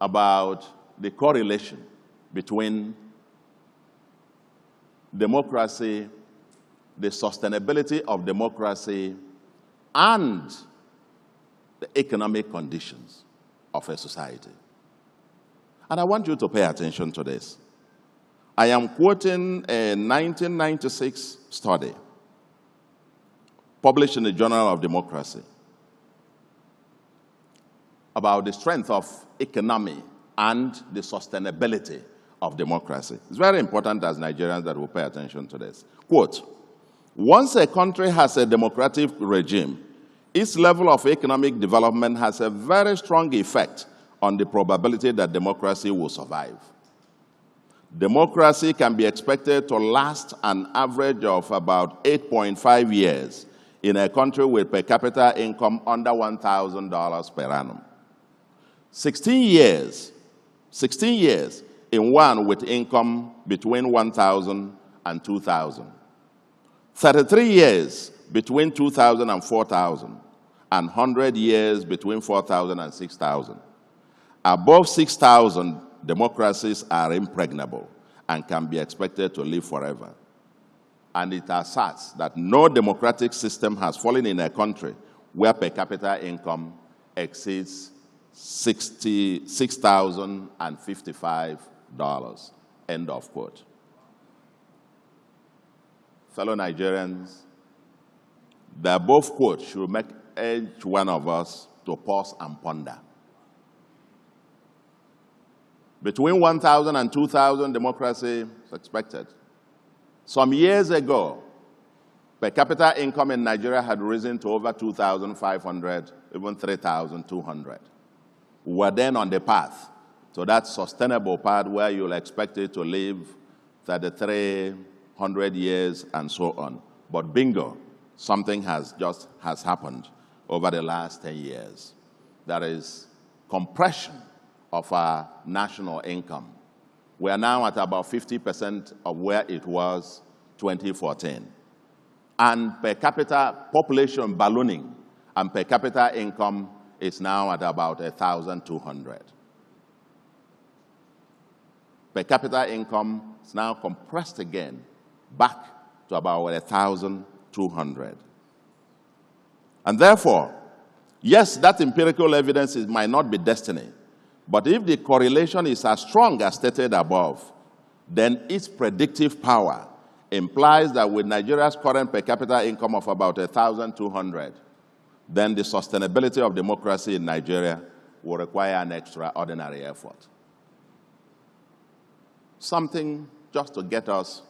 Speaker 18: about the correlation between democracy, the sustainability of democracy, and the economic conditions of a society. And I want you to pay attention to this. I am quoting a 1996 study published in the Journal of Democracy about the strength of economy and the sustainability of democracy. It's very important as Nigerians that we pay attention to this. Quote, once a country has a democratic regime, its level of economic development has a very strong effect on the probability that democracy will survive. Democracy can be expected to last an average of about 8.5 years in a country with per capita income under $1,000 per annum. 16 years in one with income between 1,000 and 2,000. 33 years between 2,000 and 4,000, and 100 years between 4,000 and 6,000. Above 6,000, democracies are impregnable and can be expected to live forever. And it asserts that no democratic system has fallen in a country where per capita income exceeds $6,055. End of quote. Fellow Nigerians, the above quote should make each one of us to pause and ponder. Between 1,000 and 2,000, democracy is expected. Some years ago, per capita income in Nigeria had risen to over 2,500, even 3,200. We were then on the path to that sustainable path where you'll expect it to live 3,300 years and so on. But bingo, something has happened over the last 10 years. That is compression of our national income. We are now at about 50% of where it was 2014. And per capita population ballooning and per capita income is now at about 1,200. Per capita income is now compressed again back to about 1,200. And therefore, yes, that empirical evidence might not be destiny, but if the correlation is as strong as stated above, then its predictive power implies that with Nigeria's current per capita income of about 1,200, then the sustainability of democracy in Nigeria will require an extraordinary effort. Something just to get us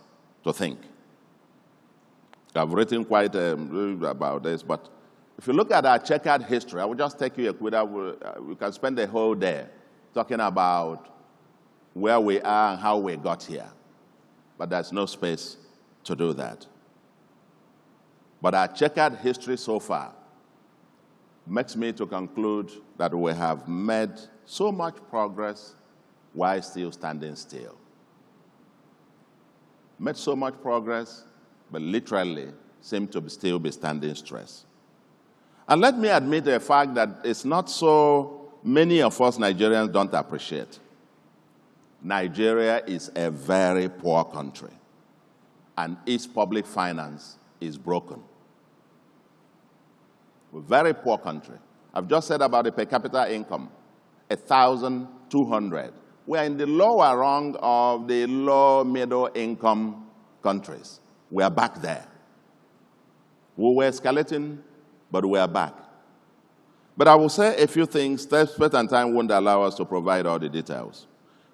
Speaker 18: to think. I've written quite about this, but if you look at our checkered history, I will just take you we can spend the whole day talking about where we are and how we got here. But there's no space to do that. But our checkered history so far makes me to conclude that we have made so much progress while still standing still. Made so much progress, but literally seem to still be standing stress. And let me admit the fact that it's not so many of us Nigerians don't appreciate. Nigeria is a very poor country, and its public finance is broken. We're a very poor country. I've just said about the per capita income, 1,200. We're in the lower rung of the low-middle income countries. We are back there. We were escalating, but we are back. But I will say a few things. Space and time won't allow us to provide all the details.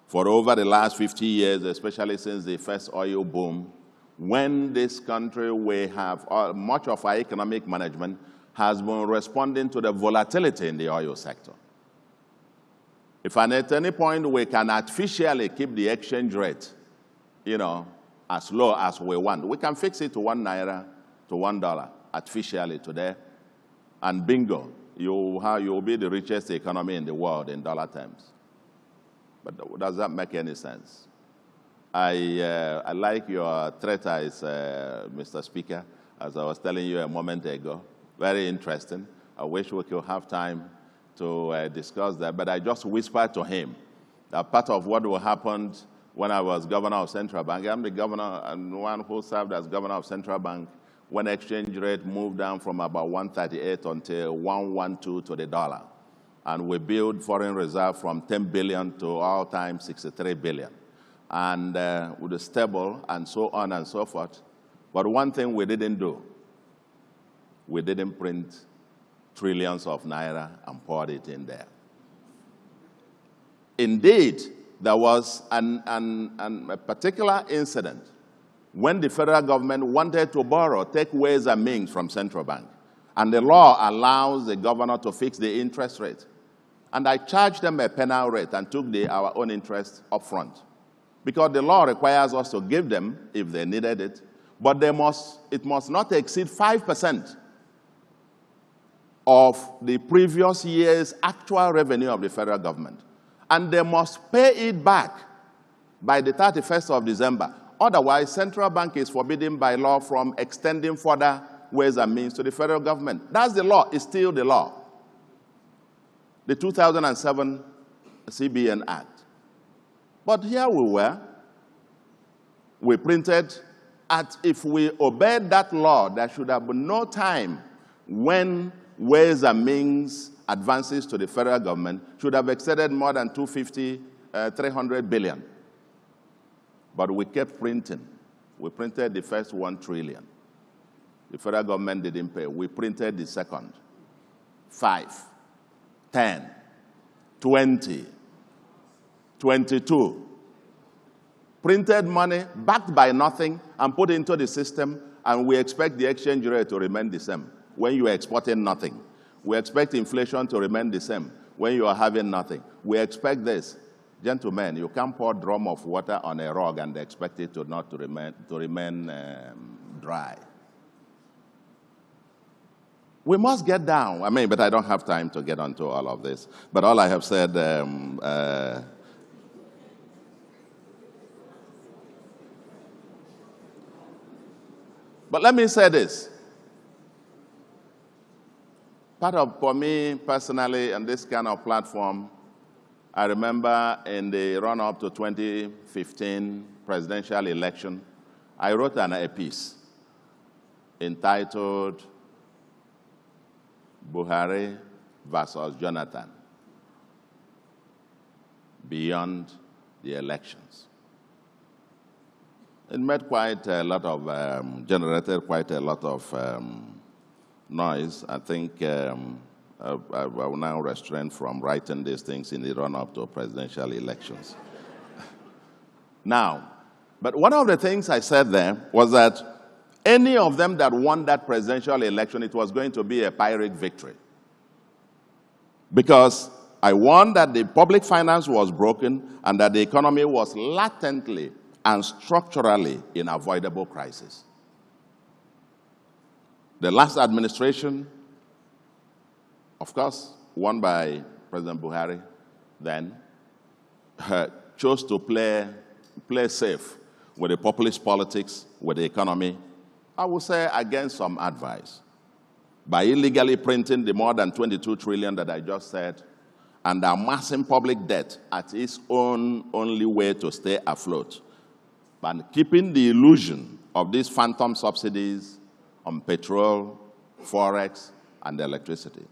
Speaker 18: For over the last 50 years, especially since the first oil boom, when this country, we have much of our economic management has been responding to the volatility in the oil sector. If at any point we can artificially keep the exchange rate, as low as we want. We can fix it to 1 naira to $1 artificially today, and bingo, you'll be the richest economy in the world in dollar terms. But does that make any sense? I like your treatise, Mr. Speaker, as I was telling you a moment ago. Very interesting. I wish we could have time to discuss that, but I just whispered to him that part of what happened when I was governor of Central Bank, I'm the governor and one who served as governor of Central Bank when exchange rate moved down from about 138 until 112 to the dollar. And we built foreign reserve from 10 billion to all-time 63 billion. And with the stable and so on and so forth. But one thing we didn't do, we didn't print trillions of naira and pour it in there. Indeed, there was a particular incident when the federal government wanted to borrow, take ways and means from central bank. And the law allows the governor to fix the interest rate. And I charged them a penal rate and took our own interest up front. Because the law requires us to give them if they needed it, but it must not exceed 5% of the previous year's actual revenue of the federal government. And they must pay it back by the 31st of December. Otherwise, central bank is forbidden by law from extending further ways and means to the federal government. That's the law. It's still the law. The 2007 CBN Act. But here we were. We printed, if we obeyed that law, there should have been no time when ways and means advances to the federal government should have exceeded more than 300 billion. But we kept printing. We printed the first 1 trillion. The federal government didn't pay. We printed the second. 5, 10, 20, 22. Printed money backed by nothing and put into the system, and we expect the exchange rate to remain the same when you are exporting nothing. We expect inflation to remain the same when you are having nothing. We expect this. Gentlemen, you can't pour a drum of water on a rug and expect it to remain dry. We must get down. I mean, but I don't have time to get onto all of this. But all I have said, but let me say this. For me personally, on this kind of platform, I remember in the run-up to 2015 presidential election, I wrote a piece entitled Buhari versus Jonathan, Beyond the Elections. It made quite a lot of, generated quite a lot of noise. I think I will now restrain from writing these things in the run-up to presidential elections. Now, but one of the things I said there was that any of them that won that presidential election, it was going to be a Pyrrhic victory. Because I warned that the public finance was broken and that the economy was latently and structurally in avoidable crisis. The last administration, of course, won by President Buhari then, chose to play safe with the populist politics, with the economy, I would say against some advice, by illegally printing the more than 22 trillion that I just said, and amassing public debt at its own only way to stay afloat, and keeping the illusion of these phantom subsidies on petrol, forex, and electricity.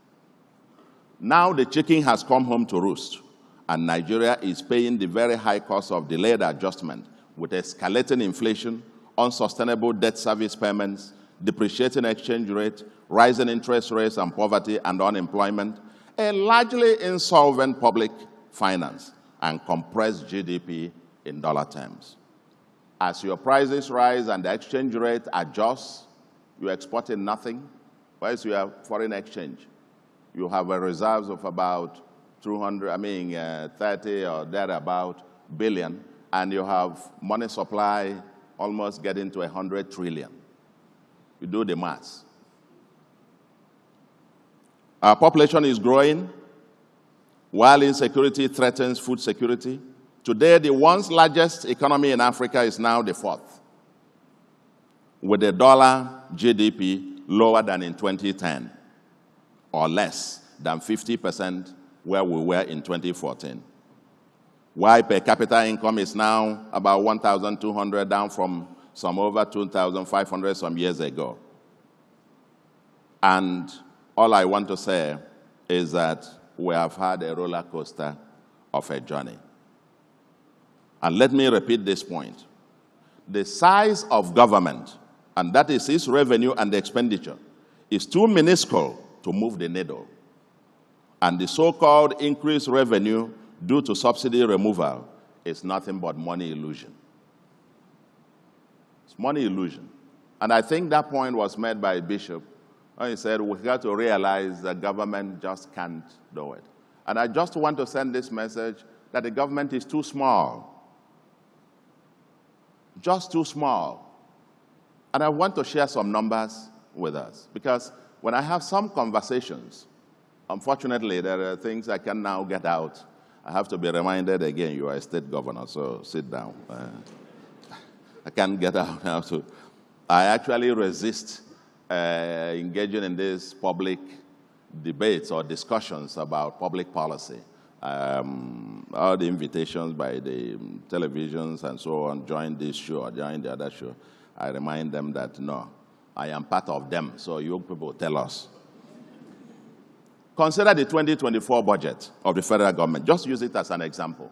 Speaker 18: Now the chicken has come home to roost, and Nigeria is paying the very high cost of delayed adjustment with escalating inflation, unsustainable debt service payments, depreciating exchange rate, rising interest rates and poverty and unemployment, a largely insolvent public finance, and compressed GDP in dollar terms. As your prices rise and the exchange rate adjusts, you're exporting nothing. Where's your foreign exchange? You have a reserves of about 30 or thereabout billion, and you have money supply almost getting to 100 trillion. You do the maths. Our population is growing, while insecurity threatens food security. Today, the once largest economy in Africa is now the fourth, with the dollar GDP lower than in 2010, or less than 50% where we were in 2014. While per capita income is now about 1,200, down from some over 2,500 some years ago. And all I want to say is that we have had a roller coaster of a journey. And let me repeat this point. The size of government, and that is its revenue and expenditure, is too minuscule to move the needle. And the so-called increased revenue due to subsidy removal is nothing but money illusion. It's money illusion. And I think that point was made by a bishop when he said we got to realize that government just can't do it. And I just want to send this message that the government is too small. Just too small. And I want to share some numbers with us, because when I have some conversations, unfortunately, there are things I can now get out. I have to be reminded again, you are a state governor, so sit down. I can't get out now. So I actually resist engaging in these public debates or discussions about public policy. All the invitations by the televisions and so on, join this show or join the other show, I remind them that, no, I am part of them, so you people tell us. Consider the 2024 budget of the federal government. Just use it as an example.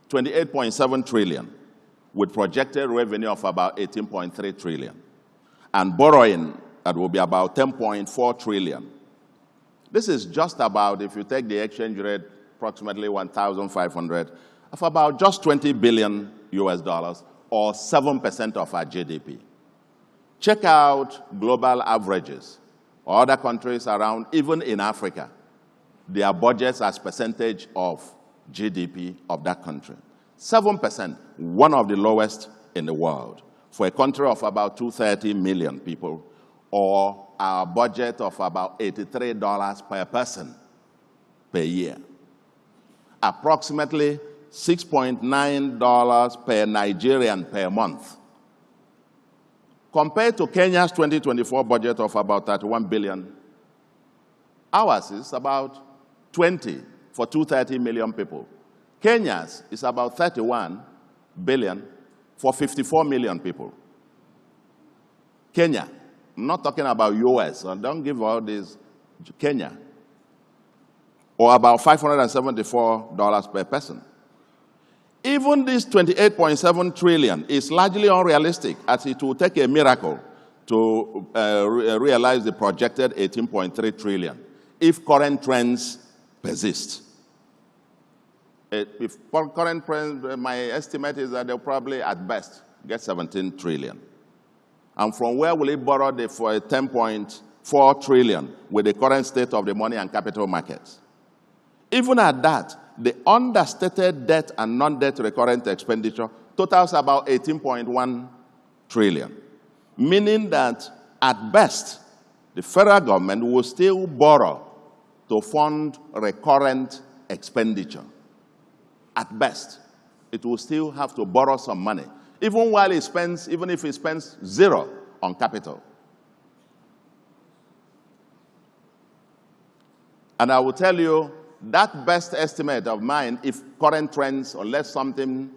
Speaker 18: 28.7 trillion with projected revenue of about 18.3 trillion. And borrowing, that will be about 10.4 trillion. This is just about, if you take the exchange rate, approximately 1,500, of about just 20 billion US dollars, or 7% of our GDP. Check out global averages. Other countries around, even in Africa, their budgets as percentage of GDP of that country. 7%, one of the lowest in the world. For a country of about 230 million people, or our budget of about $83 per person per year. Approximately $6.9 per Nigerian per month. Compared to Kenya's 2024 budget of about 31 billion, ours is about 20 for 230 million people. Kenya's is about 31 billion for 54 million people. Kenya, I'm not talking about US, so don't give all this, Kenya. Or about $574 per person. Even this 28.7 trillion is largely unrealistic, as it will take a miracle to realize the projected 18.3 trillion if current trends persist. If current trends, my estimate is that they'll probably, at best, get 17 trillion. And from where will it borrow for 10.4 trillion with the current state of the money and capital markets? Even at that, the understated debt and non-debt recurrent expenditure totals about 18.1 trillion, meaning that at best, the federal government will still borrow to fund recurrent expenditure. At best, it will still have to borrow some money, even if it spends zero on capital. And I will tell you, that best estimate of mine, if current trends, unless something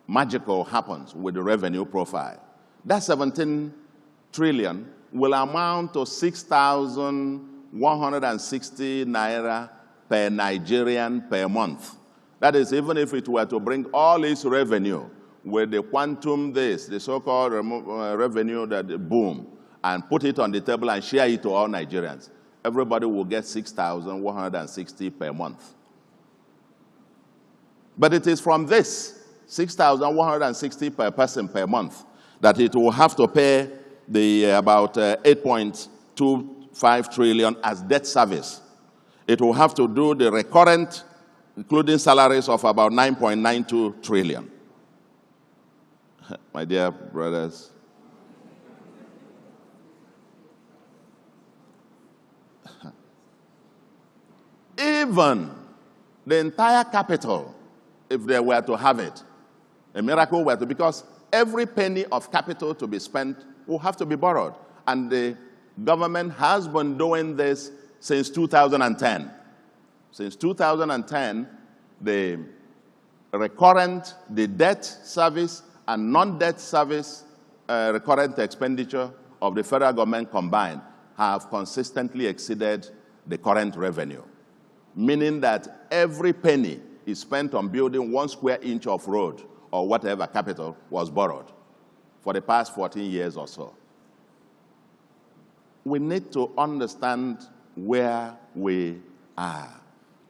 Speaker 18: magical happens with the revenue profile, that 17 trillion will amount to 6,160 naira per Nigerian per month. That is, even if it were to bring all its revenue with the quantum this, the so-called revenue that boom, and put it on the table and share it to all Nigerians, everybody will get 6,160 per month. But it is from this 6,160 per person per month that it will have to pay the about 8.25 trillion as debt service. It will have to do the recurrent, including salaries, of about 9.92 trillion. my dear brothers, even the entire capital, if they were to have it, a miracle were to, because every penny of capital to be spent will have to be borrowed. And the government has been doing this since 2010. Since 2010, the debt service and non-debt service recurrent expenditure of the federal government combined have consistently exceeded the current revenue, meaning that every penny is spent on building 1 square inch of road or whatever capital was borrowed for the past 14 years or so. We need to understand where we are.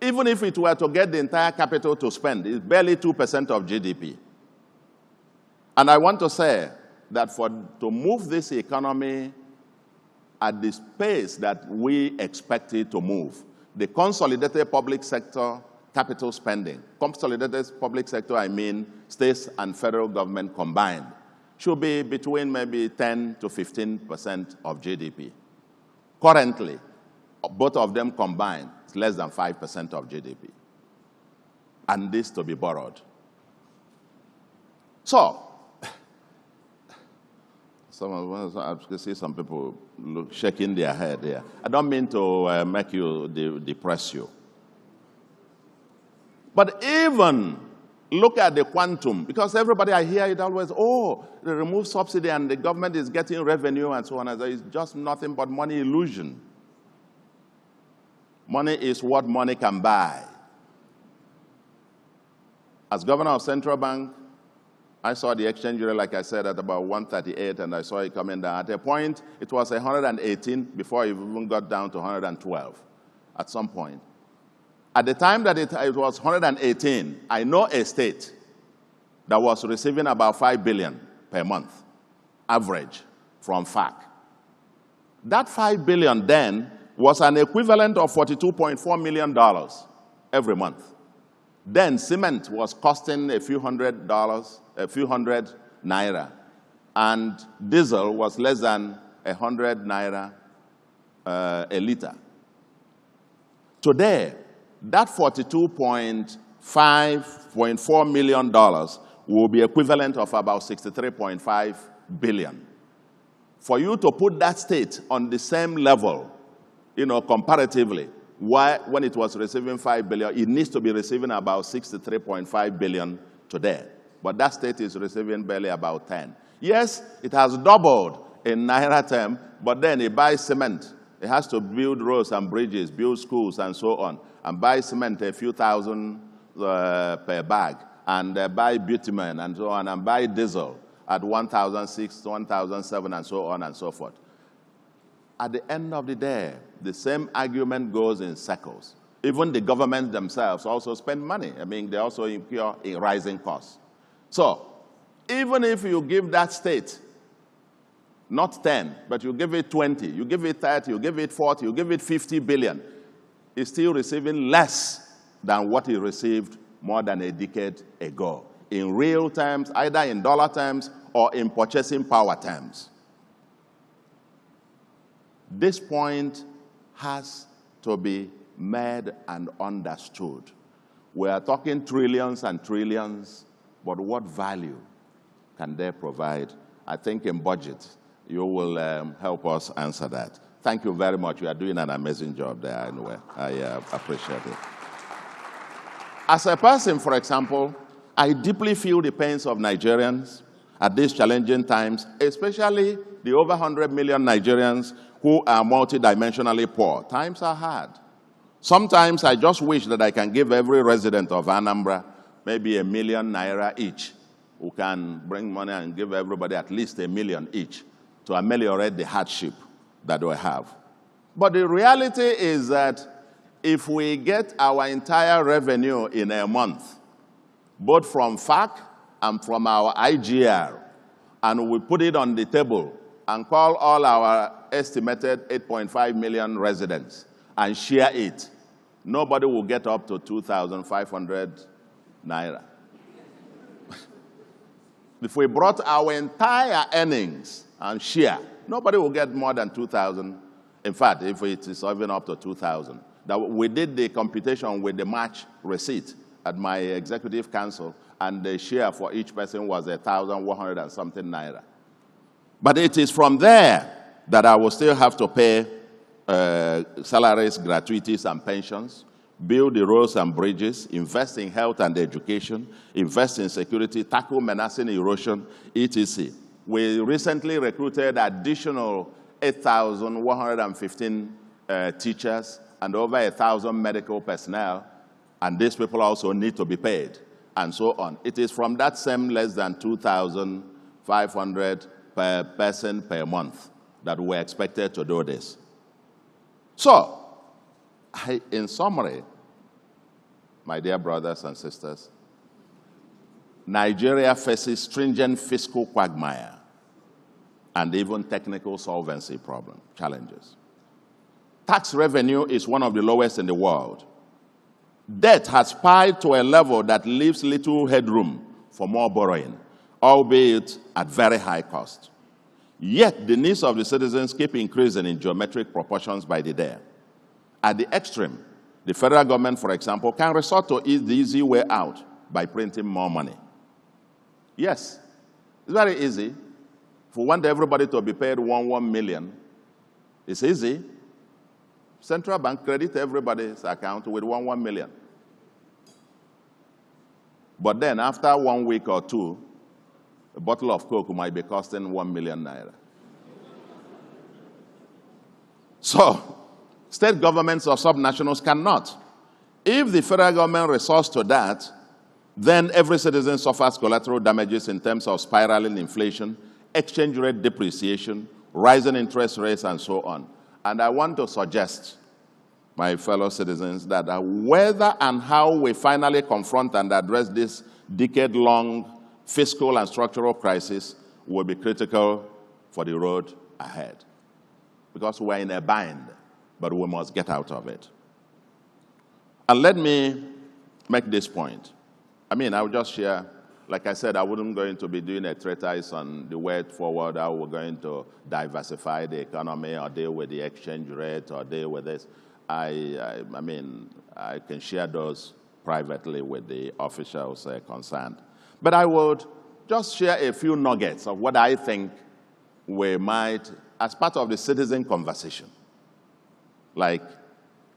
Speaker 18: Even if it were to get the entire capital to spend, it's barely 2% of GDP. And I want to say that to move this economy at the pace that we expect it to move, the consolidated public sector capital spending, consolidated public sector, I mean states and federal government combined, should be between maybe 10 to 15% of GDP. Currently, both of them combined, it's less than 5% of GDP. And this to be borrowed. So, I can see some people shaking their head here. I don't mean to make you depress you. But even look at the quantum, because everybody I hear it always, oh, they remove subsidy and the government is getting revenue and so on. It's just nothing but money illusion. Money is what money can buy. As governor of Central Bank, I saw the exchange rate, like I said, at about 138, and I saw it coming down. At a point, it was 118 before it even got down to 112 at some point. At the time that it was 118, I know a state that was receiving about 5 billion per month, average, from FAC. That 5 billion then was an equivalent of $42.4 million every month. Then cement was costing a few hundred naira, and diesel was less than 100 naira a liter. Today, that $42.4 million will be equivalent of about 63.5 billion. For you to put that state on the same level, comparatively, when it was receiving 5 billion, it needs to be receiving about 63.5 billion today. But that state is receiving barely about 10. Yes, it has doubled in naira term, but then it buys cement. It has to build roads and bridges, build schools and so on, and buy cement a few thousand per bag, and buy bitumen and so on, and buy diesel at 1,006, 1,007, and so on and so forth. At the end of the day, the same argument goes in circles. Even the governments themselves also spend money. I mean, they also incur in rising costs. So, even if you give that state not 10, but you give it 20, you give it 30, you give it 40, you give it 50 billion, it's still receiving less than what it received more than a decade ago, in real terms, either in dollar terms or in purchasing power terms. This point has to be made and understood. We are talking trillions and trillions, but what value can they provide? I think in budget, you will help us answer that. Thank you very much. You are doing an amazing job there anyway. I appreciate it. As a person, for example, I deeply feel the pains of Nigerians at these challenging times, especially the over 100 million Nigerians who are multidimensionally poor. Times are hard. Sometimes I just wish that I can give every resident of Anambra maybe ₦1 million each, who can bring money and give everybody at least $1 million each to ameliorate the hardship that we have. But the reality is that if we get our entire revenue in a month, both from FAC and from our IGR, and we put it on the table and call all our estimated 8.5 million residents and share it, nobody will get up to 2,500 naira. If we brought our entire earnings and share, nobody will get more than 2,000. In fact, if it is even up to 2,000. That we did the computation with the match receipt at my executive council, and the share for each person was 1,100 and something naira. But it is from there that I will still have to pay salaries, gratuities, and pensions, build the roads and bridges, invest in health and education, invest in security, tackle menacing erosion, etc. We recently recruited additional 8,115 teachers and over 1,000 medical personnel, and these people also need to be paid, and so on. It is from that same less than 2,500 per person per month that we're expected to do this. So, in summary, my dear brothers and sisters, Nigeria faces stringent fiscal quagmire and even technical solvency challenges. Tax revenue is one of the lowest in the world. Debt has spiked to a level that leaves little headroom for more borrowing, albeit at very high cost. Yet, the needs of the citizens keep increasing in geometric proportions by the day. At the extreme, the federal government, for example, can resort to the easy way out by printing more money. Yes, it's very easy. If we want everybody to be paid 1 million, it's easy. Central bank credit everybody's account with 1 million. But then after 1 week or two, a bottle of Coke might be costing 1 million naira. So, state governments or subnationals cannot. If the federal government resorts to that, then every citizen suffers collateral damages in terms of spiraling inflation, exchange rate depreciation, rising interest rates, and so on. And I want to suggest, my fellow citizens, that whether and how we finally confront and address this decade-long fiscal and structural crisis will be critical for the road ahead. Because we're in a bind, but we must get out of it. And let me make this point. I mean, I will just share, like I said, I wasn't going to be doing a treatise on the way forward, how we're going to diversify the economy or deal with the exchange rate or deal with this. I mean, I can share those privately with the officials concerned. But I would just share a few nuggets of what I think we might, as part of the citizen conversation, like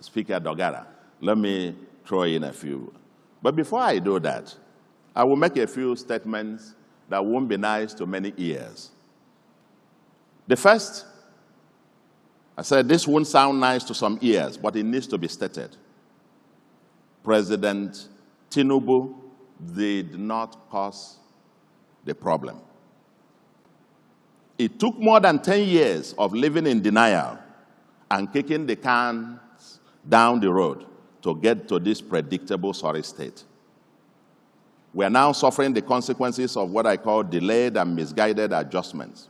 Speaker 18: Speaker Dogara, let me throw in a few. But before I do that, I will make a few statements that won't be nice to many ears. The first, I said this won't sound nice to some ears, but it needs to be stated. President Tinubu did not cause the problem. It took more than 10 years of living in denial and kicking the cans down the road to get to this predictable sorry state. We are now suffering the consequences of what I call delayed and misguided adjustments.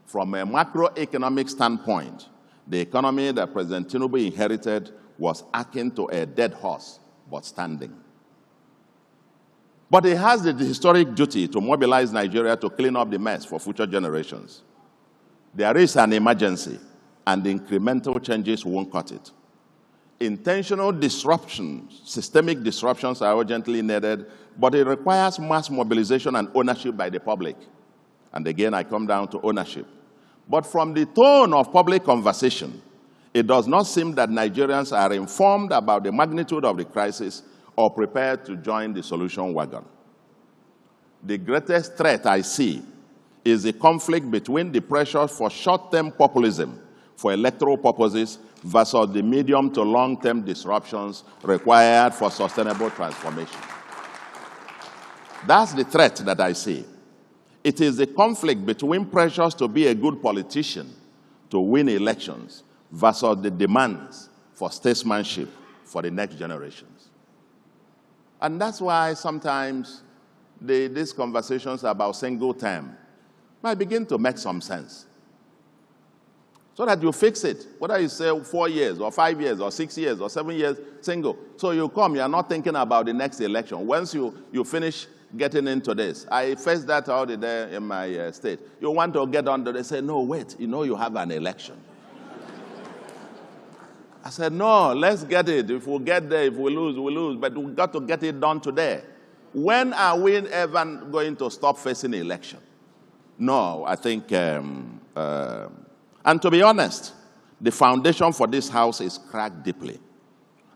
Speaker 18: From a macroeconomic standpoint, the economy that President Tinubu inherited was akin to a dead horse, but standing. But he has the historic duty to mobilize Nigeria to clean up the mess for future generations. There is an emergency, and incremental changes won't cut it. Intentional disruptions, systemic disruptions are urgently needed, but it requires mass mobilization and ownership by the public. And again, I come down to ownership. But from the tone of public conversation, it does not seem that Nigerians are informed about the magnitude of the crisis or prepared to join the solution wagon. The greatest threat I see is the conflict between the pressure for short-term populism for electoral purposes versus the medium to long-term disruptions required for sustainable transformation. That's the threat that I see. It is the conflict between pressures to be a good politician, to win elections, versus the demands for statesmanship for the next generations. And that's why sometimes these conversations about single term might begin to make some sense. so that you fix it. Whether you say 4 years or 5 years or 6 years or 7 years, single. So you come, you are not thinking about the next election. Once you finish getting into this, I faced that all the day in my state. You want to get on, they say, no, wait, you know you have an election. I said, no, let's get it. If we get there, if we lose, we lose. But we've got to get it done today. When are we ever going to stop facing election? No, I think, and to be honest, the foundation for this house is cracked deeply.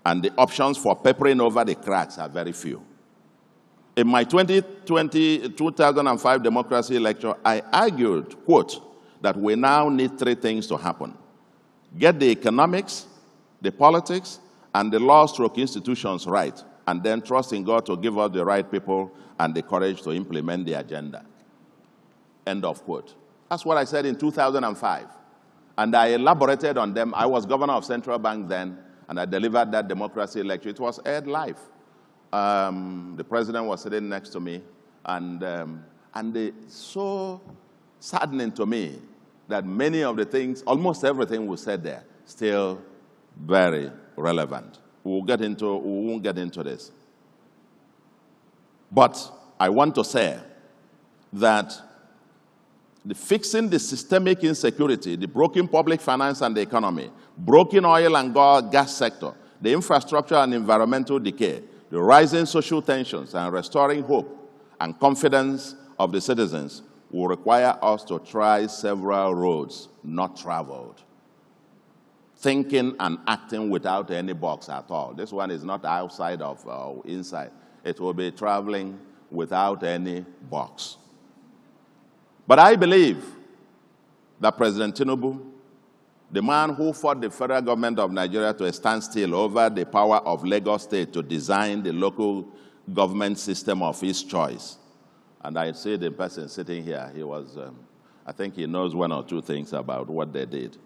Speaker 18: And the options for papering over the cracks are very few. In my 2005 democracy lecture, I argued, quote, that we now need 3 things to happen. Get the economics, the politics, and the law/institutions right, and then trust in God to give us the right people and the courage to implement the agenda. End of quote. That's what I said in 2005. And I elaborated on them. I was governor of Central Bank then, and I delivered that democracy lecture. It was aired live. The president was sitting next to me, and it's so saddening to me that many of the things, almost everything we said there, still very relevant. We won't get into this. But I want to say that fixing the systemic insecurity, the broken public finance and the economy, broken oil and gas sector, the infrastructure and environmental decay, the rising social tensions, and restoring hope and confidence of the citizens will require us to try several roads not traveled. Thinking and acting without any box at all. This one is not outside of inside. It will be traveling without any box. But I believe that President Tinubu, the man who fought the federal government of Nigeria to a standstill over the power of Lagos State to design the local government system of his choice, and I see the person sitting here, he was, I think he knows 1 or 2 things about what they did.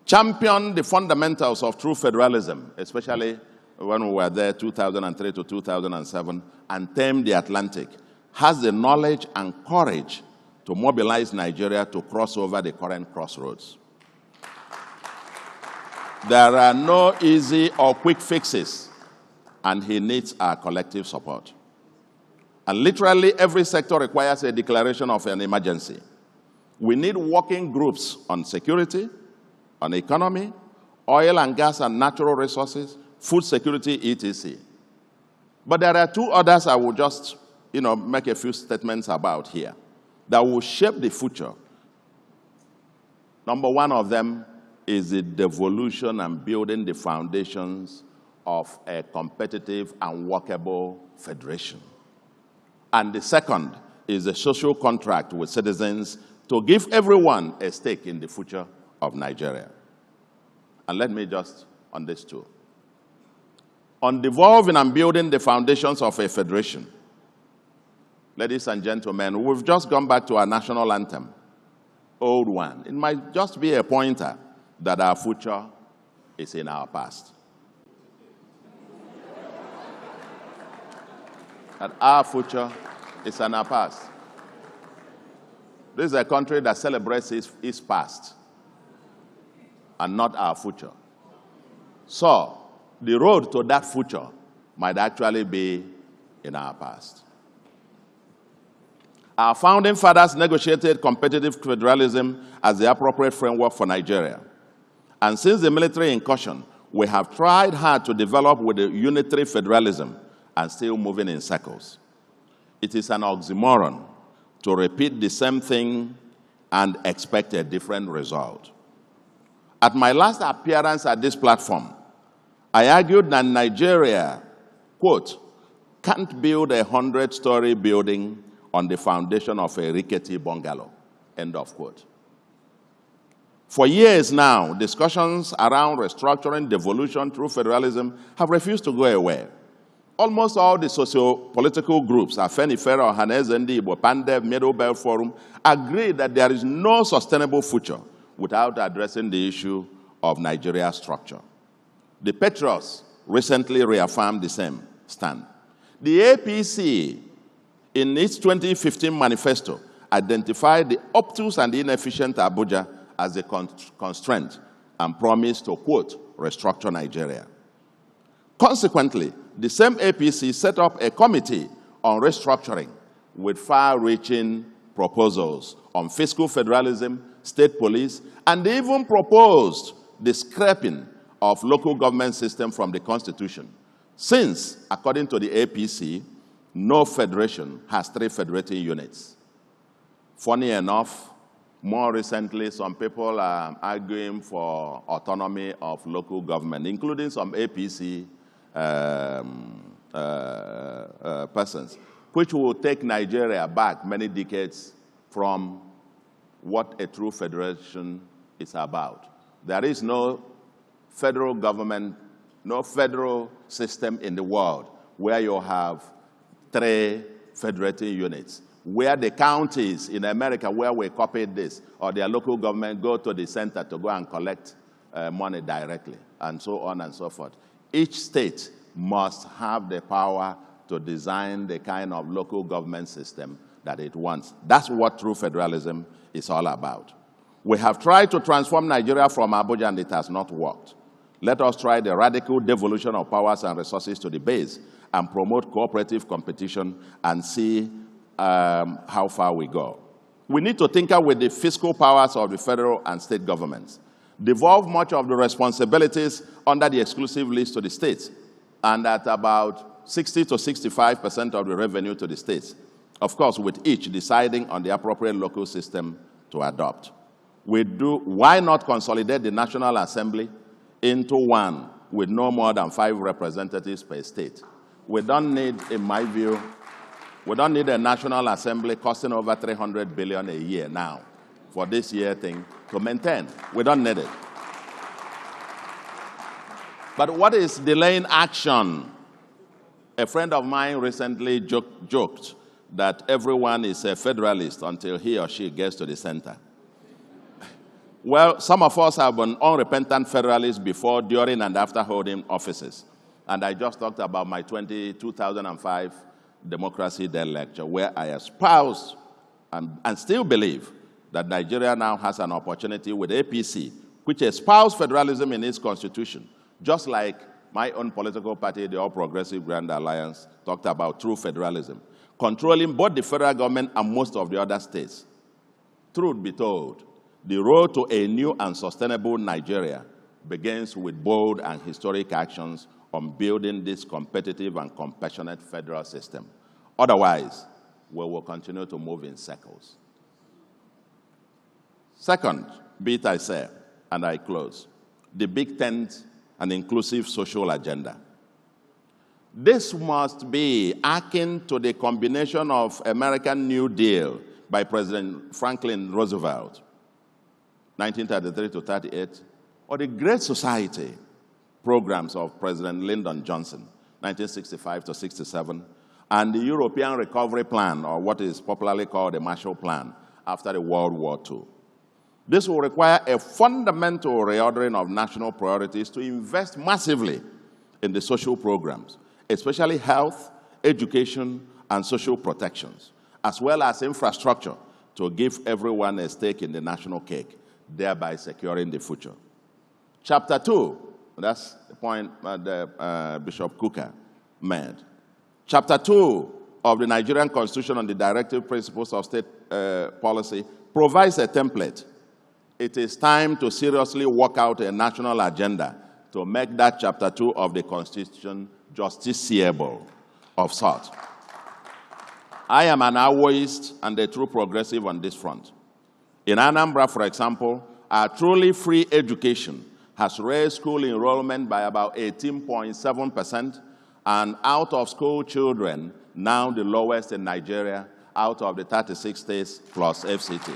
Speaker 18: Championed the fundamentals of true federalism, especially when we were there 2003 to 2007, and tamed the Atlantic, has the knowledge and courage to mobilize Nigeria to cross over the current crossroads. There are no easy or quick fixes, and he needs our collective support. And literally every sector requires a declaration of an emergency. We need working groups on security, on economy, oil and gas and natural resources, food security, etc. But there are 2 others I will just make a few statements about here that will shape the future. Number 1 of them is the devolution and building the foundations of a competitive and workable federation. And the second is a social contract with citizens to give everyone a stake in the future of Nigeria. And let me just, on this too. On devolving and building the foundations of a federation, ladies and gentlemen, we've just gone back to our national anthem, old one. It might just be a pointer that our future is in our past. That our future is in our past. This is a country that celebrates its past and not our future. So, the road to that future might actually be in our past. Our founding fathers negotiated competitive federalism as the appropriate framework for Nigeria. And since the military incursion, we have tried hard to develop with a unitary federalism and still moving in circles. It is an oxymoron to repeat the same thing and expect a different result. At my last appearance at this platform, I argued that Nigeria, quote, can't build a 100-story building on the foundation of a rickety bungalow, end of quote. For years now, discussions around restructuring devolution through federalism have refused to go away. Almost all the socio-political groups, Afenifere, Ohaneze, Ndi Igbo, Pandev, Middle Belt Forum, agree that there is no sustainable future without addressing the issue of Nigeria's structure. The Patriots recently reaffirmed the same stand. The APC, in its 2015 manifesto, identified the obtuse and inefficient Abuja as a constraint and promised to, quote, restructure Nigeria. Consequently, the same APC set up a committee on restructuring with far-reaching proposals on fiscal federalism, state police, and they even proposed the scrapping of local government system from the Constitution, since, according to the APC, no federation has 3 federating units. Funny enough, more recently, some people are arguing for autonomy of local government, including some APC persons, which will take Nigeria back many decades from what a true federation is about. There is no federal government, no federal system in the world where you have 3 federating units, where the counties in America where we copied this, or their local government go to the center to go and collect money directly, and so on and so forth. Each state must have the power to design the kind of local government system that it wants. That's what true federalism is all about. We have tried to transform Nigeria from Abuja, and it has not worked. Let us try the radical devolution of powers and resources to the base and promote cooperative competition and see how far we go. We need to tinker with the fiscal powers of the federal and state governments, devolve much of the responsibilities under the exclusive list to the states, and at about 60 to 65% of the revenue to the states, of course, with each deciding on the appropriate local system to adopt. Why not consolidate the National Assembly into one with no more than 5 representatives per state? We don't need, in my view, we don't need a National Assembly costing over 300 billion a year now for this year thing to maintain. We don't need it. But what is delaying action? A friend of mine recently joked that everyone is a federalist until he or she gets to the center. Well, some of us have been unrepentant federalists before, during, and after holding offices. And I just talked about my 2005 Democracy Day lecture, where I espoused and still believe that Nigeria now has an opportunity with APC, which espoused federalism in its constitution, just like my own political party, the All Progressive Grand Alliance, talked about true federalism, controlling both the federal government and most of the other states. Truth be told, the road to a new and sustainable Nigeria begins with bold and historic actions on building this competitive and compassionate federal system. Otherwise, we will continue to move in circles. Second bit I say, and I close, the big tent and inclusive social agenda. This must be akin to the combination of American New Deal by President Franklin Roosevelt, 1933 to 38, or the Great Society programs of President Lyndon Johnson, 1965 to 67, and the European Recovery Plan, or what is popularly called the Marshall Plan, after the World War II. This will require a fundamental reordering of national priorities to invest massively in the social programs, especially health, education, and social protections, as well as infrastructure to give everyone a stake in the national cake, thereby securing the future. Chapter 2, that's the point that Bishop Kukah made. Chapter 2 of the Nigerian Constitution on the Directive Principles of State Policy provides a template. It is time to seriously work out a national agenda to make that Chapter 2 of the Constitution justiciable of sort. I am an Awoist and a true progressive on this front. In Anambra, for example, our truly free education has raised school enrollment by about 18.7%, and out-of-school children, now the lowest in Nigeria, out of the 36 states plus FCT.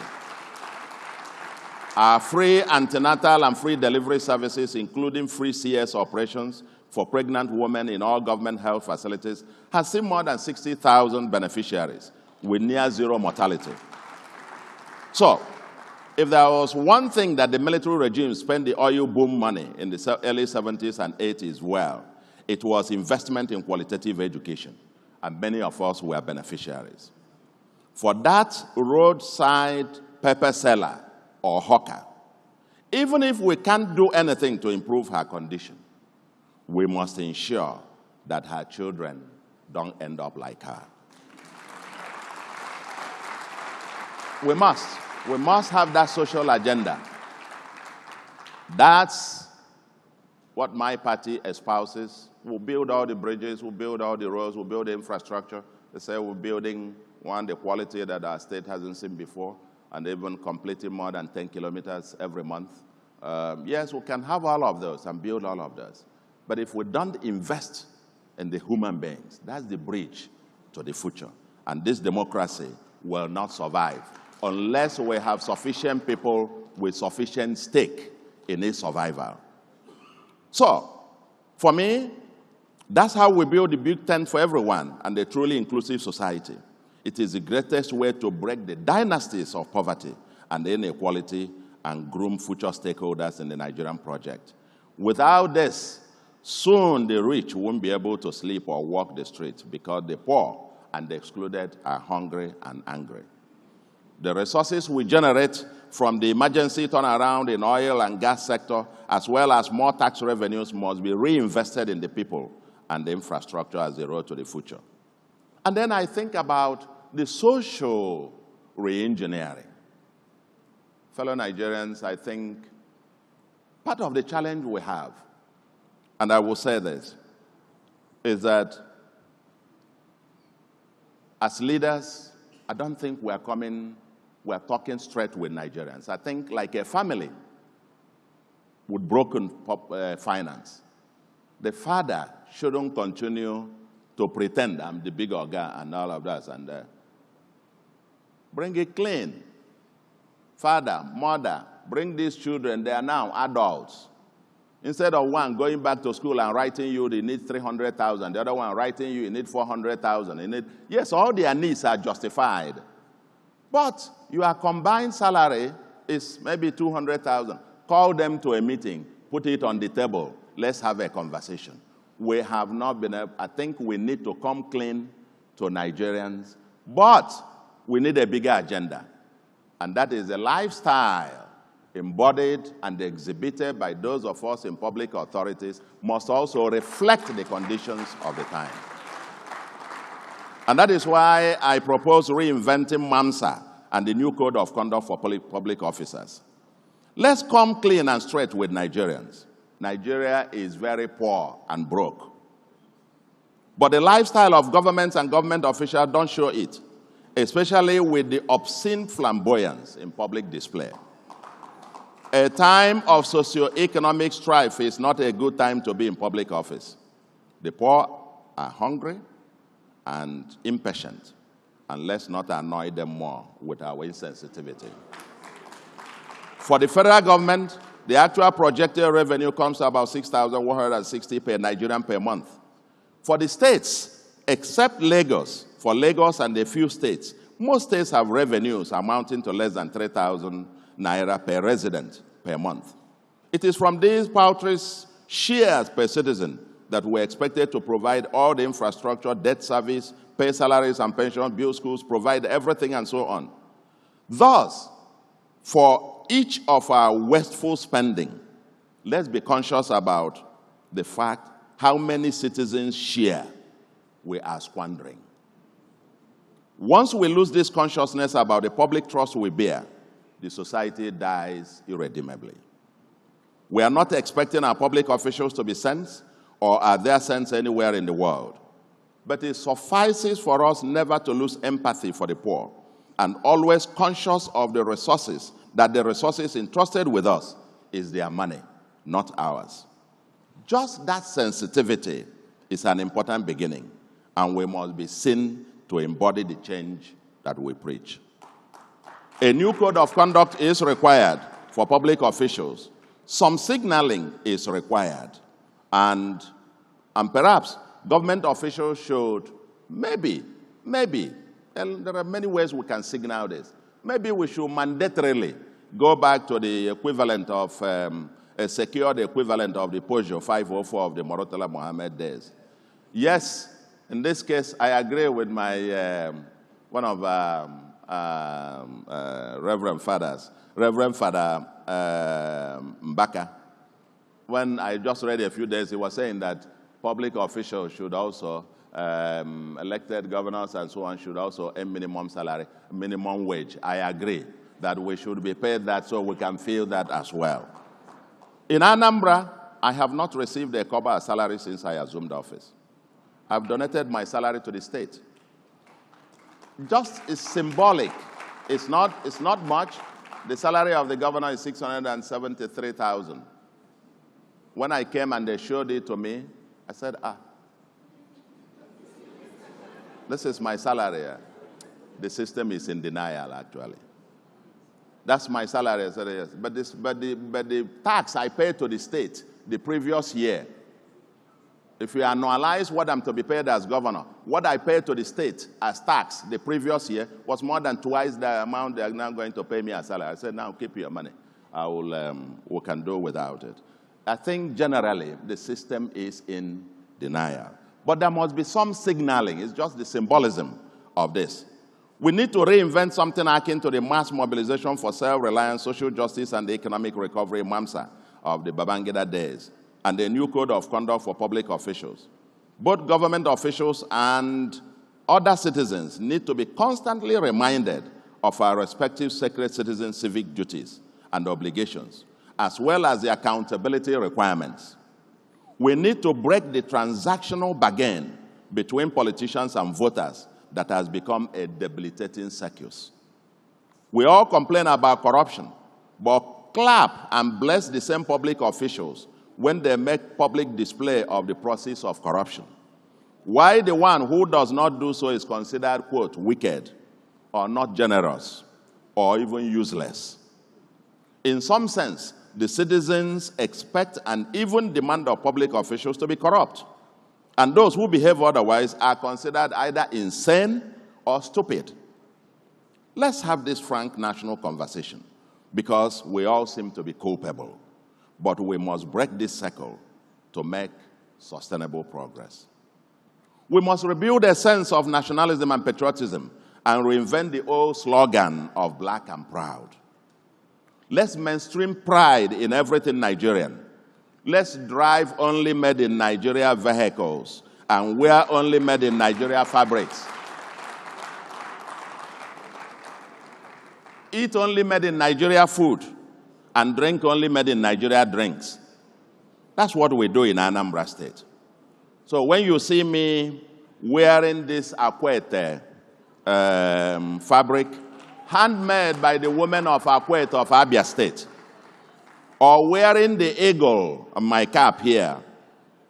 Speaker 18: Our free antenatal and free delivery services, including free CS operations for pregnant women in all government health facilities, has seen more than 60,000 beneficiaries with near zero mortality. So, if there was one thing that the military regime spent the oil boom money in the early 70s and 80s well, it was investment in qualitative education, and many of us were beneficiaries. For that roadside pepper seller or hawker Even if we can't do anything to improve her condition, we must ensure that her children don't end up like her. We must have that social agenda. That's what my party espouses. We'll build all the bridges, we'll build all the roads, we'll build the infrastructure. They say we're building the quality that our state hasn't seen before, and even completing more than 10 kilometers every month. Yes, we can have all of those and build all of those. But if we don't invest in the human beings, that's the bridge to the future. And this democracy will not survive unless we have sufficient people with sufficient stake in its survival. So, for me, that's how we build the big tent for everyone and a truly inclusive society. It is the greatest way to break the dynasties of poverty and inequality and groom future stakeholders in the Nigerian project. Without this, soon the rich won't be able to sleep or walk the streets because the poor and the excluded are hungry and angry. The resources we generate from the emergency turnaround in oil and gas sector, as well as more tax revenues, must be reinvested in the people and the infrastructure as the road to the future. And then I think about the social re-engineering. Fellow Nigerians, I think part of the challenge we have, and I will say this, is that as leaders, I don't think we're talking straight with Nigerians. I think like a family with broken finance, the father shouldn't continue to pretend I'm the big oga and all of that, and bring it clean. Father, mother, bring these children, they are now adults. Instead of one going back to school and writing you, they need 300,000. The other one writing you, you need 400,000. Yes, all their needs are justified. But your combined salary is maybe 200,000. Call them to a meeting, put it on the table. Let's have a conversation. We have not been able, I think we need to come clean to Nigerians, but we need a bigger agenda. And that is a lifestyle embodied and exhibited by those of us in public authorities must also reflect the conditions of the time. And that is why I propose reinventing MAMSA and the new code of conduct for public officers. Let's come clean and straight with Nigerians. Nigeria is very poor and broke. But the lifestyle of governments and government officials don't show it, especially with the obscene flamboyance in public display. A time of socio-economic strife is not a good time to be in public office. The poor are hungry and impatient, and let's not annoy them more with our insensitivity. For the federal government, the actual projected revenue comes to about 6,160 per Nigerian per month. For the states, except Lagos, for Lagos and a few states, most states have revenues amounting to less than 3,000 naira per resident per month. It is from these paltry shares per citizen that we're expected to provide all the infrastructure, debt service, pay salaries and pensions, build schools, provide everything and so on. Thus, for each of our wasteful spending, let's be conscious about the fact how many citizens' share we are squandering. Once we lose this consciousness about the public trust we bear, the society dies irredeemably. We are not expecting our public officials to be sent or are they sent anywhere in the world. But it suffices for us never to lose empathy for the poor and always conscious of the resources, that the resources entrusted with us is their money, not ours. Just that sensitivity is an important beginning, and we must be seen to embody the change that we preach. A new code of conduct is required for public officials. Some signaling is required. And perhaps government officials should maybe, and there are many ways we can signal this, maybe we should mandatorily go back to the equivalent of, secure the equivalent of the Peugeot 504 of the Morotala Mohammed days. Yes, in this case, I agree with my, one of Reverend Fathers, Reverend Father Mbaka, when I just read a few days, he was saying that public officials should also, elected governors and so on, should also earn minimum salary, minimum wage. I agree that we should be paid that so we can feel that as well. In Anambra, I have not received a kobo salary since I assumed office. I've donated my salary to the state. Just it's symbolic. It's not much. The salary of the governor is 673,000. When I came and they showed it to me, I said, this is my salary. The system is in denial, actually. That's my salary. I said, yes. But the tax I paid to the state the previous year, if you annualize what I'm to be paid as governor, what I paid to the state as tax the previous year was more than twice the amount they're now going to pay me as salary. I said, now keep your money. We can do without it. I think generally the system is in denial. But there must be some signaling. It's just the symbolism of this. We need to reinvent something akin to the mass mobilization for self-reliance, social justice, and the economic recovery, MAMSA, of the Babangida days, and the new code of conduct for public officials. Both government officials and other citizens need to be constantly reminded of our respective sacred citizen civic duties and obligations, as well as the accountability requirements. We need to break the transactional bargain between politicians and voters that has become a debilitating circus. We all complain about corruption, but clap and bless the same public officials when they make public display of the process of corruption. Why the one who does not do so is considered, quote, wicked, or not generous, or even useless. In some sense, the citizens expect and even demand of public officials to be corrupt. And those who behave otherwise are considered either insane or stupid. Let's have this frank national conversation, because we all seem to be culpable. But we must break this cycle to make sustainable progress. We must rebuild a sense of nationalism and patriotism and reinvent the old slogan of black and proud. Let's mainstream pride in everything Nigerian. Let's drive only made in Nigeria vehicles and wear only made in Nigeria fabrics. Eat only made in Nigeria food and drink only made in Nigeria drinks. That's what we do in Anambra State. So when you see me wearing this Akwete fabric, handmade by the women of Akwete of Abia State, or wearing the eagle on my cap here,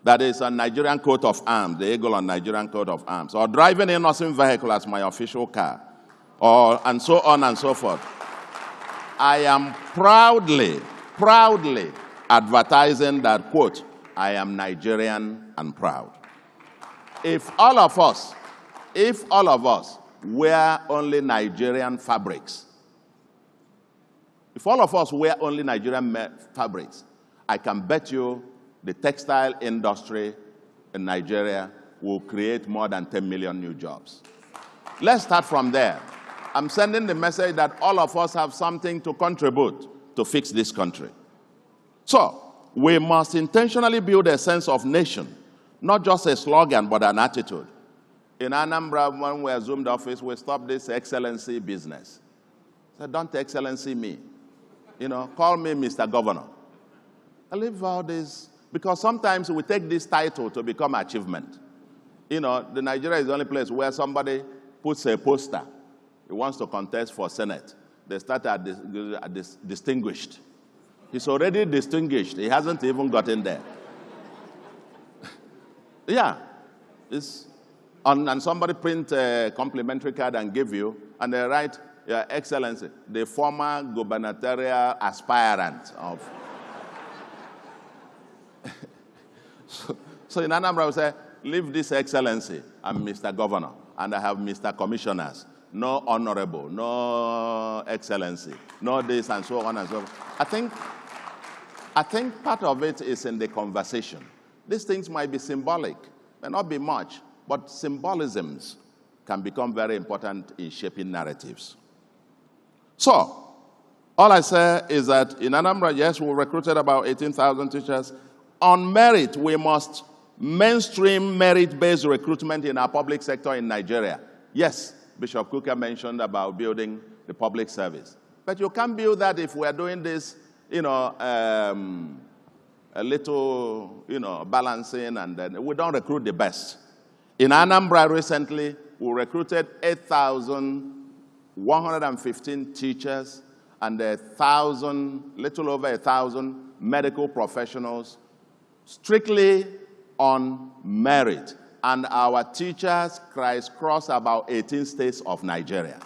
Speaker 18: that is a Nigerian coat of arms, the eagle on Nigerian coat of arms, or driving a nursing vehicle as my official car, and so on and so forth, I am proudly advertising that, quote, I am Nigerian and proud. If all of us wear only Nigerian fabrics, if all of us wear only Nigerian fabrics, I can bet you the textile industry in Nigeria will create more than 10 million new jobs. Let's start from there. I'm sending the message that all of us have something to contribute to fix this country. So, we must intentionally build a sense of nation, not just a slogan, but an attitude. In Anambra, when we assumed office, we stopped this excellency business. So don't excellency me. You know, call me Mr. Governor. I leave all this, because sometimes we take this title to become achievement. You know, the Nigeria is the only place where somebody puts a poster. He wants to contest for Senate. They start at distinguished. He's already distinguished. He hasn't even gotten there. Yeah. And somebody print a complimentary card and give you, and they write, Your Excellency, the former gubernatorial aspirant of... So in Anambra, we say, leave this excellency. I'm Mr. Governor, and I have Mr. Commissioners. No honorable, no excellency, no this, and so on and so forth. I think part of it is in the conversation. These things might be symbolic, may not be much, but symbolisms can become very important in shaping narratives. So, All I say is that in Anambra, yes, we recruited about 18,000 teachers. On merit, we must mainstream merit-based recruitment in our public sector in Nigeria. Yes, Bishop Kukah mentioned about building the public service. But you can't build that if we're doing this, a little, balancing, and then we don't recruit the best. In Anambra recently, we recruited 8,115 teachers and little over 1,000 medical professionals, strictly on merit. And our teachers crisscross about 18 states of Nigeria.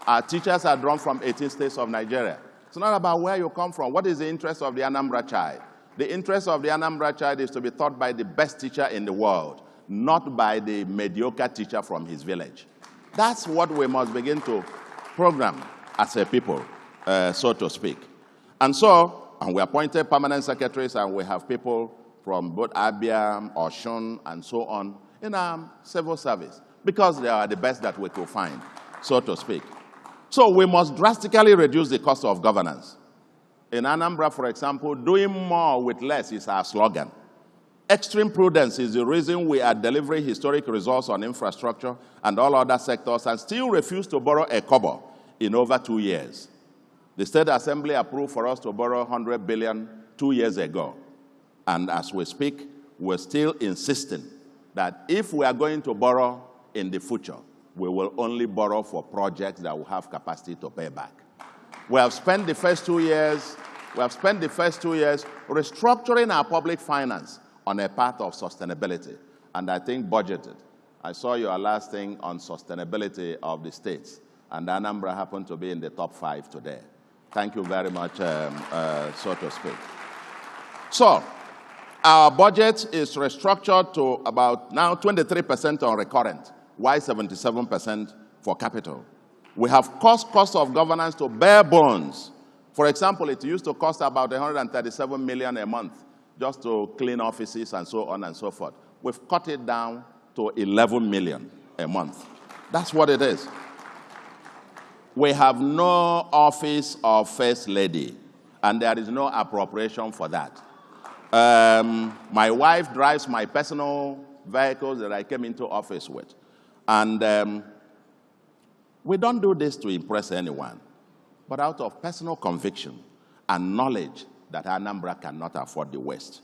Speaker 18: Our teachers are drawn from 18 states of Nigeria. It's not about where you come from. What is the interest of the Anambra child? The interest of the Anambra child is to be taught by the best teacher in the world, not by the mediocre teacher from his village. That's what we must begin to program as a people, so to speak. And we appointed permanent secretaries, and we have people from both Abia, Oshun, and so on in our civil service, because they are the best that we could find, so to speak. So we must drastically reduce the cost of governance. In Anambra, for example, doing more with less is our slogan. Extreme prudence is the reason we are delivering historic results on infrastructure and all other sectors and still refuse to borrow a kobo in over 2 years. The State Assembly approved for us to borrow 100 billion 2 years ago. And as we speak, we're still insisting that if we are going to borrow in the future, we will only borrow for projects that will have capacity to pay back. We have spent the first 2 years, restructuring our public finance on a path of sustainability. And I think budgeted. I saw your last thing on sustainability of the states, and Anambra happened to be in the top 5 today. Thank you very much, so to speak. So, our budget is restructured to about now 23% on recurrent, while 77% for capital. We have cost of governance to bare bones. For example, it used to cost about 137 million a month just to clean offices and so on and so forth. We've cut it down to 11 million a month. That's what it is. We have no office of First Lady, and there is no appropriation for that. My wife drives my personal vehicles that I came into office with. And we don't do this to impress anyone, but out of personal conviction and knowledge that Anambra cannot afford the West.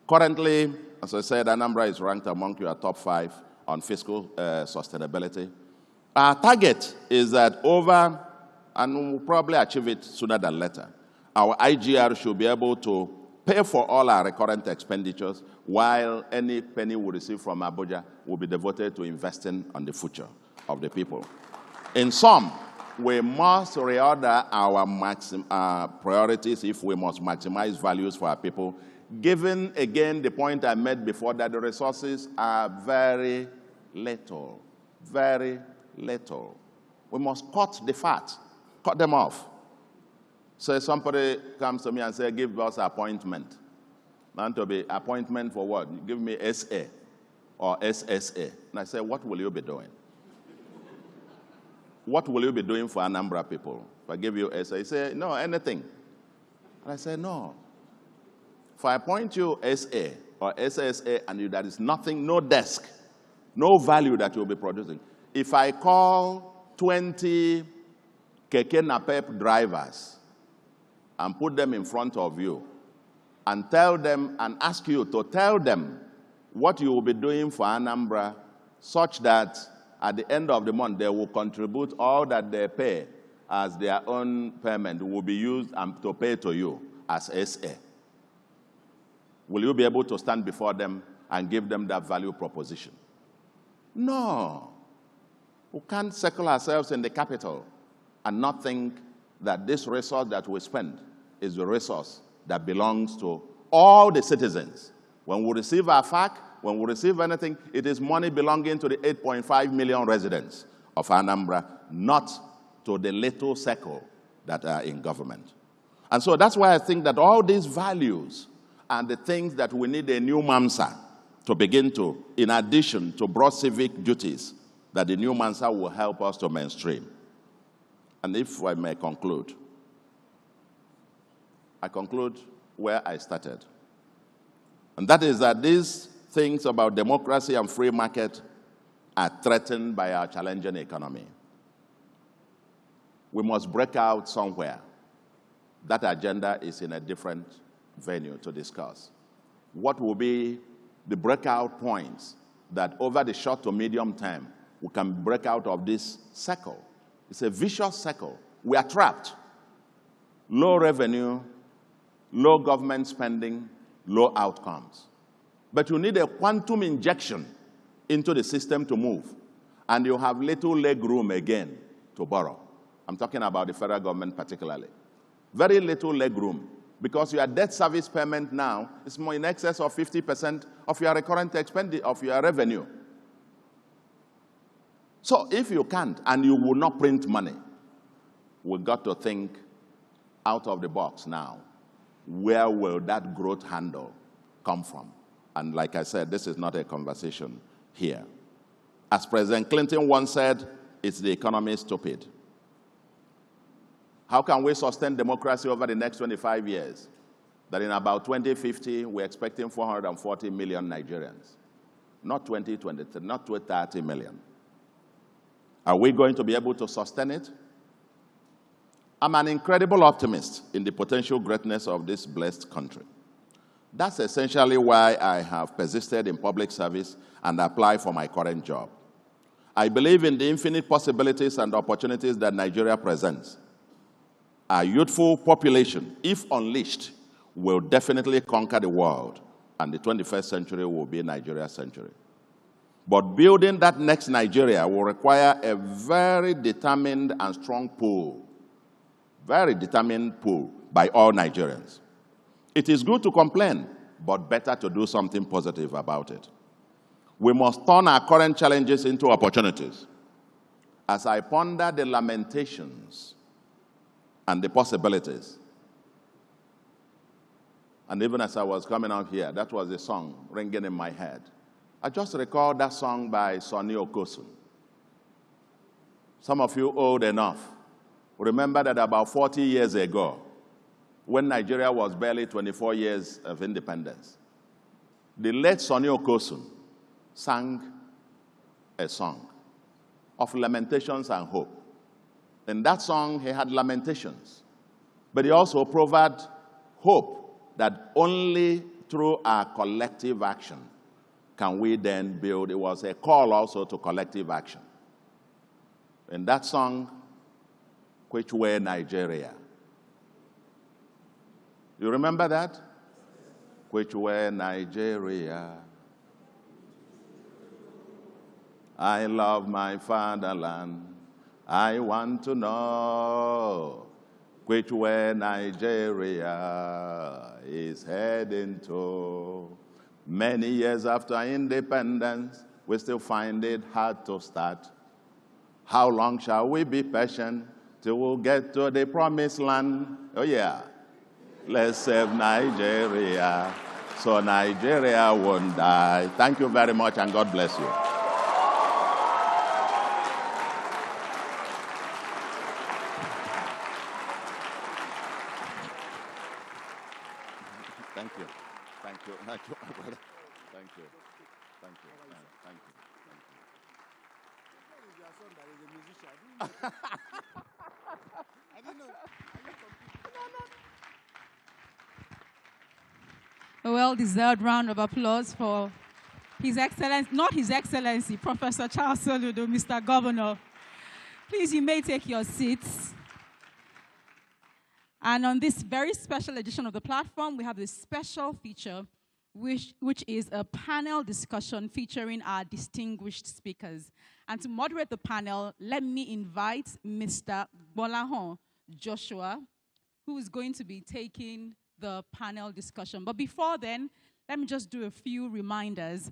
Speaker 18: Currently, as I said, Anambra is ranked among your top 5 on fiscal sustainability. Our target is that and we'll probably achieve it sooner than later, our IGR should be able to pay for all our recurrent expenditures, while any penny we receive from Abuja will be devoted to investing on the future of the people. In sum, we must reorder our priorities if we must maximize values for our people, given, again, the point I made before that the resources are very little, very little. We must cut the fat, cut them off. So somebody comes to me and says, give us an appointment. And to be appointment for what? Give me SA or SSA. And I say, what will you be doing? What will you be doing for Anambra people? If I give you SA, you say, no, anything. And I say, no. If I appoint you SA or SSA and there is nothing, no desk, no value that you'll be producing. If I call 20 Keke Napep drivers and put them in front of you and tell them and ask you to tell them what you will be doing for Anambra, such that at the end of the month they will contribute all that they pay as their own payment will be used to pay to you as SA. Will you be able to stand before them and give them that value proposition? No. We can't circle ourselves in the capital and not think that this resource that we spend is the resource that belongs to all the citizens. When we receive our FAC, when we receive anything, it is money belonging to the 8.5 million residents of Anambra, not to the little circle that are in government. And so that's why I think that all these values are the things that we need a new MAMSA to begin to, in addition to broad civic duties, that the new MAMSA will help us to mainstream. And if I may conclude, I conclude where I started. And that is that these things about democracy and free market are threatened by our challenging economy. We must break out somewhere. That agenda is in a different venue to discuss. What will be the breakout points that over the short to medium term we can break out of this circle? It's a vicious circle. We are trapped. Low revenue, low government spending, low outcomes. But you need a quantum injection into the system to move, and you have little leg room again to borrow. I'm talking about the federal government particularly. Very little leg room, because your debt service payment now is more in excess of 50% of your recurrent expenditure, of your revenue. So if you can't, and you will not print money, we've got to think out of the box now. Where will that growth handle come from? And like I said, this is not a conversation here. As President Clinton once said, it's the economy stupid. How can we sustain democracy over the next 25 years? That in about 2050, we're expecting 440 million Nigerians. Not 2023, not 30 million. Are we going to be able to sustain it? I'm an incredible optimist in the potential greatness of this blessed country. That's essentially why I have persisted in public service and applied for my current job. I believe in the infinite possibilities and opportunities that Nigeria presents. Our youthful population, if unleashed, will definitely conquer the world, and the 21st century will be Nigeria's century. But building that next Nigeria will require a very determined and strong pull, very determined pull by all Nigerians. It is good to complain, but better to do something positive about it. We must turn our current challenges into opportunities. As I ponder the lamentations and the possibilities, and even as I was coming out here, that was a song ringing in my head. I just recalled that song by Sonny Okosun. Some of you old enough remember that about 40 years ago, when Nigeria was barely 24 years of independence, the late Sonny Okosun sang a song of lamentations and hope. In that song, he had lamentations, but he also provided hope that only through our collective action can we then build. It was a call also to collective action. In that song, which way Nigeria? You remember that? Which way Nigeria? I love my fatherland. I want to know which way Nigeria is heading to. Many years after independence, we still find it hard to start. How long shall we be patient till we'll get to the promised land? Oh yeah. Let's save Nigeria so Nigeria won't die. Thank you very much, and God bless you. Thank you. Thank you. Thank you, my brother. Thank you. Thank you. Thank you.
Speaker 15: I don't know.
Speaker 6: A well-deserved round of applause for His Excellency, not His Excellency, Professor Charles Soludo, Mr. Governor. Please, you may take your seats. And on this very special edition of the platform, we have this special feature, which is a panel discussion featuring our distinguished speakers. And to moderate the panel, let me invite Mr. Bolahon Joshua, who is going to be taking the panel discussion. But before then, let me just do a few reminders.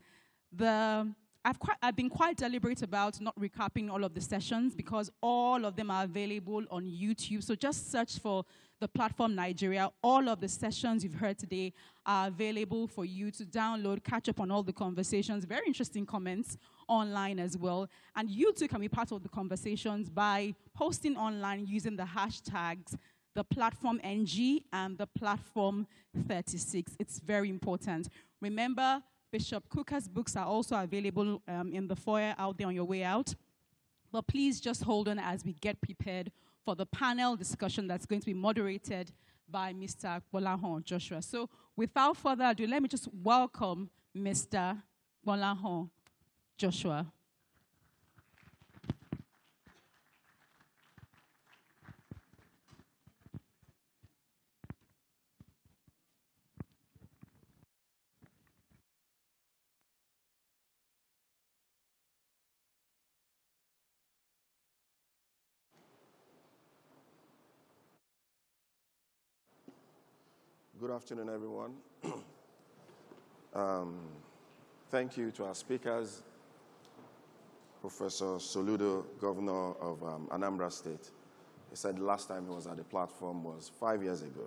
Speaker 6: I've been quite deliberate about not recapping all of the sessions because all of them are available on YouTube. So just search for the platform Nigeria. All of the sessions you've heard today are available for you to download, catch up on all the conversations, very interesting comments online as well. And you too can be part of the conversations by posting online using the hashtags the platform NG and the platform 36. It's very important. Remember, Bishop Kukah's books are also available in the foyer out there on your way out. But please just hold on as we get prepared for the panel discussion that's going to be moderated by Mr. Gbolahan Joshua. So without further ado, let me just welcome Mr. Gbolahan Joshua.
Speaker 5: Good afternoon, everyone. Thank you to our speakers, Professor Soludo, Governor of Anambra State. He said the last time he was at the platform was 5 years ago.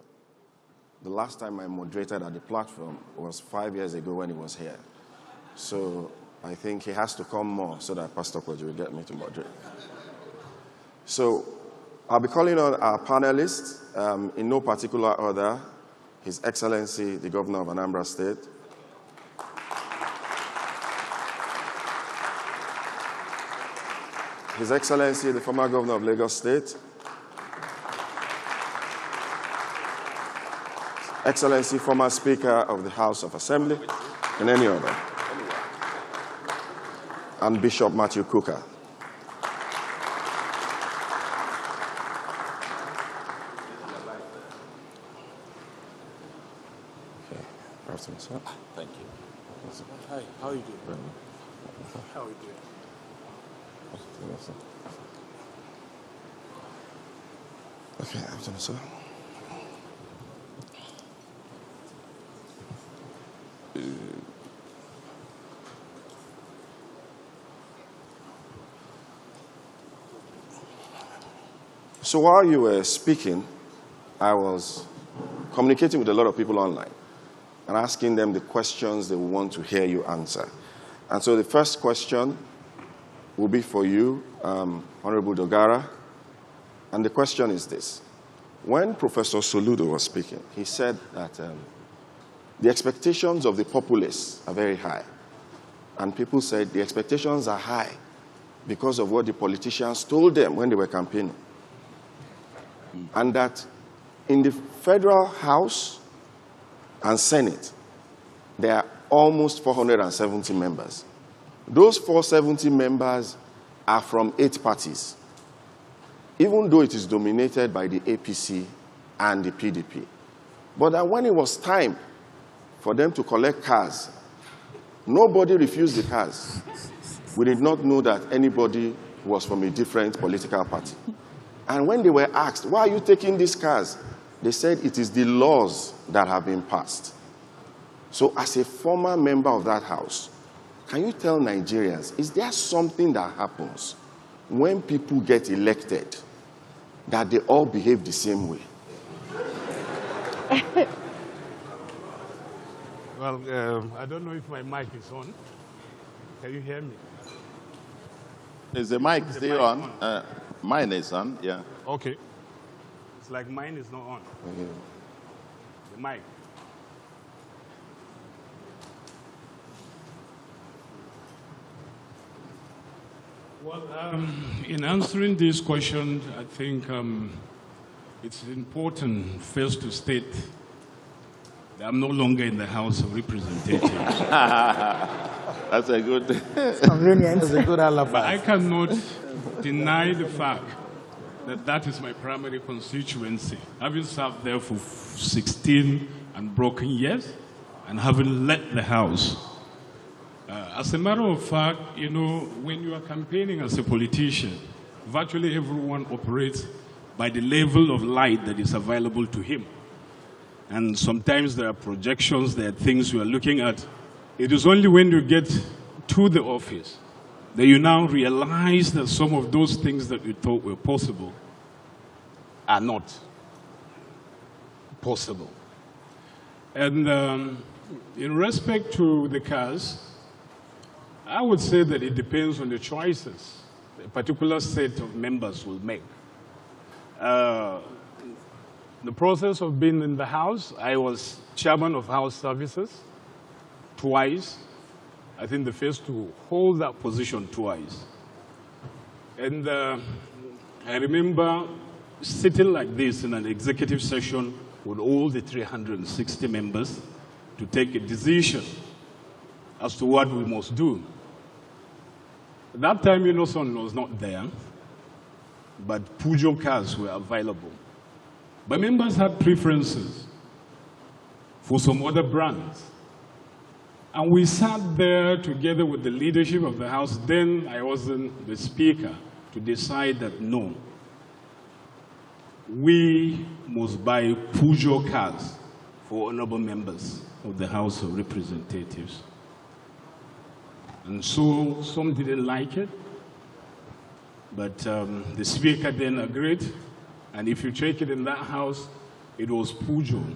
Speaker 5: The last time I moderated at the platform was 5 years ago when he was here. So I think he has to come more so that Pastor Koji will get me to moderate. So I'll be calling on our panelists in no particular order. His Excellency, the Governor of Anambra State. His Excellency, the former Governor of Lagos State. Excellency, former Speaker of the House of Assembly, and any other. And Bishop Matthew Kukah. Sir.
Speaker 19: Thank you. Hi, how are you doing? How are you doing?
Speaker 5: Okay, afternoon, sir. So while you were speaking, I was communicating with a lot of people online and asking them the questions they want to hear you answer. And so the first question will be for you, Honorable Dogara. And the question is this. When Professor Soludo was speaking, he said that the expectations of the populace are very high. And people said the expectations are high because of what the politicians told them when they were campaigning. And that in the Federal House and Senate, there are almost 470 members. Those 470 members are from 8 parties, even though it is dominated by the APC and the PDP. But that when it was time for them to collect cars, nobody refused the cars. We did not know that anybody was from a different political party. And when they were asked, why are you taking these cars? They said it is the laws that have been passed. So as a former member of that house, can you tell Nigerians, is there something that happens when people get elected that they all behave the same way?
Speaker 14: Well, I don't know if my mic is on. Can you hear me?
Speaker 18: Is the mic still on? Mine is on, yeah.
Speaker 14: Okay. It's like mine is not on. The mic. Well, in answering this question, I think it's important first to state that I'm no longer in the House of Representatives.
Speaker 18: That's a good...
Speaker 15: Convenient. That's a good alibi.
Speaker 14: But I cannot deny the fact that that is my primary constituency, having served there for 16 unbroken years and having led the House. As a matter of fact, you know, when you are campaigning as a politician, virtually everyone operates by the level of light that is available to him. And sometimes there are projections, there are things you are looking at. It is only when you get to the office that you now realize that some of those things that you thought were possible are not possible. And in respect to the cars, I would say that it depends on the choices a particular set of members will make. the process of being in the House, I was chairman of House Services twice. I think the first to hold that position twice. And I remember sitting like this in an executive session with all the 360 members to take a decision as to what we must do. At that time, Onigbinde was not there, but Peugeot cars were available. But members had preferences for some other brands. And we sat there together with the leadership of the House. Then I wasn't the Speaker, to decide that no, we must buy Peugeot cars for honorable members of the House of Representatives. And so some didn't like it, but the Speaker then agreed. And if you check it in that House, it was Peugeot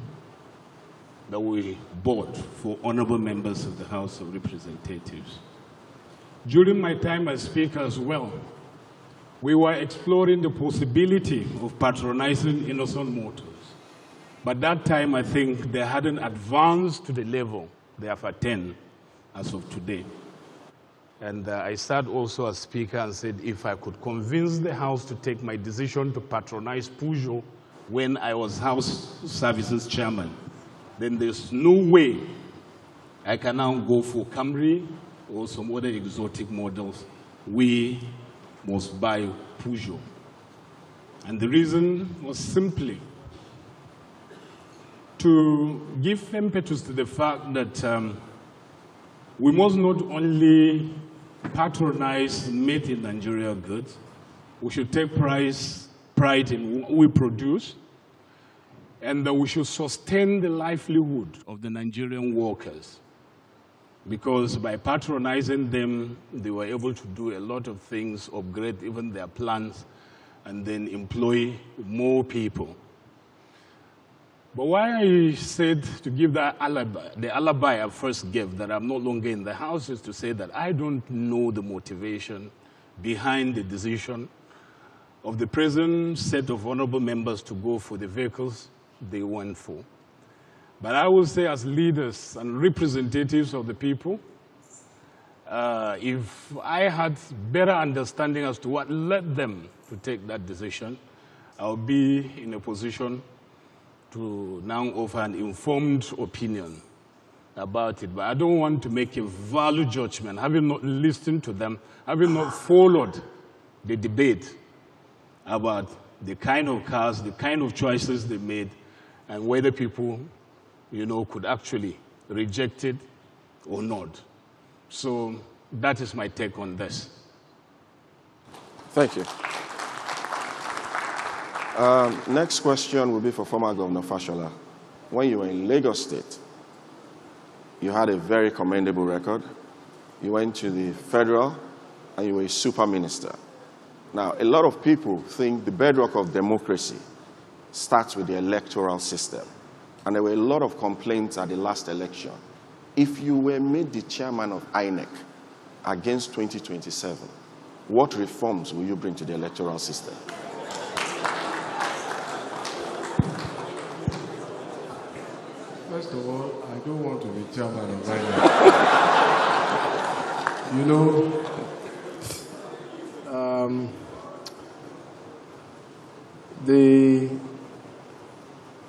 Speaker 14: that we bought for honorable members of the House of Representatives. During my time as Speaker as well, we were exploring the possibility of patronizing Innocent Motors. But that time, I think they hadn't advanced to the level they have attained as of today. And I sat also as Speaker and said, if I could convince the House to take my decision to patronize Peugeot when I was House Services Chairman, then there's no way I can now go for Camry or some other exotic models. We must buy Peugeot. And the reason was simply to give impetus to the fact that we must not only patronize made in Nigeria goods, we should take pride in what we produce, and that we should sustain the livelihood of the Nigerian workers. Because by patronizing them, they were able to do a lot of things, upgrade even their plants, and then employ more people. But why I said to give that alibi, the alibi I first gave that I'm no longer in the House, is to say that I don't know the motivation behind the decision of the present set of honorable members to go for the vehicles they went for. But I will say, as leaders and representatives of the people, if I had better understanding as to what led them to take that decision, I'll be in a position to now offer an informed opinion about it. But I don't want to make a value judgment, having not listened to them, having not followed the debate about the kind of cars, the kind of choices they made, and whether people, could actually reject it or not. So that is my take on this.
Speaker 5: Thank you. Next question will be for former Governor Fashola. When you were in Lagos State, you had a very commendable record. You went to the federal, and you were a super minister. Now, a lot of people think the bedrock of democracy starts with the electoral system. And there were a lot of complaints at the last election. If you were made the chairman of INEC against 2027, what reforms will you bring to the electoral system?
Speaker 17: First of all, I don't want to be chairman of INEC.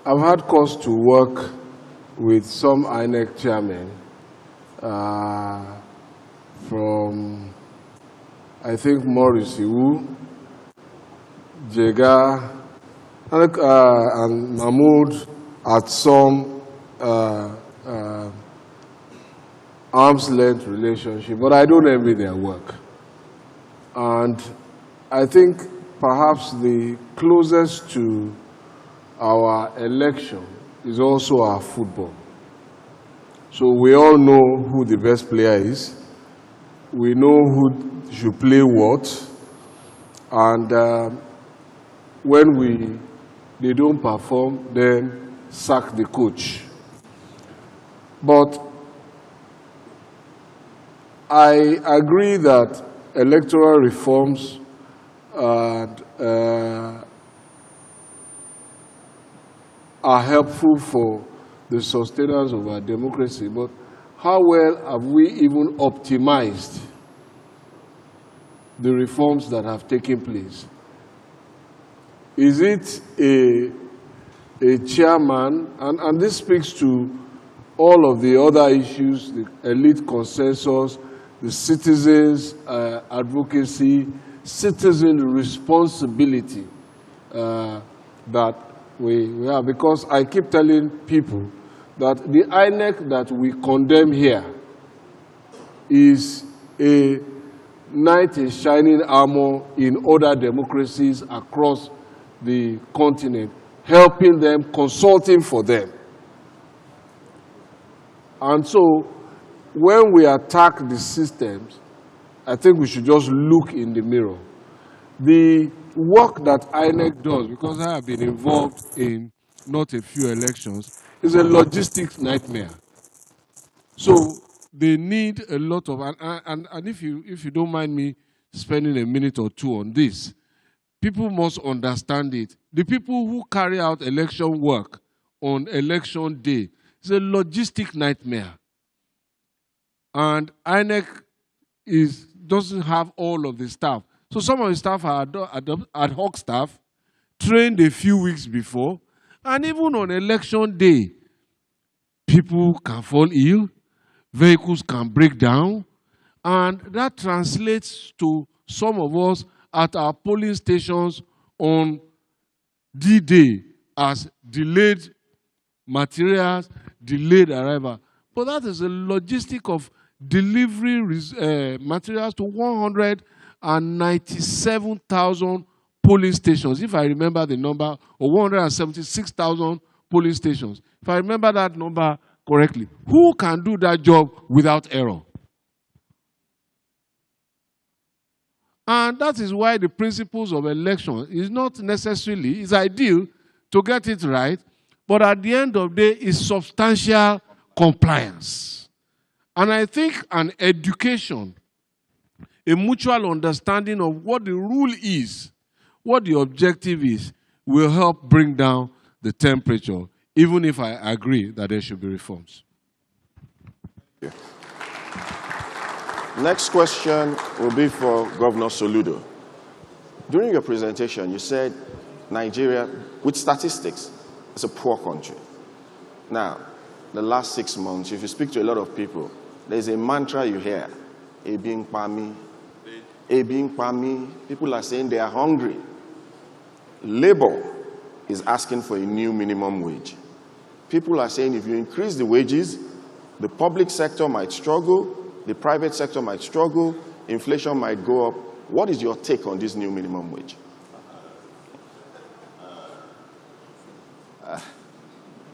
Speaker 17: I've had cause to work with some INEC chairmen from, I think, Olusegun, Jega, and Mahmoud at some arm's length relationship, but I don't envy their work. And I think perhaps the closest to our election is also our football. So we all know who the best player is. We know who should play what. And when they don't perform, then sack the coach. But I agree that electoral reforms and are helpful for the sustenance of our democracy, but how well have we even optimized the reforms that have taken place? Is it a chairman, and this speaks to all of the other issues, the elite consensus, the citizens' advocacy, citizen responsibility that we have? Because I keep telling people that the INEC that we condemn here is a knight in shining armor in other democracies across the continent, helping them, consulting for them. And so, when we attack the systems, I think we should just look in the mirror. The work that INEC does, because I have been involved in not a few elections, is a logistics nightmare. So they need a lot of, and if you don't mind me spending a minute or two on this, people must understand it. The people who carry out election work on election day is a logistic nightmare. And INEC doesn't have all of the staff. So some of the staff are ad hoc staff, trained a few weeks before, and even on election day, people can fall ill, vehicles can break down, and that translates to some of us at our polling stations on D-Day as delayed materials, delayed arrival. But that is a logistic of delivery materials to 197,000 polling stations, if I remember the number, or 176,000 polling stations. If I remember that number correctly, who can do that job without error? And that is why the principles of election is not necessarily, it's ideal to get it right, but at the end of the day, it's substantial compliance. And I think an education, a mutual understanding of what the rule is, what the objective is, will help bring down the temperature, even if I agree that there should be reforms.
Speaker 5: Yeah. Next question will be for Governor Soludo. During your presentation, you said Nigeria, with statistics, is a poor country. Now, the last 6 months, if you speak to a lot of people, there's a mantra you hear, Ebing Pami, Ebing Pami. People are saying they are hungry. Labor is asking for a new minimum wage. People are saying if you increase the wages, the public sector might struggle, the private sector might struggle, inflation might go up. What is your take on this new minimum wage?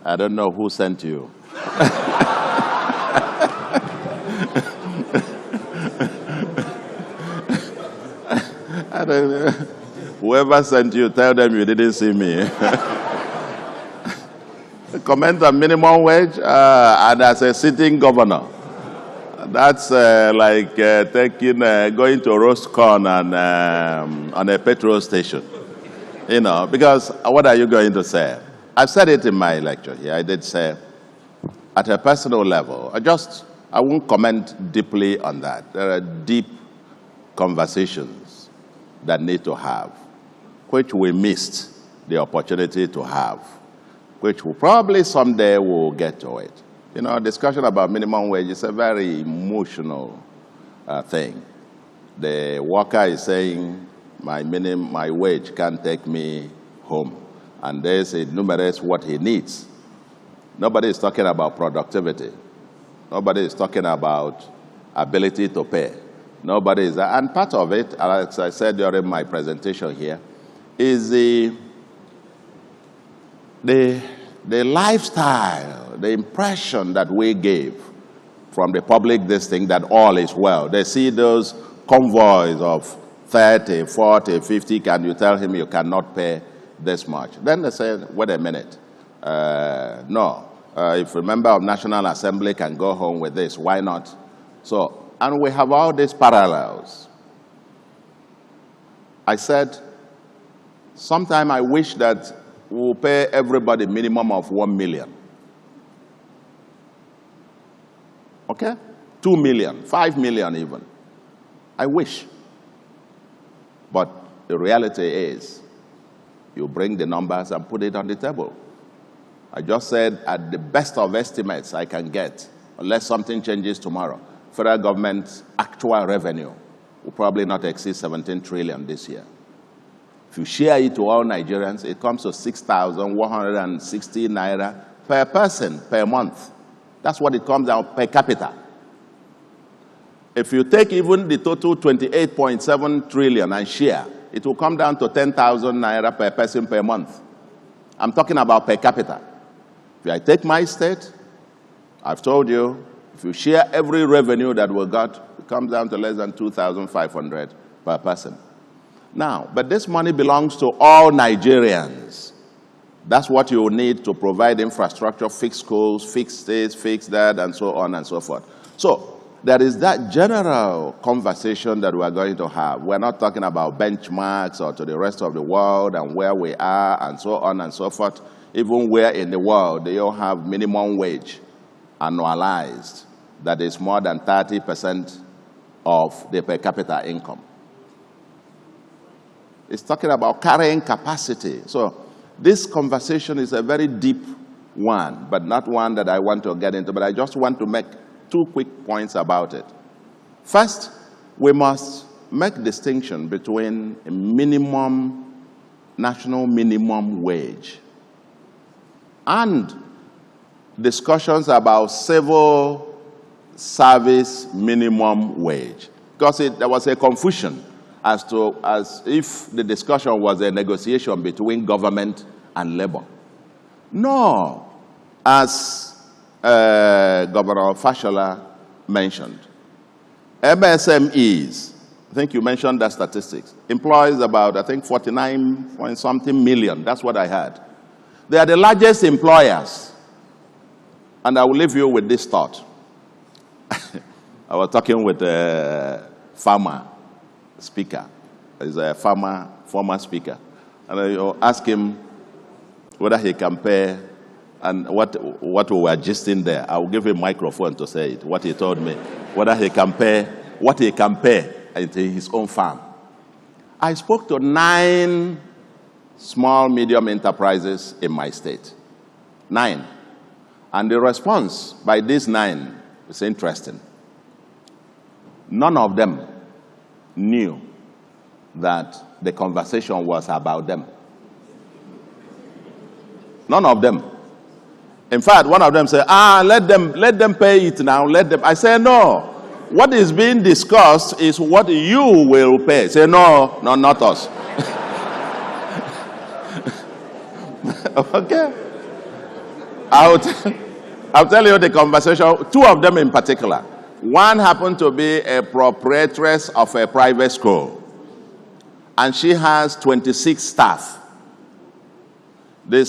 Speaker 18: I don't know who sent you. I don't know. Whoever sent you, tell them you didn't see me. Comment on minimum wage, and as a sitting governor, that's like going to roast corn on a petrol station. You know, because what are you going to say? I've said it in my lecture here. I did say, at a personal level, I won't comment deeply on that. There are deep conversations that need to have, which we missed the opportunity to have, which we probably someday will get to it. You know, discussion about minimum wage is a very emotional thing. The worker is saying, my wage can't take me home. And there's enumerates what he needs. Nobody is talking about productivity. Nobody is talking about ability to pay. Nobody is, and part of it, as I said during my presentation here, is the lifestyle, the impression that we gave from the public this thing that all is well. They see those convoys of 30, 40, 50, can you tell him you cannot pay this much? Then they say, wait a minute, no. If a member of National Assembly can go home with this, why not? So, and we have all these parallels. I said, sometime I wish that we will pay everybody minimum of 1 million. Okay? 2 million, 5 million even. I wish. But the reality is, you bring the numbers and put it on the table. I just said at the best of estimates I can get, unless something changes tomorrow, federal government's actual revenue will probably not exceed 17 trillion this year. If you share it to all Nigerians, it comes to 6,160 naira per person per month. That's what it comes out per capita. If you take even the total 28.7 trillion and share, it will come down to 10,000 naira per person per month. I'm talking about per capita. If I take my state, I've told you, if you share every revenue that we got, it comes down to less than 2,500 per person. Now, but this money belongs to all Nigerians. That's what you need to provide infrastructure, fix schools, fix states, fix that, and so on and so forth. So, there is that general conversation that we're going to have. We're not talking about benchmarks or to the rest of the world and where we are and so on and so forth. Even where in the world they all have minimum wage annualized that is more than 30% of the per capita income. It's talking about carrying capacity. So this conversation is a very deep one, but not one that I want to get into, but I just want to make 2 quick points about it. First, we must make distinction between a national minimum wage and discussions about civil service minimum wage. Because there was a confusion as if the discussion was a negotiation between government and labor. No, as Governor Fashola mentioned, MSMEs, I think you mentioned that statistics, employs about, I think, 49-point-something million. That's what I heard. They are the largest employers. And I will leave you with this thought. I was talking with a farmer speaker. He's a former speaker. And I asked him whether he can pay, and what we were gisting there. I will give him a microphone to say it, what he told me. Whether he can pay, what he can pay into his own farm. I spoke to 9 small, medium enterprises in my state. 9. And the response by these 9 is interesting. None of them knew that the conversation was about them. None of them. In fact, one of them said, let them pay it now, let them. I said, no. What is being discussed is what you will pay. Say, no, not us. Okay? I'll tell you the conversation, 2 of them in particular. One happened to be a proprietress of a private school, and she has 26 staff. The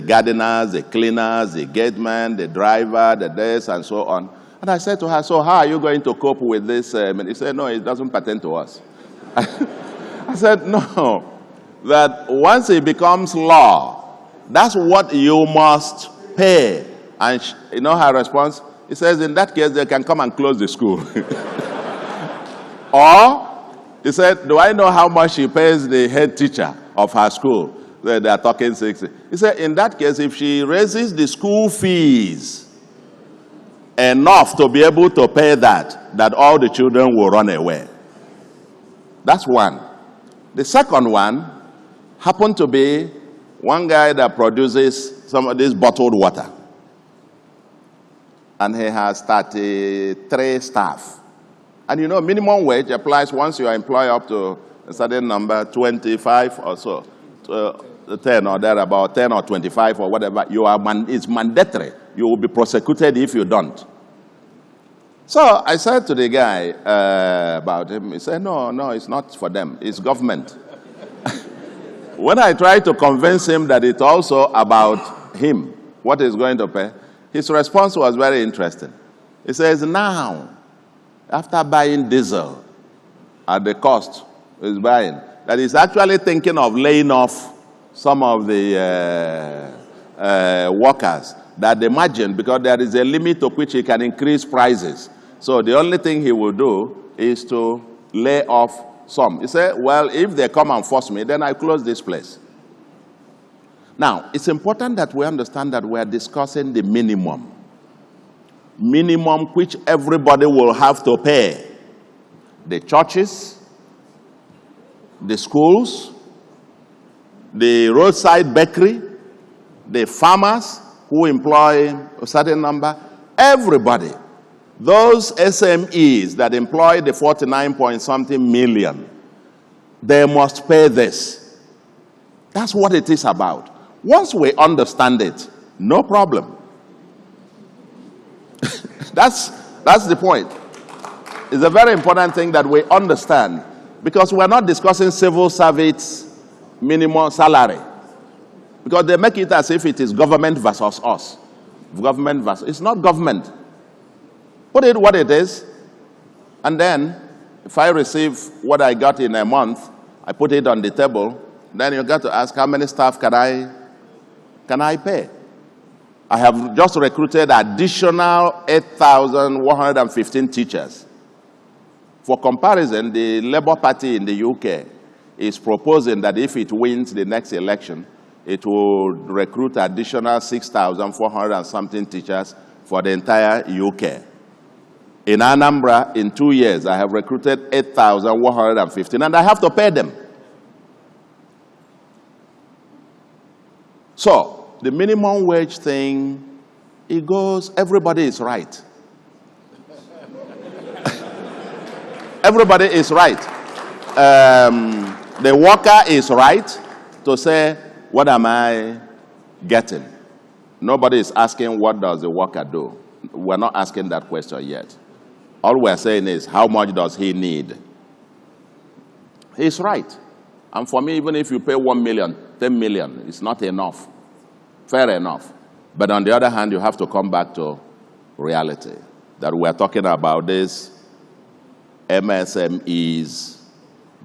Speaker 18: gardeners, the cleaners, the gateman, the driver, the this, and so on. And I said to her, so how are you going to cope with this? He said, no, it doesn't pertain to us. I said, no, that once it becomes law, that's what you must pay. And you know her response? He says, in that case, they can come and close the school. Or, he said, do I know how much she pays the head teacher of her school? They are talking 60. He said, in that case, if she raises the school fees enough to be able to pay that all the children will run away. That's one. The second one happened to be one guy that produces some of this bottled water. And he has 33 staff. And you know, minimum wage applies once you employ up to a certain number, 25 or so. 10 or there, about 10 or 25 or whatever, it's mandatory. You will be prosecuted if you don't. So I said to the guy about him, he said, no, it's not for them, it's government. When I tried to convince him that it's also about him, what he's going to pay, his response was very interesting. He says, now, after buying diesel at the cost he's buying, that he's actually thinking of laying off some of the workers that they margin, because there is a limit to which he can increase prices. So the only thing he will do is to lay off some. He said, well, if they come and force me, then I close this place. Now, it's important that we understand that we are discussing the minimum. Minimum which everybody will have to pay. The churches, the schools, the roadside bakery, the farmers who employ a certain number, everybody. Those SMEs that employ the 49-point-something million, they must pay this. That's what it is about. Once we understand it, no problem. That's the point. It's a very important thing that we understand, because we're not discussing civil service minimum salary. Because they make it as if it is government versus us. Government versus, it's not government. Put it what it is, and then if I receive what I got in a month, I put it on the table, then you got to ask how many staff can I pay? I have just recruited additional 8,115 teachers. For comparison, the Labour Party in the UK is proposing that if it wins the next election, it will recruit additional 6,400 and something teachers for the entire UK. In Anambra, in 2 years, I have recruited 8,115, and I have to pay them. So, the minimum wage thing, it goes, everybody is right. Everybody is right. The worker is right to say, what am I getting? Nobody is asking, what does the worker do? We're not asking that question yet. All we're saying is, how much does he need? He's right. And for me, even if you pay 1 million, 10 million, it's not enough. Fair enough. But on the other hand, you have to come back to reality. That we're talking about this MSMEs,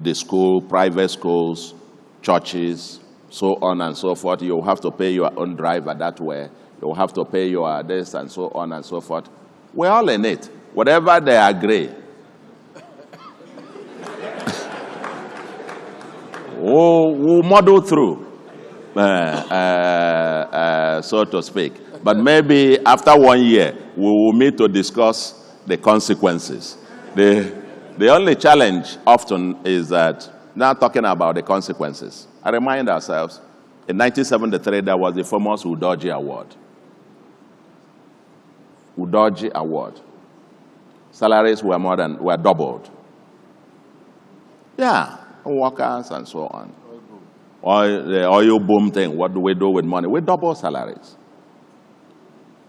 Speaker 18: the school, private schools, churches, so on and so forth. You have to pay your own driver that way. You have to pay your this and so on and so forth. We're all in it. Whatever they agree. We'll muddle through, so to speak. But maybe after 1 year, we will meet to discuss the consequences. The only challenge often is that, now talking about the consequences, I remind ourselves, in 1973, there was the famous Udoji Award. Udoji Award. Salaries were doubled. Yeah, workers and so on. The oil boom thing, what do we do with money? We double salaries.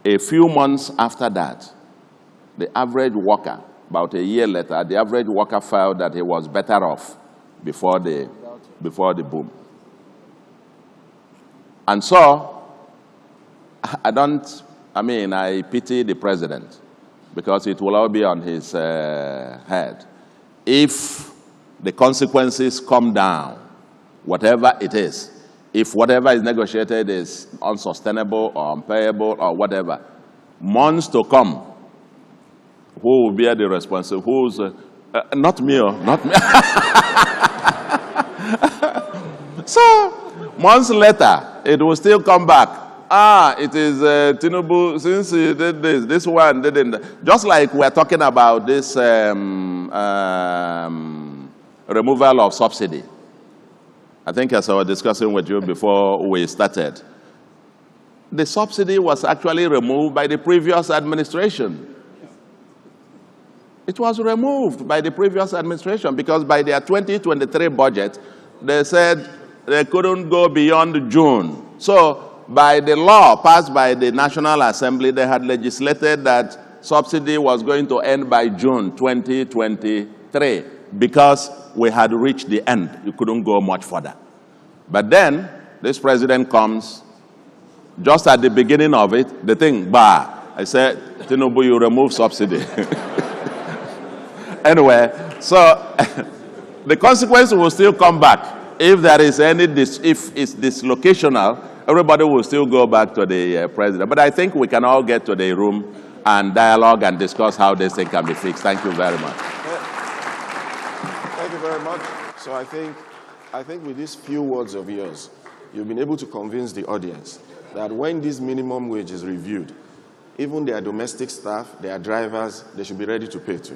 Speaker 18: A few months after that, the average worker, about a year later, the average worker felt that he was better off before the boom. And so, I pity the president, because it will all be on his head. If the consequences come down, whatever it is, if whatever is negotiated is unsustainable or unpayable or whatever, months to come, who will bear the responsibility? Who's, not me, not me. So, months later, it will still come back. It is Tinubu, since he did this one didn't. Just like we're talking about this removal of subsidy. I think as I was discussing with you before we started, the subsidy was actually removed by the previous administration. It was removed by the previous administration because by their 2023 budget, they said they couldn't go beyond June. So, by the law passed by the National Assembly, they had legislated that subsidy was going to end by June 2023 because we had reached the end. You couldn't go much further. But then, this president comes, just at the beginning of it, the thing, bah, I said, Tinubu, you remove subsidy. Anyway, so the consequence will still come back. if there is any, if it's dislocational, everybody will still go back to the president. But I think we can all get to the room and dialogue and discuss how this thing can be fixed. Thank you very much.
Speaker 5: Thank you very much. So I think with these few words of yours, you've been able to convince the audience that when this minimum wage is reviewed, even their domestic staff, their drivers, they should be ready to pay too.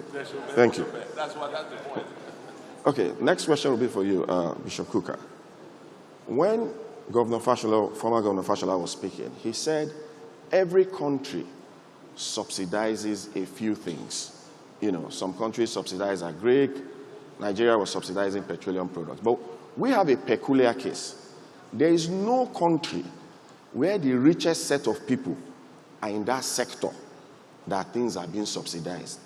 Speaker 5: Thank you.
Speaker 12: That's the point.
Speaker 5: Okay, next question will be for you, Bishop Kukah. When Governor Fashola, former Governor Fashola was speaking, he said every country subsidizes a few things. You know, some countries subsidize agric, Nigeria was subsidizing petroleum products. But we have a peculiar case. There is no country where the richest set of people are in that sector that things are being subsidized.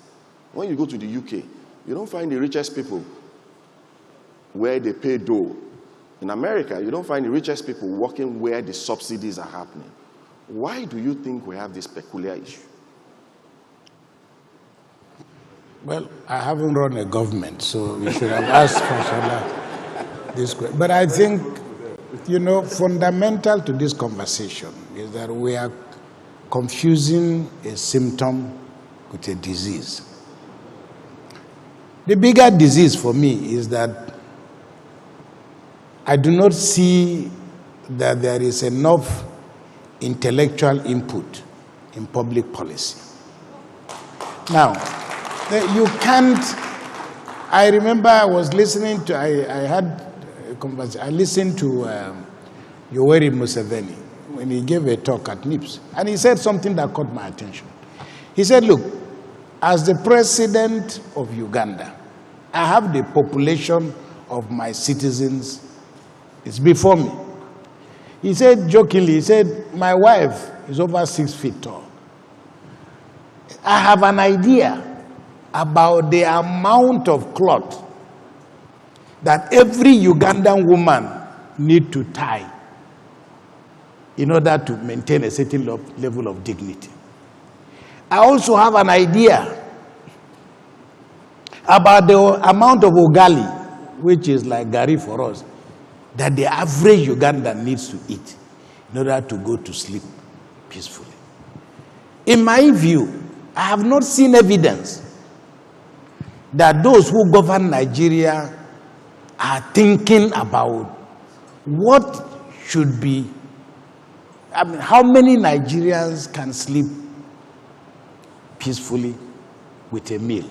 Speaker 5: When you go to the UK, you don't find the richest people where they pay dole. In America, you don't find the richest people working where the subsidies are happening. Why do you think we have this peculiar issue?
Speaker 15: Well, I haven't run a government, so you should have asked Fashola this question. But I think, you know, fundamental to this conversation is that we are confusing a symptom with a disease. The bigger disease for me is that I do not see that there is enough intellectual input in public policy. Now, you can't, I remember I was listening to, I had a conversation, I listened to Yoweri Museveni when he gave a talk at NIPS, and he said something that caught my attention. He said, look, as the president of Uganda, I have the population of my citizens, it's before me. He said jokingly, he said, my wife is over 6 feet tall. I have an idea about the amount of cloth that every Ugandan woman needs to tie in order to maintain a certain level of dignity. I also have an idea about the amount of ugali, which is like gari for us, that the average Ugandan needs to eat in order to go to sleep peacefully. In my view, I have not seen evidence that those who govern Nigeria are thinking about what should be, I mean, how many Nigerians can sleep peacefully with a meal?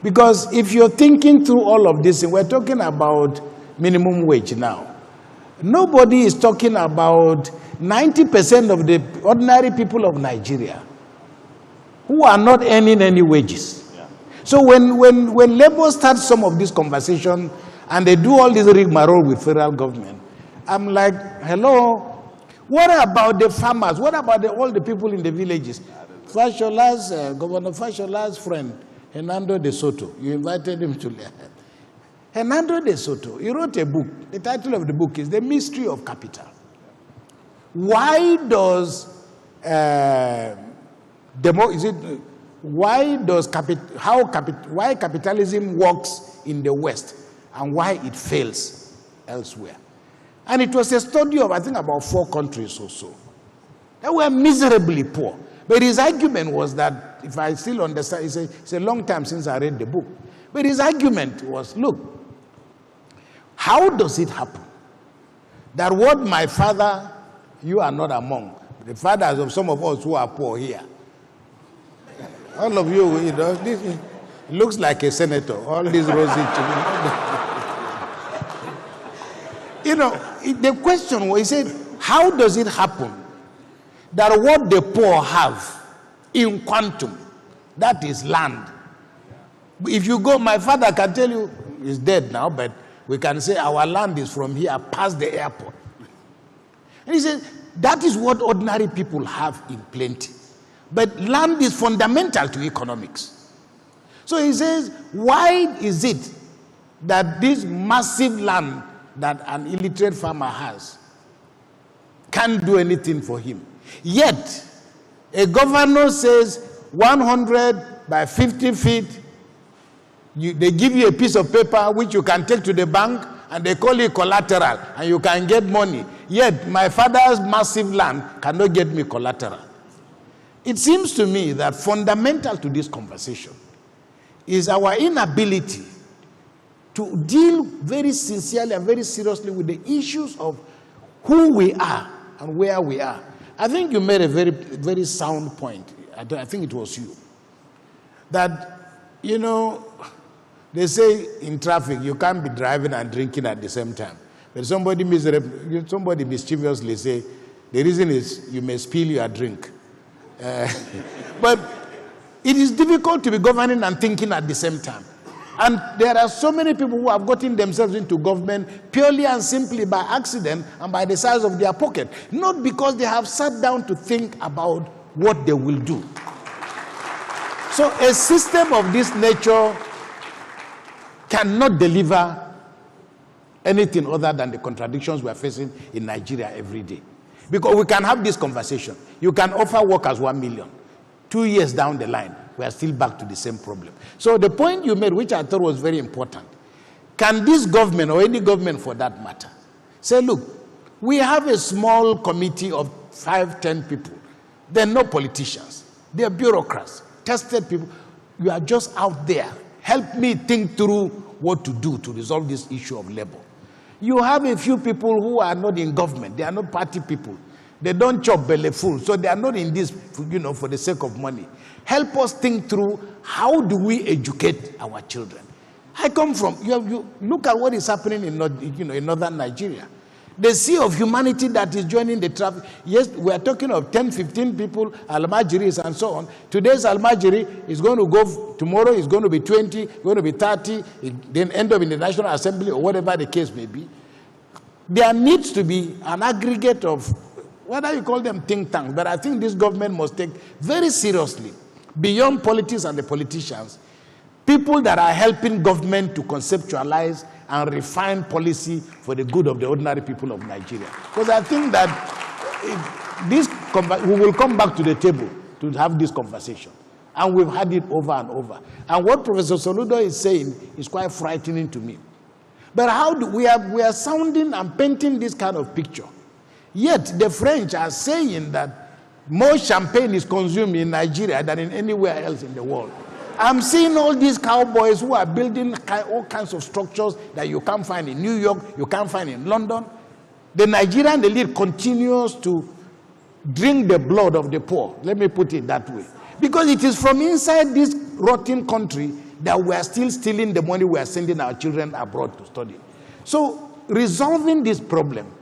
Speaker 15: Because if you're thinking through all of this, and we're talking about minimum wage now, nobody is talking about 90% of the ordinary people of Nigeria who are not earning any wages. So when Labour starts some of this conversation and they do all this rigmarole with federal government, I'm like, hello, what about the farmers? What about all the people in the villages? Fashola's, Governor Fashola's friend, Hernando de Soto, you invited him to learn. Hernando de Soto, he wrote a book. The title of the book is The Mystery of Capital. Why does why capitalism works in the West and why it fails elsewhere? And it was a study of, I think, about 4 countries or so. They were miserably poor. But his argument was that, if I still understand, it's a long time since I read the book. But his argument was, look, how does it happen that what my father, you are not among, the fathers of some of us who are poor here, all of you, this looks like a senator, all these rosy children. The question was, he said, how does it happen that what the poor have in quantum, that is land? If you go, my father can tell you, he's dead now, but we can say our land is from here past the airport. And he said, that is what ordinary people have in plenty. But land is fundamental to economics. So he says, why is it that this massive land that an illiterate farmer has can't do anything for him? Yet, a governor says 100 by 50 feet, they give you a piece of paper which you can take to the bank and they call it collateral, and you can get money. Yet my father's massive land cannot get me collateral. It seems to me that fundamental to this conversation is our inability to deal very sincerely and very seriously with the issues of who we are and where we are. I think you made a very, very sound point. I think it was you. That, you know, they say in traffic, you can't be driving and drinking at the same time. But somebody mischievously say, the reason is you may spill your drink. But it is difficult to be governing and thinking at the same time. And there are so many people who have gotten themselves into government purely and simply by accident and by the size of their pocket. Not because they have sat down to think about what they will do. So a system of this nature cannot deliver anything other than the contradictions we are facing in Nigeria every day. Because we can have this conversation. You can offer workers 1 million. 2 years down the line, we are still back to the same problem. So the point you made, which I thought was very important, can this government, or any government for that matter, say, look, we have a small committee of 5, 10 people. They're not politicians. They're bureaucrats, tested people. You are just out there. Help me think through what to do to resolve this issue of labor. You have a few people who are not in government. They are not party people. They don't chop belly full, so they are not in this, you know, for the sake of money. Help us think through how do we educate our children. I come from, you look at what is happening in, in northern Nigeria. The sea of humanity that is joining the traffic. Yes, we are talking of 10, 15 people, Almajiris and so on. Today's Almajiri is going to go, tomorrow is going to be 20, going to be 30, then end up in the National Assembly or whatever the case may be. There needs to be an aggregate of, whether you call them think tanks, but I think this government must take very seriously, beyond politics and the politicians, people that are helping government to conceptualize and refine policy for the good of the ordinary people of Nigeria. Because I think that we will come back to the table to have this conversation. And we've had it over and over. And what Professor Soludo is saying is quite frightening to me. But how do we are sounding and painting this kind of picture. Yet the French are saying that more champagne is consumed in Nigeria than in anywhere else in the world. I'm seeing all these cowboys who are building all kinds of structures that you can't find in New York, you can't find in London. The Nigerian elite continues to drink the blood of the poor. Let me put it that way. Because it is from inside this rotten country that we are still stealing the money we are sending our children abroad to study. So resolving this problem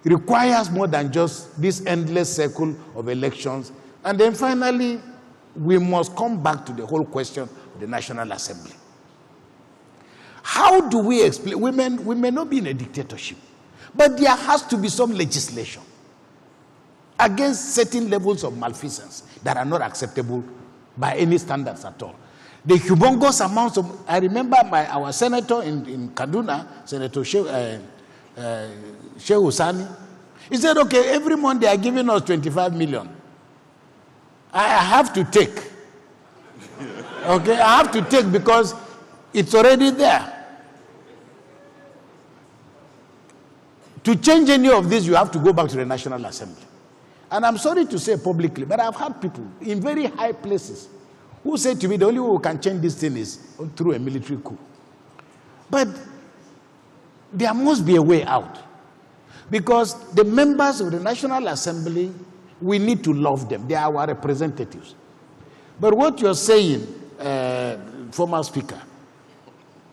Speaker 15: requires more than just this endless circle of elections. And then finally, we must come back to the whole question of the National Assembly. How do we explain? We may not be in a dictatorship, but there has to be some legislation against certain levels of malfeasance that are not acceptable by any standards at all. The humongous amounts of, I remember our senator in Kaduna, Senator Shehu Sani, he said, okay, every month they are giving us 25 million. I have to take. Okay, I have to take because it's already there. To change any of this, you have to go back to the National Assembly. And I'm sorry to say publicly, but I've had people in very high places who say to me, the only way we can change this thing is through a military coup. But there must be a way out. Because the members of the National Assembly, we need to love them. They are our representatives. But what you're saying, former Speaker,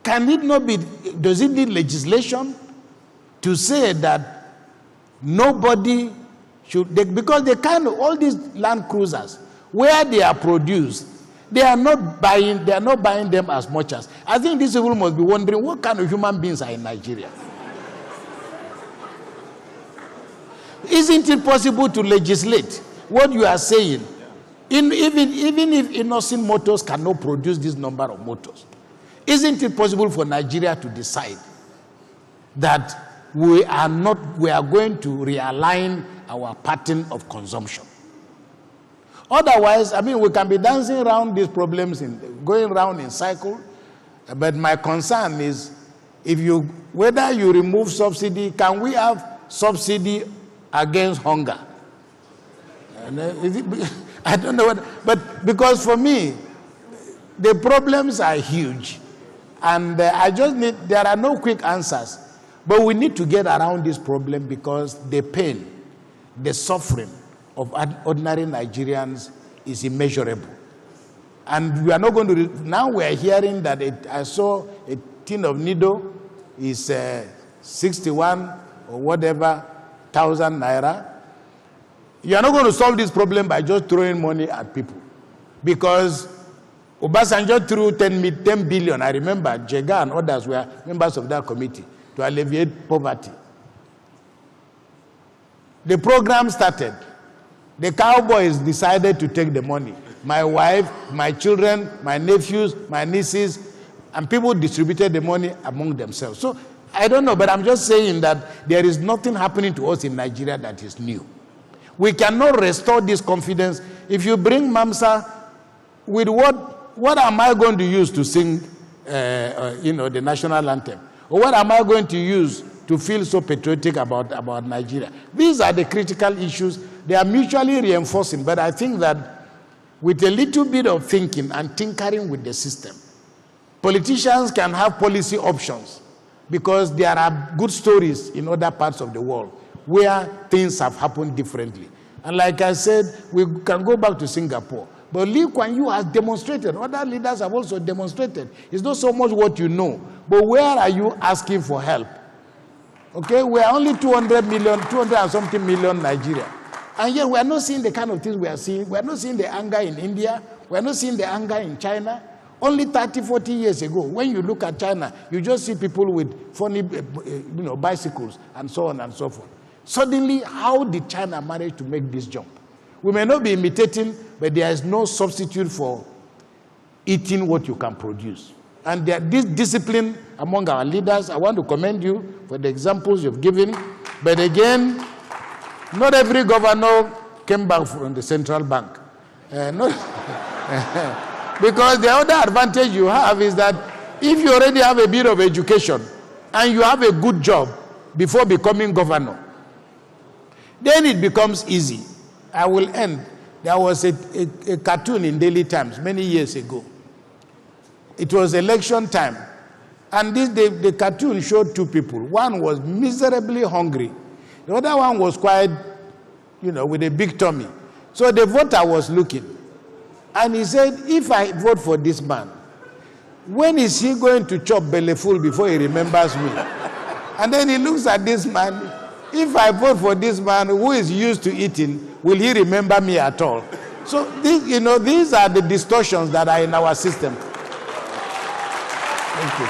Speaker 15: can it not be, does it need legislation to say that nobody should, because they kind of, all these Land Cruisers, where they are produced, they are not buying them as much as, I think these people must be wondering what kind of human beings are in Nigeria. Isn't it possible to legislate what you are saying? Even if innocent motors cannot produce this number of motors, isn't it possible for Nigeria to decide that we are going to realign our pattern of consumption? Otherwise, I mean, we can be dancing around these problems, going around in cycle, but my concern is whether you remove subsidy, can we have subsidy against hunger? And, I don't know but because for me, the problems are huge. And I just there are no quick answers. But we need to get around this problem because the pain, the suffering of ordinary Nigerians is immeasurable. And we are not going to, now we are hearing that I saw a tin of needle is 61 or whatever thousand naira. You are not going to solve this problem by just throwing money at people. Because Obasanjo threw 10 billion. I remember Jega and others were members of that committee to alleviate poverty. The program started. The cowboys decided to take the money. My wife, my children, my nephews, my nieces, and people distributed the money among themselves. So I don't know, but I'm just saying that there is nothing happening to us in Nigeria that is new. We cannot restore this confidence. If you bring Mamsa, with what am I going to use to sing, the national anthem? Or what am I going to use to feel so patriotic about Nigeria? These are the critical issues. They are mutually reinforcing, but I think that with a little bit of thinking and tinkering with the system, politicians can have policy options because there are good stories in other parts of the world where things have happened differently. And like I said, we can go back to Singapore. But Lee Kuan Yew has demonstrated, other leaders have also demonstrated. It's not so much what you know, but where are you asking for help? Okay, we are only 200 and something million Nigeria. And yet we are not seeing the kind of things we are seeing. We are not seeing the anger in India. We are not seeing the anger in China. Only 30, 40 years ago, when you look at China, you just see people with funny bicycles and so on and so forth. Suddenly, how did China manage to make this jump? We may not be imitating, but there is no substitute for eating what you can produce. And this discipline among our leaders, I want to commend you for the examples you've given. But again, not every governor came back from the central bank. Because the other advantage you have is that if you already have a bit of education and you have a good job before becoming governor, then it becomes easy. I will end. There was a cartoon in Daily Times many years ago. It was election time. And the cartoon showed two people. One was miserably hungry. The other one was quite, with a big tummy. So the voter was looking. And he said, if I vote for this man, when is he going to chop belly full before he remembers me? And then he looks at this man. If I vote for this man who is used to eating, will he remember me at all? So, these are the distortions that are in our system. Thank you.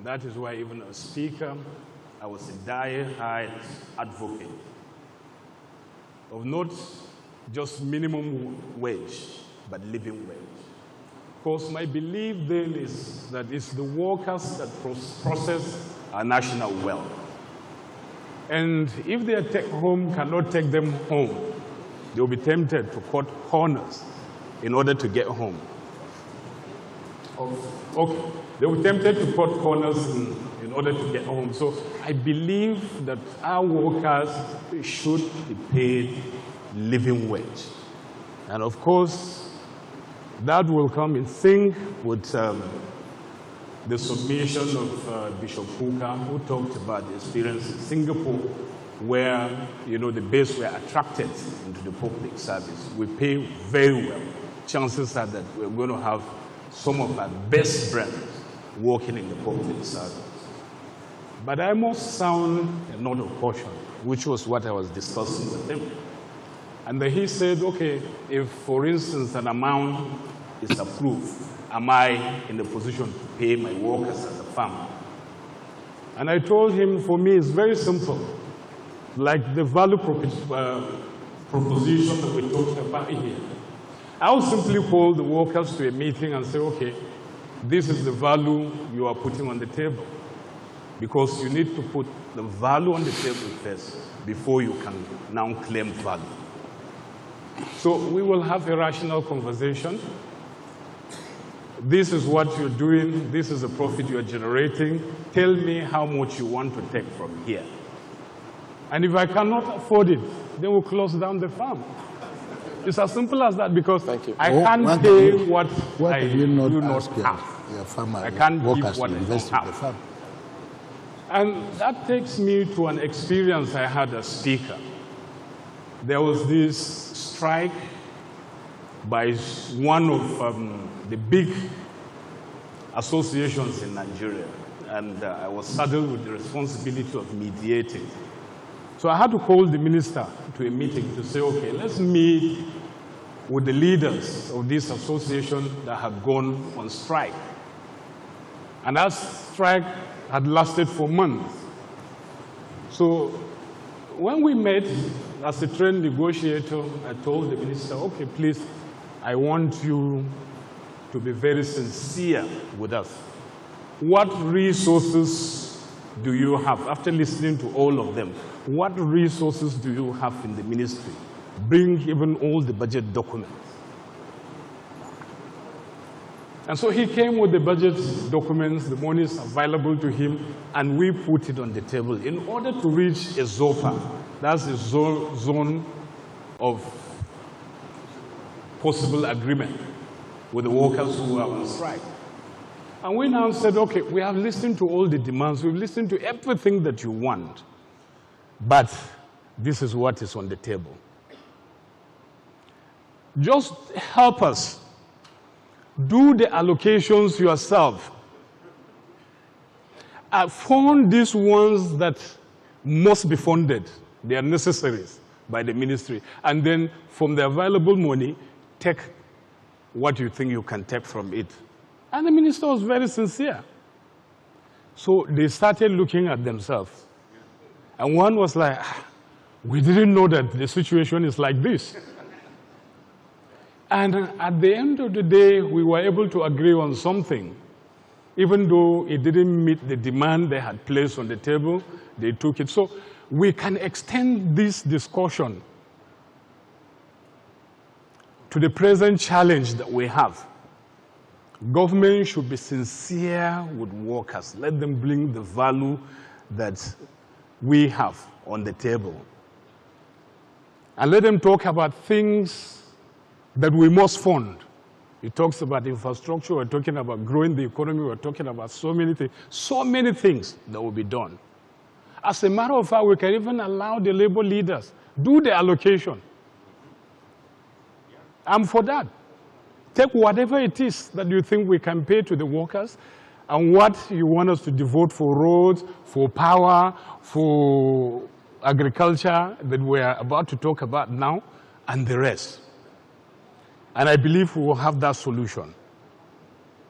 Speaker 14: That is why even as Speaker, I was a die-hard advocate of not just minimum wage, but living wage. Because my belief then is that it's the workers that process our national wealth. And if their take-home cannot take them home, they'll be tempted to cut corners in order to get home. Okay. They were tempted to cut corners in order to get home. So I believe that our workers should be paid living wage. And of course, that will come in sync with the submission of Bishop Kukah, who talked about the experience in Singapore, where, you know, the base were attracted into the public service. We pay very well. Chances are that we're going to have some of our best brains working in the public service. But I must sound a note of caution, which was what I was discussing with him. And then he said, okay, if, for instance, an amount is approved, am I in a position to pay my workers at the farm? And I told him, for me, it's very simple. Like the value proposition that we talked about here. I will simply call the workers to a meeting and say, okay, this is the value you are putting on the table. Because you need to put the value on the table first before you can now claim value. So we will have a rational conversation. This is what you're doing. This is the profit you're generating. Tell me how much you want to take from here. And if I cannot afford it, then we'll close down the farm. It's as simple as that, because I can't pay what I do not have.
Speaker 15: Your farmer,
Speaker 14: I can't give
Speaker 15: workers
Speaker 14: what
Speaker 15: to
Speaker 14: I
Speaker 15: invest
Speaker 14: don't
Speaker 15: in the
Speaker 14: have.
Speaker 15: farm.
Speaker 14: And that takes me to an experience I had as speaker. There was this strike by one of the big associations in Nigeria, and I was saddled with the responsibility of mediating. So I had to call the minister to a meeting to say, okay, let's meet with the leaders of this association that had gone on strike. And that strike had lasted for months. So when we met as a trained negotiator, I told the minister, okay, please, I want you to be very sincere with us. What resources do you have? After listening to all of them, what resources do you have in the ministry? Bring even all the budget documents. And so he came with the budget documents, the money is available to him, and we put it on the table in order to reach a ZOPA. That's a zone of possible agreement with the workers who are on strike. And we now said, okay, we have listened to all the demands, we've listened to everything that you want, but this is what is on the table. Just help us. Do the allocations yourself. Fund these ones that must be funded. They are necessaries by the ministry. And then from the available money, take what you think you can take from it. And the minister was very sincere. So they started looking at themselves. And one was like, we didn't know that the situation is like this. And at the end of the day, we were able to agree on something. Even though it didn't meet the demand they had placed on the table, they took it. So we can extend this discussion to the present challenge that we have. Government should be sincere with workers. Let them bring the value that we have on the table. And let them talk about things that we must fund. It talks about infrastructure, we're talking about growing the economy, we're talking about so many things that will be done. As a matter of fact, we can even allow the labor leaders do the allocation. I'm for that. Take whatever it is that you think we can pay to the workers and what you want us to devote for roads, for power, for agriculture that we're about to talk about now, and the rest. And I believe we will have that solution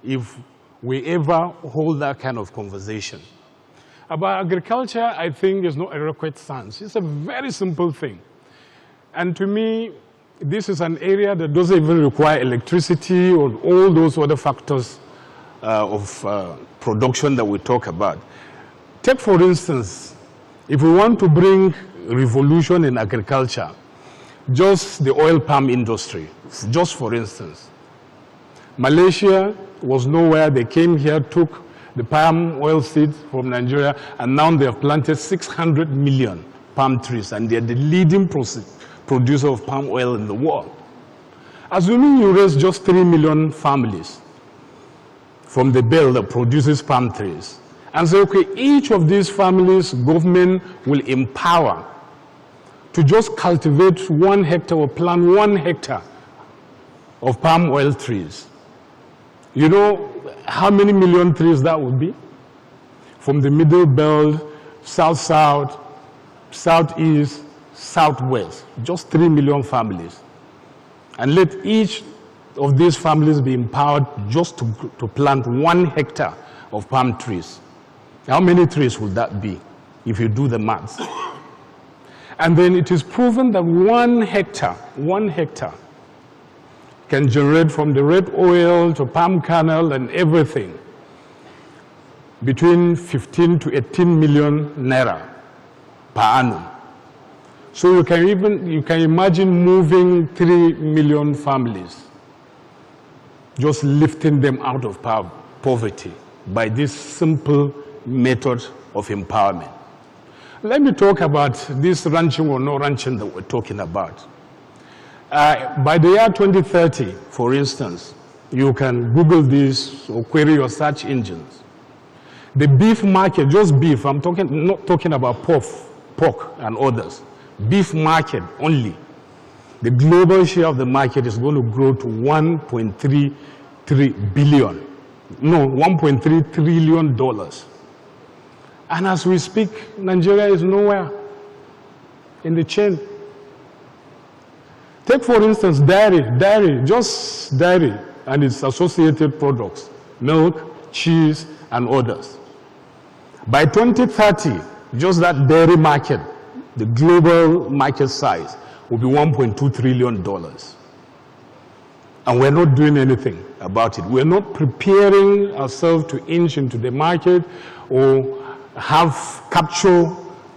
Speaker 14: if we ever hold that kind of conversation. About agriculture, I think there's no rocket science. It's a very simple thing. And to me, this is an area that doesn't even require electricity or all those other factors of production that we talk about. Take, for instance, if we want to bring revolution in agriculture, just the oil palm industry, just for instance. Malaysia was nowhere. They came here, took the palm oil seeds from Nigeria, and now they have planted 600 million palm trees, and they're the leading producer of palm oil in the world. Assuming you raise just 3 million families from the belt that produces palm trees, and say, okay, each of these families, government will empower to just cultivate 1 hectare or plant 1 hectare of palm oil trees. You know how many million trees that would be? From the middle belt, south-south, southeast, southwest, just 3 million families. And let each of these families be empowered just to plant 1 hectare of palm trees. How many trees would that be if you do the maths? And then it is proven that 1 hectare can generate from the red oil to palm kernel and everything between 15 to 18 million naira per annum. So you can imagine moving 3 million families, just lifting them out of poverty by this simple method of empowerment. Let me talk about this ranching or no ranching that we're talking about. By the year 2030, for instance, you can Google this or query your search engines. The beef market, just beef, I'm not talking about pork and others. Beef market only. The global share of the market is going to grow to $1.3 trillion. And as we speak, Nigeria is nowhere in the chain. Take, for instance, dairy, just dairy and its associated products, milk, cheese, and others. By 2030, just that dairy market, the global market size, will be $1.2 trillion. And we're not doing anything about it. We're not preparing ourselves to inch into the market or capture,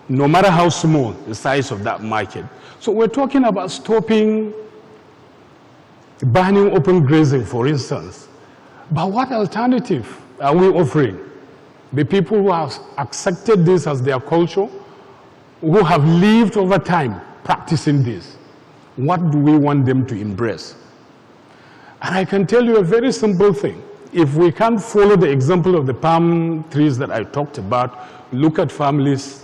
Speaker 14: no matter how small, the size of that market. So we're talking about stopping banning open grazing, for instance. But what alternative are we offering? The people who have accepted this as their culture, who have lived over time practicing this, what do we want them to embrace? And I can tell you a very simple thing. If we can't follow the example of the palm trees that I talked about, look at families,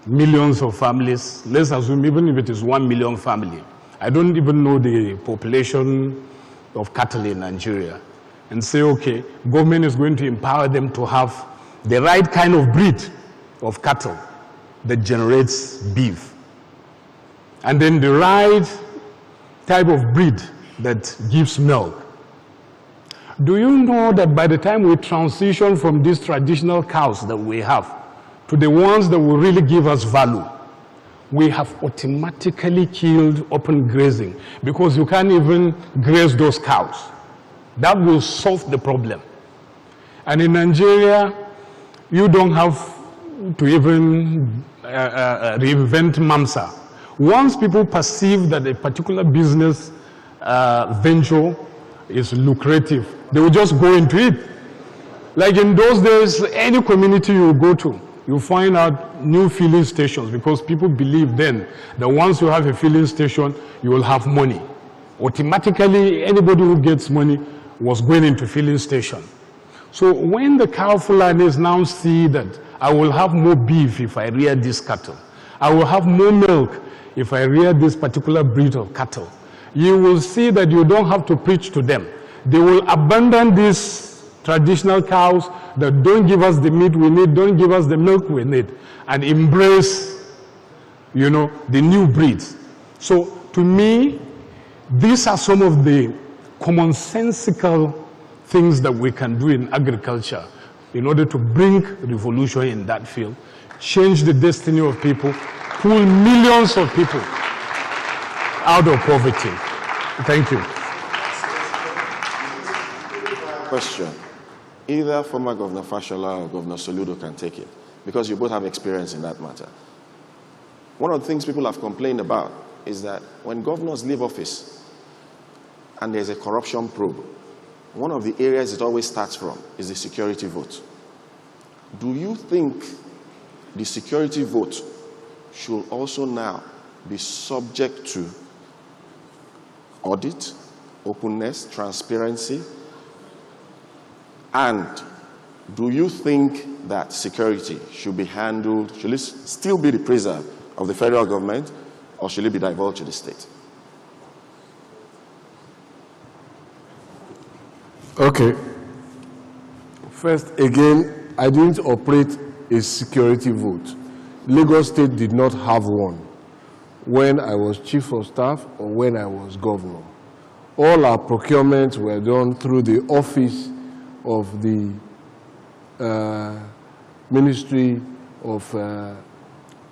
Speaker 14: millions of families, let's assume even if it is 1 million family. I don't even know the population of cattle in Nigeria. And say, okay, government is going to empower them to have the right kind of breed of cattle that generates beef. And then the right type of breed that gives milk. Do you know that by the time we transition from these traditional cows that we have to the ones that will really give us value, we have automatically killed open grazing because you can't even graze those cows. That will solve the problem. And in Nigeria, you don't have to even reinvent MAMSA. Once people perceive that a particular business venture is lucrative, they will just go into it. Like in those days, any community you go to, you find out new filling stations because people believe then that once you have a filling station, you will have money. Automatically, anybody who gets money was going into filling station. So when the cow Fulanis now see that I will have more beef if I rear this cattle, I will have more milk if I rear this particular breed of cattle, you will see that you don't have to preach to them. They will abandon these traditional cows that don't give us the meat we need, don't give us the milk we need, and embrace, you know, the new breeds. So to me, these are some of the commonsensical things that we can do in agriculture in order to bring revolution in that field, change the destiny of people, pull millions of people out of poverty. Thank you.
Speaker 5: Question. Either former Governor Fashola or Governor Soludo can take it, because you both have experience in that matter. One of the things people have complained about is that when governors leave office and there's a corruption probe, one of the areas it always starts from is the security vote. Do you think the security vote should also now be subject to audit, openness, transparency? And do you think that security should be handled, should it still be the preserve of the federal government, or should it be divulged to the state?
Speaker 17: Okay. First, again, I didn't operate a security vote. Lagos State did not have one when I was chief of staff or when I was governor. All our procurements were done through the office of the Ministry of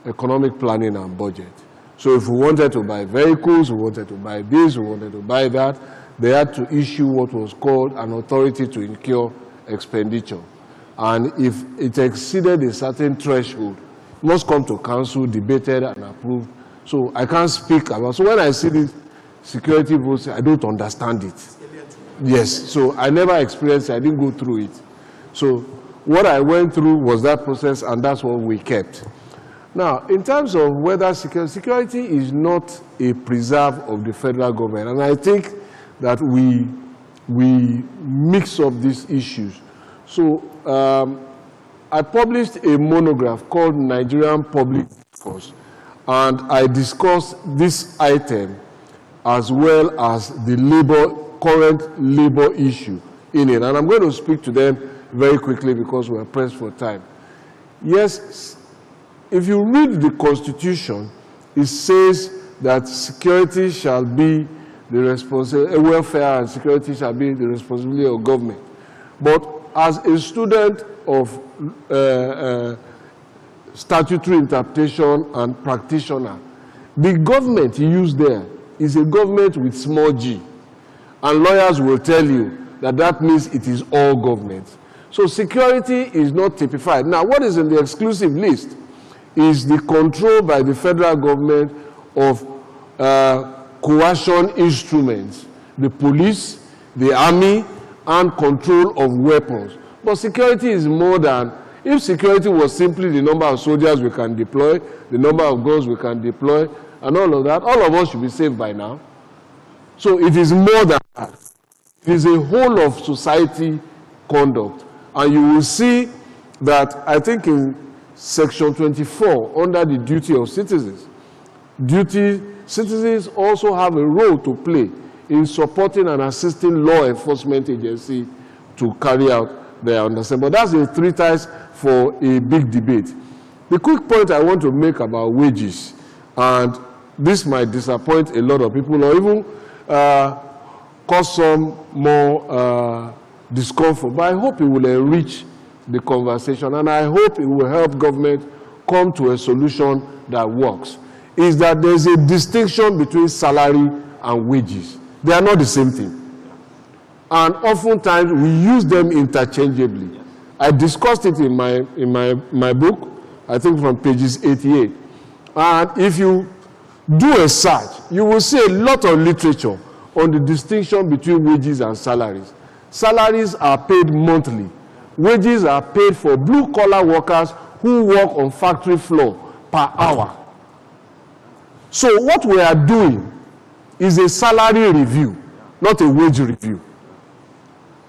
Speaker 17: Economic Planning and Budget. So if we wanted to buy vehicles, we wanted to buy this, we wanted to buy that, they had to issue what was called an authority to incur expenditure. And if it exceeded a certain threshold, it must come to council, debated and approved. So I can't speak about. So when I see this security votes, I don't understand it. Yes, so I never experienced it, I didn't go through it. So what I went through was that process, and that's what we kept. Now, in terms of whether security is not a preserve of the federal government, and I think that we mix up these issues. So I published a monograph called Nigerian Public Discourse, and I discussed this item as well as the current labor issue in it. And I'm going to speak to them very quickly because we're pressed for time. Yes, if you read the Constitution, it says that security shall be the responsibility, welfare and security shall be the responsibility of government. But as a student of statutory interpretation and practitioner, the government used there is a government with small g. And lawyers will tell you that that means it is all government. So security is not typified. Now, what is in the exclusive list is the control by the federal government of coercion instruments, the police, the army, and control of weapons. But security is more than, if security was simply the number of soldiers we can deploy, the number of guns we can deploy, and all of that, all of us should be safe by now. So it is more than that. It is a whole of society conduct. And you will see that, I think in Section 24, under the duty of citizens, citizens also have a role to play in supporting and assisting law enforcement agency to carry out their understanding. But that's a treatise for a big debate. The quick point I want to make about wages, and this might disappoint a lot of people or even cause some more discomfort, but I hope it will enrich the conversation, and I hope it will help government come to a solution that works, is that there's a distinction between salary and wages. They are not the same thing. And oftentimes we use them interchangeably. I discussed it in my book, I think from pages 88. And if you do a search, you will see a lot of literature on the distinction between wages and salaries. Salaries are paid monthly. Wages are paid for blue-collar workers who work on factory floor per hour. So what we are doing is a salary review, not a wage review.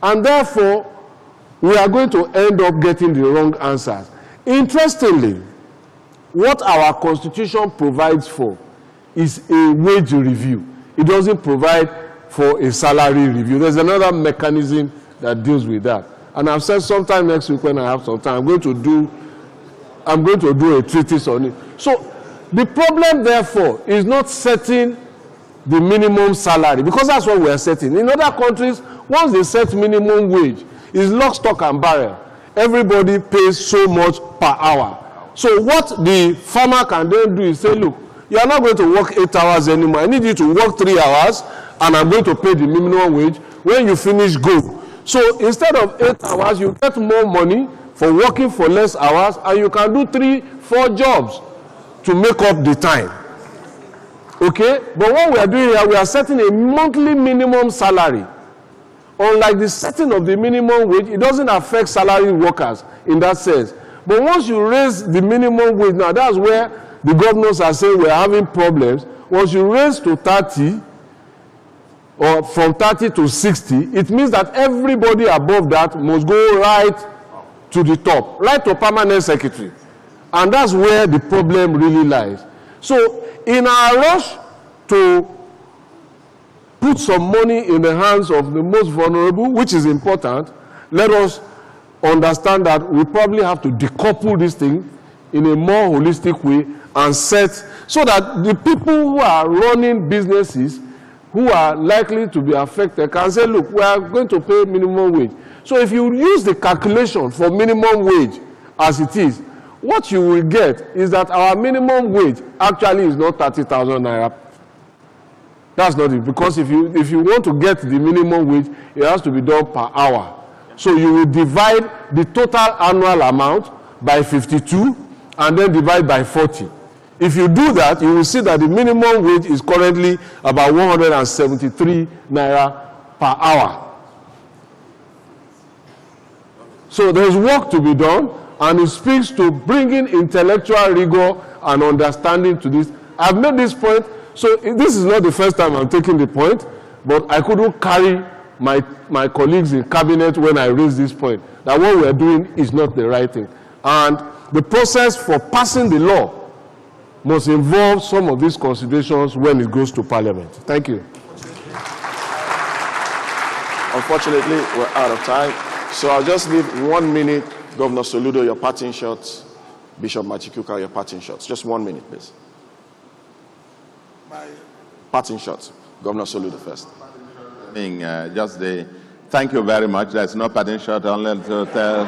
Speaker 17: And therefore, we are going to end up getting the wrong answers. Interestingly, what our Constitution provides for is a wage review. It doesn't provide for a salary review. There's another mechanism that deals with that. And I've said sometime next week when I have some time, I'm going to do a treatise on it. So the problem, therefore, is not setting the minimum salary, because that's what we are setting. In other countries, once they set minimum wage, it's lock, stock, and barrel. Everybody pays so much per hour. So what the farmer can then do is say, look, you are not going to work 8 hours anymore. I need you to work 3 hours, and I'm going to pay the minimum wage. When you finish, go. So instead of 8 hours, you get more money for working for less hours, and you can do 3-4 jobs to make up the time. Okay? But what we are doing here, we are setting a monthly minimum salary unlike the setting of the minimum wage, it doesn't affect salary workers in that sense. But once you raise the minimum wage, now that's where the governors are saying we're having problems. Once you raise to 30, or from 30 to 60, it means that everybody above that must go right to the top, right to permanent secretary. And that's where the problem really lies. So in our rush to put some money in the hands of the most vulnerable, which is important, let us understand that we probably have to decouple this thing in a more holistic way and set, so that the people who are running businesses who are likely to be affected can say, look, we are going to pay minimum wage. So if you use the calculation for minimum wage as it is, what you will get is that our minimum wage actually is not 30,000 naira. That's not it, because if you want to get the minimum wage, it has to be done per hour. So you will divide the total annual amount by 52 and then divide by 40. If you do that, you will see that the minimum wage is currently about 173 naira per hour. So there's work to be done, and it speaks to bringing intellectual rigor and understanding to this. I've made this point, so this is not the first time I'm taking the point, but I couldn't carry my colleagues in cabinet when I raised this point, that what we're doing is not the right thing. And the process for passing the law must involve some of these considerations when it goes to Parliament. Thank you.
Speaker 5: Unfortunately, we're out of time. So I'll just leave 1 minute. Governor Soludo, your parting shots. Bishop Kukah, your parting shots. Just 1 minute, please. Parting shots. Governor Soludo first.
Speaker 18: Thank you very much. There's no parting shot, only to tell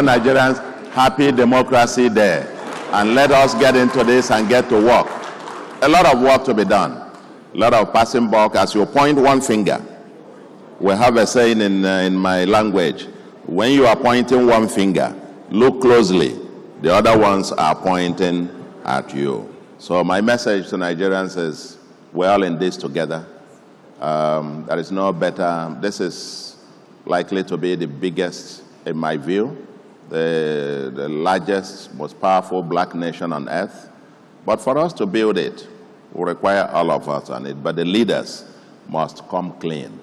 Speaker 18: Nigerians, happy Democracy Day. And let us get into this and get to work. A lot of work to be done. A lot of passing buck. As you point one finger, we have a saying in my language, when you are pointing one finger, look closely. The other ones are pointing at you. So my message to Nigerians is, we're all in this together. There is no better. This is likely to be the biggest, in my view, the largest, most powerful black nation on earth. But for us to build it, will require all of us on it. But the leaders must come clean.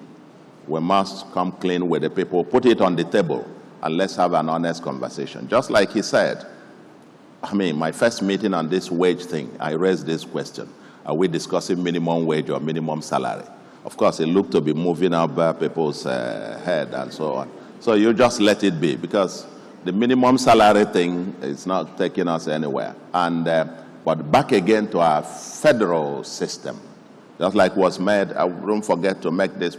Speaker 18: We must come clean with the people, put it on the table, and let's have an honest conversation. Just like he said, my first meeting on this wage thing, I raised this question. Are we discussing minimum wage or minimum salary? Of course, it looked to be moving up people's head and so on. So you just let it be, because the minimum salary thing is not taking us anywhere. And but back again to our federal system, just like was made, I won't forget to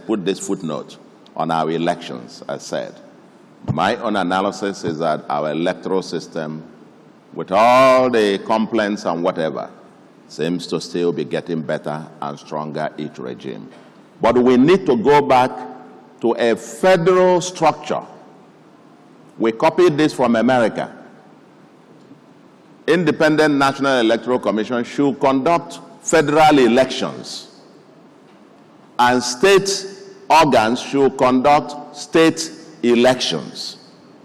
Speaker 18: put this footnote on our elections, I said. My own analysis is that our electoral system, with all the complaints and whatever, seems to still be getting better and stronger each regime. But we need to go back to a federal structure. We copied this from America. Independent National Electoral Commission should conduct federal elections, and state organs should conduct state elections.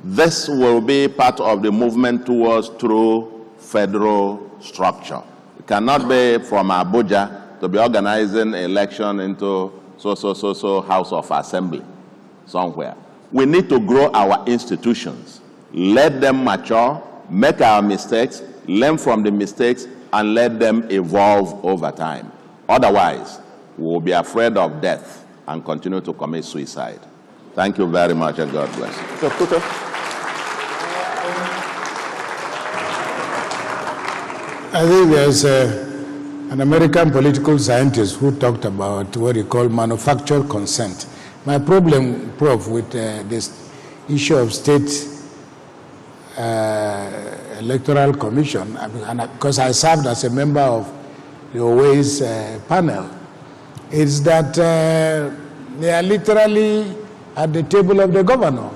Speaker 18: This will be part of the movement towards true federal structure. It cannot be from Abuja to be organizing election into so House of Assembly somewhere. We need to grow our institutions, let them mature, make our mistakes, learn from the mistakes, and let them evolve over time. Otherwise, we will be afraid of death and continue to commit suicide. Thank you very much, and God bless.
Speaker 15: I think there's an American political scientist who talked about what he called manufactured consent. My problem, Prof, with this issue of state electoral commission, because I served as a member of the Always panel, is that they are literally at the table of the governor.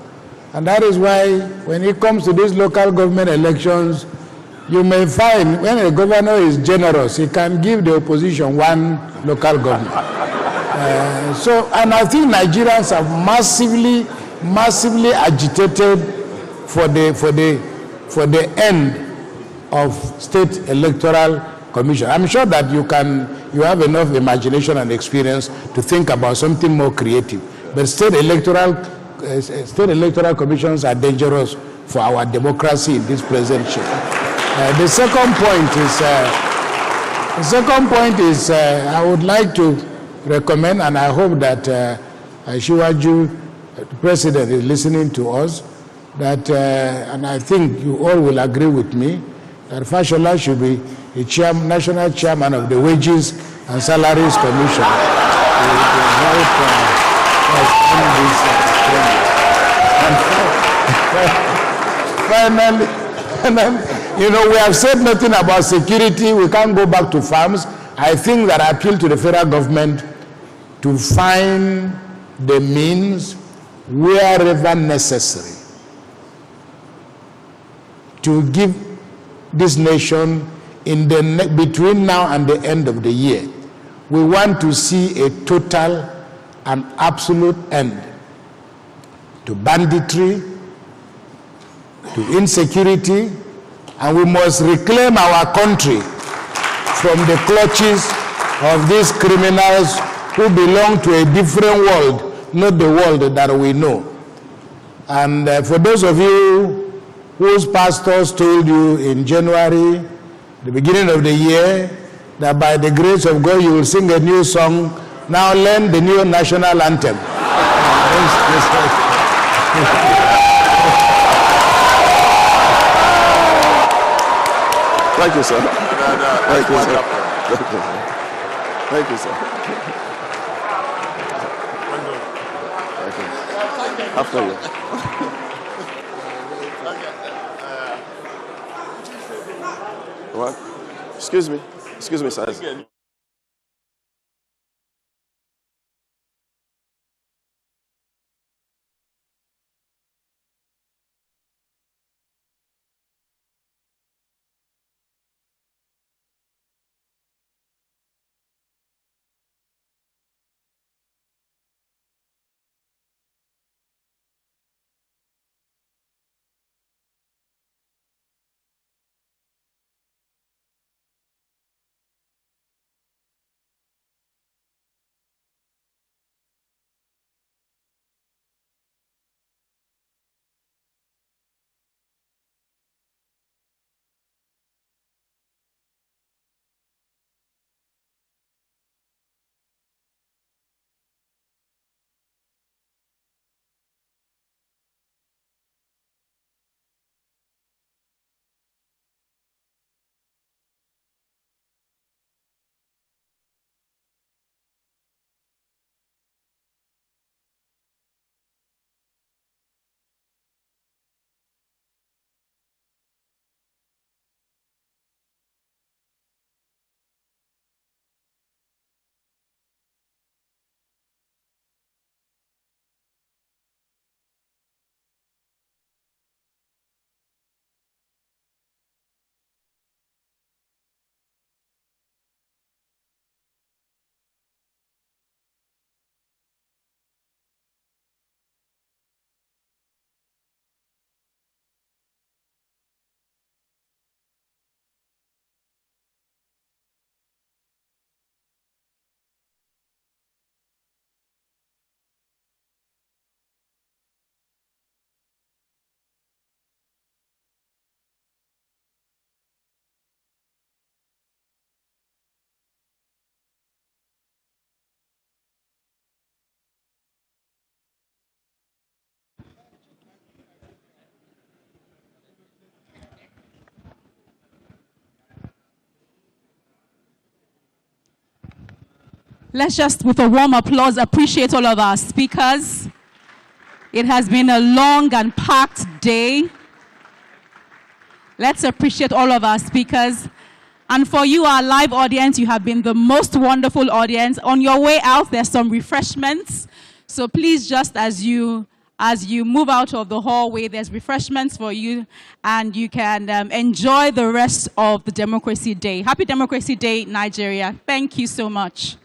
Speaker 15: And that is why when it comes to these local government elections, you may find when a governor is generous, he can give the opposition one local government. And I think Nigerians have massively agitated for the end of state electoral commission. I'm sure that you have enough imagination and experience to think about something more creative. But state electoral commissions are dangerous for our democracy in this present shape. The second point is I would like to recommend, and I hope that Shiwaju, the President, is listening to us, that, and I think you all will agree with me, that Fashola should be the national chairman of the Wages and Salaries Commission. Finally, you know, we have said nothing about security. We can't go back to farms. I think that I appeal to the federal government to find the means, wherever necessary, to give this nation between now and the end of the year. We want to see a total and absolute end to banditry, to insecurity, and we must reclaim our country from the clutches of these criminals who belong to a different world, not the world that we know. And for those of you whose pastors told you in January, the beginning of the year, that by the grace of God you will sing a new song, now learn the new national anthem.
Speaker 5: Thank you, sir. Thank you, sir. Thank you, sir. Thank you. After you. What? Excuse me, sir.
Speaker 6: Let's just, with a warm applause, appreciate all of our speakers. It has been a long and packed day. Let's appreciate all of our speakers. And for you, our live audience, you have been the most wonderful audience. On your way out, there's some refreshments. So please, just as you move out of the hallway, there's refreshments for you, and you can enjoy the rest of the Democracy Day. Happy Democracy Day, Nigeria. Thank you so much.